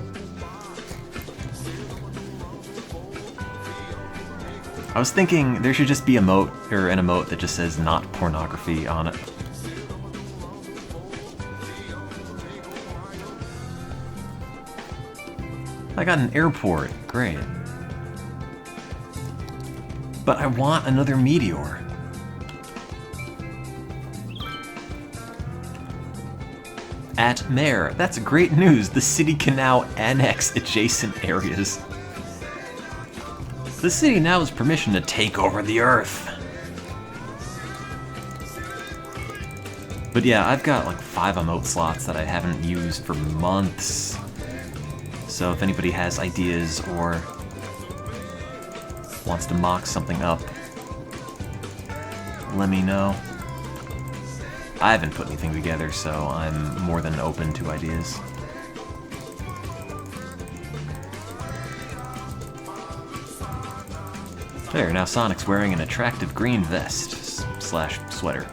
I was thinking there should just be an emote that just says not pornography on it. I got an airport, great. But I want another meteor. At Mayor, that's great news. The city can now annex adjacent areas. The city now has permission to take over the Earth. But yeah, I've got like 5 emote slots that I haven't used for months. So if anybody has ideas or wants to mock something up, let me know. I haven't put anything together, so I'm more than open to ideas. There, now Sonic's wearing an attractive green vest slash sweater.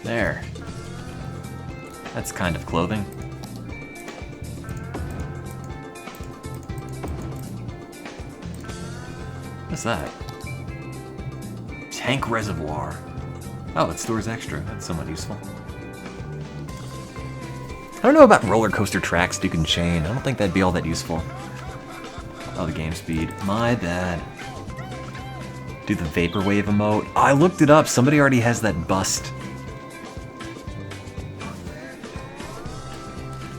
There. That's kind of clothing. What's that? Tank reservoir. Oh, it stores extra. That's somewhat useful. I don't know about roller coaster tracks Duke and Chain. I don't think that'd be all that useful. Oh, the game speed. My bad. Do the Vaporwave emote. Oh, I looked it up. Somebody already has that bust.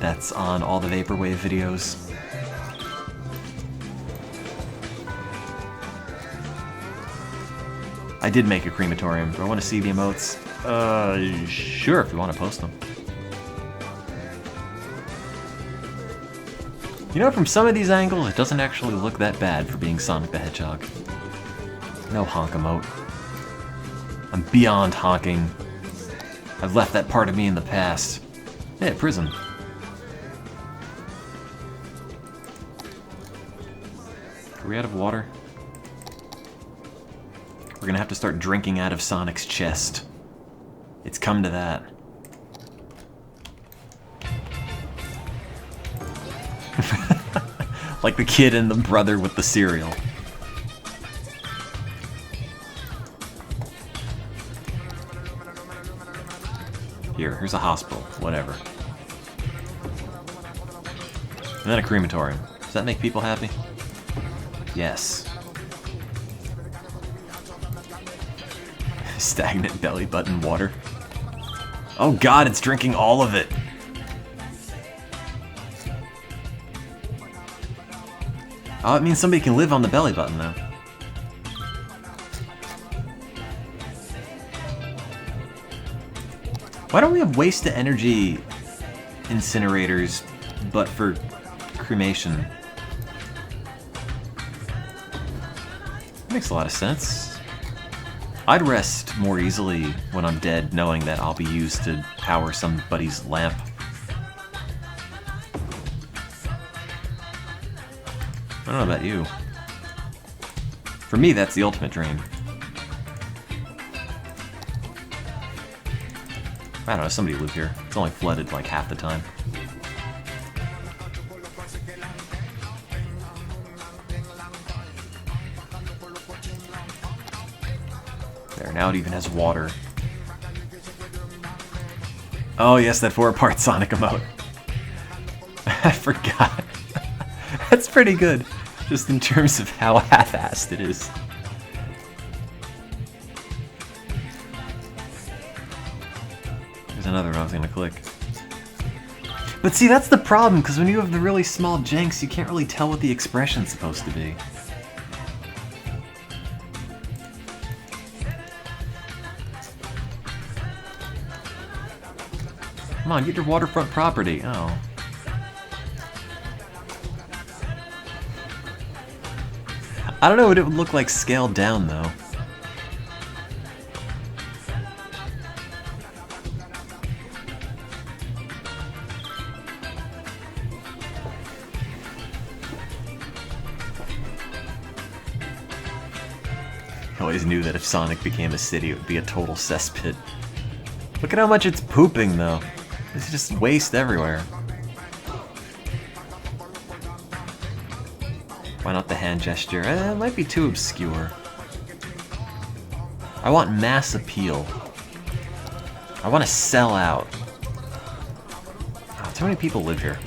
That's on all the Vaporwave videos. I did make a crematorium. Do I want to see the emotes? Sure, if you want to post them. You know, from some of these angles, it doesn't actually look that bad for being Sonic the Hedgehog. No honk emote. I'm beyond honking. I've left that part of me in the past. Hey, prison. Are we out of water? We're gonna have to start drinking out of Sonic's chest. It's come to that. Like the kid and the brother with the cereal. Here's a hospital, whatever. And then a crematorium. Does that make people happy? Yes. Stagnant belly button water. Oh god, it's drinking all of it. Oh, it means somebody can live on the belly button, though. Why don't we have waste-to-energy incinerators, but for cremation? Makes a lot of sense. I'd rest more easily when I'm dead, knowing that I'll be used to power somebody's lamp. I don't know about you. For me, that's the ultimate dream. I don't know, somebody live here. It's only flooded like half the time. There, now it even has water. Oh yes, that 4-part Sonic emote. I forgot. That's pretty good, just in terms of how half-assed it is. There's another one I was gonna click. But see, that's the problem, because when you have the really small janks, you can't really tell what the expression's supposed to be. Come on, get your waterfront property. Oh. I don't know what it would look like scaled down, though. I always knew that if Sonic became a city, it would be a total cesspit. Look at how much it's pooping, though. It's just waste everywhere. Why not the hand gesture? It might be too obscure. I want mass appeal. I want to sell out. Oh, too many people live here.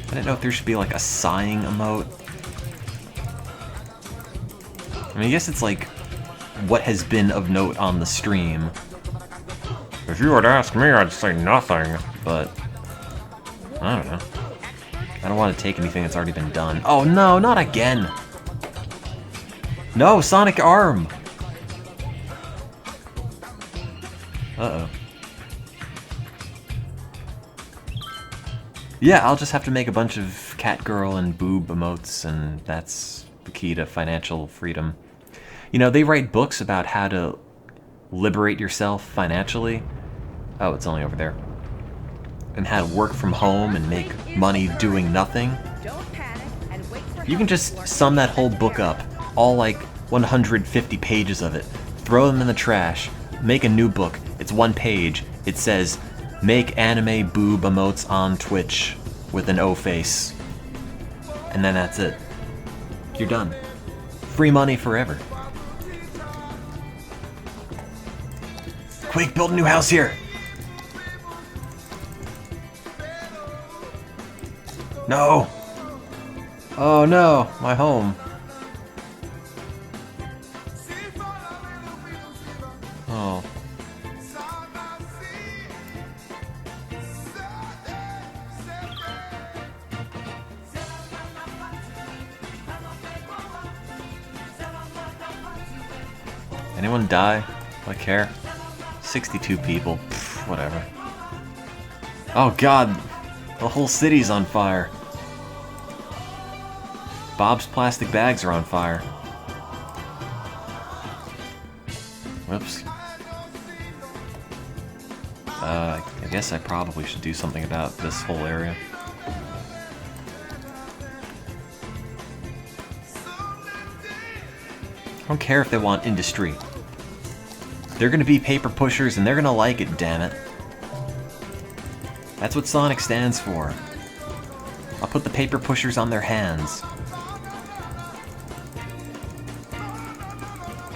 I didn't know if there should be like a sighing emote. I mean, I guess it's like what has been of note on the stream. If you were to ask me, I'd say nothing, but I don't know. I don't want to take anything that's already been done. Oh no, not again! No, Sonic Arm! Uh-oh. Yeah, I'll just have to make a bunch of cat girl and boob emotes, and that's the key to financial freedom. You know, they write books about how to liberate yourself financially. Oh, it's only over there. And how to work from home and make money doing nothing. Don't panic and wait for You can just sum that whole book up, all like 150 pages of it, throw them in the trash, make a new book. It's one page. It says, make anime boob emotes on Twitch with an O face. And then that's it. You're done. Free money forever. Quake, build a new house here! No! Oh no, my home. Oh. Anyone die? Do I care? 62 people. Pfft, whatever. Oh god! The whole city's on fire. Bob's plastic bags are on fire. Whoops. I guess I probably should do something about this whole area. I don't care if they want industry. They're gonna be paper pushers and they're gonna like it, damn it. That's what Sonic stands for. I'll put the paper pushers on their hands.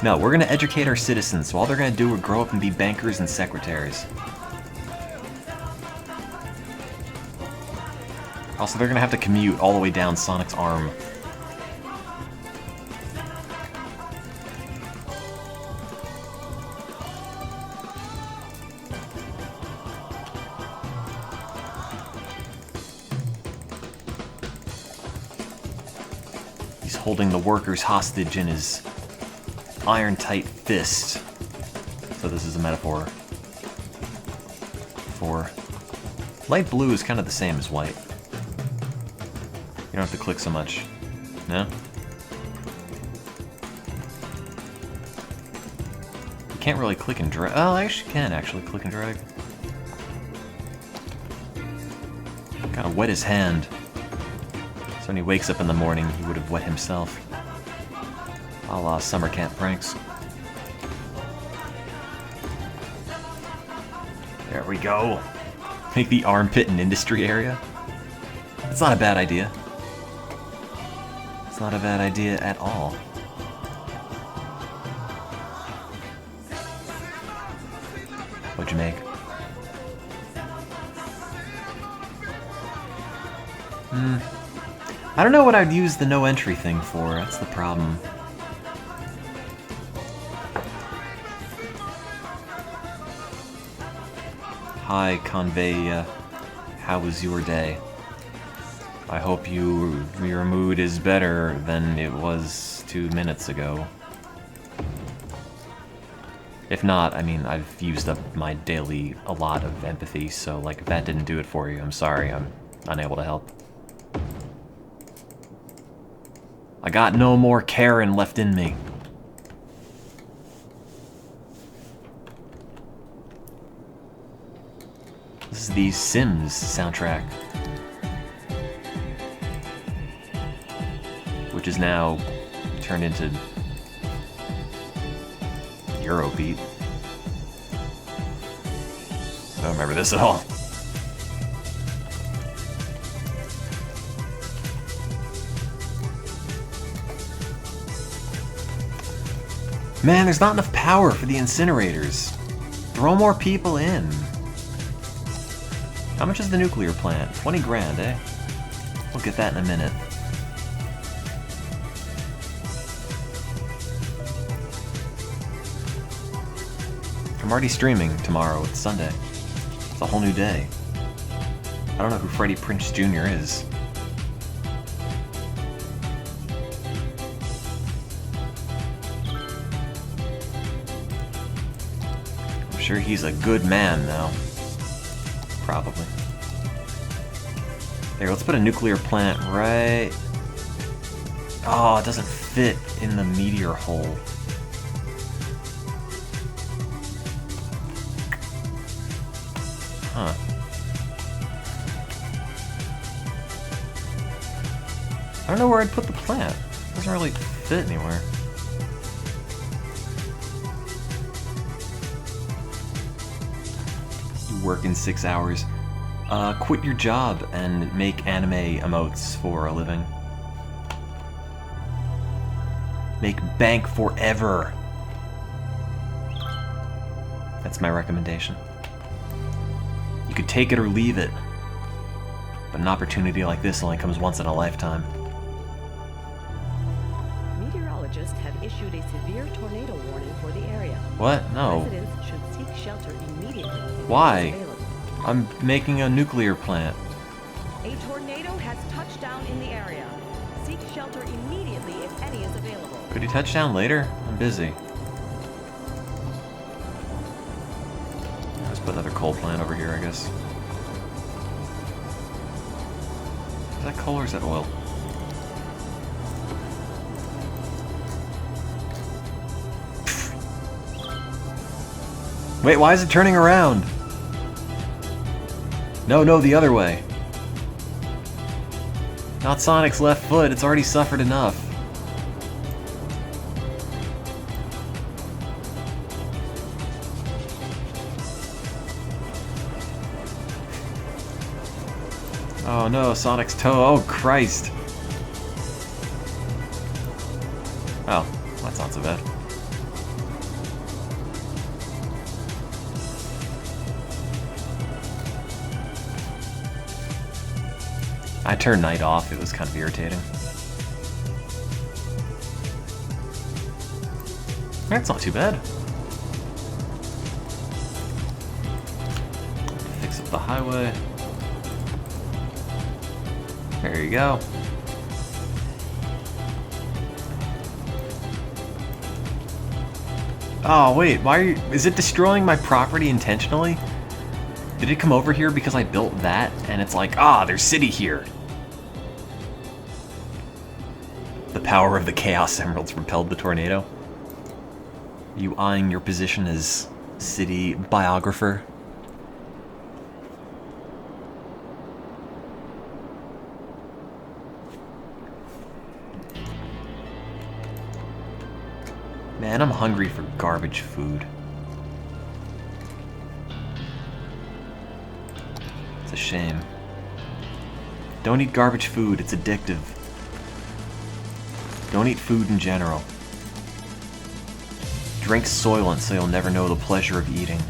No, we're gonna educate our citizens, so all they're gonna do is grow up and be bankers and secretaries. Also, they're gonna have to commute all the way down Sonic's arm. He's holding the workers hostage in his iron-tight fist. So this is a metaphor for... Light blue is kind of the same as white. You don't have to click so much. No? You can't really click and drag. Oh, I actually can actually click and drag. Gotta wet his hand. So when he wakes up in the morning, he would have wet himself. A la summer camp pranks. There we go. Make the armpit an industry area. That's not a bad idea. It's not a bad idea at all. What'd you make? I don't know what I'd use the no entry thing for. That's the problem. Hi, Convey. How was your day? I hope your mood is better than it was 2 minutes ago. If not, I mean, I've used up my daily allot of empathy, so, like, if that didn't do it for you, I'm sorry, I'm unable to help. I got no more Karen left in me. This is the Sims soundtrack. Which is now turned into Eurobeat. I don't remember this at all. Man, there's not enough power for the incinerators. Throw more people in. How much is the nuclear plant? 20 grand, eh? We'll get that in a minute. I'm already streaming tomorrow. It's Sunday. It's a whole new day. I don't know who Freddie Prinze Jr. is. I'm sure he's a good man, though. Probably. There, let's put a nuclear plant right... Oh, it doesn't fit in the meteor hole. Huh. I don't know where I'd put the plant. It doesn't really fit anywhere. You work in 6 hours. Quit your job and make anime emotes for a living. Make bank forever. That's my recommendation. You could take it or leave it, but an opportunity like this only comes once in a lifetime. Meteorologists have issued a severe tornado warning for the area. What? No. Residents should seek shelter immediately. if Why? it is available. I'm making a nuclear plant. A tornado has touched down in the area. Seek shelter immediately if any is available. Could he touch down later? I'm busy. Let's put another coal plant over here, I guess. Is that coal or is that oil? Wait, why is it turning around? No, the other way. Not Sonic's left foot, it's already suffered enough. Oh no, Sonic's toe, oh Christ. Oh, that's not so bad. I turned night off, it was kind of irritating. That's not too bad. Fix up the highway. There you go. Oh wait, why are you... Is it destroying my property intentionally? Did it come over here because I built that? And it's like, there's city here. The power of the Chaos Emeralds repelled the tornado. You eyeing your position as city biographer? Man, I'm hungry for garbage food. It's a shame. Don't eat garbage food, it's addictive. Don't eat food in general. Drink Soylent so you'll never know the pleasure of eating.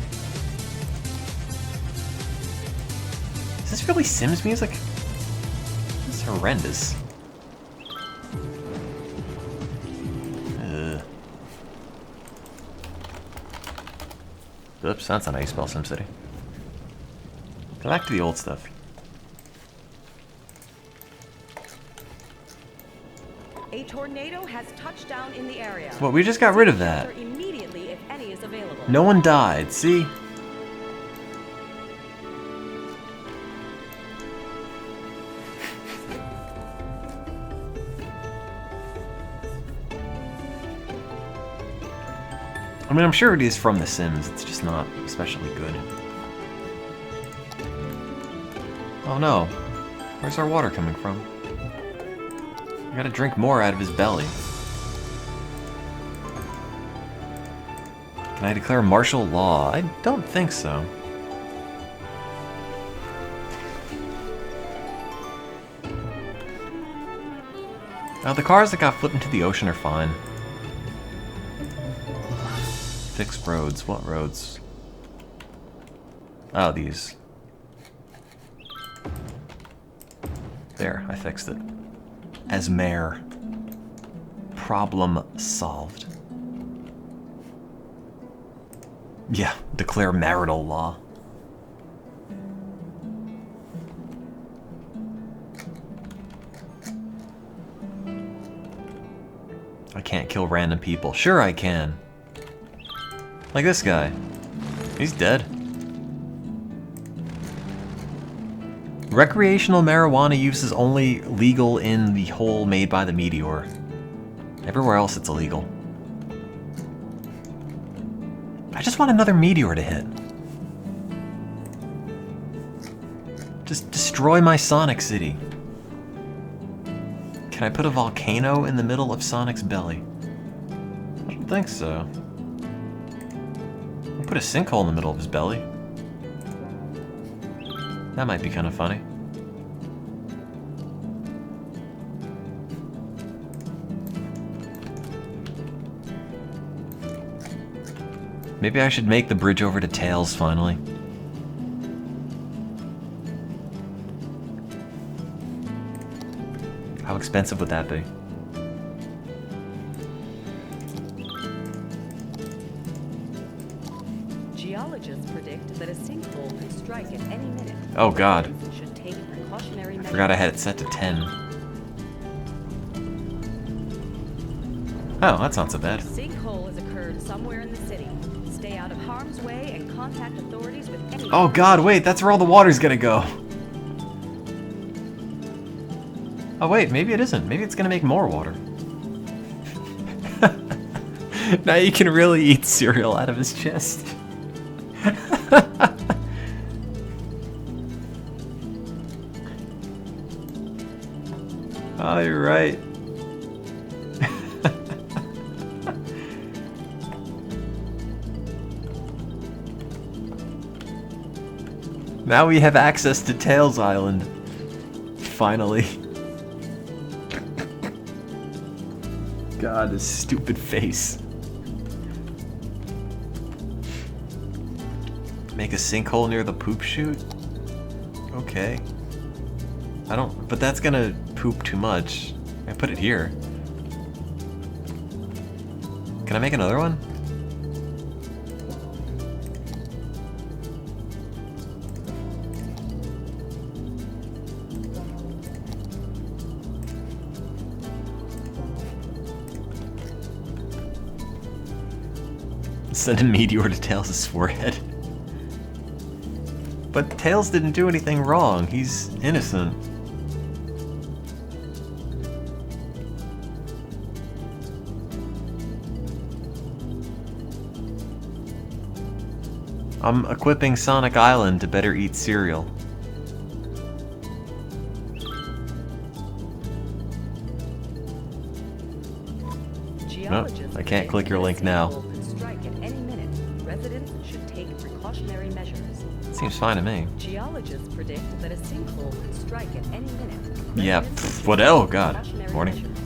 Is this really Sims music? This is horrendous. Oops, that's not how you spell SimCity. Go back to the old stuff. A tornado has touched down in the area. Well, we just got rid of that. Shelter immediately if any is available. No one died, see? I mean, I'm sure it is from The Sims, it's just not especially good. Oh no, where's our water coming from? I gotta drink more out of his belly. Can I declare martial law? I don't think so. The cars that got flipped into the ocean are fine. Fix roads. What roads? Oh, these. There, I fixed it. As mayor. Problem solved. Yeah, declare marital law. I can't kill random people. Sure I can. Like this guy. He's dead. Recreational marijuana use is only legal in the hole made by the meteor. Everywhere else it's illegal. I just want another meteor to hit. Just destroy my Sonic City. Can I put a volcano in the middle of Sonic's belly? I don't think so. I'll put a sinkhole in the middle of his belly. That might be kind of funny. Maybe I should make the bridge over to Tails finally. How expensive would that be? Geologists predict that a sinkhole could strike at any minute. Oh god. Should take precautionary measures. Forgot I had it set to 10. Oh, that's not so bad. A sinkhole has occurred somewhere in the city. Stay out of harm's way and contact authorities with any... Oh god, wait, that's where all the water's gonna go. Oh wait, maybe it isn't. Maybe it's gonna make more water. Now you can really eat cereal out of his chest. Oh, you're right. Now we have access to Tails Island. Finally. God, this stupid face. Make a sinkhole near the poop chute? Okay. But that's gonna poop too much. I put it here. Can I make another one? Send a meteor to Tails' forehead. But Tails didn't do anything wrong. He's innocent. I'm equipping Sonic Island to better eat cereal. Nope, I can't click your link now. Residents should take precautionary measures. Seems fine to me. Geologists predict that a sinkhole could strike at any minute. Yeah, Residents what? should Oh take god. precautionary Morning. measures.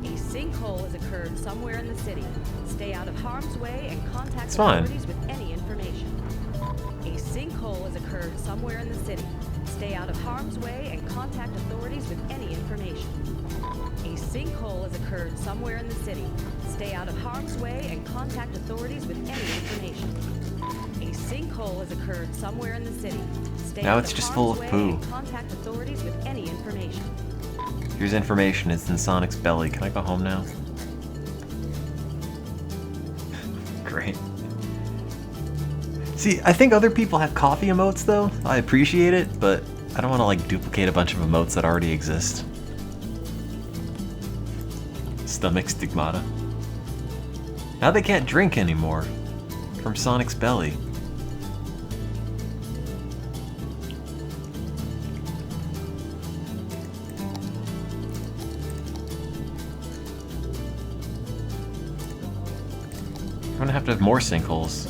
A sinkhole has occurred somewhere in the city. Stay out of harm's way and contact It's fine. authorities with any information. A sinkhole has occurred somewhere in the city. Stay out of harm's way and contact authorities with any information. A sinkhole has occurred somewhere in the city. Stay out of harm's way and contact authorities with any information. A sinkhole has occurred somewhere in the city. Stay Now out it's of just harm's full of way poo. and contact authorities with any information. Here's information. It's in Sonic's belly. Can I go home now? Great. See, I think other people have coffee emotes though. I appreciate it, but I don't want to like duplicate a bunch of emotes that already exist. Stomach stigmata. Now they can't drink anymore. From Sonic's belly. I'm gonna have to have more sinkholes.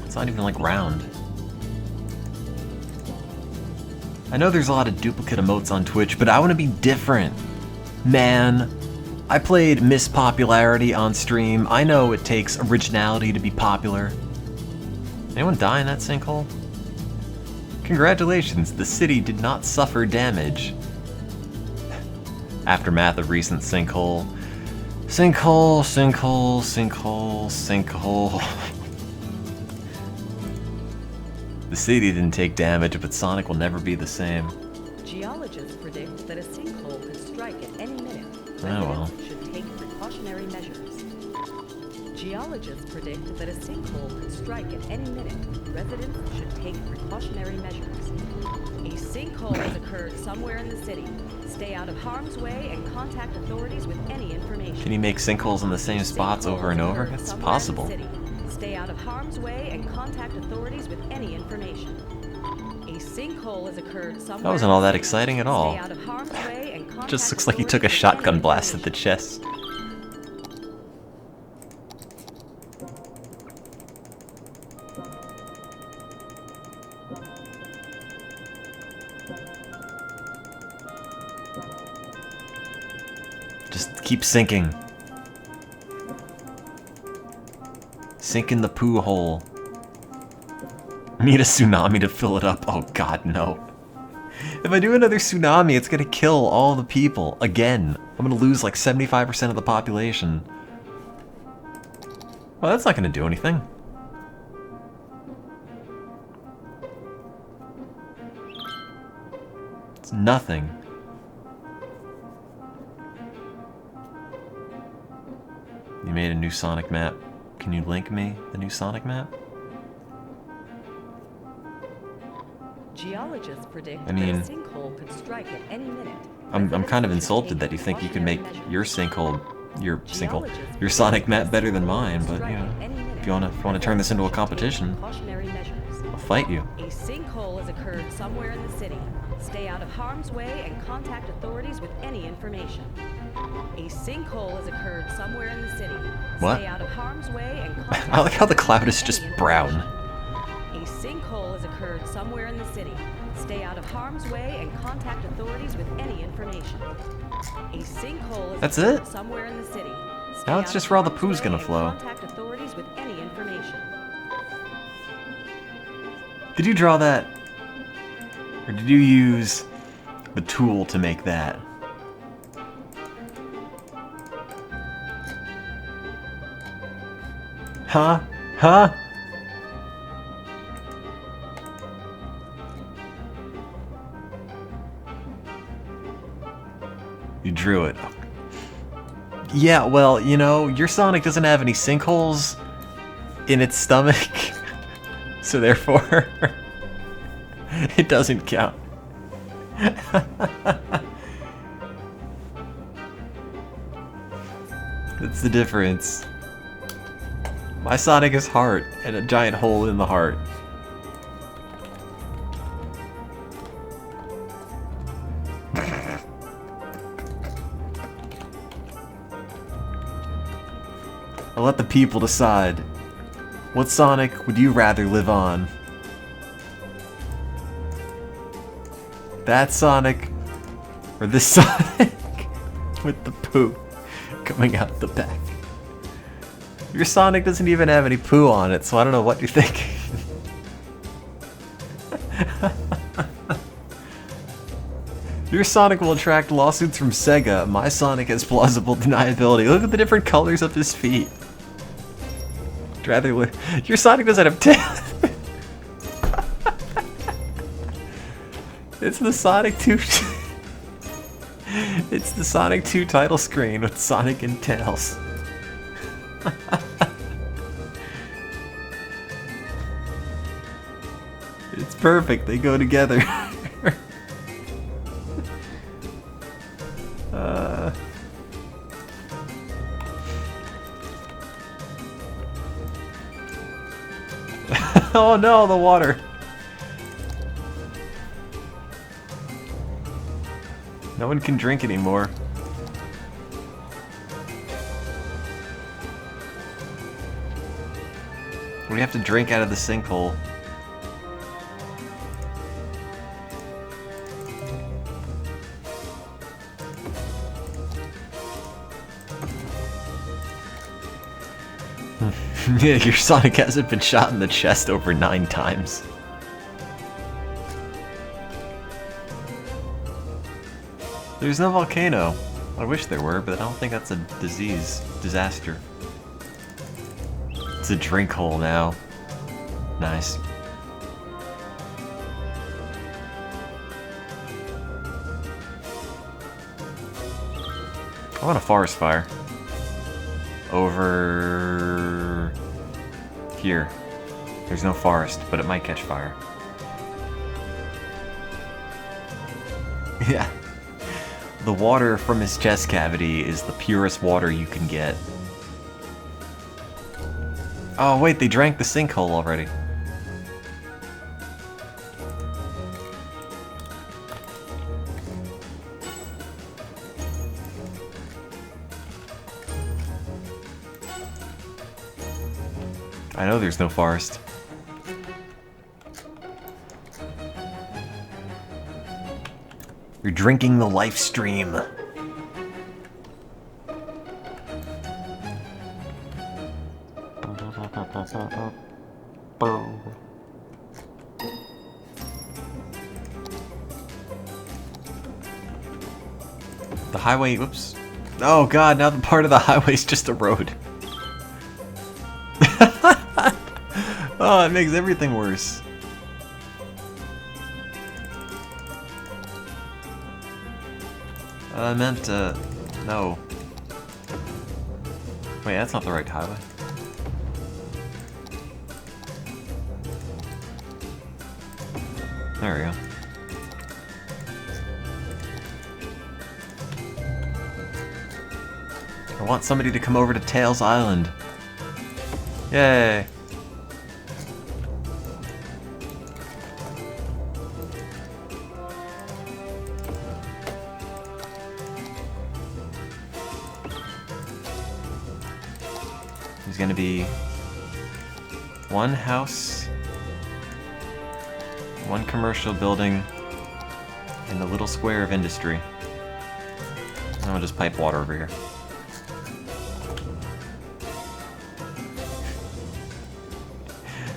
It's not even like round. I know there's a lot of duplicate emotes on Twitch, but I want to be different. Man, I played Miss Popularity on stream. I know it takes originality to be popular. Anyone die in that sinkhole? Congratulations, the city did not suffer damage. Aftermath of recent sinkhole. Sinkhole, sinkhole, sinkhole, sinkhole. The city didn't take damage, but Sonic will never be the same. Geologists predict that a sinkhole could strike at any minute. Oh well. Residents should take precautionary measures. Geologists predict that a sinkhole could strike at any minute. Residents should take precautionary measures. A sinkhole has occurred somewhere in the city. Stay out of harm's way and contact authorities with any information. Can you make sinkholes in the same spots over and over? It's possible. Stay out of harm's way and contact authorities with any information. A sinkhole has occurred somewhere. That wasn't all that exciting at all. Stay out of harm's way and contact Just looks like he took a authorities with any shotgun blast at the information. chest. Just keep sinking. Sink in the poo hole. Need a tsunami to fill it up. Oh god, no. If I do another tsunami, it's gonna kill all the people. Again. I'm gonna lose like 75% of the population. Well, that's not gonna do anything. It's nothing. You made a new Sonic map. Can you link me the new Sonic map? Geologists predict I mean, that a sinkhole could strike at any minute. I'm kind of insulted that you think you can make your sinkhole, your Sonic map better than mine, but you know, if you wanna turn this into a competition, I'll fight you. A sinkhole has occurred somewhere in the city. Stay out of harm's way and contact authorities with any information. A sinkhole has occurred somewhere in the city. What? Stay out of harm's way and contact I like how the cloud is authorities just with any brown. information. A sinkhole has occurred somewhere in the city. Stay out of harm's way and contact authorities with any information. A sinkhole has That's occurred it? somewhere in the city. Stay Now it's out just of where all the harm's poo's way gonna and flow. Contact authorities with any information. Did you draw that? Or did you use the tool to make that? Huh? Huh? You drew it. Yeah, well, you know, your Sonic doesn't have any sinkholes in its stomach, so therefore, it doesn't count. That's the difference. My Sonic is heart, and a giant hole in the heart. I'll let the people decide. What Sonic would you rather live on? That Sonic, or this Sonic with the poo coming out the back? Your Sonic doesn't even have any poo on it, so I don't know what you're thinking. Your Sonic will attract lawsuits from Sega. My Sonic has plausible deniability. Look at the different colors of his feet. Your Sonic doesn't have tail. It's the Sonic 2. It's the Sonic 2 title screen with Sonic and Tails. It's perfect. They go together. Oh no, the water. No one can drink anymore. We have to drink out of the sinkhole. Yeah, your Sonic hasn't been shot in the chest over 9 times. There's no volcano. I wish there were, but I don't think that's a disaster. It's a drink hole now. Nice. I want a forest fire. Over here. There's no forest, but it might catch fire. Yeah. The water from his chest cavity is the purest water you can get. Oh wait, they drank the sinkhole already. I know there's no forest. You're drinking the life stream. The highway, oops. Oh god, now the part of the highway's just a road. Oh, it makes everything worse. I meant, no. Wait, that's not the right highway. There we go. I want somebody to come over to Tails Island. Yay! There's gonna be one house, one commercial building, and a little square of industry. And I'll just pipe water over here.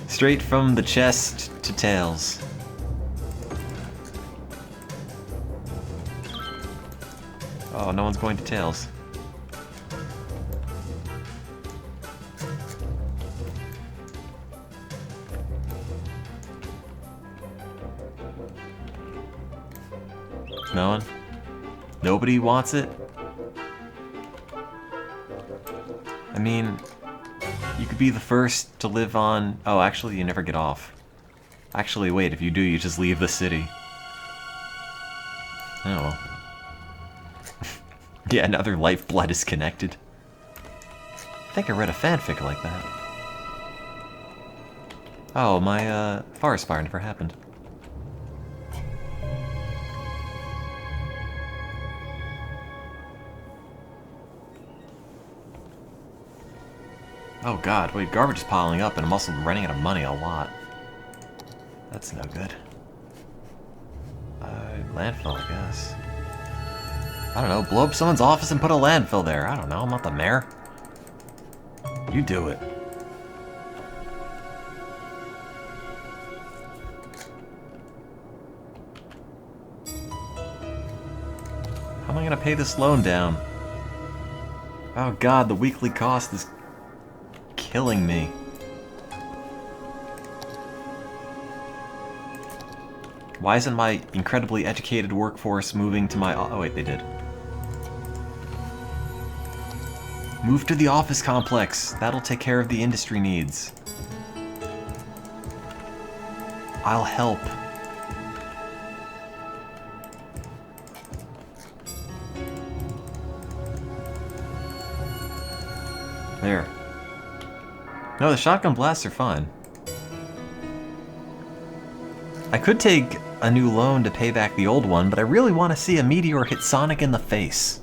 Straight from the chest to Tails. Oh, no one's going to Tails. No one? Nobody wants it? I mean, you could be the first to live on... Oh, actually, you never get off. Actually, wait, if you do, you just leave the city. Oh well. Yeah, another lifeblood is connected. I think I read a fanfic like that. Oh, my, forest fire never happened. Oh god, wait, garbage is piling up and I'm also running out of money a lot. That's no good. Landfill, I guess. I don't know, blow up someone's office and put a landfill there. I don't know, I'm not the mayor. You do it. How am I gonna pay this loan down? Oh god, the weekly cost is killing me. Why isn't my incredibly educated workforce moving to my... Oh wait, they did. Move to the office complex. That'll take care of the industry needs. I'll help. There. No, the shotgun blasts are fine. I could take a new loan to pay back the old one, but I really want to see a meteor hit Sonic in the face.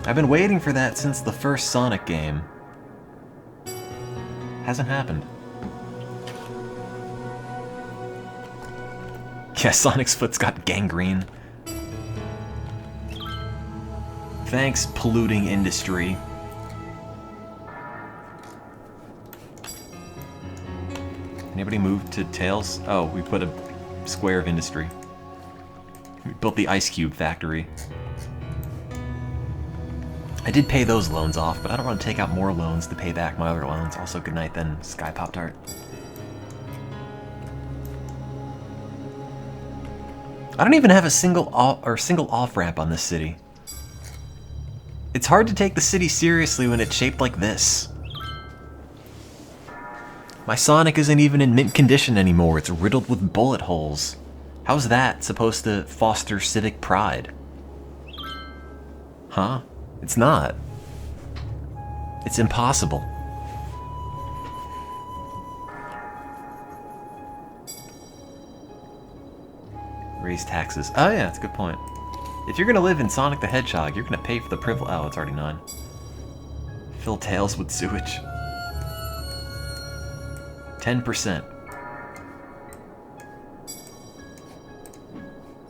I've been waiting for that since the first Sonic game. Hasn't happened. Yeah, Sonic's foot's got gangrene. Thanks, polluting industry. Anybody moved to Tails? Oh, we put a square of industry. We built the ice cube factory. I did pay those loans off, but I don't want to take out more loans to pay back my other loans. Also, good night then, Sky Pop-Tart. I don't even have a single off-ramp on this city. It's hard to take the city seriously when it's shaped like this. My Sonic isn't even in mint condition anymore. It's riddled with bullet holes. How's that supposed to foster civic pride? Huh? It's not. It's impossible. Raise taxes. Oh yeah, that's a good point. If you're gonna live in Sonic the Hedgehog, you're gonna pay for the privilege. Oh, it's already 9. Fill tails with sewage. 10%.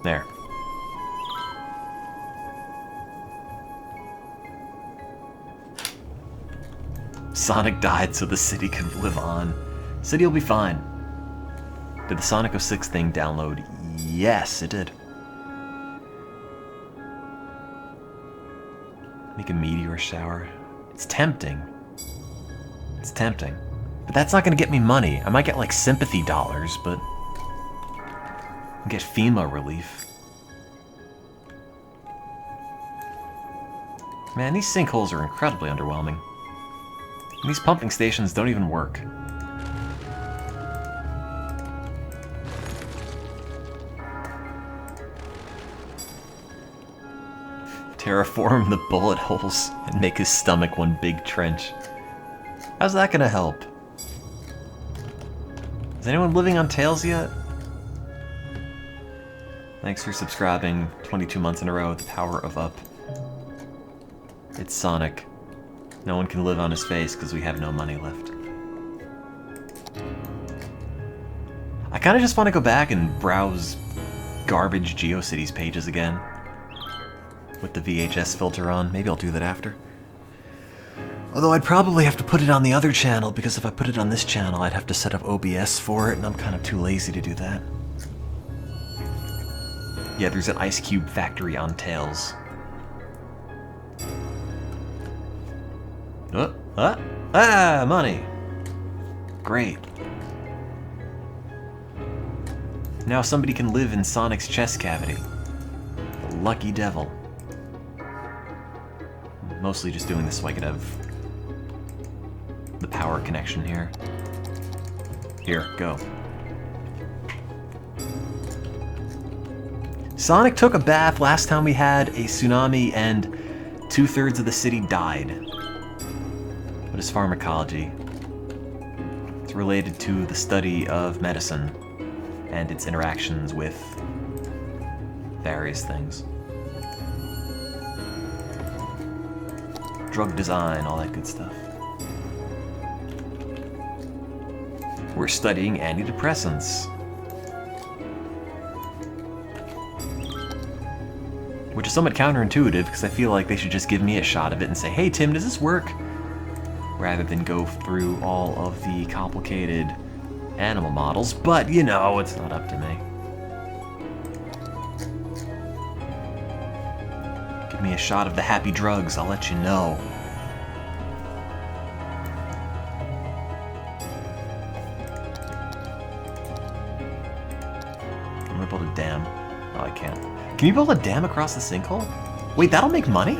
There. Sonic died so the city could live on. City will be fine. Did the Sonic 06 thing download? Yes, it did. Make a meteor shower. It's tempting. It's tempting. But that's not gonna get me money. I might get like sympathy dollars, but I'll get FEMA relief. Man, these sinkholes are incredibly underwhelming. And these pumping stations don't even work. Terraform the bullet holes and make his stomach one big trench. How's that gonna help? Is anyone living on Tails yet? Thanks for subscribing 22 months in a row with the power of up. It's Sonic. No one can live on his face because we have no money left. I kind of just want to go back and browse garbage GeoCities pages again. With the VHS filter on. Maybe I'll do that after. Although I'd probably have to put it on the other channel, because if I put it on this channel, I'd have to set up OBS for it, and I'm kind of too lazy to do that. Yeah, there's an ice cube factory on Tails. Money! Great. Now somebody can live in Sonic's chest cavity. The lucky devil. Mostly just doing this so I could have the power connection here. Here, go. Sonic took a bath last time we had a tsunami and 2/3 of the city died. What is pharmacology? It's related to the study of medicine and its interactions with various things. Drug design, all that good stuff. We're studying antidepressants. Which is somewhat counterintuitive, because I feel like they should just give me a shot of it and say, hey Tim, does this work? Rather than go through all of the complicated animal models, but you know, it's not up to me. Give me a shot of the happy drugs, I'll let you know. I'm gonna build a dam. Oh, I can't. Can you build a dam across the sinkhole? Wait, that'll make money?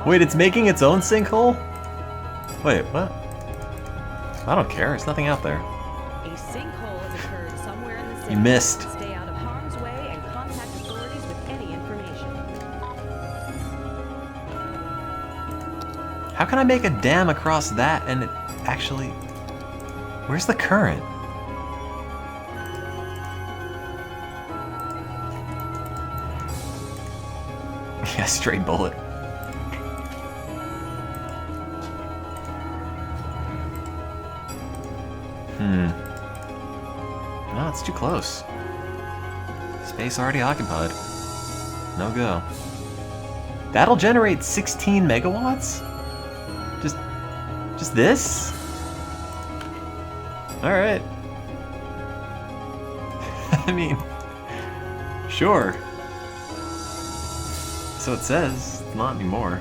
Wait, it's making its own sinkhole? Wait, what? I don't care, there's nothing out there. A sinkhole has occurred somewhere in the city. You missed. Stay out of harm's way and contact authorities with any information. How can I make a dam across that and it actually... Where's the current? Yeah, straight bullet. No, it's too close. Space already occupied. No go. That'll generate 16 megawatts? Just this? Alright. I mean, sure. So it says, not anymore.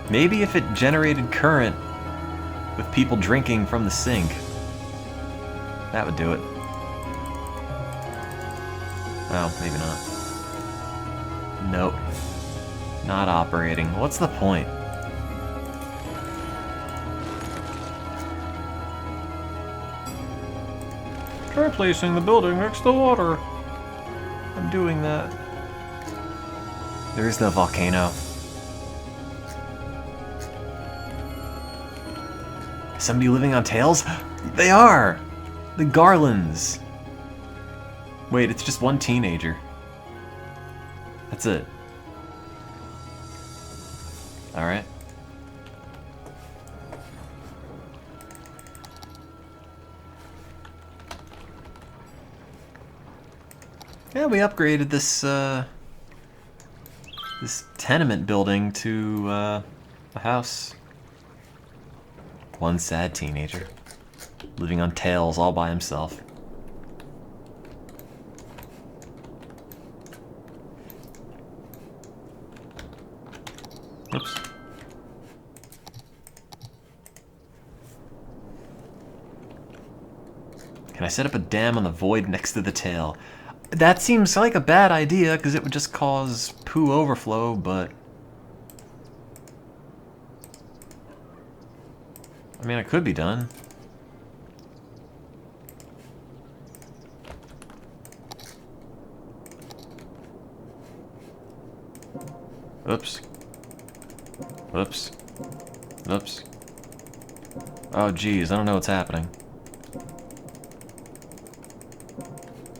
Maybe if it generated current with people drinking from the sink, that would do it. Oh, maybe not. Nope. Not operating. What's the point? Try placing the building next to water. I'm doing that. There's the volcano. Is somebody living on tails? They are! The Garlands. Wait, it's just one teenager. That's it. Alright. Yeah, we upgraded this this tenement building to a house. One sad teenager living on tails all by himself. Oops. Can I set up a dam on the void next to the tail? That seems like a bad idea, because it would just cause poo overflow, but... I mean, it could be done. Oops. Oops. Oops. Oh, geez, I don't know what's happening.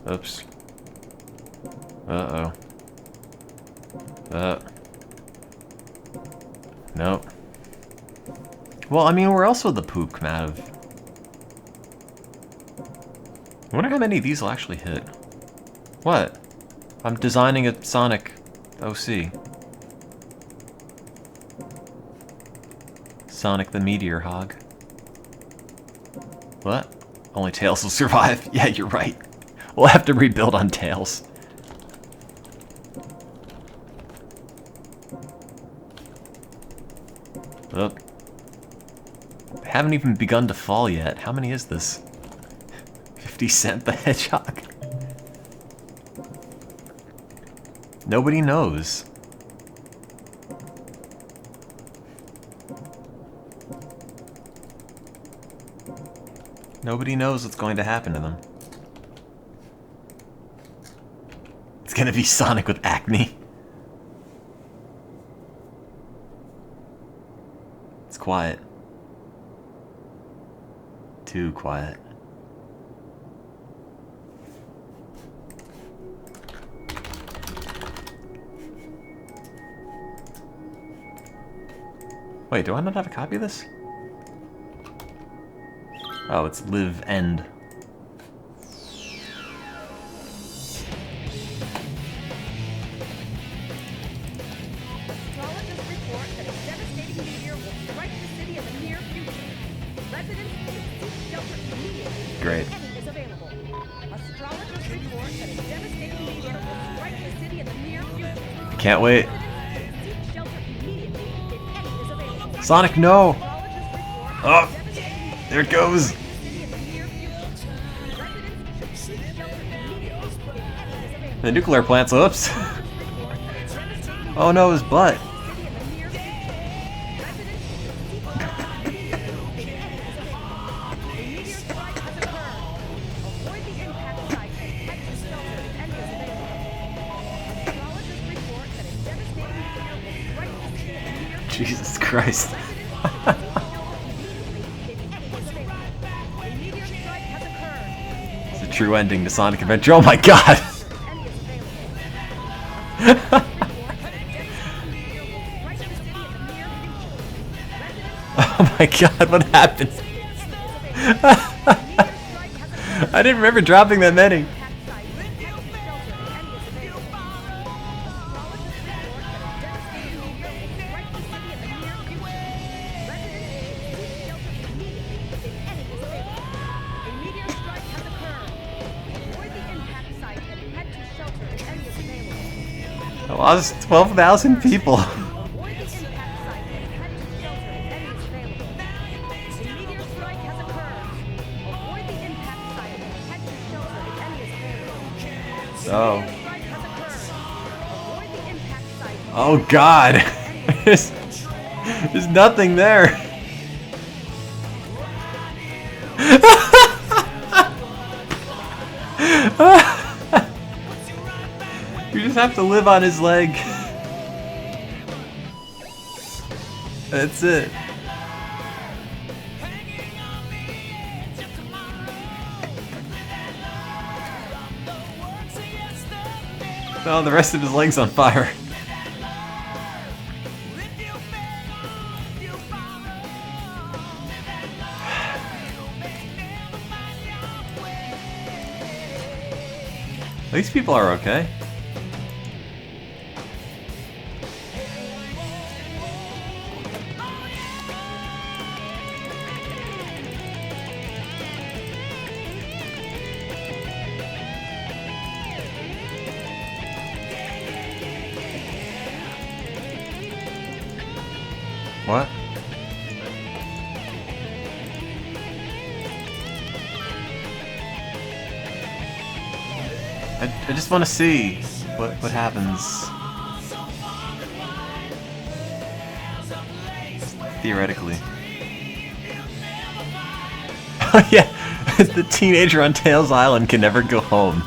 Oops. Uh-oh. Nope. Well, I mean, where else would the poop come out of? I wonder how many of these will actually hit. What? I'm designing a Sonic OC. Sonic the Meteor Hog. What? Only Tails will survive? Yeah, you're right. We'll have to rebuild on Tails. Oh. They haven't even begun to fall yet. How many is this? 50 Cent the Hedgehog? Nobody knows. Nobody knows what's going to happen to them. It's gonna be Sonic with acne. It's quiet. Too quiet. Wait, do I not have a copy of this? Oh, it's live end. Astrologists report that a devastating meteor will strike the city in the near future. Residents should seek shelter immediately. Great. If any is available. Astrologists report that a devastating meteor will strike the city in the near future. Can't wait. Residents should seek shelter immediately. If any is available. Sonic, no! Astrologists report Oh, that a devastating there it goes. meteor will strike the city in the near future. Residents should seek shelter immediately. If any is available. The nuclear plants, oops. Oh no, his butt. Jesus Christ. It's a true ending to Sonic Adventure. Oh my god! Oh my god, what happened? I didn't remember dropping that many. Lost 12,000 people. Avoid the impact site and head to shelter if any is available. A meteor strike has occurred. Avoid the impact site and head to shelter if any is available. Oh. A meteor strike has occurred. Avoid the impact site. Oh God. There's nothing there. You just have to live on his leg. That's it. Oh, the rest of his leg's on fire. These people are okay. What? I just want to see what happens. Theoretically. Oh yeah, the teenager on Tails Island can never go home.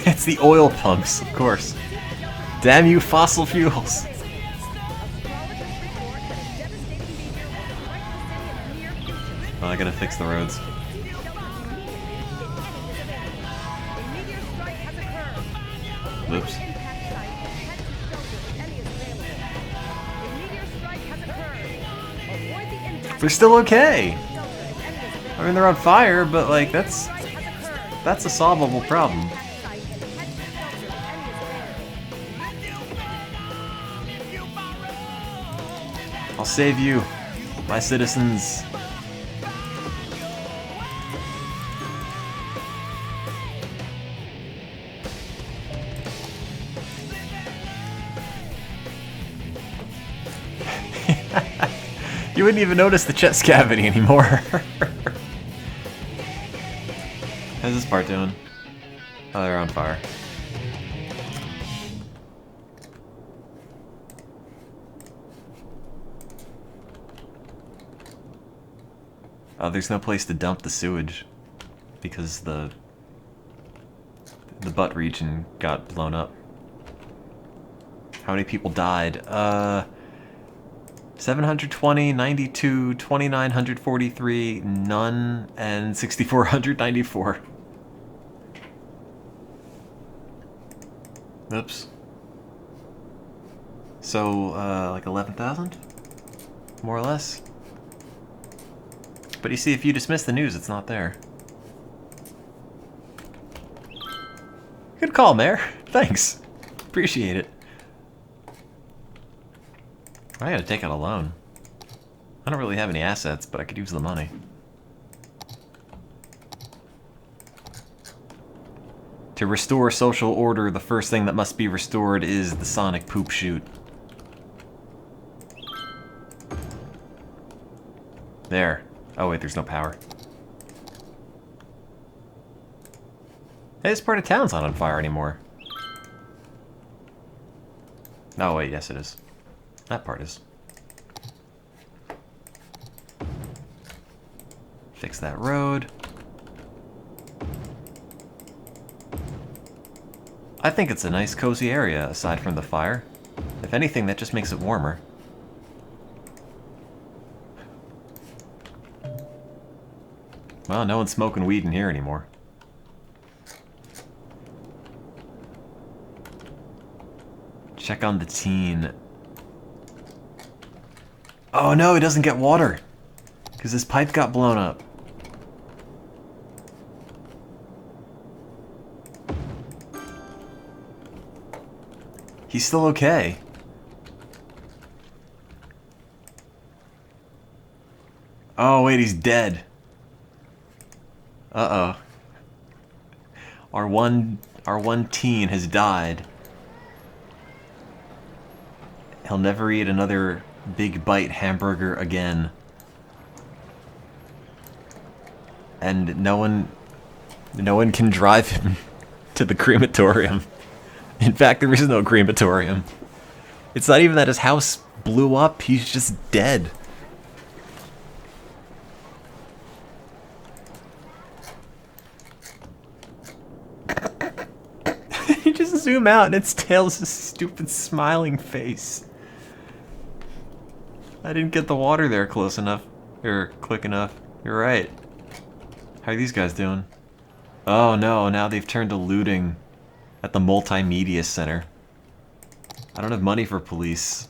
It's the oil pumps, of course. Damn you, fossil fuels. Oh, I gotta fix the roads. Oops. They're still okay. I mean, they're on fire, but like that's a solvable problem. I'll save you, my citizens. You wouldn't even notice the chest cavity anymore. How's this part doing? Oh, they're on fire. Oh, there's no place to dump the sewage because the butt region got blown up. How many people died? 720, 92, 2943, none, and 6494. Oops. So, like 11,000? More or less? But you see, if you dismiss the news, it's not there. Good call, Mayor. Thanks. Appreciate it. I gotta take out a loan. I don't really have any assets, but I could use the money. To restore social order, the first thing that must be restored is the sonic poop chute. There. Oh wait, there's no power. Hey, this part of town's not on fire anymore. Oh wait, yes it is. That part is. Fix that road. I think it's a nice cozy area aside from the fire. If anything, that just makes it warmer. Well, no one's smoking weed in here anymore. Check on the teen. Oh no, he doesn't get water. Because his pipe got blown up. He's still okay. Oh wait, he's dead. Uh-oh. Our one teen has died. He'll never eat another Big Bite hamburger again. And no one can drive him to the crematorium. In fact, there is no crematorium. It's not even that his house blew up, he's just dead. You just zoom out and its tail's a stupid smiling face. I didn't get the water there close enough. Or quick enough. You're right. How are these guys doing? Oh no, now they've turned to looting at the multimedia center. I don't have money for police.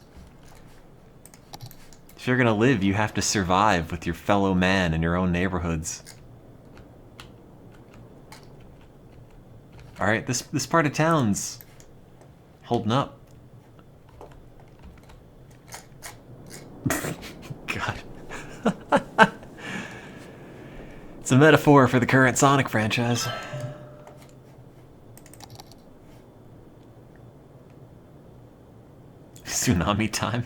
If you're gonna live, you have to survive with your fellow man in your own neighborhoods. Alright, this part of town's holding up. God. It's a metaphor for the current Sonic franchise. Tsunami time.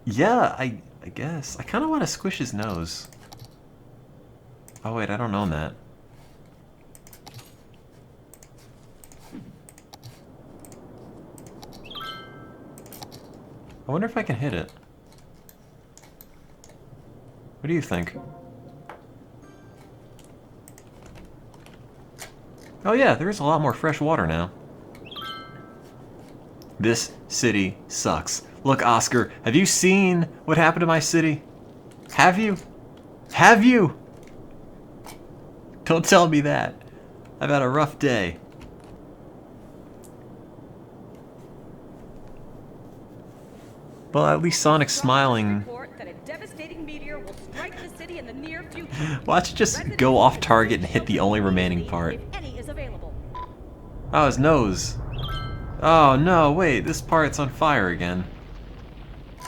Yeah, I guess. I kind of want to squish his nose. Oh wait, I don't own that. I wonder if I can hit it. What do you think? Oh yeah, there is a lot more fresh water now. This city sucks. Look, Oscar, have you seen what happened to my city? Have you? Have you? Don't tell me that. I've had a rough day. Well, at least Sonic's smiling. Report that a devastating meteor will strike the city in the near future. Watch it just go off target and hit the only remaining part. If any is available. Oh, his nose. Oh no, wait, this part's on fire again.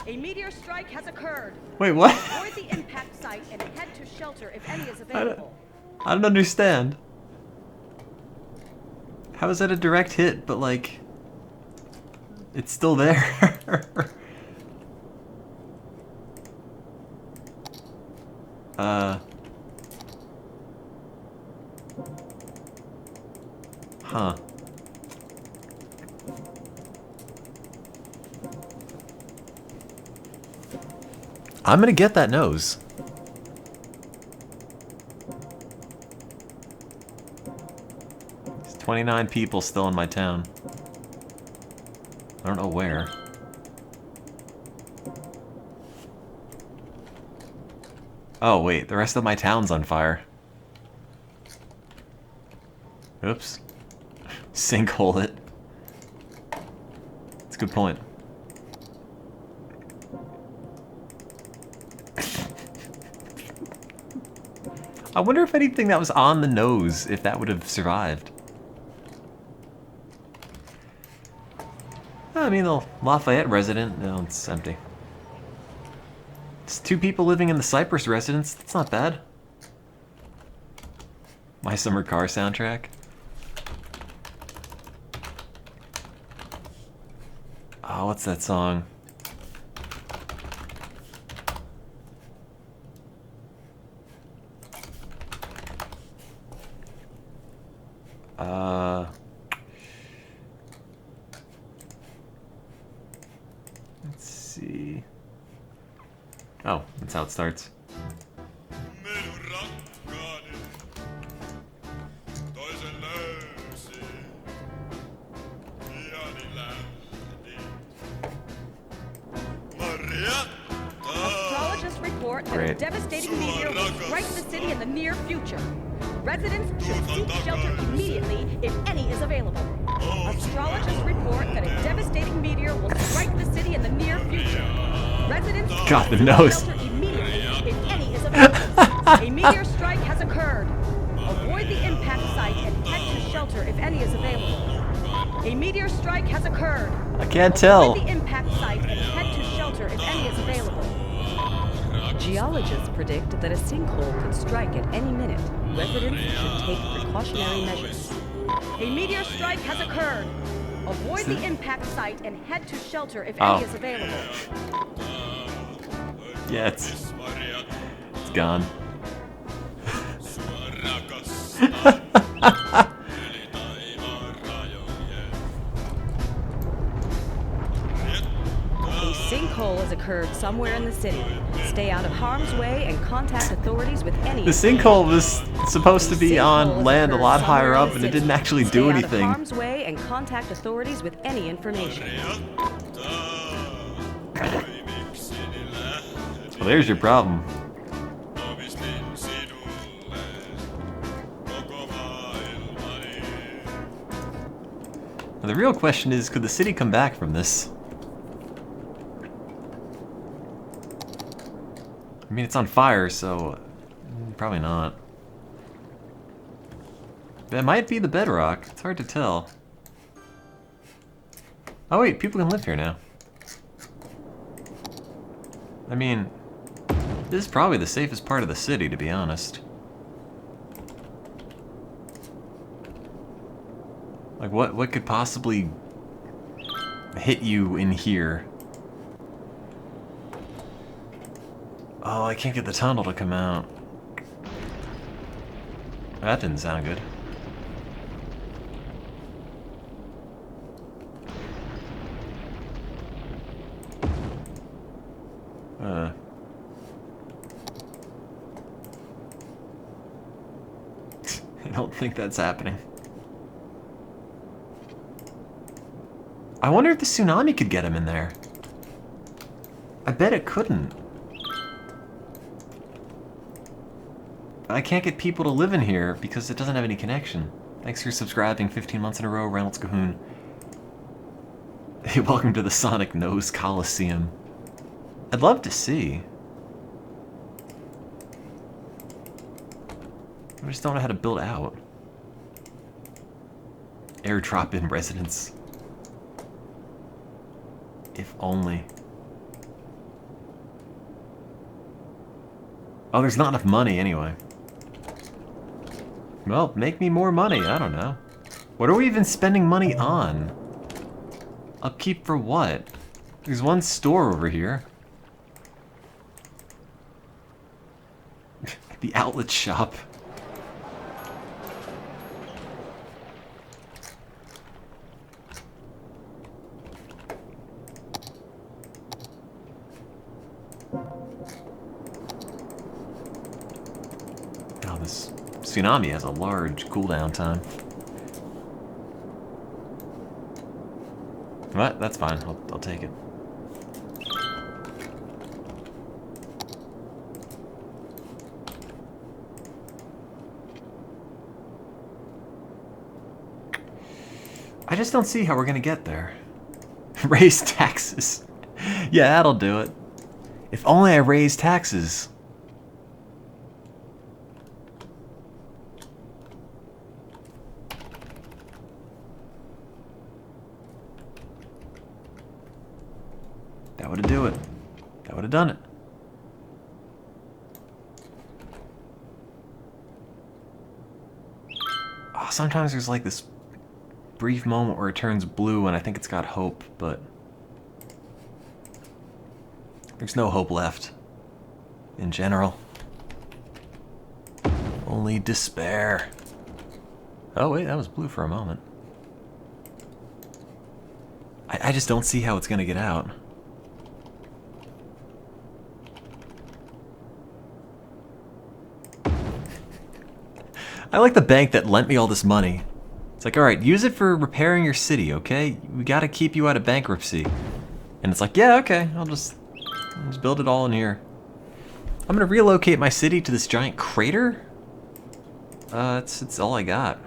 A meteor strike has occurred. Wait, what? Avoid the impact site and head to shelter if any is available. I don't understand. How is that a direct hit, but like... it's still there? Huh. I'm gonna get that nose. There's 29 people still in my town. I don't know where. Oh wait, the rest of my town's on fire. Oops. Sinkhole it. That's a good point. I wonder if anything that was on the nose, if that would have survived. I mean, the Lafayette resident, no, it's empty. It's 2 people living in the Cypress residence, that's not bad. My Summer Car soundtrack. Oh, what's that song? Let's see. Oh, that's how it starts. Astrologists report that a Great. devastating meteor will strike the city in the near future. Residents should seek shelter immediately if any is available. Astrologists report that a devastating meteor will strike the city in the near future. Residents God, the should nose. seek shelter immediately if any is available. A meteor strike has occurred. Avoid the impact site and head to shelter if any is available. A meteor strike has occurred. I can't tell. Avoid the impact site and head to shelter if any is available. Geologists predict that a sinkhole could strike at any minute. Residents should take precautionary measures. A meteor strike has occurred. Avoid the impact site and head to shelter if any is available. Yeah, it's gone. A sinkhole has occurred somewhere in the city. Stay out of harm's way and contact authorities with any. The sinkhole was supposed to be on land a lot higher up, and it didn't actually do anything. Stay out of harm's way and contact authorities with any information. Well, there's your problem. Now, the real question is, could the city come back from this? I mean, it's on fire, so probably not. That might be the bedrock. It's hard to tell. Oh wait, people can live here now. I mean, this is probably the safest part of the city, to be honest. Like, what could possibly hit you in here? Oh, I can't get the tunnel to come out. That didn't sound good. I don't think that's happening. I wonder if the tsunami could get him in there. I bet it couldn't. I can't get people to live in here because it doesn't have any connection. Thanks for subscribing 15 months in a row, Reynolds Cahoon. Hey, welcome to the Sonic Nose Coliseum. I'd love to see. I just don't know how to build out. Airdrop in residence. If only. Oh, there's not enough money anyway. Well, make me more money, I don't know. What are we even spending money on? Upkeep for what? There's one store over here. The outlet shop. Oh, this tsunami has a large cooldown time. What? That's fine. I'll take it. I just don't see how we're gonna get there. Raise taxes. Yeah, that'll do it. If only I raise taxes. That would have do it. That would have done it. Oh, sometimes there's like this brief moment where it turns blue and I think it's got hope, but there's no hope left. In general. Only despair. Oh wait, that was blue for a moment. I just don't see how it's gonna get out. I like the bank that lent me all this money. It's like, alright, use it for repairing your city, okay? We gotta keep you out of bankruptcy. And it's like, yeah, okay, I'll just build it all in here. I'm gonna relocate my city to this giant crater? It's all I got.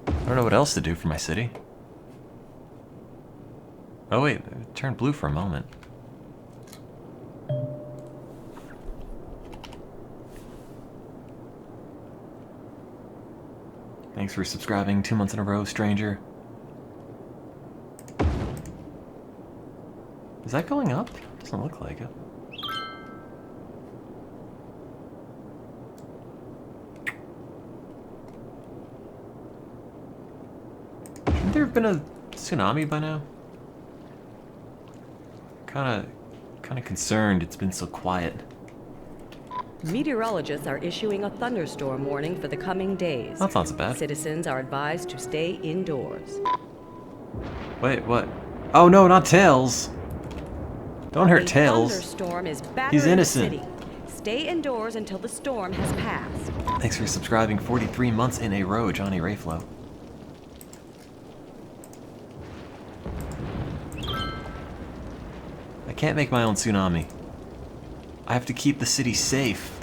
I don't know what else to do for my city. Oh wait, it turned blue for a moment. Thanks for subscribing 2 months in a row, stranger. Is that going up? Doesn't look like it. Shouldn't there have been a tsunami by now? Kinda concerned it's been so quiet. Meteorologists are issuing a thunderstorm warning for the coming days. That's not so bad. Citizens are advised to stay indoors. Wait, what? Oh no, not Tails! Don't hurt A Tails. thunderstorm is battering He's the innocent. city. Stay indoors until the storm has passed. Thanks for subscribing 43 months in a row, Johnny Rayflow. I can't make my own tsunami. I have to keep the city safe.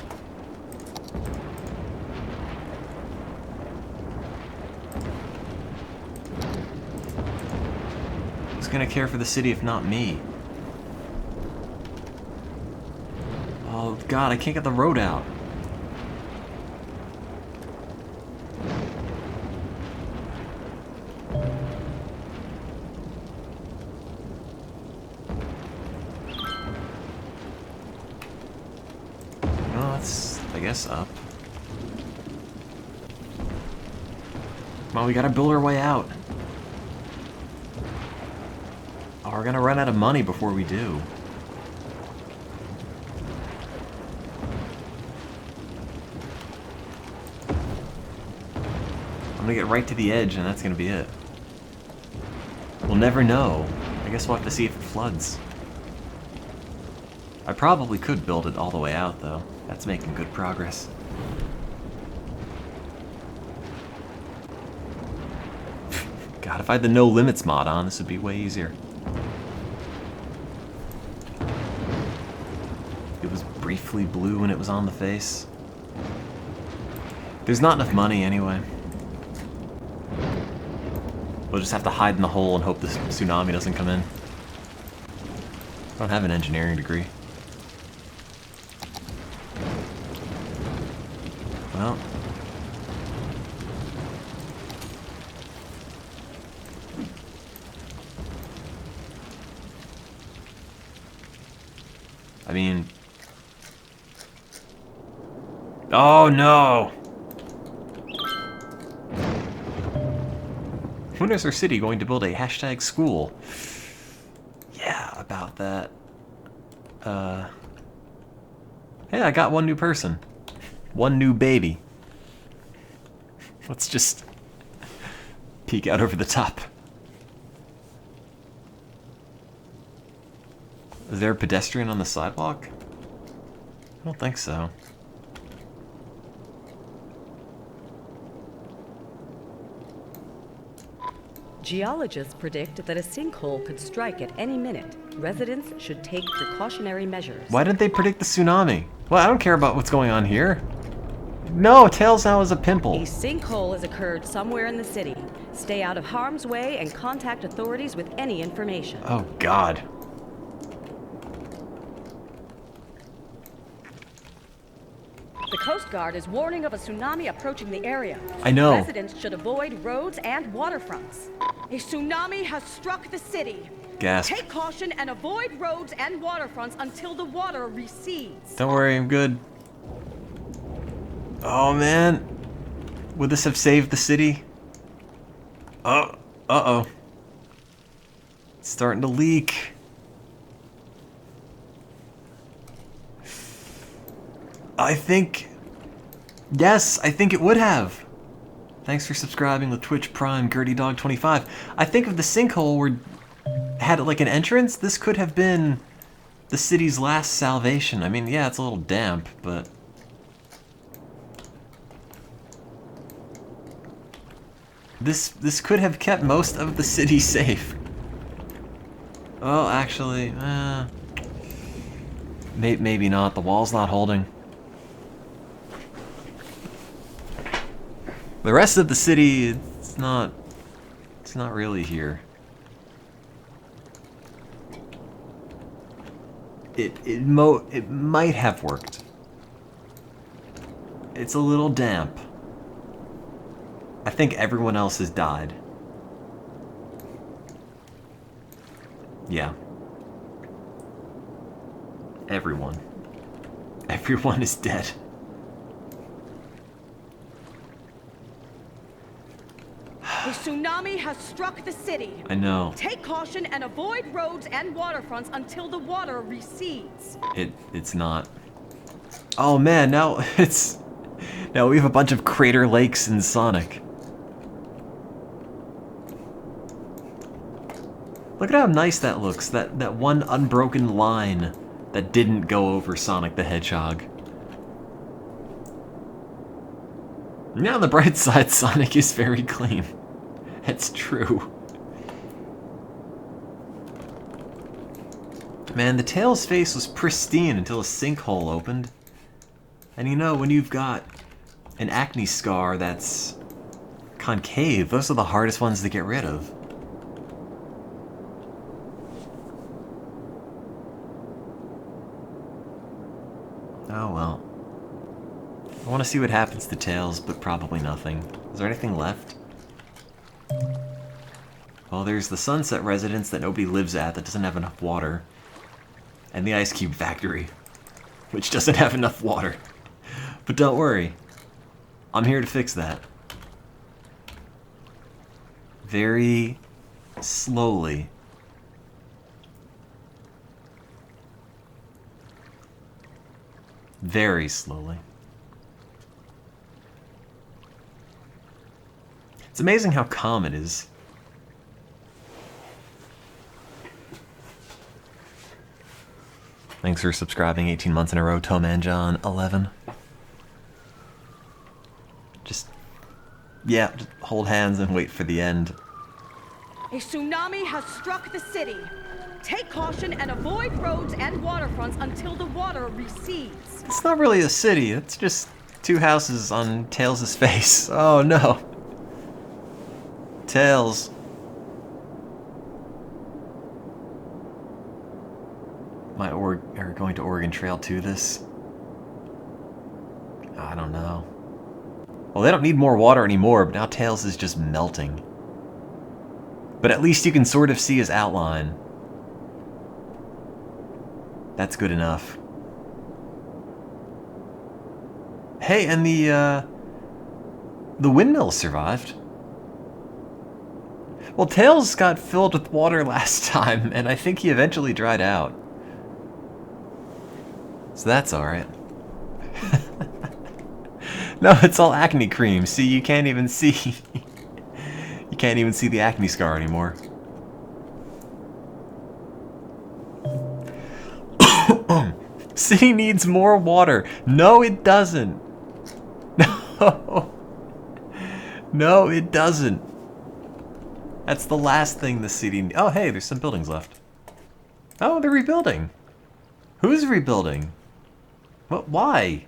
Who's gonna care for the city if not me? Oh god, I can't get the road out. Oh, that's, I guess, up. Come on, we gotta build our way out. Oh, we're gonna run out of money before we do. I'm gonna get right to the edge and that's gonna be it. We'll never know. I guess we'll have to see if it floods. I probably could build it all the way out though. That's making good progress. God, if I had the no limits mod on, this would be way easier. It was briefly blue when it was on the face. There's not enough money anyway. We'll just have to hide in the hole and hope this tsunami doesn't come in. I don't have an engineering degree. Well. I mean... Oh no! When is our city going to build a hashtag school? Yeah, about that. Hey, I got one new person. One new baby. Let's just peek out over the top. Is there a pedestrian on the sidewalk? I don't think so. Geologists predict that a sinkhole could strike at any minute. Residents should take precautionary measures. Why didn't they predict the tsunami? Well, I don't care about what's going on here. No, Tails now is a pimple. A sinkhole has occurred somewhere in the city. Stay out of harm's way and contact authorities with any information. Oh, God. The Coast Guard is warning of a tsunami approaching the area. I know. Residents should avoid roads and waterfronts. A tsunami has struck the city. Gasp. Take caution and avoid roads and waterfronts until the water recedes. Don't worry, I'm good. Oh, man. Would this have saved the city? Oh, uh-oh. It's starting to leak. I think... Yes, I think it would have. Thanks for subscribing with Twitch Prime GertieDog25. I think if the sinkhole had like an entrance, this could have been the city's last salvation. I mean, yeah, it's a little damp, but... This could have kept most of the city safe. Well, actually, maybe not. The wall's not holding. The rest of the city, it's not really here. It might have worked. It's a little damp. I think everyone else has died. Yeah. Everyone. Everyone is dead. A tsunami has struck the city. I know. Take caution and avoid roads and waterfronts until the water recedes. It's not. Oh man, now now we have a bunch of crater lakes in Sonic. Look at how nice that looks. That one unbroken line that didn't go over Sonic the Hedgehog. Now on the bright side, Sonic is very clean. That's true. Man, the Tails face was pristine until a sinkhole opened. And you know, when you've got an acne scar that's concave, those are the hardest ones to get rid of. Oh well. I want to see what happens to Tails, but probably nothing. Is there anything left? Well, there's the Sunset Residence that nobody lives at that doesn't have enough water. And the Ice Cube Factory, which doesn't have enough water. But don't worry. I'm here to fix that. Very slowly. Very slowly. It's amazing how calm it is. Thanks for subscribing 18 months in a row, Toman John 11. Just hold hands and wait for the end. A tsunami has struck the city. Take caution and avoid roads and waterfronts until the water recedes. It's not really a city, it's just two houses on Tails' face. Oh no. Tails. Are going to Oregon Trail to this? I don't know. Well, they don't need more water anymore, but now Tails is just melting. But at least you can sort of see his outline. That's good enough. Hey, and the windmill survived. Well, Tails got filled with water last time, and I think he eventually dried out. So that's alright. No, it's all acne cream. See, you can't even see... you can't even see the acne scar anymore. City needs more water. No, it doesn't. No. No, it doesn't. That's the last thing the city... Oh, hey, there's some buildings left. Oh, they're rebuilding. Who's rebuilding? What? Why?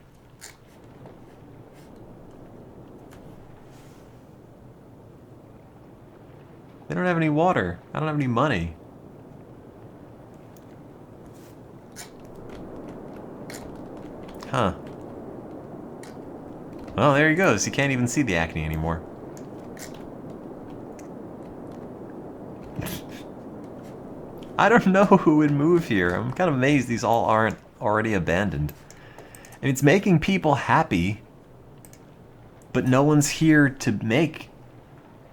They don't have any water. I don't have any money. Huh. Well, there he goes. He can't even see the acne anymore. I don't know who would move here. I'm kind of amazed these all aren't already abandoned. And it's making people happy, but no one's here to make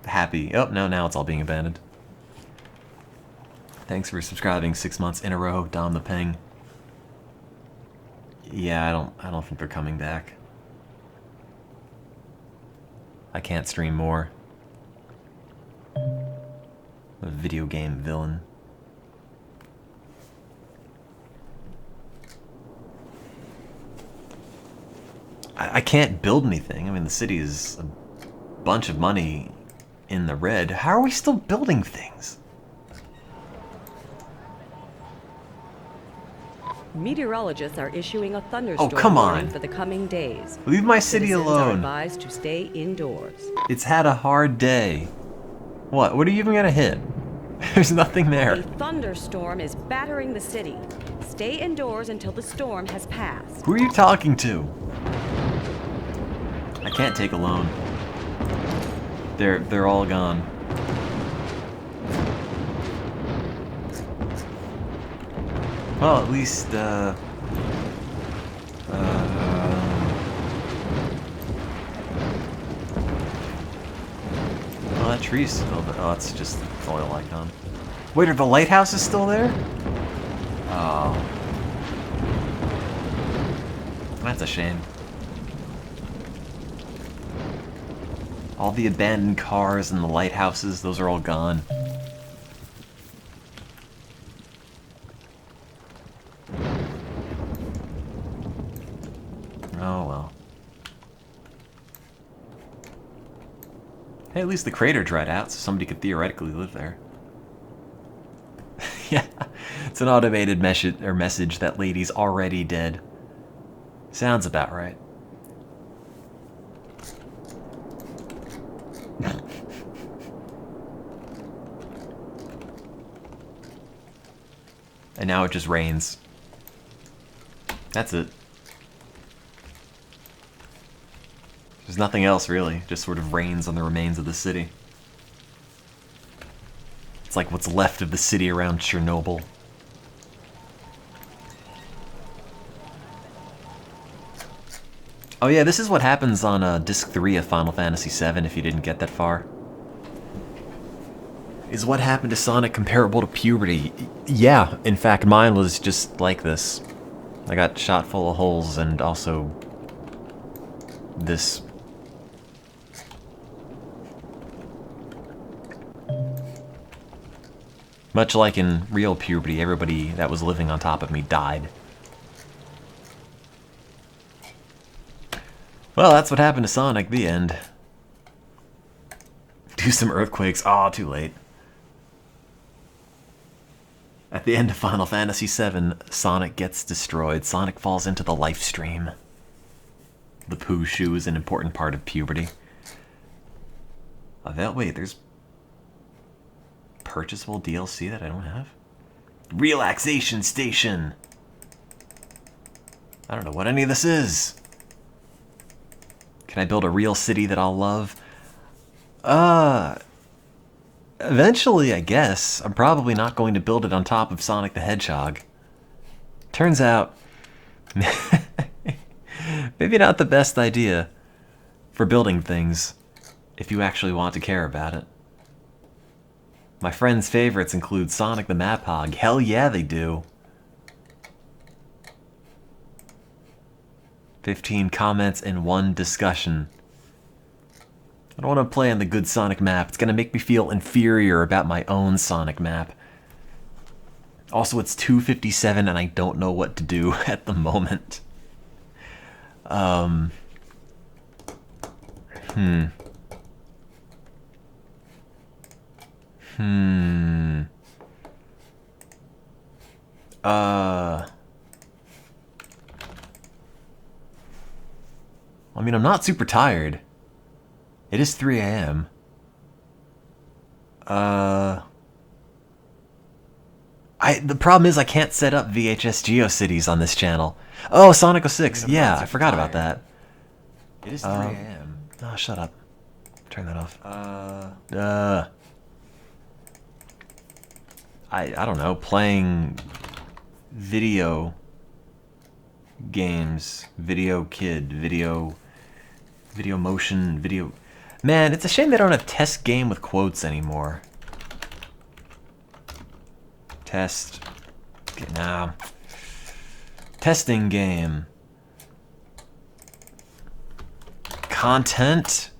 happy. Oh, no, now it's all being abandoned. Thanks for subscribing 6 months in a row, Dom the Ping. Yeah, I don't think they're coming back. I can't stream more. A video game villain. I can't build anything. I mean, the city is a bunch of money in the red. How are we still building things? Meteorologists are issuing a thunderstorm come on. warning for the coming days. Leave my city Citizens alone. are advised to stay indoors. It's had a hard day. What are you even gonna hit? There's nothing A there. thunderstorm is battering the city. Stay indoors until the storm has passed. Who are you talking to? I can't take a loan. They're all gone. Well, at least tree's still there. Oh, that's just the oil icon. Wait, are the lighthouses still there? Oh. That's a shame. All the abandoned cars and the lighthouses, those are all gone. Oh well. Hey, at least the crater dried out, so somebody could theoretically live there. Yeah, it's an automated message that lady's already dead. Sounds about right. And now it just rains. That's it. There's nothing else really, just sort of rains on the remains of the city. It's like what's left of the city around Chernobyl. Oh yeah, this is what happens on Disc 3 of Final Fantasy VII if you didn't get that far. Is what happened to Sonic comparable to puberty? Yeah, in fact mine was just like this. I got shot full of holes and also this. Much like in real puberty, everybody that was living on top of me died. Well, that's what happened to Sonic, the end. Do some earthquakes. Aw, too late. At the end of Final Fantasy VII, Sonic gets destroyed. Sonic falls into the life stream. The poo shoe is an important part of puberty. Wait, there's purchasable DLC that I don't have? Relaxation Station! I don't know what any of this is. Can I build a real city that I'll love? Eventually, I guess. I'm probably not going to build it on top of Sonic the Hedgehog. Turns out, maybe not the best idea for building things if you actually want to care about it. My friends' favorites include Sonic the Map Hog. Hell yeah, they do. 15 comments and 1 discussion. I don't want to play on the good Sonic map. It's going to make me feel inferior about my own Sonic map. Also, it's 2:57 and I don't know what to do at the moment. I mean, I'm not super tired. It is 3 a.m. The problem is I can't set up VHS GeoCities on this channel. Oh, Sonic 06. Yeah, I forgot about that. It is 3 a.m. Oh, shut up. Turn that off. I don't know, playing video games, video kid, video motion, video. Man, it's a shame they don't have test game with quotes anymore. Test. Nah. Testing game. Content.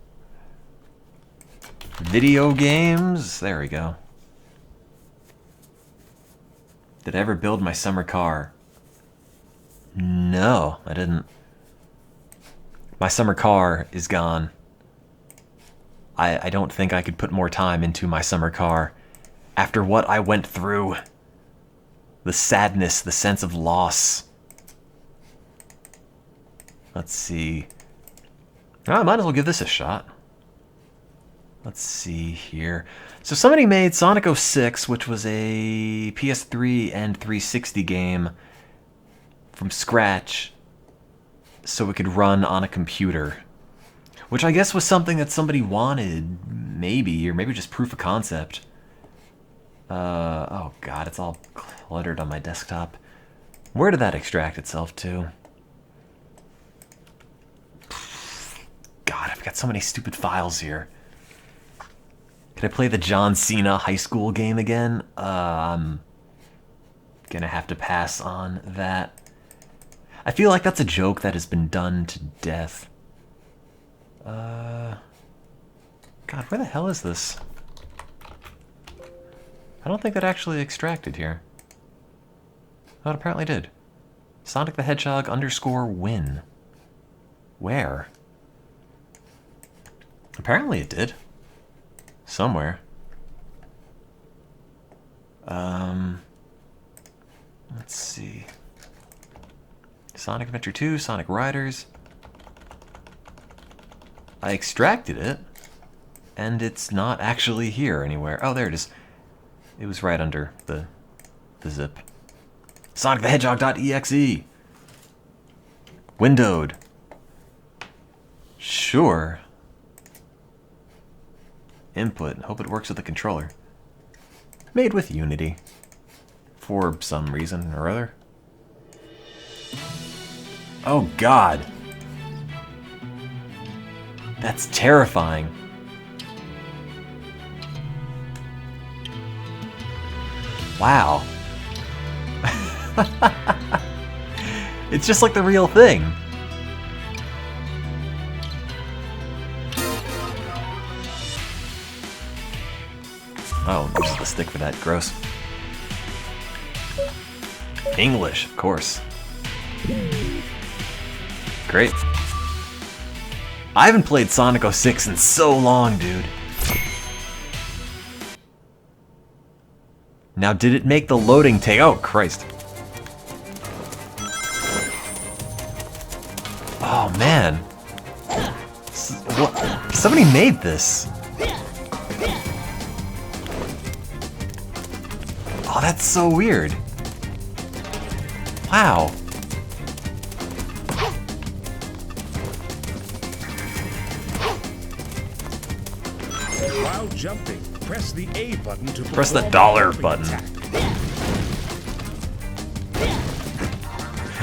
Video games. There we go. Did I ever build my summer car? No, I didn't. My summer car is gone. I don't think I could put more time into my summer car. After what I went through. The sadness, the sense of loss. Let's see. I might as well give this a shot. Let's see here. So somebody made Sonic 06, which was a PS3 and 360 game from scratch so it could run on a computer. Which I guess was something that somebody wanted, maybe, or maybe just proof of concept. Oh god, it's all cluttered on my desktop. Where did that extract itself to? God, I've got so many stupid files here. Can I play the John Cena high school game again? I'm gonna have to pass on that. I feel like that's a joke that has been done to death. God, where the hell is this? I don't think that actually extracted here. Oh, it apparently did. Sonic the Hedgehog _win. Where? Apparently it did. Somewhere. Let's see. Sonic Adventure 2, Sonic Riders. I extracted it, and it's not actually here anywhere. Oh, there it is. It was right under the zip. SonicTheHedgehog.exe. Windowed. Sure. Input. Hope it works with the controller. Made with Unity. For some reason or other. Oh God. That's terrifying. Wow. It's just like the real thing. Oh, use the stick for that. Gross. English, of course. Great. I haven't played Sonic 06 in so long, dude. Now, did it make the loading take... Oh, Christ. Oh, man. What? Somebody made this. Oh, that's so weird. Wow. While jumping, press the A button to press the $. Button.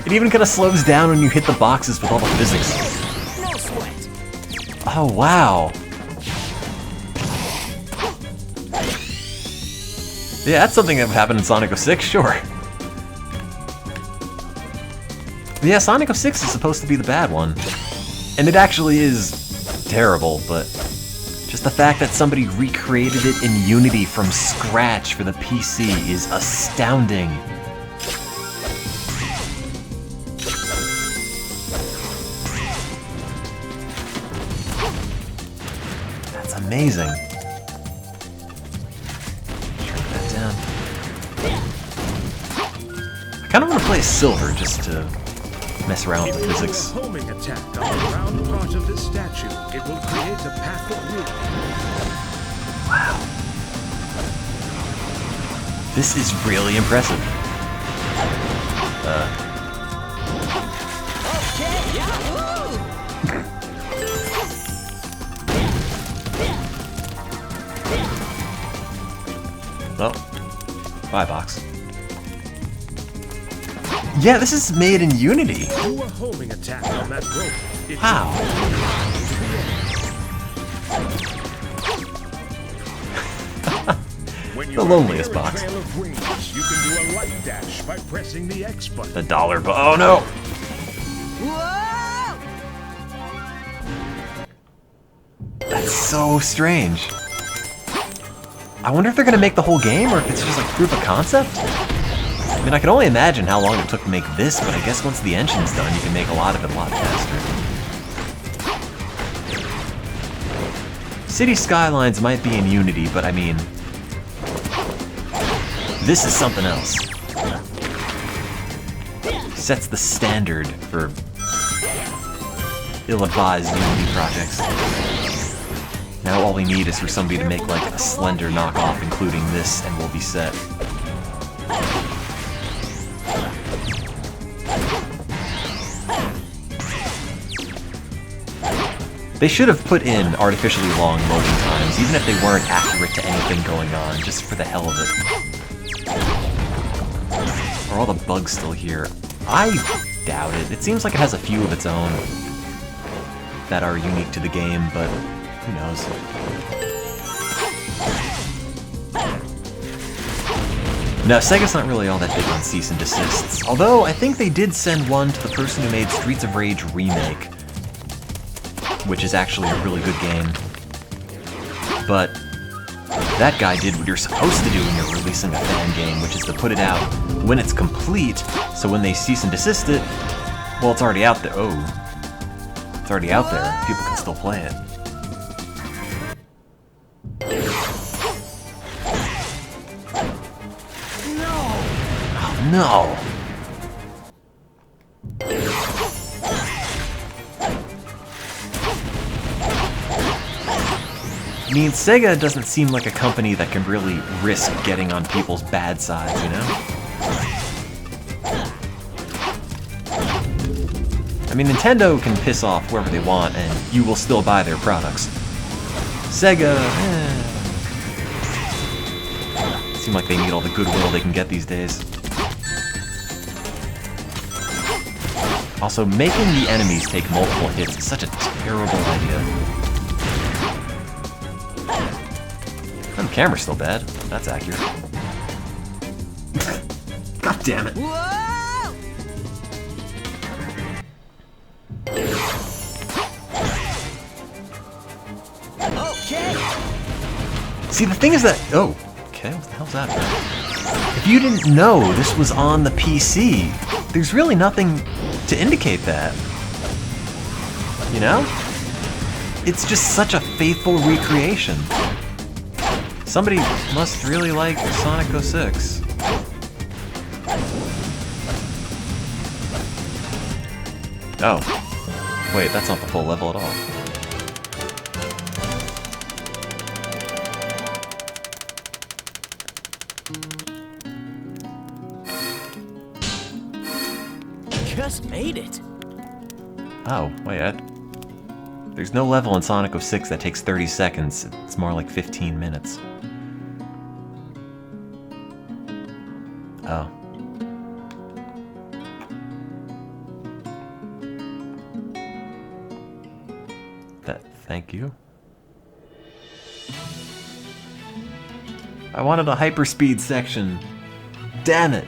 It even kind of slows down when you hit the boxes with all the physics. No sweat. Oh, wow. Yeah, that's something that happened in Sonic 06, sure. Yeah, Sonic 06 is supposed to be the bad one. And it actually is terrible, but just the fact that somebody recreated it in Unity from scratch for the PC is astounding. That's amazing. Shrink that down. I kind of want to play Silver just to mess around with the physics. Homing attack on the round part of this statue. It will create a path of ruin. Wow. This is really impressive. Okay, yahoo! Oh. Bye, box. Yeah, this is made in Unity. Do a homing attack on that rope. Wow. The loneliest box. Trail of wings, you can do a light dash by pressing the X button. The $. Oh no! Whoa! That's so strange. I wonder if they're gonna make the whole game or if it's just like proof of concept? I mean, I can only imagine how long it took to make this, but I guess once the engine's done, you can make a lot of it a lot faster. City Skylines might be in Unity, but I mean, this is something else. Sets the standard for ill-advised Unity projects. Now all we need is for somebody to make like a slender knockoff including this and we'll be set. They should have put in artificially long loading times, even if they weren't accurate to anything going on, just for the hell of it. Are all the bugs still here? I doubt it. It seems like it has a few of its own that are unique to the game, but who knows. No, Sega's not really all that big on cease and desists. Although, I think they did send one to the person who made Streets of Rage Remake, which is actually a really good game. But that guy did what you're supposed to do when you're releasing a fan game, which is to put it out when it's complete, so when they cease and desist it, well, it's already out there. Oh. It's already out there. People can still play it. No! I mean, Sega doesn't seem like a company that can really risk getting on people's bad sides, you know? I mean, Nintendo can piss off whoever they want and you will still buy their products. Sega, seem like they need all the goodwill they can get these days. Also, making the enemies take multiple hits is such a terrible idea. And the camera's still bad. That's accurate. God damn it. Okay. See, the thing is that... Oh, okay, what the hell's that? If you didn't know this was on the PC, there's really nothing to indicate that. You know? It's just such a faithful recreation. Somebody must really like Sonic 06. Oh. Wait, that's not the full level at all. Just made it. Oh, wait, there's no level in Sonic 06 that takes 30 seconds. It's more like 15 minutes. Oh. Thank you. I wanted a hyperspeed section. Damn it.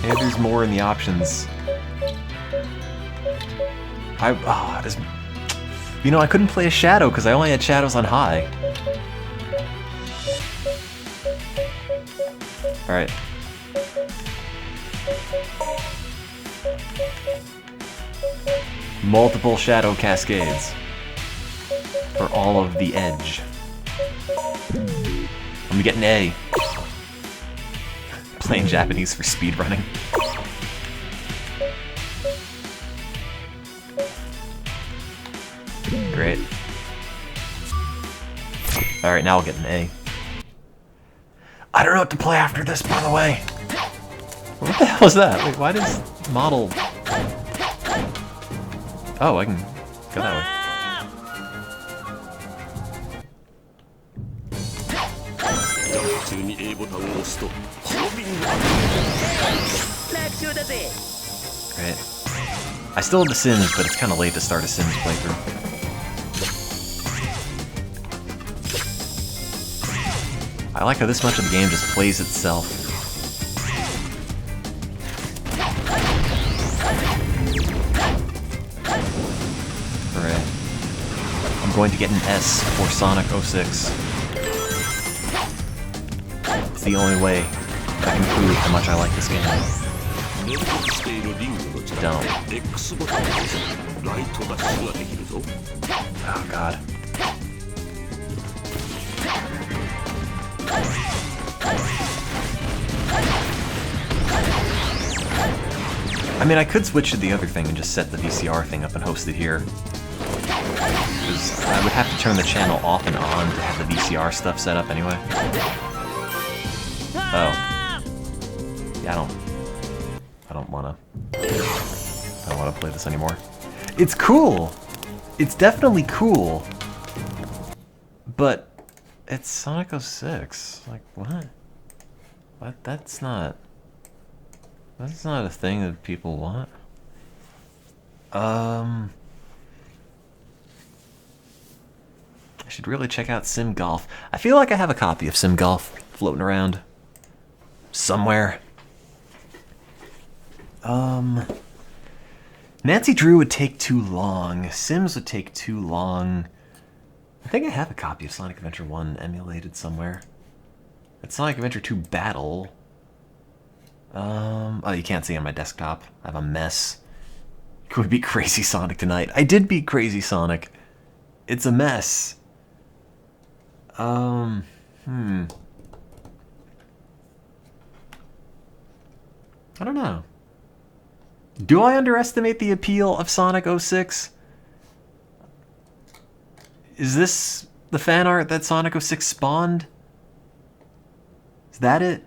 Maybe there's more in the options. You know, I couldn't play a shadow because I only had shadows on high. Alright. Multiple shadow cascades for all of the edge. Let me get an A. Playing Japanese for speedrunning. Great. Alright, now I'll get an A. I don't know what to play after this, by the way. What the hell is that? Wait, why does model... Oh, I can go that way. Great. I still have the Sims, but it's kind of late to start a Sims playthrough. I like how this much of the game just plays itself. Alright. I'm going to get an S for Sonic 06. It's the only way I can prove how much I like this game. Don't. Oh god. I mean, I could switch to the other thing and just set the VCR thing up and host it here. Because I would have to turn the channel off and on to have the VCR stuff set up anyway. Oh. Yeah, I don't wanna play this anymore. It's cool! It's definitely cool! But it's Sonic 06. Like, what? What? That's not a thing that people want. I should really check out Sim Golf. I feel like I have a copy of Sim Golf floating around somewhere. Nancy Drew would take too long. Sims would take too long. I think I have a copy of Sonic Adventure 1 emulated somewhere. It's Sonic Adventure 2 Battle. Oh, you can't see it on my desktop. I have a mess. Could beat Crazy Sonic tonight. I did beat Crazy Sonic. It's a mess. I don't know. Do I underestimate the appeal of Sonic 06? Is this the fan art that Sonic 06 spawned? Is that it?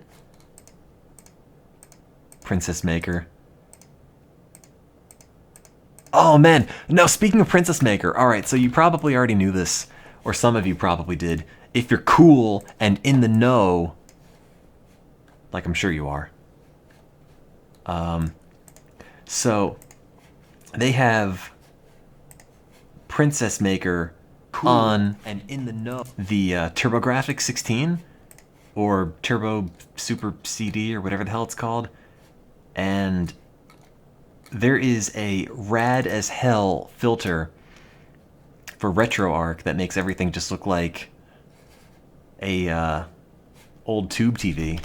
Princess Maker. Oh man, no, speaking of Princess Maker, alright, so you probably already knew this, or some of you probably did. If you're cool and in the know, like I'm sure you are. So, they have Princess Maker on and in the know. The TurboGrafx 16, or Turbo Super CD, or whatever the hell it's called. And there is a rad as hell filter for RetroArch that makes everything just look like a old tube TV.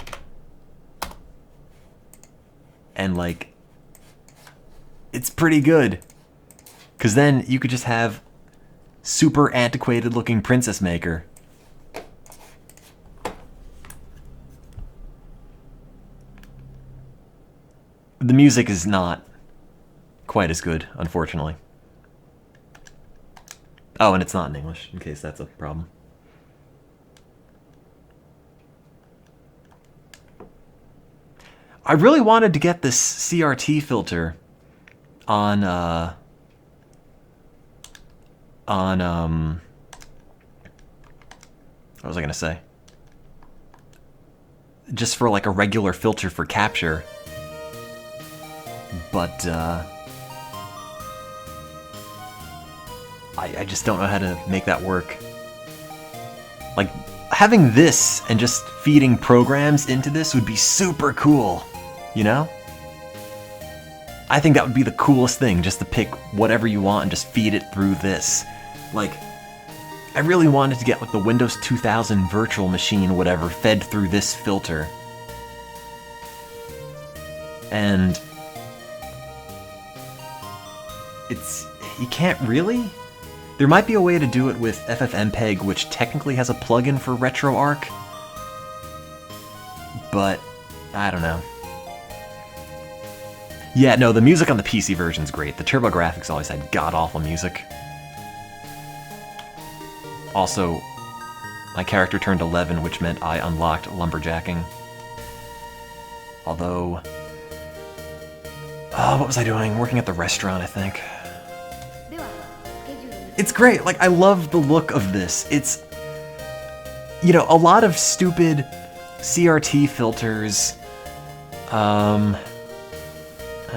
And like, it's pretty good. Cause then you could just have super antiquated looking Princess Maker. The music is not quite as good, unfortunately. Oh, and it's not in English, in case that's a problem. I really wanted to get this CRT filter on what was I gonna say? Just for like a regular filter for capture. But I just don't know how to make that work. Like, having this and just feeding programs into this would be super cool, you know? I think that would be the coolest thing, just to pick whatever you want and just feed it through this. Like, I really wanted to get like the Windows 2000 virtual machine, whatever, fed through this filter. And you can't really? There might be a way to do it with FFmpeg, which technically has a plugin for RetroArch. But, I don't know. Yeah, no, the music on the PC version's great. The TurboGrafx always had god-awful music. Also, my character turned 11, which meant I unlocked lumberjacking. Although... what was I doing? Working at the restaurant, I think. It's great. Like, I love the look of this. It's, you know, a lot of stupid CRT filters. I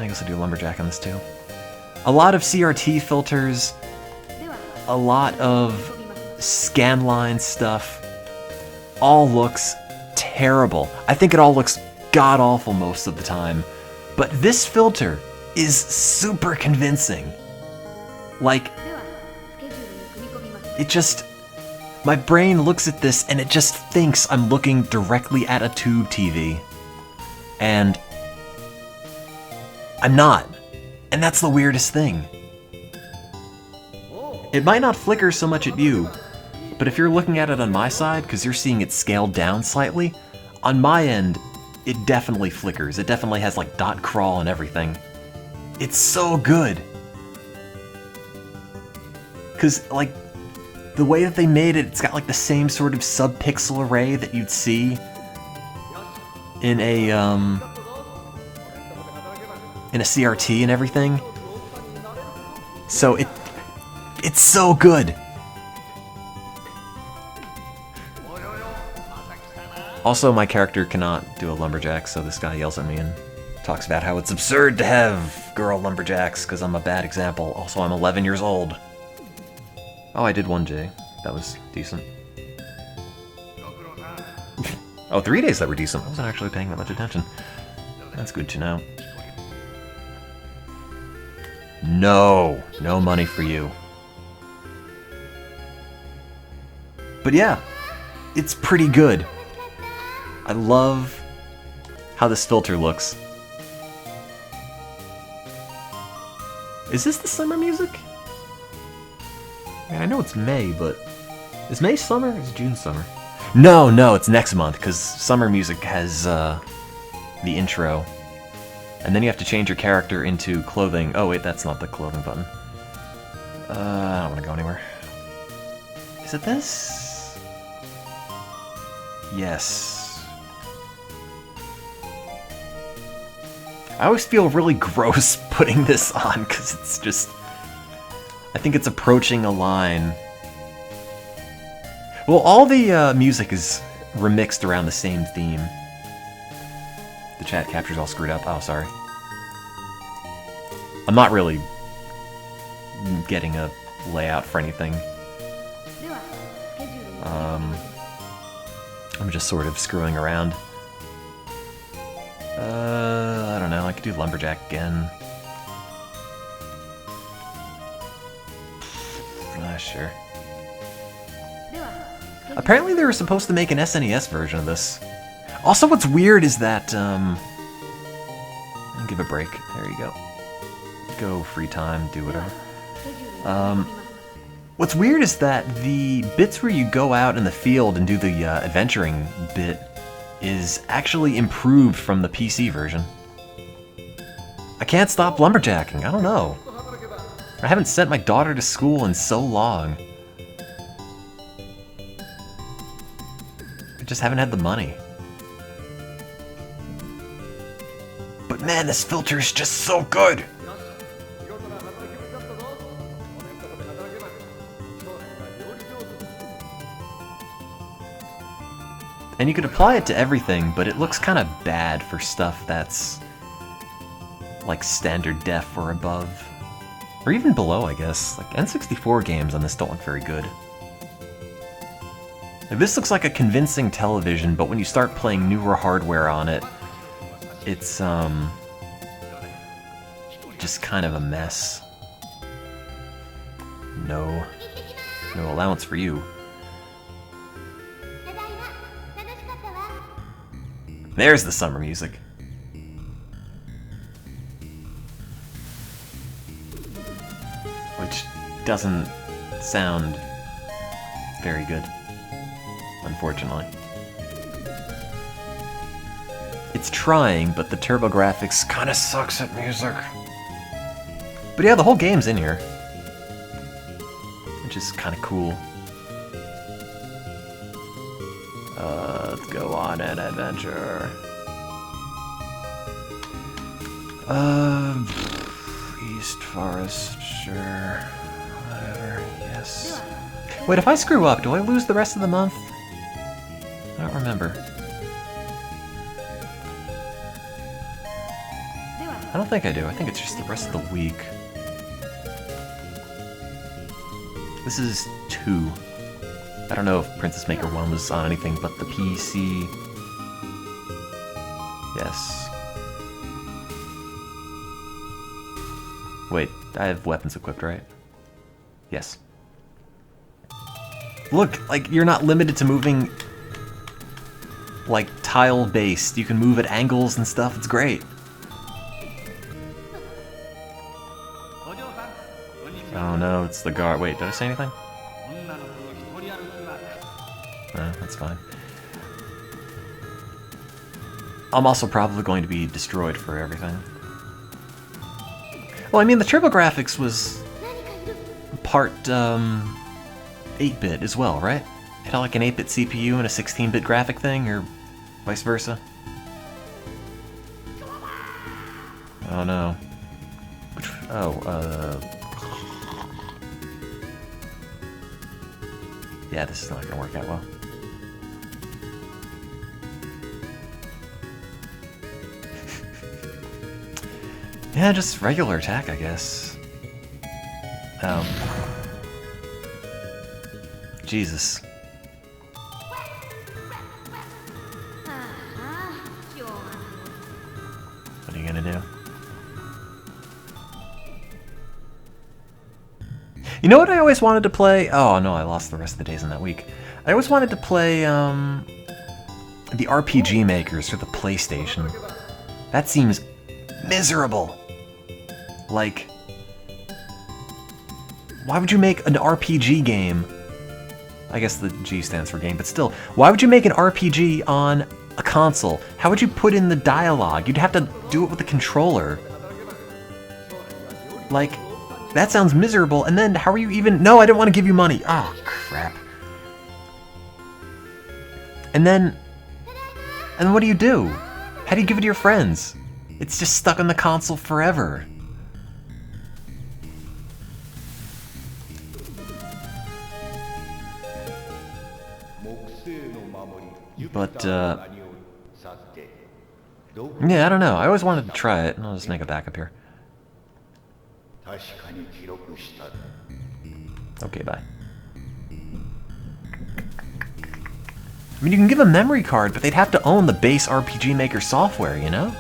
guess I do lumberjack on this too. A lot of CRT filters. A lot of scanline stuff. All looks terrible. I think it all looks god-awful most of the time. But this filter is super convincing. Like, it just... My brain looks at this and it just thinks I'm looking directly at a tube TV. And I'm not. And that's the weirdest thing. It might not flicker so much at you, but if you're looking at it on my side, because you're seeing it scaled down slightly, on my end, it definitely flickers. It definitely has like dot crawl and everything. It's so good. Because, like, the way that they made it, it's got like the same sort of sub-pixel array that you'd see in a CRT and everything. So it's so good. Also, my character cannot do a lumberjack, so this guy yells at me and talks about how it's absurd to have girl lumberjacks because I'm a bad example. Also, I'm 11 years old. Oh, I did 1J. that was decent. Oh, 3 days that were decent. I wasn't actually paying that much attention. That's good to know. No, no money for you. But yeah, it's pretty good. I love how this filter looks. Is this the summer music? I mean, I know it's May, but is May summer or is June summer? No, it's next month, because summer music has the intro. And then you have to change your character into clothing. Oh wait, that's not the clothing button. I don't want to go anywhere. Is it this? Yes. I always feel really gross putting this on, because it's just... I think it's approaching a line. Well, all the music is remixed around the same theme. The chat capture's all screwed up. Oh, sorry. I'm not really getting a layout for anything. I'm just sort of screwing around. I don't know. I could do Lumberjack again. Sure. Apparently they were supposed to make an SNES version of this. Also, what's weird is that, I'll give a break. There you go. Go free time, do whatever. What's weird is that the bits where you go out in the field and do the adventuring bit is actually improved from the PC version. I can't stop lumberjacking, I don't know. I haven't sent my daughter to school in so long. I just haven't had the money. But man, this filter is just so good! And you could apply it to everything, but it looks kind of bad for stuff that's like standard def or above. Or even below, I guess. Like, N64 games on this don't look very good. Like, this looks like a convincing television, but when you start playing newer hardware on it, it's, just kind of a mess. No allowance for you. There's the summer music. Which doesn't sound very good, unfortunately. It's trying, but the TurboGrafx kinda sucks at music. But yeah, the whole game's in here, which is kinda cool. Let's go on an adventure. East Forest, sure. Whatever, yes. Wait, if I screw up, do I lose the rest of the month? I don't remember. I don't think I do. I think it's just the rest of the week. This is 2. I don't know if Princess Maker 1 was on anything but the PC. Yes. Wait, I have weapons equipped, right? Yes. Look, like, you're not limited to moving, like, tile-based. You can move at angles and stuff. It's great. Oh no, it's the guard. Wait, did I say anything? No, that's fine. I'm also probably going to be destroyed for everything. Well, I mean, the TurboGrafx was part 8-bit as well, right? It had like an 8-bit CPU and a 16-bit graphic thing, or vice versa. Oh no. Yeah, this is not gonna work out well. Yeah, just regular attack, I guess. Jesus. What are you gonna do? You know what I always wanted to play? Oh no, I lost the rest of the days in that week. I always wanted to play the RPG makers for the PlayStation. That seems miserable. Like, why would you make an RPG game? I guess the G stands for game, but still, why would you make an RPG on a console? How would you put in the dialogue? You'd have to do it with the controller. Like, that sounds miserable, and then how are you even... No, I didn't want to give you money. Ah, crap. And then what do you do? How do you give it to your friends? It's just stuck on the console forever. But, yeah, I don't know. I always wanted to try it, and I'll just make a backup here. Okay, bye. I mean, you can give a memory card, but they'd have to own the base RPG Maker software, you know?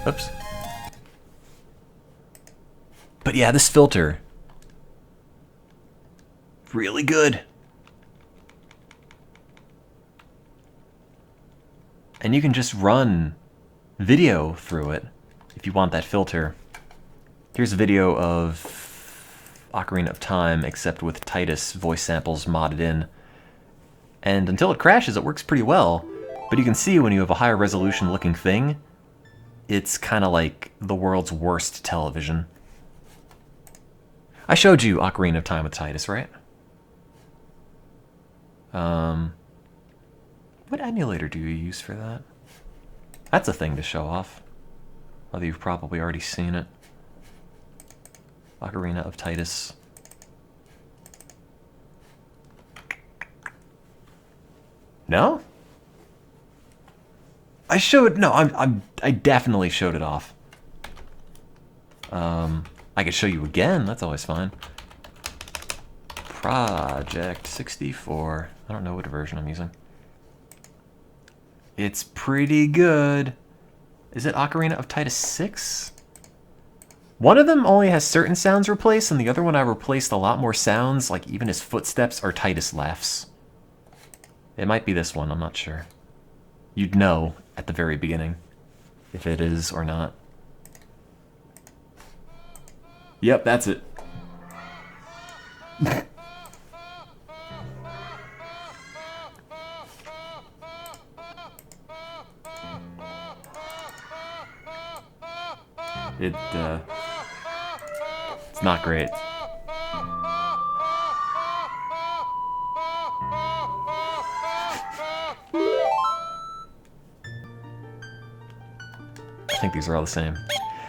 Oops. But yeah, this filter. Really good. And you can just run video through it if you want that filter. Here's a video of Ocarina of Time, except with Titus voice samples modded in. And until it crashes, it works pretty well. But you can see when you have a higher resolution looking thing, it's kind of like the world's worst television. I showed you Ocarina of Time with Titus, right? What emulator do you use for that? That's a thing to show off. Although you've probably already seen it. Ocarina of Titus. No? I showed... No, I definitely showed it off. I could show you again. That's always fine. Project 64. I don't know what version I'm using. It's pretty good. Is it Ocarina of Titus 6? One of them only has certain sounds replaced, and the other one I replaced a lot more sounds, like even his footsteps or Titus laughs. It might be this one, I'm not sure. You'd know at the very beginning if it is or not. Yep, that's it. It's not great. I think these are all the same.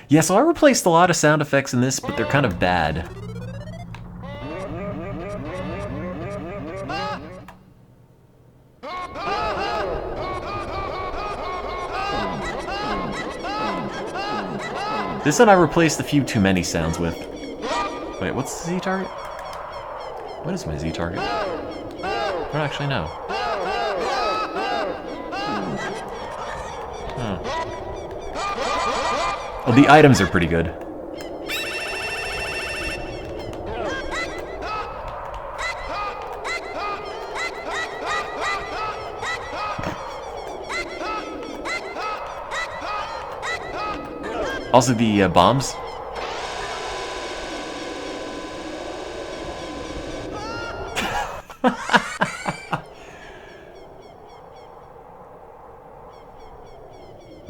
Yeah, so I replaced a lot of sound effects in this, but they're kind of bad. This one I replaced a few too many sounds with. Wait, what's the Z target? What is my Z target? I don't actually know. Oh, the items are pretty good. Also the bombs.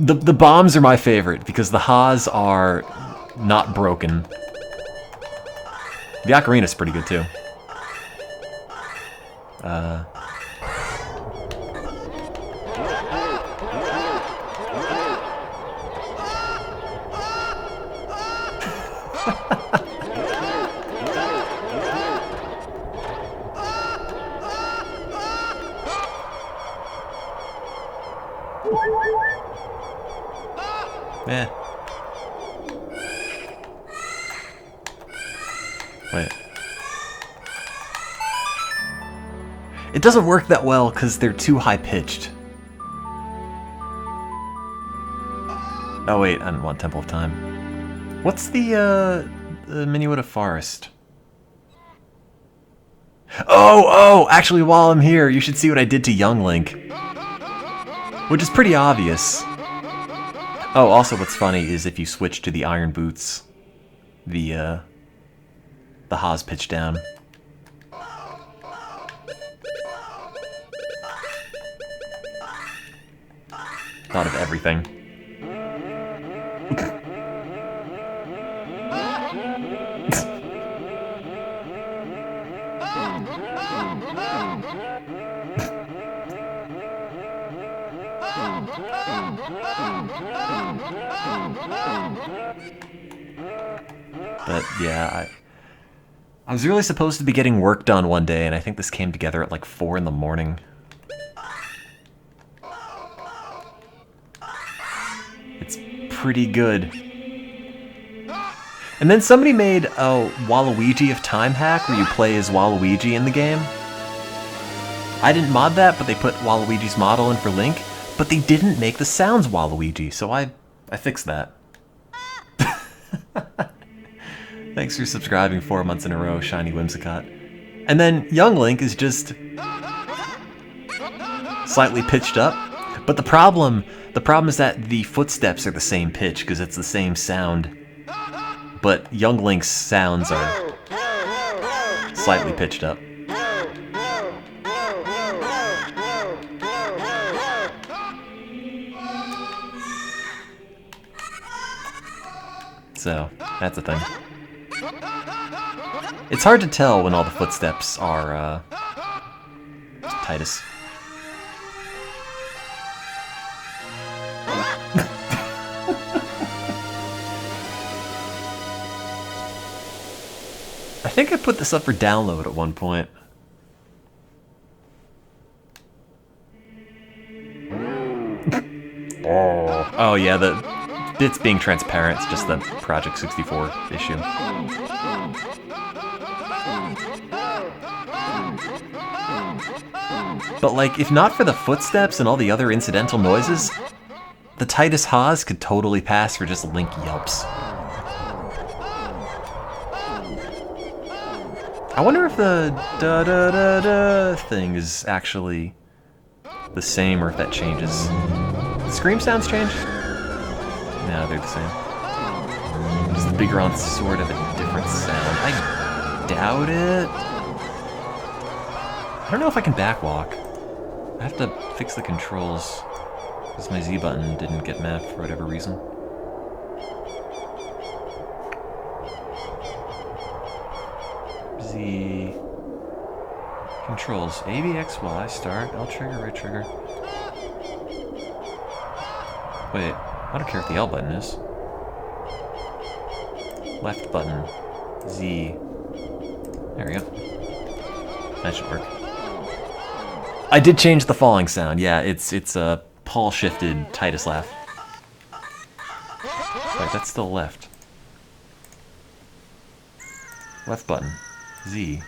The bombs are my favorite because the Haas are not broken. The Ocarina's pretty good too. Eh. Wait. It doesn't work that well because they're too high-pitched. Oh wait, I didn't want Temple of Time. What's the Minuetta Forest? Oh! Actually, while I'm here, you should see what I did to Young Link. Which is pretty obvious. Oh, also what's funny is if you switch to the Iron Boots, the Haas pitch down. Thought of everything. But yeah, I was really supposed to be getting work done one day, and I think this came together at like 4 in the morning. It's pretty good. And then somebody made a Waluigi of Time hack where you play as Waluigi in the game. I didn't mod that, but they put Waluigi's model in for Link, but they didn't make the sounds Waluigi, so I fixed that. Thanks for subscribing 4 months in a row, Shiny Whimsicott. And then Young Link is just slightly pitched up, but the problem is that the footsteps are the same pitch because it's the same sound. But Young Link's sounds are slightly pitched up. So, that's a thing. It's hard to tell when all the footsteps are, Titus. I think I put this up for download at one point. Oh yeah, the bits being transparent is just the Project 64 issue. But like, if not for the footsteps and all the other incidental noises, the Titus Haas could totally pass for just Link yelps. I wonder if the da-da-da-da thing is actually the same or if that changes. The scream sounds change? No, they're the same. Just the bigger on sort of a different sound. I doubt it. I don't know if I can backwalk. I have to fix the controls because my Z button didn't get mapped for whatever reason. Z controls A, B, X, Y, start, L trigger, right trigger. Wait, I don't care what the L button is. Left button, Z. There we go. That should work. I did change the falling sound. Yeah, it's a Paul shifted Titus laugh. Wait, that's still left. Left button. Z.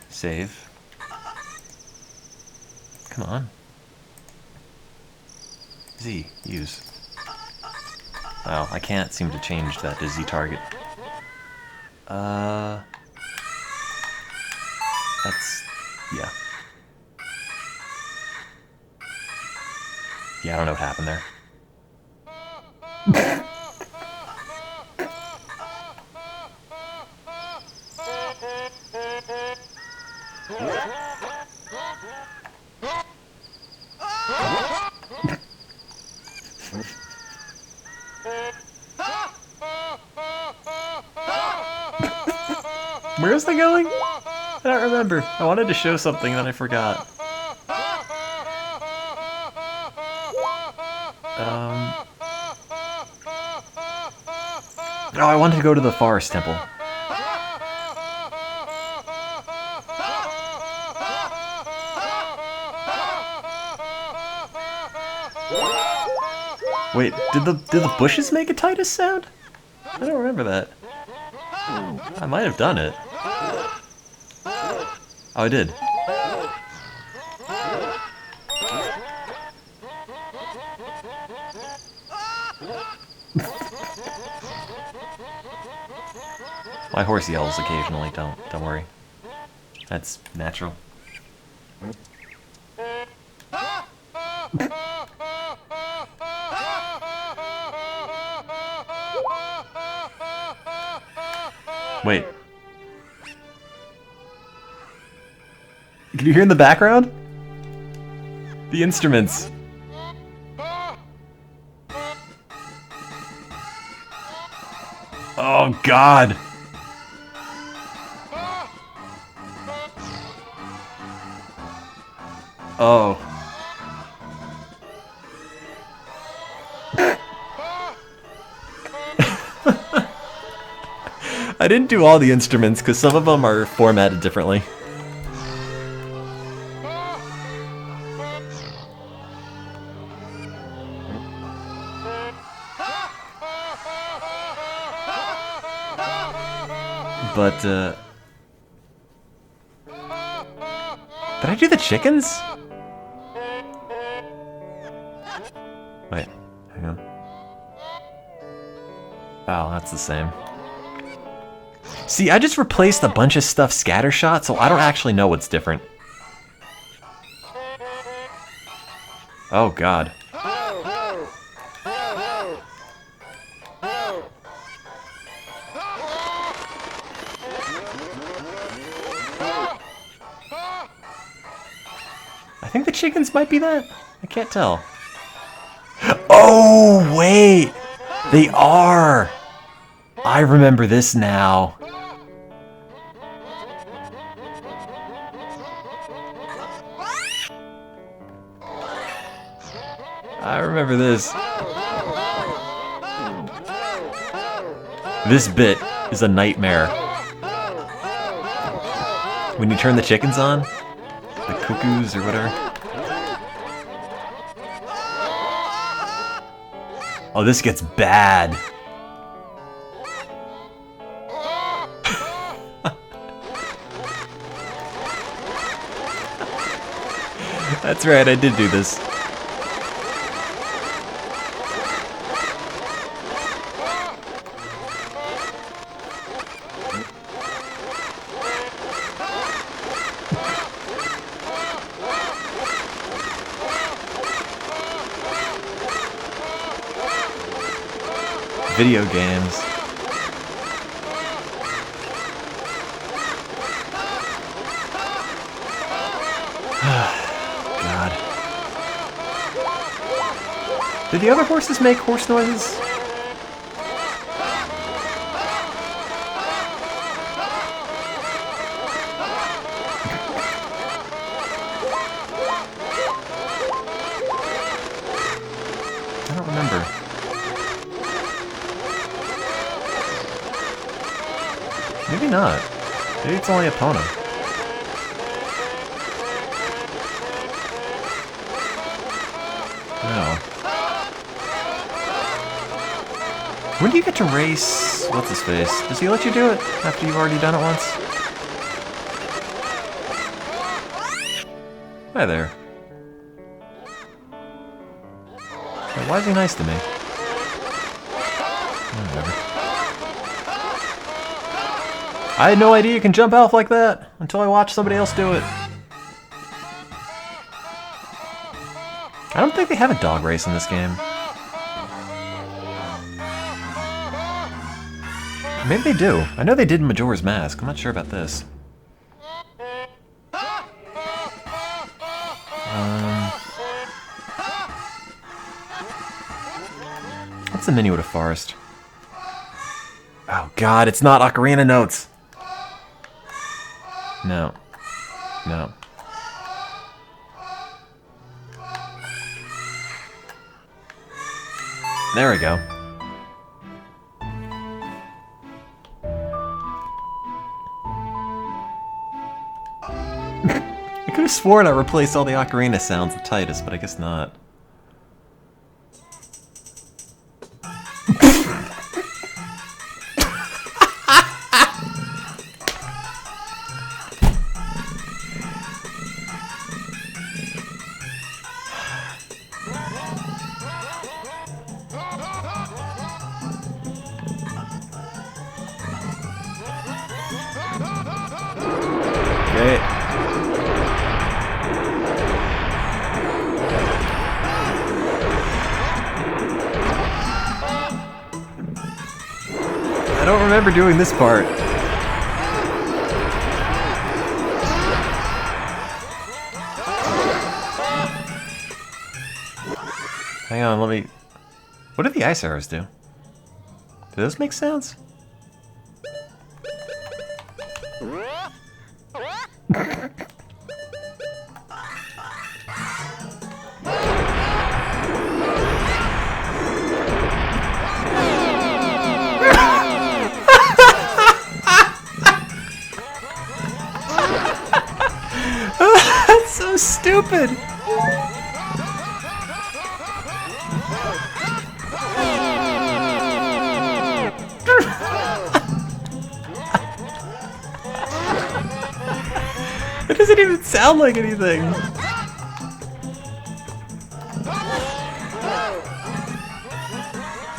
Save. Come on. Z. Use. Wow, I can't seem to change that to Z target. That's... yeah. Yeah, I don't know what happened there. Where's that going? I don't remember. I wanted to show something, then I forgot. Oh, I wanted to go to the Forest Temple. Wait, did the bushes make a Titus sound? I don't remember that. I might have done it. Oh, I did. My horse yells occasionally, don't worry. That's natural. Wait. Can you hear in the background? The instruments. Oh God. Oh. I didn't do all the instruments because some of them are formatted differently. But, did I do the chickens? Wait, hang on. Oh, that's the same. See, I just replaced a bunch of stuff scattershot, so I don't actually know what's different. Oh, God. I think the chickens might be that. I can't tell. Oh, wait! They are! I remember this now. I remember this. This bit is a nightmare. When you turn the chickens on, the cuckoos or whatever. Oh, this gets bad. That's right, I did do this. Video games. God. Did the other horses make horse noises? I don't remember. Maybe not. Maybe it's only Epona. No. When do you get to race? What's his face? Does he let you do it after you've already done it once? Hi there. Hey, why is he nice to me? Whatever. I had no idea you can jump off like that until I watched somebody else do it. I don't think they have a dog race in this game. Maybe they do. I know they did in Majora's Mask. I'm not sure about this. What's the menu at a forest? Oh God, it's not Ocarina Notes. No. No. There we go. I could have sworn I replaced all the ocarina sounds the tightest, but I guess not. Wait. I don't remember doing this part. Hang on, let me... What do the ice arrows do? Do those make sounds? That's so stupid! It doesn't even sound like anything.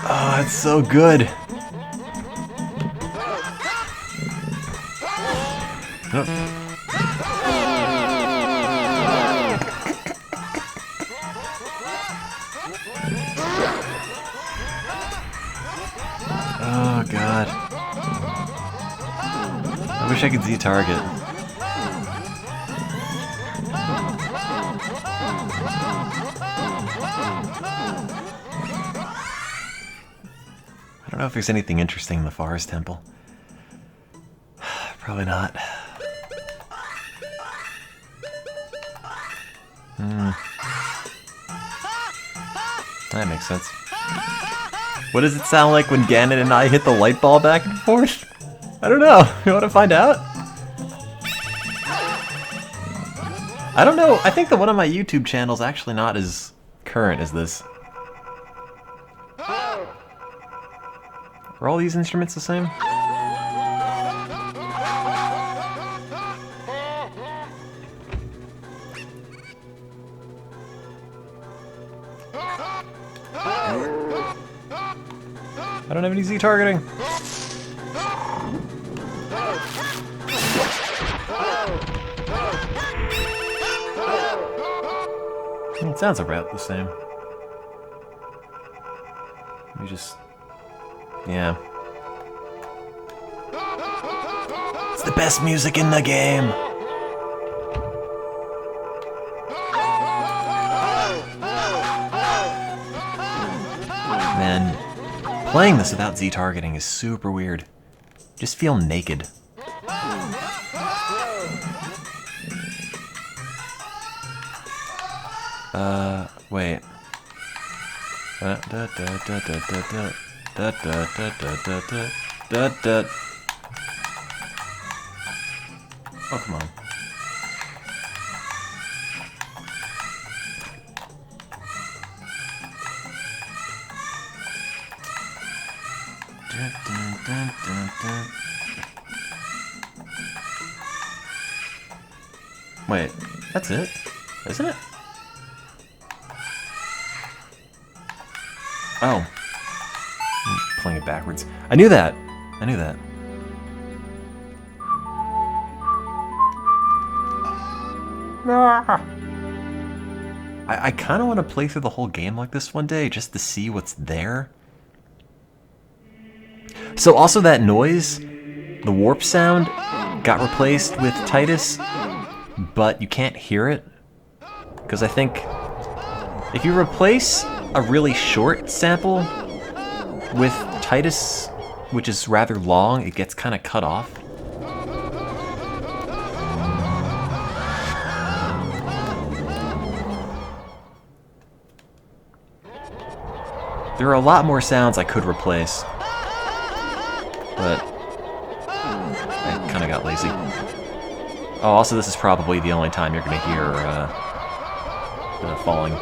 Oh, it's so good. Oh god. I wish I could Z-target. I don't know if there's anything interesting in the Forest Temple. Probably not. That makes sense. What does it sound like when Ganon and I hit the light ball back and forth? I don't know. You want to find out? I don't know. I think that one of my YouTube channels actually not as current as this. Are all these instruments the same? I don't have any Z-targeting. It sounds about the same. Let me just... Yeah. It's the best music in the game! Man, playing this without Z-targeting is super weird. Just feel naked. Wait. Oh, come on. Wait, that's it? Isn't it? Oh. I'm playing it backwards. I knew that. I knew that. I kind of want to play through the whole game like this one day just to see what's there. So also that noise, the warp sound, got replaced with Titus, but you can't hear it. Because I think if you replace a really short sample with Titus, which is rather long, it gets kind of cut off. There are a lot more sounds I could replace, but I kind of got lazy. Oh, also this is probably the only time you're going to hear the falling.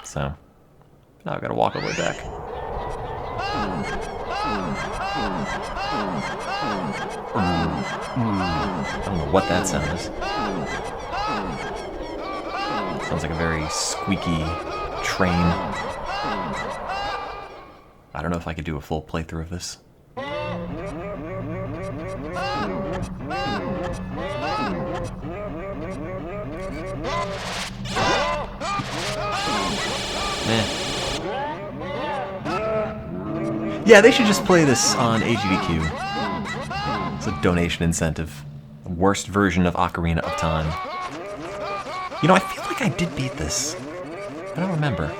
So, now I've got to walk all the way back. I don't know what that sound is. Sounds like a very squeaky train. I don't know if I could do a full playthrough of this. Yeah, they should just play this on AGDQ. It's a donation incentive. The worst version of Ocarina of Time. You know, I feel like I did beat this. I don't remember.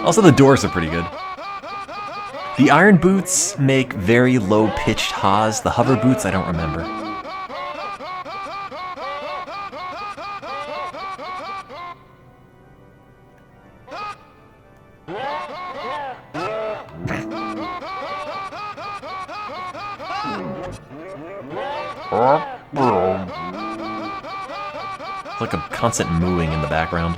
Also, the doors are pretty good. The iron boots make very low-pitched ha's. The hover boots, I don't remember. It's like a constant mooing in the background.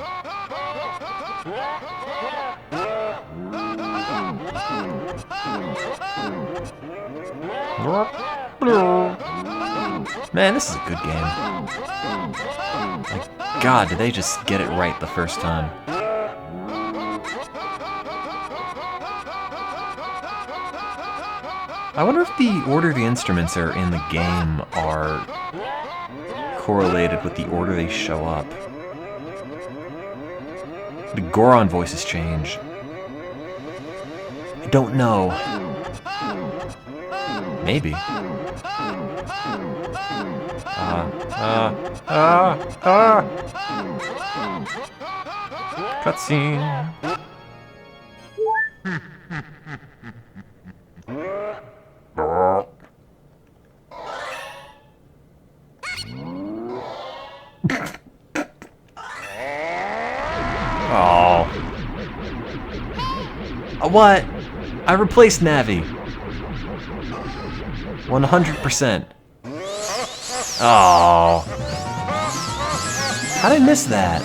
Man, this is a good game. Like, God, did they just get it right the first time? I wonder if the order the instruments are in the game are correlated with the order they show up. The Goron voices change. I don't know. Maybe. Cutscene. Oh. What? I replaced Navi. 100%. Oh. How did I miss that?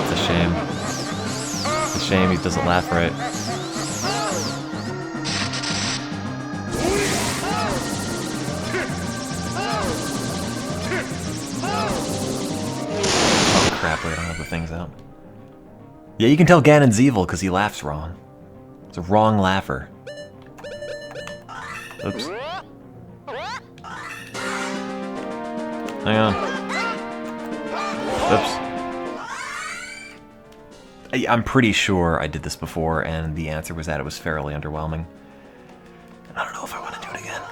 It's a shame. It's a shame he doesn't laugh right. Crap, wait, I don't have the things out. Yeah, you can tell Ganon's evil because he laughs wrong. It's a wrong laugher. Oops. Hang on. Oops. I'm pretty sure I did this before, and the answer was that it was fairly underwhelming. And I don't know if I want to do it again.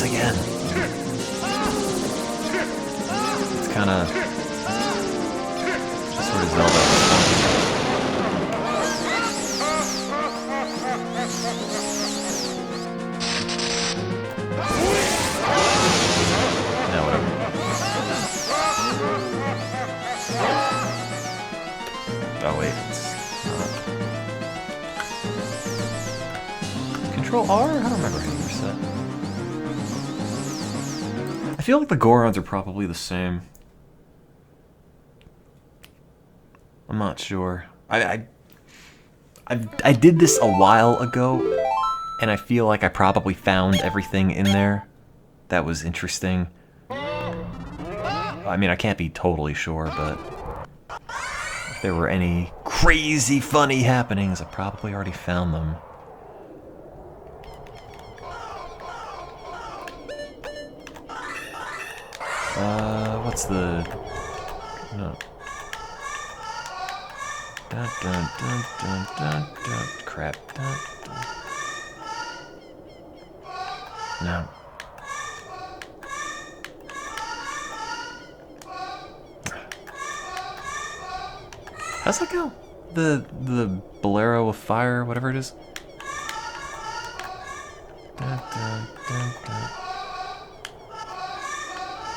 Again. It's kind of just sort of Zelda. No, whatever. Oh wait, it's not. Control R? I don't remember how you set. I feel like the Gorons are probably the same. I'm not sure. I did this a while ago, and I feel like I probably found everything in there that was interesting. I mean, I can't be totally sure, but if there were any crazy funny happenings, I probably already found them. What's the... No. Dun, dun, dun, dun, dun, dun. Crap. Dun, dun. No. How's that go? The Bolero of Fire, whatever it is. Dun, dun, dun, dun.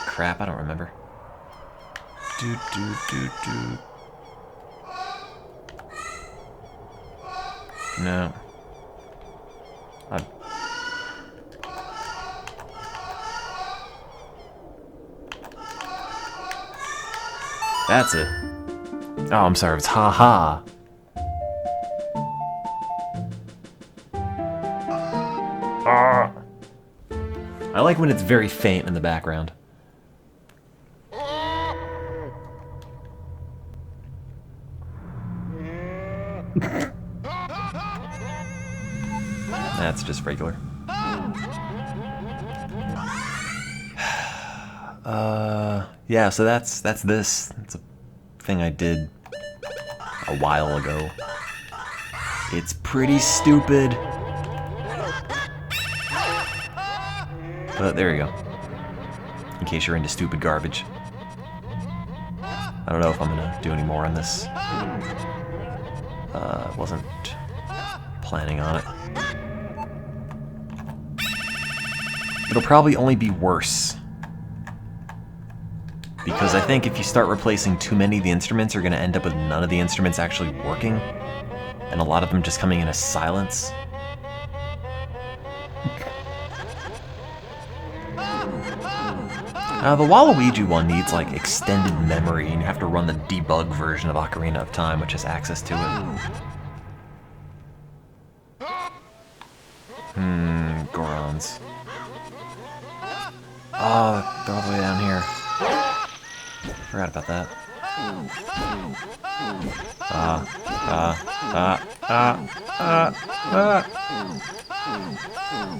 Crap, I don't remember. Do do do do. No. That's it. Oh, I'm sorry. It's ha ha. I like when it's very faint in the background. That's just regular. Yeah, so that's this. It's a thing I did a while ago. It's pretty stupid. But there you go. In case you're into stupid garbage. I don't know if I'm gonna do any more on this. Wasn't planning on it. It'll probably only be worse. Because I think if you start replacing too many of the instruments, you're gonna end up with none of the instruments actually working. And a lot of them just coming in as silence. The Waluigi one needs like extended memory, and you have to run the debug version of Ocarina of Time, which has access to it. Gorons. Oh, they're all the way down here. Forgot about that.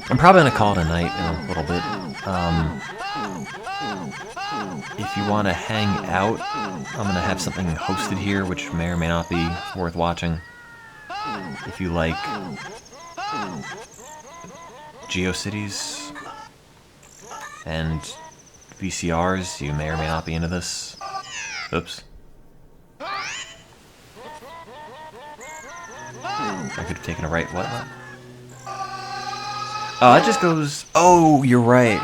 I'm probably gonna call it a night in a little bit. If you want to hang out, I'm gonna have something hosted here, which may or may not be worth watching. If you like GeoCities and VCRs, you may or may not be into this. Oops. I could have taken a right. What? Oh, it just goes. Oh, you're right.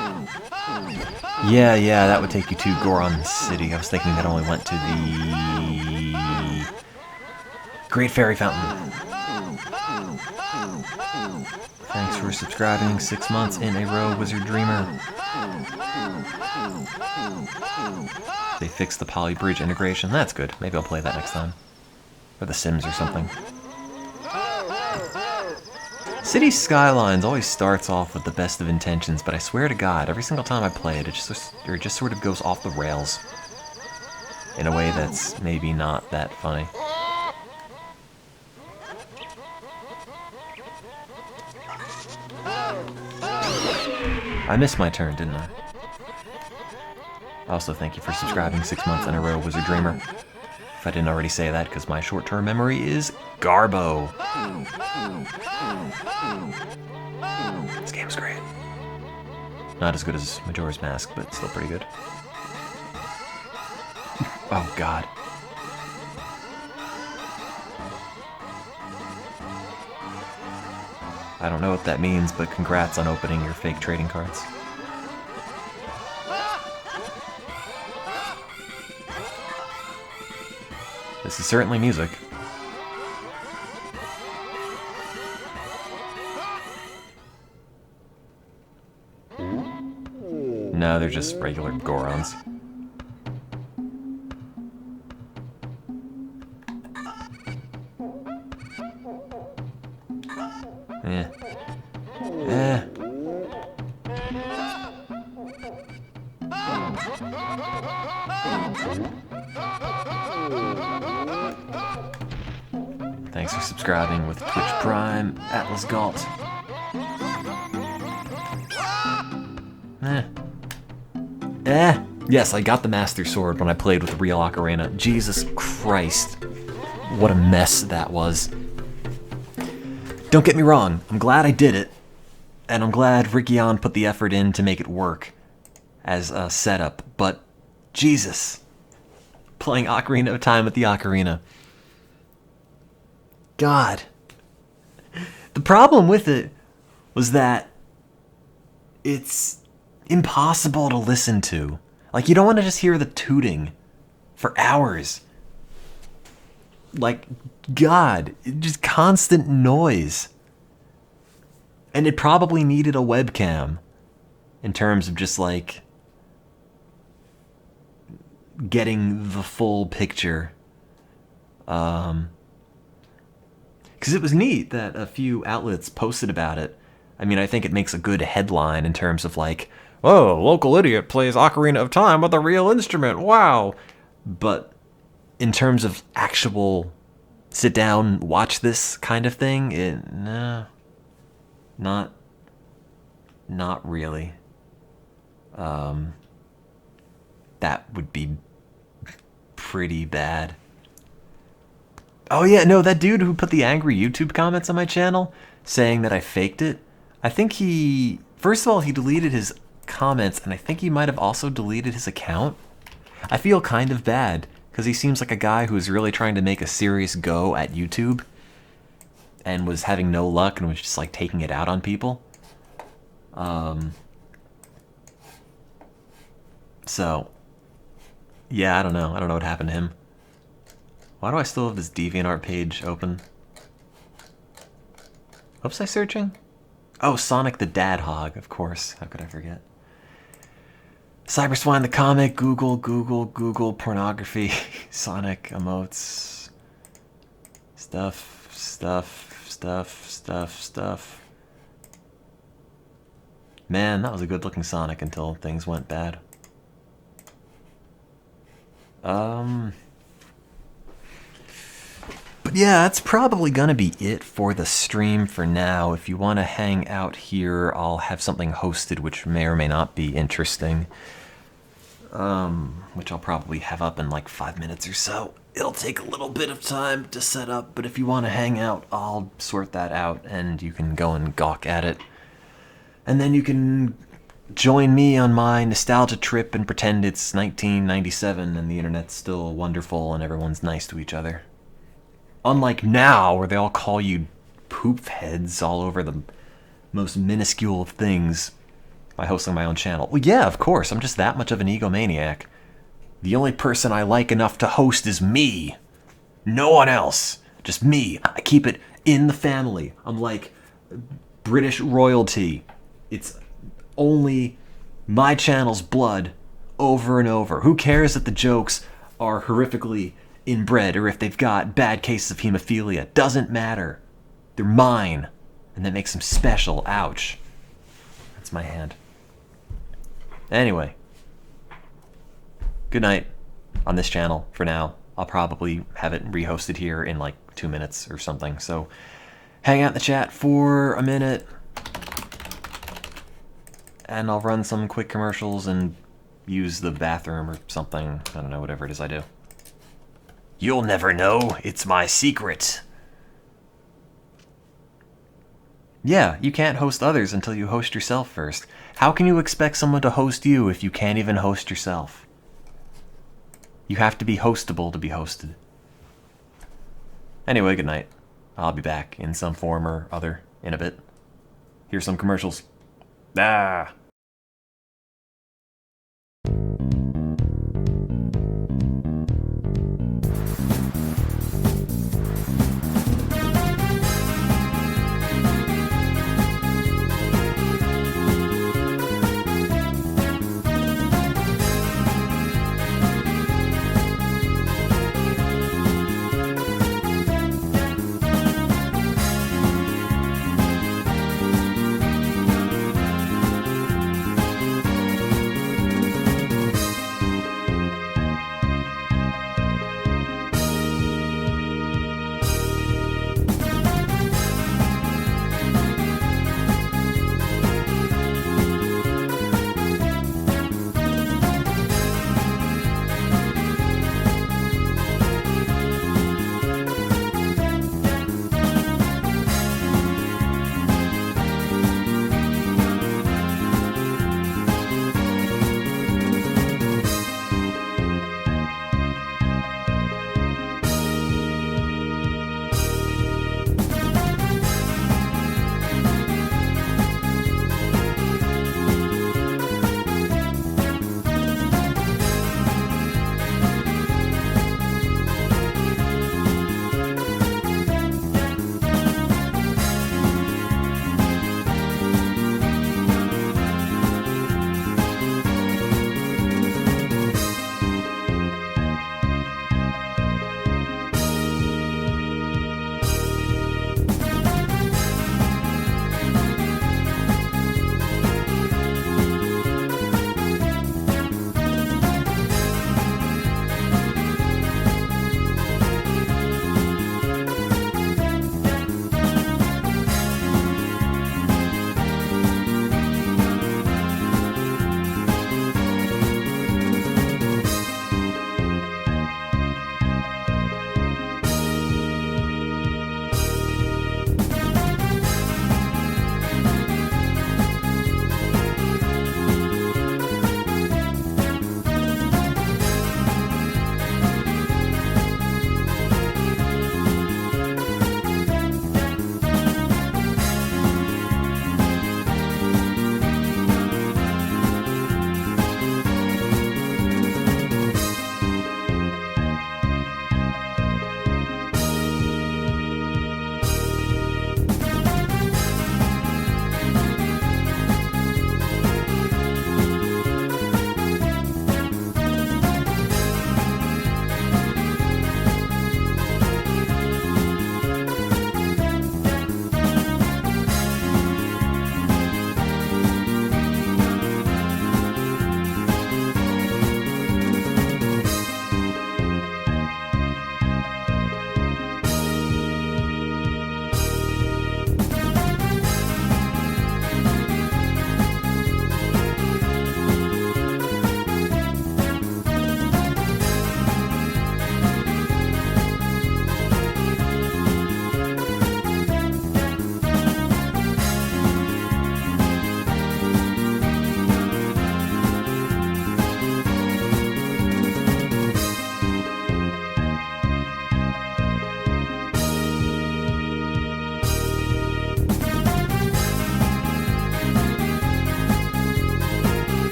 Yeah, that would take you to Goron City. I was thinking that only went to the Great Fairy Fountain. Thanks for subscribing 6 months in a row, Wizard Dreamer. They fixed the Poly Bridge integration. That's good. Maybe I'll play that next time. Or The Sims or something. City Skylines always starts off with the best of intentions, but I swear to God, every single time I play it, it just sort of goes off the rails. In a way that's maybe not that funny. I missed my turn, didn't I? Also, thank you for subscribing 6 months in a row, Wizard Dreamer. If I didn't already say that, because my short-term memory is Garbo. This game's great. Not as good as Majora's Mask, but still pretty good. Oh, God. I don't know what that means, but congrats on opening your fake trading cards. This is certainly music. No, they're just regular Gorons. Thanks for subscribing with Twitch Prime, Atlas Galt. Yes, I got the Master Sword when I played with the real Ocarina. Jesus Christ. What a mess that was. Don't get me wrong, I'm glad I did it. And I'm glad Rickion put the effort in to make it work as a setup. But, Jesus. Playing Ocarina of Time with the Ocarina. God. The problem with it was that it's impossible to listen to. Like, you don't want to just hear the tooting for hours. Like, God, just constant noise. And it probably needed a webcam in terms of just like getting the full picture. Because it was neat that a few outlets posted about it. I mean, I think it makes a good headline in terms of like, oh, local idiot plays Ocarina of Time with a real instrument. Wow. But in terms of actual sit down, watch this kind of thing, no, not really. That would be pretty bad. Oh yeah, no, that dude who put the angry YouTube comments on my channel saying that I faked it, I think first of all, he deleted his comments, and I think he might have also deleted his account. I feel kind of bad, because he seems like a guy who was really trying to make a serious go at YouTube, and was having no luck, and was just like taking it out on people. So, yeah, I don't know what happened to him. Why do I still have this DeviantArt page open? What was I searching? Oh, Sonic the Dad Hog, of course. How could I forget? Cyberswine the comic, Google, pornography, Sonic emotes, stuff. Man, that was a good looking Sonic until things went bad. But yeah, that's probably gonna be it for the stream for now. If you want to hang out here, I'll have something hosted which may or may not be interesting. Which I'll probably have up in like 5 minutes or so. It'll take a little bit of time to set up, but if you want to hang out, I'll sort that out and you can go and gawk at it. And then you can join me on my nostalgia trip and pretend it's 1997 and the internet's still wonderful and everyone's nice to each other. Unlike now, where they all call you poop heads all over the most minuscule of things by hosting my own channel. Well, yeah, of course, I'm just that much of an egomaniac. The only person I like enough to host is me. No one else. Just me. I keep it in the family. I'm like British royalty. It's only my channel's blood over and over. Who cares that the jokes are horrifically inbred or if they've got bad cases of hemophilia? Doesn't matter. They're mine. And that makes them special. Ouch. That's my hand. Anyway. Good night on this channel for now. I'll probably have it rehosted here in like 2 minutes or something. So hang out in the chat for a minute. And I'll run some quick commercials and use the bathroom or something. I don't know, whatever it is I do. You'll never know. It's my secret. Yeah, you can't host others until you host yourself first. How can you expect someone to host you if you can't even host yourself? You have to be hostable to be hosted. Anyway, good night. I'll be back in some form or other in a bit. Here's some commercials. Ah!